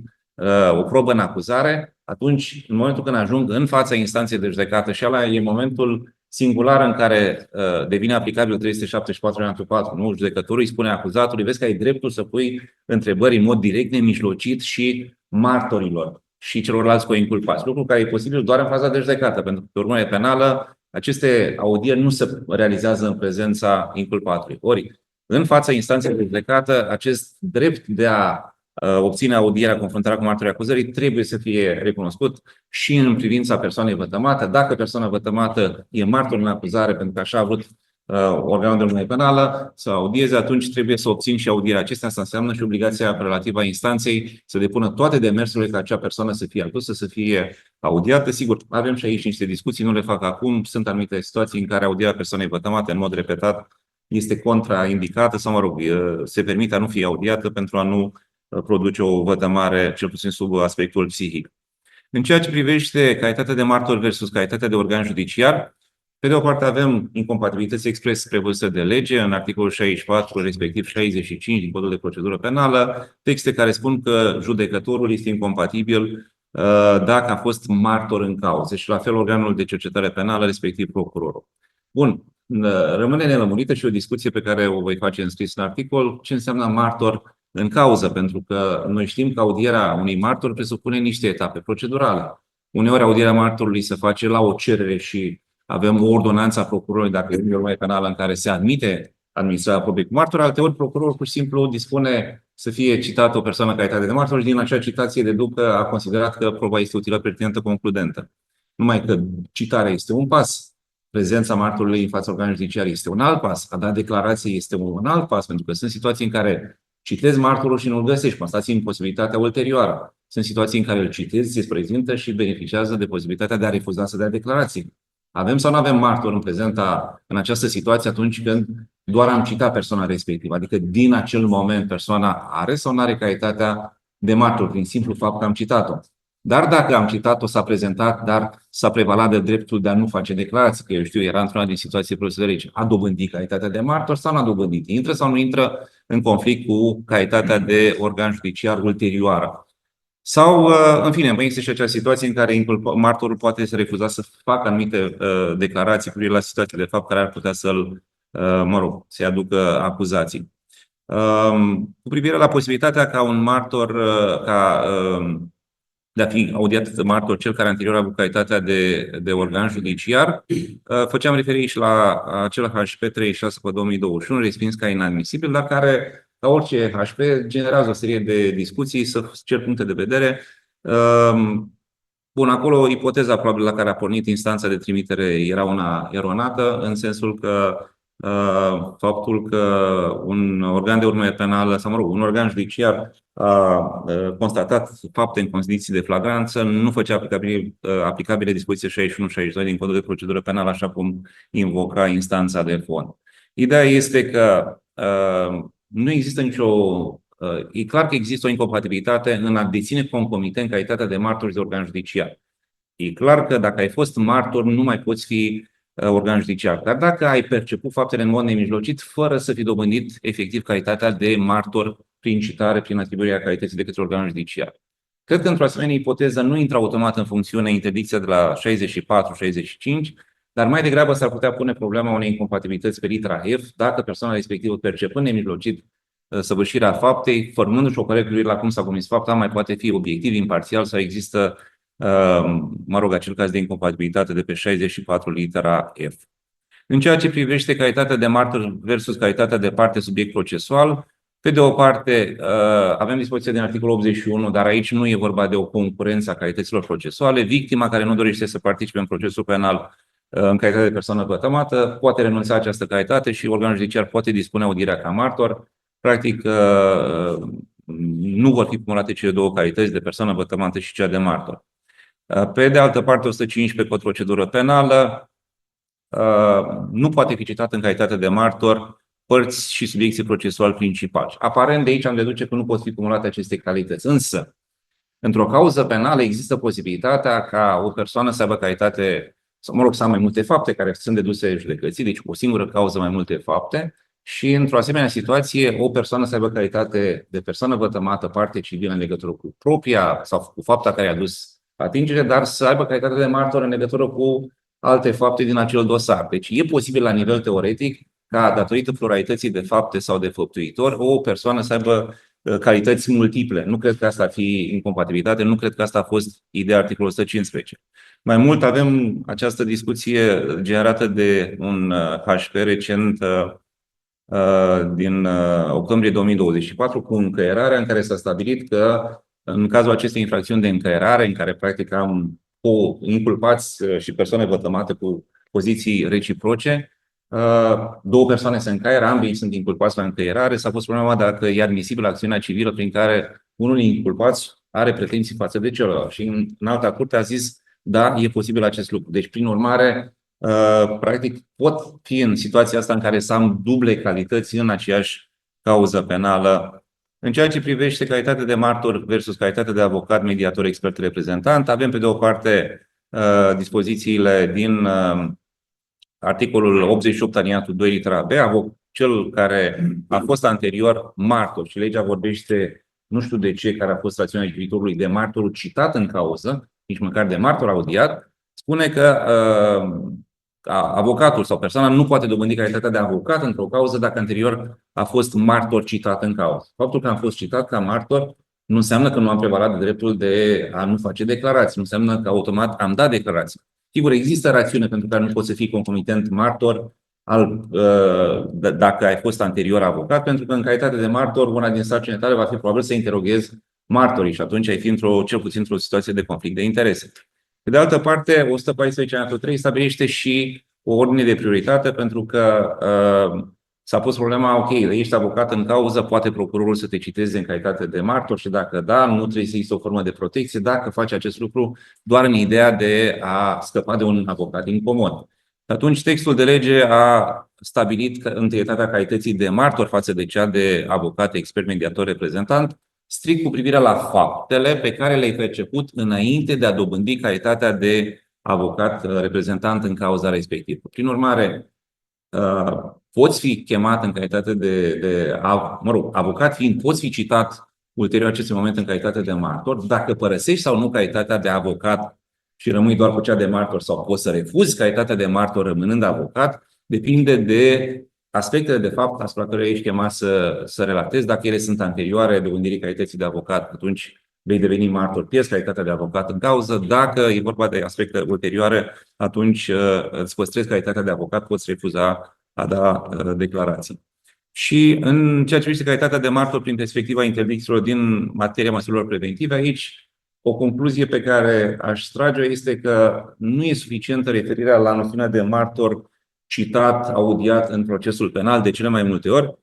o probă în acuzare, atunci, în momentul când ajung în fața instanței de judecată și ăla e momentul singular în care devine aplicabil 374 nu? Judecătorul îi spune acuzatului, vezi că ai dreptul să pui întrebări în mod direct, nemijlocit și martorilor și celorlalți coinculpați. Lucru care e posibil doar în faza de judecată, pentru că pe urmare penală aceste audieri nu se realizează în prezența inculpatului. Ori, în fața instanței de judecată, acest drept de a obține audierea, confruntarea cu martorii acuzării trebuie să fie recunoscut și în privința persoanei vătămate. Dacă persoana vătămată e martor în acuzare, pentru că așa a vrut organul de urmărire penală să audieze, atunci trebuie să obțin și audierea acestea. Asta înseamnă și obligația relativă a instanței să depună toate demersurile ca acea persoană să fie adusă, să fie audiată. Sigur, avem și aici niște discuții, nu le fac acum. Sunt anumite situații în care audierea persoanei vătămate în mod repetat este contraindicată sau, mă rog, se permite a nu fi audiată pentru a nu produce o vătămare, cel puțin sub aspectul psihic. În ceea ce privește calitatea de martor versus calitatea de organ judiciar, pe de o parte avem incompatibilități expres prevăzute de lege în articolul 64, respectiv 65 din Codul de Procedură Penală, texte care spun că judecătorul este incompatibil dacă a fost martor în cauză și la fel organul de cercetare penală, respectiv procurorul. Bun, rămâne nelămurită și o discuție pe care o voi face în scris în articol, ce înseamnă martor în cauză, pentru că noi știm că audierea unui martor presupune niște etape procedurale. Uneori audierea martorului se face la o cerere și avem o ordonanță a procurorului, dacă e o urmare penală, în care se admite administrarea probei cu martor, alteori procurorul pur și simplu dispune să fie citată o persoană în calitate de martor și din acea citație deduc că a considerat că proba este utilă, pertinentă, concludentă. Numai că citarea este un pas, prezența martorului în fața organului judiciar este un alt pas, a dat declarație este un alt pas, pentru că sunt situații în care citezi martorul și nu-l găsești, constați imposibilitatea ulterioară. Sunt situații în care îl citezi, se prezintă și beneficiază de posibilitatea de a refuza să dea declarații. Avem sau nu avem martor în această situație atunci când doar am citat persoana respectivă? Adică din acel moment persoana are sau nu are calitatea de martor, prin simplu fapt că am citat-o. Dar dacă am citat-o, s-a prezentat, dar s-a prevalat de dreptul de a nu face declarații, că eu știu, era într-una din situații produse de lege. A dobândit calitatea de martor sau nu a dobândit? Intră sau nu intră în conflict cu calitatea de organ judiciar ulterioară? Sau, în fine, mai este și acea situație în care martorul poate să refuza să facă anumite declarații cu privire la situații de fapt care ar putea să-l, să-i aducă acuzații. Cu privire la posibilitatea ca un martor, de a fi audiat de martor cel care anterior a avut calitatea de organ judiciar, făceam referire și la acel HP 36/2021, respins ca inadmisibil, dar care, ca orice HP, generează o serie de discuții, să cer puncte de vedere. Bun, acolo ipoteza probabil la care a pornit instanța de trimitere era una eronată, în sensul că faptul că un organ de urmărire penală, sau mă rog, un organ judiciar a constatat fapte în condiții de flagranță, nu făcea aplicabile dispoziție 61-62 din Codul de Procedură Penală, așa cum invoca instanța de fond. Ideea este că nu există e clar că există o incompatibilitate în a deține concomitent calitatea de martor și de organ judiciar. E clar că dacă ai fost martor, nu mai poți fi organ judiciar. Dar dacă ai perceput faptele în mod nemijlocit, fără să fi dobândit efectiv calitatea de martor prin citare, prin atribuirea calității de către organul judiciar. Cred că într-o asemenea ipoteză nu intră automat în funcțiune interdicția de la 64-65, dar mai degrabă s-ar putea pune problema unei incompatibilități pe litera F, dacă persoana respectivă, percepând nemijlocit săvârșirea faptei, formându-și o părere privire la cum s-a comis fapta, mai poate fi obiectiv, imparțial sau există, acel caz de incompatibilitate de pe 64 litera F. În ceea ce privește calitatea de martor versus calitatea de parte subiect procesual, pe de o parte, avem dispoziția din articolul 81, dar aici nu e vorba de o concurență a calităților procesuale. Victima care nu dorește să participe în procesul penal în calitate de persoană vătămată poate renunța această calitate și organul judiciar poate dispune audierea ca martor. Practic, nu vor fi cumulate cele două calități de persoană vătămată și cea de martor. Pe de altă parte, 115 Cod procedură penală nu poate fi citat în calitate de martor părți și subiecții procesuali principali. Aparent de aici am deduce că nu pot fi cumulate aceste calități. Însă, într-o cauză penală există posibilitatea ca o persoană să aibă calitate, sau să am mai multe fapte care sunt deduse judecății, deci o singură cauză mai multe fapte, și într-o asemenea situație o persoană să aibă calitate de persoană vătămată, parte civilă în legătură cu propria sau cu fapta care a dus atingere, dar să aibă calitate de martor în legătură cu alte fapte din acel dosar. Deci e posibil la nivel teoretic ca, datorită pluralității de fapte sau de făptuitori, o persoană să aibă calități multiple. Nu cred că asta ar fi incompatibilitate, nu cred că asta a fost ideea articolului 115. Mai mult avem această discuție generată de un HP recent din octombrie 2024 cu încăierarea, în care s-a stabilit că în cazul acestei infracțiuni de încăierare, în care practic am inculpați și persoane vătămate cu poziții reciproce, două persoane se încăieră, ambii sunt inculpați la încăierare, s-a pus problema dacă e admisibilă acțiunea civilă prin care unul din inculpați are pretenții față de celălalt. Și în alta curte a zis, da, e posibil acest lucru. Deci, prin urmare, practic, pot fi în situația asta în care să am duble calități în aceeași cauză penală. În ceea ce privește calitatea de martor versus calitatea de avocat, mediator, expert, reprezentant, avem pe de o parte dispozițiile din articolul 88 aliniatul 2 litera B, cel care a fost anterior martor și legea vorbește, nu știu de ce, care a fost rațiunea viitorului de martorul citat în cauză, nici măcar de martor audiat, spune că avocatul sau persoana nu poate dobândi calitatea de avocat într-o cauză dacă anterior a fost martor citat în cauză. Faptul că am fost citat ca martor nu înseamnă că nu am prevalat de dreptul de a nu face declarații, nu înseamnă că automat am dat declarații. Sigur, există rațiune pentru care nu poți să fii concomitent martor dacă ai fost anterior avocat, pentru că în calitate de martor, una din sarcinile tale va fi probabil să interoghezi martorii și atunci ai fi cel puțin într-o situație de conflict de interese. Pe de altă parte, 114 aliniatul 3 stabilește și o ordine de prioritate pentru că s-a pus problema, ok, ești avocat în cauză, poate procurorul să te citeze în calitate de martor și dacă da, nu trebuie să există o formă de protecție dacă faci acest lucru doar în ideea de a scăpa de un avocat incomod. Atunci textul de lege a stabilit că întâietatea calității de martor față de cea de avocat, expert, mediator, reprezentant, strict cu privire la faptele pe care le-ai perceput înainte de a dobândi calitatea de avocat reprezentant în cauza respectivă. Prin urmare, poți fi chemat în calitate de avocat fiind, poți fi citat ulterior acestui moment în calitate de martor, dacă părăsești sau nu calitatea de avocat și rămâi doar cu cea de martor sau poți să refuzi calitatea de martor rămânând avocat, depinde de aspectele de fapt asupra care ești chemat să relatezi. Dacă ele sunt anterioare dobândirii calității de avocat, atunci vei deveni martor, pierzi calitatea de avocat în cauză. Dacă e vorba de aspecte ulterioare, atunci îți păstrezi calitatea de avocat, poți refuza a da declarații. Și în ceea ce privește calitatea de martor prin perspectiva interdicțiilor din materia măsurilor preventive, aici o concluzie pe care aș trage este că nu e suficientă referirea la noțiunea de martor citat, audiat în procesul penal de cele mai multe ori,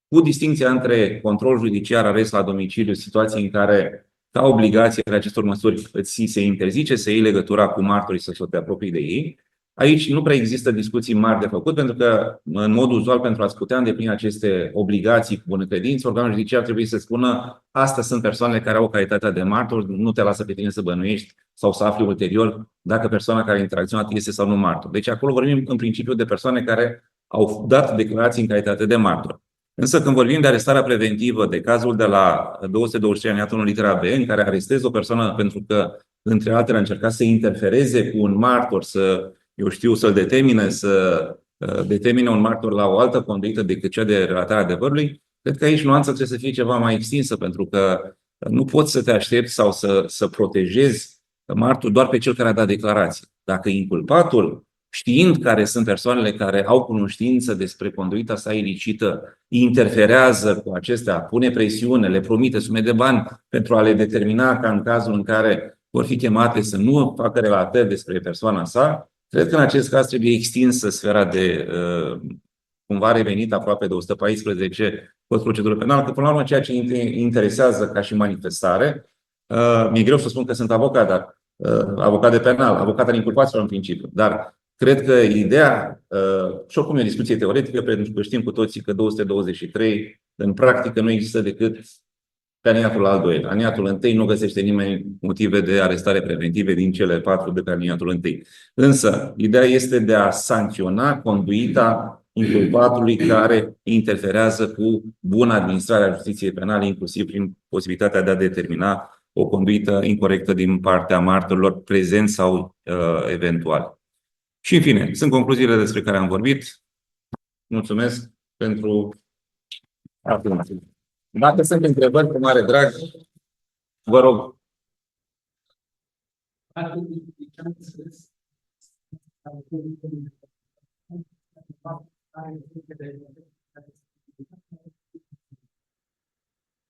cu distinția între control judiciar, arest la domiciliu, situații în care, ca obligație ale acestor măsuri, ți se interzice să iei legătura cu martorii să te apropii de ei. Aici nu prea există discuții mari de făcut, pentru că, în mod uzual, pentru a-ți putea îndeplini aceste obligații cu bună credință, organul judiciar trebuie să spună: astea sunt persoanele care au calitatea de martor, nu te lasă pe tine să bănuiești sau să afli ulterior dacă persoana care a interacționat este sau nu martor. Deci acolo vorbim în principiu de persoane care au dat declarații în calitate de martor. Însă când vorbim de arestarea preventivă, de cazul de la 223 alineatul 1 litera B, în care arestezi o persoană pentru că, între altele, a încercat să interfereze cu un martor, să-l determine, să determine un martor la o altă conduită decât cea de relatare adevărului, cred că aici nuanța trebuie să fie ceva mai extinsă, pentru că nu poți să te aștepți sau să protejezi martorul doar pe cel care a dat declarații. Dacă inculpatul, știind care sunt persoanele care au cunoștință despre conduita sa ilicită, interferează cu acestea, pune presiune, le promite sume de bani pentru a le determina ca în cazul în care vor fi chemate să nu facă relatări despre persoana sa, cred că în acest caz trebuie extinsă sfera de cumva revenit aproape de 114 cod procedură penală, că până la urmă ceea ce interesează ca și manifestare, mi-e greu să spun că sunt avocat, dar avocat de penal, avocat al inculpaților în principiu, dar cred că ideea, și oricum e o discuție teoretică, pentru că știm cu toții că 223 în practică nu există decât pe aliniatul al doilea. Aliniatul întâi nu găsește nimeni motive de arestare preventive din cele 4 de pe aliniatul întâi. Însă, ideea este de a sancționa conduita inculpatului care interferează cu buna administrare a justiției penale, inclusiv prin posibilitatea de a determina o conduită incorectă din partea martorilor prezenți sau eventual. Și, în fine, sunt concluziile despre care am vorbit. Mulțumesc pentru atenție. Dacă sunt întrebări, cu mare drag, vă rog.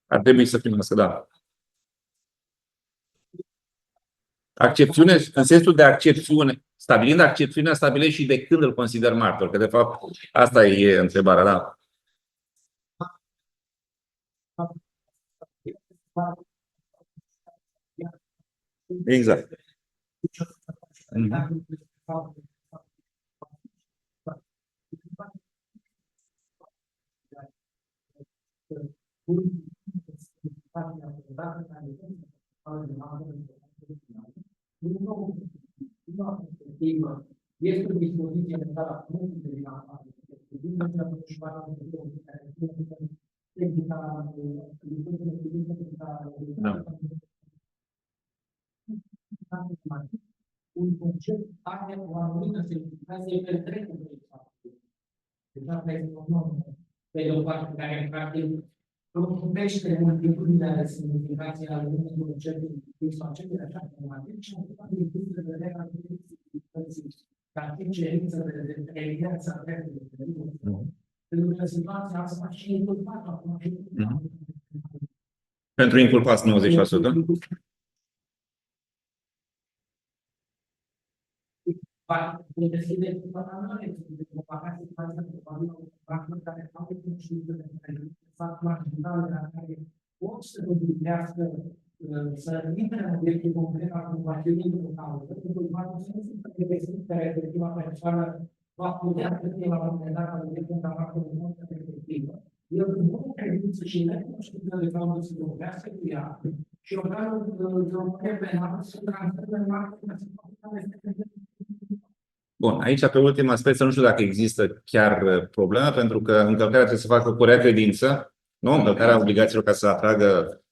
Ar trebui să primească, da. Accepțiune, în sensul de accepțiune, stabilind accepțiunea, stabilești și de când îl consider martor, că de fapt asta e întrebarea, da. Exact. Este o dispoziție în care un concept are o anumită semnificație pe întregul legislativ. Deci asta este o normă, pe de o parte, care practic propunește multitudinea de semnificații ale unui concept sau acestui așa normativ și atâta din punct de vedere al semnificații ca și cerință de evidență a dreptului. Pentru că situația asta și inculpat acum. Pentru inculpați 90%. Voi deschide patronale, de comparație cu altă probabil care au cunoștință de fapt marginale la care pot să dovedească să intre în obiectul concret al comparației cu cauză, pentru că nu se întâmplă că respectiva persoană va putea să fie la un moment dat al obiectul în raportul de muncă respectivă. El cu bună credință și necunoștință de cauză să dovedească cu ea și organul de urmărire penală să transferă în marca Bun, aici pe ultimul aspect să nu știu dacă există chiar problemă, pentru că încălcarea trebuie să facă cu rea credință, nu? Încălcarea obligațiilor ca să atragă,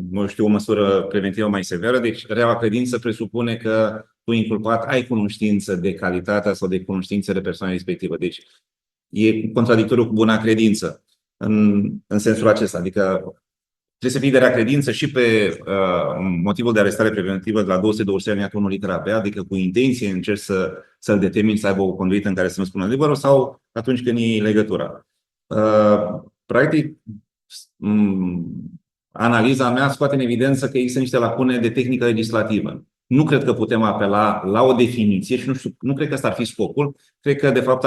nu știu, o măsură preventivă mai severă. Deci, reaua credință presupune că tu, inculpat, ai cunoștință de calitatea sau de cunoștințele persoanei respectivă. Deci, e contradictoriu cu buna credință în sensul acesta. Adică trebuie să fii de rea credință și pe motivul de arestare preventivă de la 223 aliniatul 1 litera B, adică cu intenție încerci să-l determini să aibă o conduită în care să nu spună adevărul sau atunci când e legătura. Practic, analiza mea scoate în evidență că există niște lacune de tehnică legislativă. Nu cred că putem apela la o definiție și nu cred că ăsta ar fi scopul. Cred că, de fapt,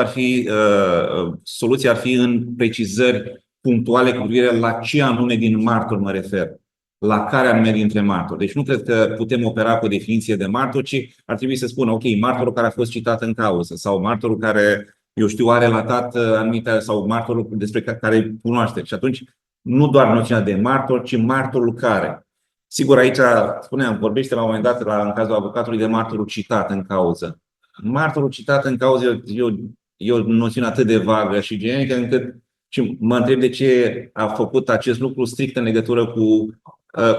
soluția ar fi în precizări punctuale cu privire la ce anume din martor mă refer. la care anume dintre martori. Deci nu cred că putem opera cu o definiție de martor, ci ar trebui să spună, ok, martorul care a fost citat în cauză sau martorul care, eu știu, a relatat anumite, sau martorul despre care îi cunoaște. Și atunci nu doar noțiunea de martor, ci martorul care. Sigur, aici, spuneam, vorbește la un moment dat, în cazul avocatului, de martorul citat în cauză. Martorul citat în cauză e o noțiune atât de vagă și generică încât și mă întreb de ce a făcut acest lucru strict în legătură cu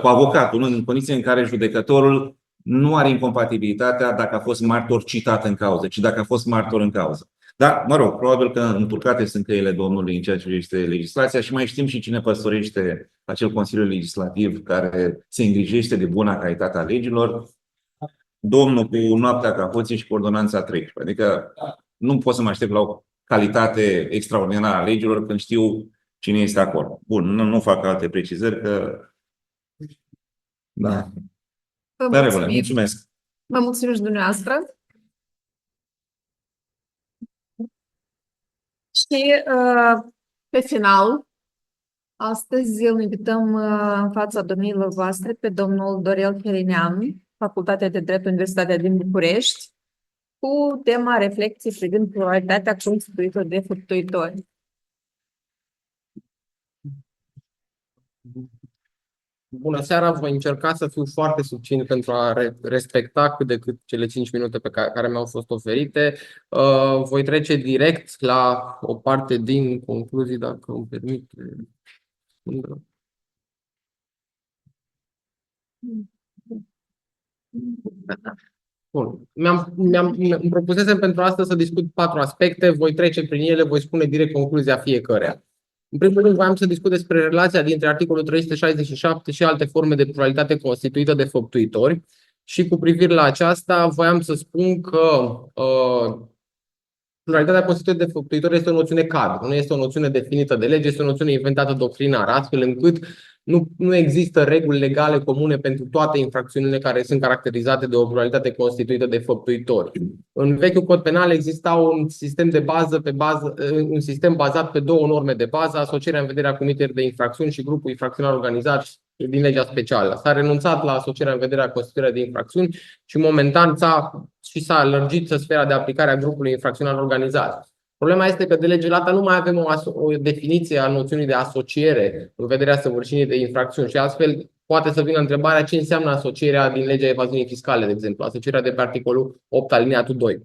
avocatul, în condiții în care judecătorul nu are incompatibilitatea dacă a fost martor citat în cauză, ci dacă a fost martor în cauză. Dar, mă rog, probabil că încurcate sunt căile Domnului în ceea ce privește legislația și mai știm și cine păstorește acel Consiliu Legislativ care se îngrijește de buna calitate a legilor, domnul cu noaptea ca hoții și cu ordonanța 13. Adică nu pot să mă aștept la o calitate extraordinară a legilor când știu cine este acolo. Bun, nu fac alte precizări că... Da. Mulțumesc. Vă mulțumim și dumneavoastră. Și pe final, astăzi îl invităm în fața domnilor voastre pe domnul Dorel Cherinean, Facultatea de Drept, Universitatea din București, cu tema reflecții privind pluralitatea constituită de făptuitori. Bună seara, voi încerca să fiu foarte succint pentru a respecta cât de cât cele 5 minute pe care mi-au fost oferite. Voi trece direct la o parte din concluzii, dacă îmi permit. Bun. Îmi propusesem pentru astăzi să discut 4 aspecte, voi trece prin ele, voi spune direct concluzia fiecăreia. În primul rând, voiam să discut despre relația dintre articolul 367 și alte forme de pluralitate constituită de făptuitori și cu privire la aceasta, voiam să spun că pluralitatea constituită de făptuitori este o noțiune cadru, nu este o noțiune definită de lege, este o noțiune inventată doctrinar, astfel încât nu există reguli legale comune pentru toate infracțiunile care sunt caracterizate de o pluralitate constituită de făptuitori. În vechiul cod penal exista un sistem bazat pe 2 norme de bază, asocierea în vederea comiterii de infracțiuni și grupul infracțional organizat din legea specială. S-a renunțat la asocierea în vederea constituirii de infracțiuni și momentan s-a lărgit sfera de aplicare a grupului infracțional organizat. Problema este că de lege lată nu mai avem o definiție a noțiunii de asociere în vederea săvârșirii de infracțiuni și astfel poate să vină întrebarea ce înseamnă asocierea din legea evaziunii fiscale, de exemplu, asocierea de pe articolul 8 alineatul 2.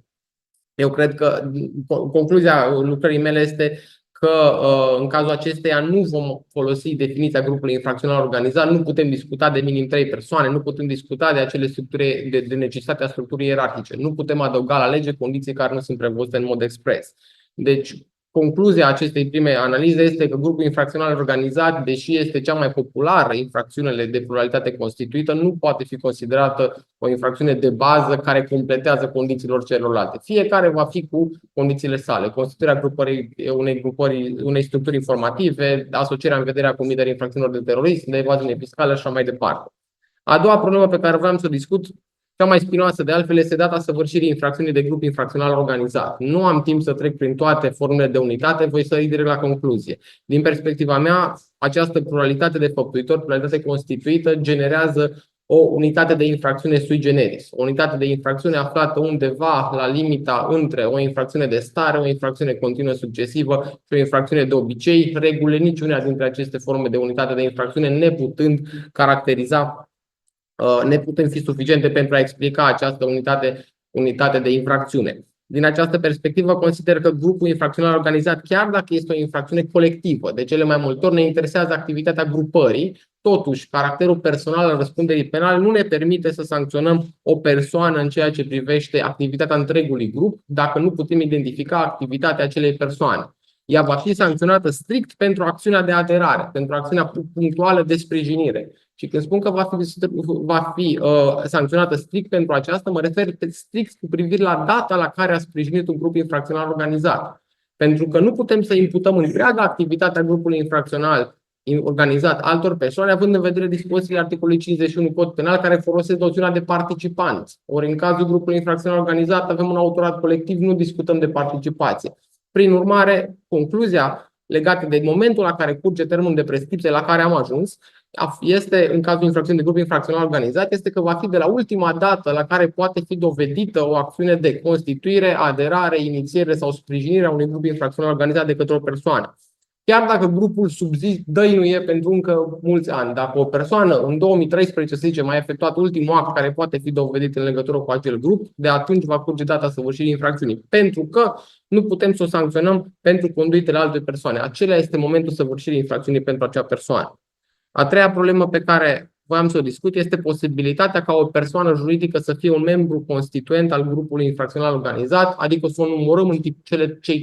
Eu cred că concluzia lucrării mele este că în cazul acesteia nu vom folosi definiția grupului infracțional organizat, nu putem discuta de minim 3 persoane, nu putem discuta de acele structuri, de necesitatea structurii ierarhice, nu putem adăuga la lege condiții care nu sunt prevăzute în mod expres. Deci, concluzia acestei prime analize este că grupul infracțional organizat, deși este cea mai populară infracțiune de pluralitate constituită, nu poate fi considerată o infracțiune de bază care completează condițiilor celorlalte. Fiecare va fi cu condițiile sale. Constituirea unei structuri informative, asocierea în vederea comiterii infracțiunilor de terorism, de evaziune fiscală și așa mai departe. A doua problemă pe care vreau să o discut, cea mai spinoasă de altfel, este data săvârșirii infracțiunii de grup infracțional organizat. Nu am timp să trec prin toate formele de unitate, voi sări direct la concluzie. Din perspectiva mea, această pluralitate de făptuitori, pluralitate constituită, generează o unitate de infracțiune sui generis. O unitate de infracțiune aflată undeva la limita între o infracțiune de stare, o infracțiune continuă succesivă și o infracțiune de obicei, regulile niciuna dintre aceste forme de unitate de infracțiune neputând caracteriza, neputând fi suficiente pentru a explica această unitate de infracțiune. Din această perspectivă, consider că grupul infracțional organizat, chiar dacă este o infracțiune colectivă, de cele mai multe ori ne interesează activitatea grupării, totuși, caracterul personal al răspunderii penale nu ne permite să sancționăm o persoană în ceea ce privește activitatea întregului grup, dacă nu putem identifica activitatea acelei persoane. Ea va fi sancționată strict pentru acțiunea de aderare, pentru acțiunea punctuală de sprijinire. Și când spun că va fi sancționată strict pentru aceasta, mă refer strict cu privire la data la care a sprijinit un grup infracțional organizat. Pentru că nu putem să imputăm întreaga activitatea grupului infracțional organizat altor persoane, având în vedere dispozițiile articolului 51 cod penal care folosesc noțiunea de participanți. Ori în cazul grupului infracțional organizat avem un autorat colectiv, nu discutăm de participație. Prin urmare, concluzia legată de momentul la care curge termenul de prescripție la care am ajuns este, în cazul infracțiunii de grup infracțional organizat, este că va fi de la ultima dată la care poate fi dovedită o acțiune de constituire, aderare, inițiere sau sprijinire a unui grup infracțional organizat de către o persoană. Chiar dacă grupul dăinuie pentru încă mulți ani, dacă o persoană în 2013, să zicem, a efectuat ultimul act care poate fi dovedit în legătură cu acel grup, de atunci va curge data săvârșirii infracțiunii. Pentru că nu putem să o sancționăm pentru conduitele alte persoane. Acela este momentul săvârșirii infracțiunii pentru acea persoană. A treia problemă pe care voiam să o discut este posibilitatea ca o persoană juridică să fie un membru constituent al grupului infracțional organizat, adică să o numărăm în cei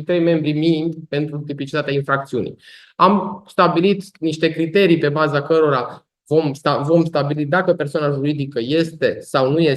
trei membri minimi pentru tipicitatea infracțiunii. Am stabilit niște criterii pe baza cărora vom stabili dacă persoana juridică este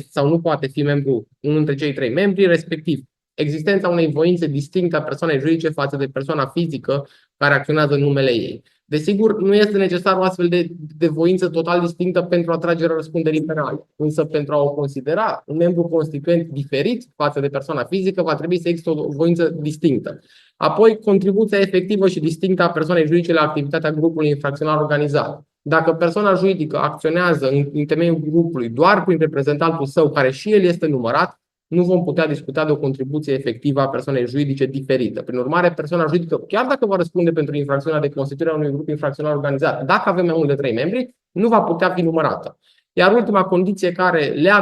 sau nu poate fi membru unul dintre cei trei membri, respectiv existența unei voințe distincte a persoanei juridice față de persoana fizică care acționează în numele ei. Desigur, nu este necesar o astfel de voință total distinctă pentru atragerea răspunderii penale. Însă, pentru a o considera un membru constituent diferit față de persoana fizică, va trebui să existe o voință distinctă. Apoi, contribuția efectivă și distinctă a persoanei juridice la activitatea grupului infracțional organizat. Dacă persoana juridică acționează în temeiul grupului doar prin reprezentantul său, care și el este numărat, nu vom putea discuta de o contribuție efectivă a persoanei juridice diferită. Prin urmare, persoana juridică, chiar dacă va răspunde pentru infracțiunea de constituire a unui grup infracțional organizat, dacă avem mai mult de 3 membri, nu va putea fi numărată. Iar ultima condiție care le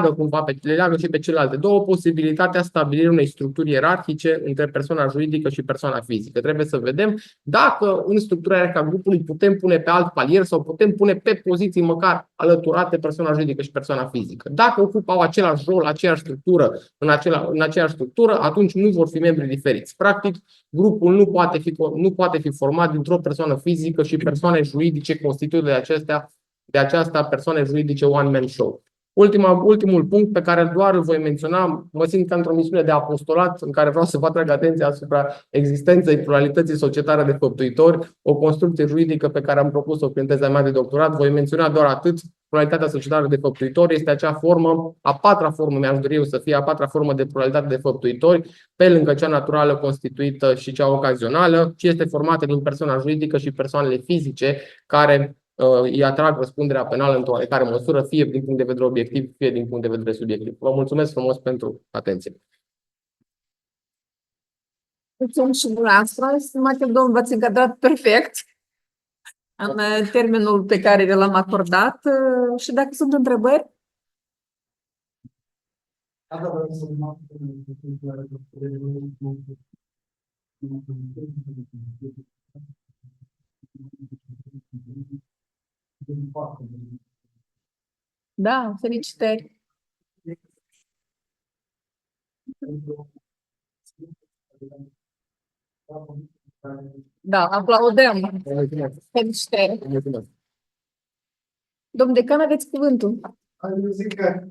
leagă și pe celelalte două, posibilitatea stabilirii unei structuri ierarhice între persoana juridică și persoana fizică. Trebuie să vedem dacă în structura ierarhică a grupului putem pune pe alt palier sau putem pune pe poziții măcar alăturate persoana juridică și persoana fizică. Dacă ocupau același rol, aceeași structură, în aceeași structură, atunci nu vor fi membri diferiți. Practic, grupul nu poate fi format dintr-o persoană fizică și persoane juridice constituite de aceasta persoane juridice one-man show. Ultimul punct pe care doar îl voi menționa, mă simt ca într-o misiune de apostolat în care vreau să vă atrag atenția asupra existenței pluralității societare de făptuitori, o construcție juridică pe care am propus-o prin teza mea de doctorat. Voi menționa doar atât. Pluralitatea societară de făptuitori este acea formă, a patra formă, mi-aș dori eu să fie a patra formă de pluralitate de făptuitori, pe lângă cea naturală constituită și cea ocazională, și este formată din persoana juridică și persoanele fizice care îi atrag răspunderea penală într-o oarecare măsură, fie din punct de vedere obiectiv, fie din punct de vedere subiectiv. Vă mulțumesc frumos pentru atenție. Mulțumim și dumneavoastră, stimate domn, v-ați încadrat perfect în termenul pe care vi l-am acordat și dacă sunt întrebări. Da, felicitări. Da, aplaudăm. Felicitări. Domnul decan, aveți cuvântul. Eu zic că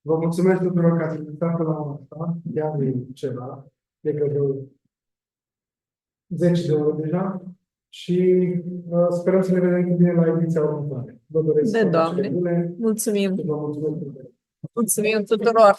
vă mulțumesc tuturor că ați invitat până la asta. Chiar e ceva. E că de 10 de ore deja. Și sperăm să ne vedem cu bine la ediția următoare. Vă doresc de Doamne. bune. Mulțumim. Vă mulțumesc. Mulțumim tuturor.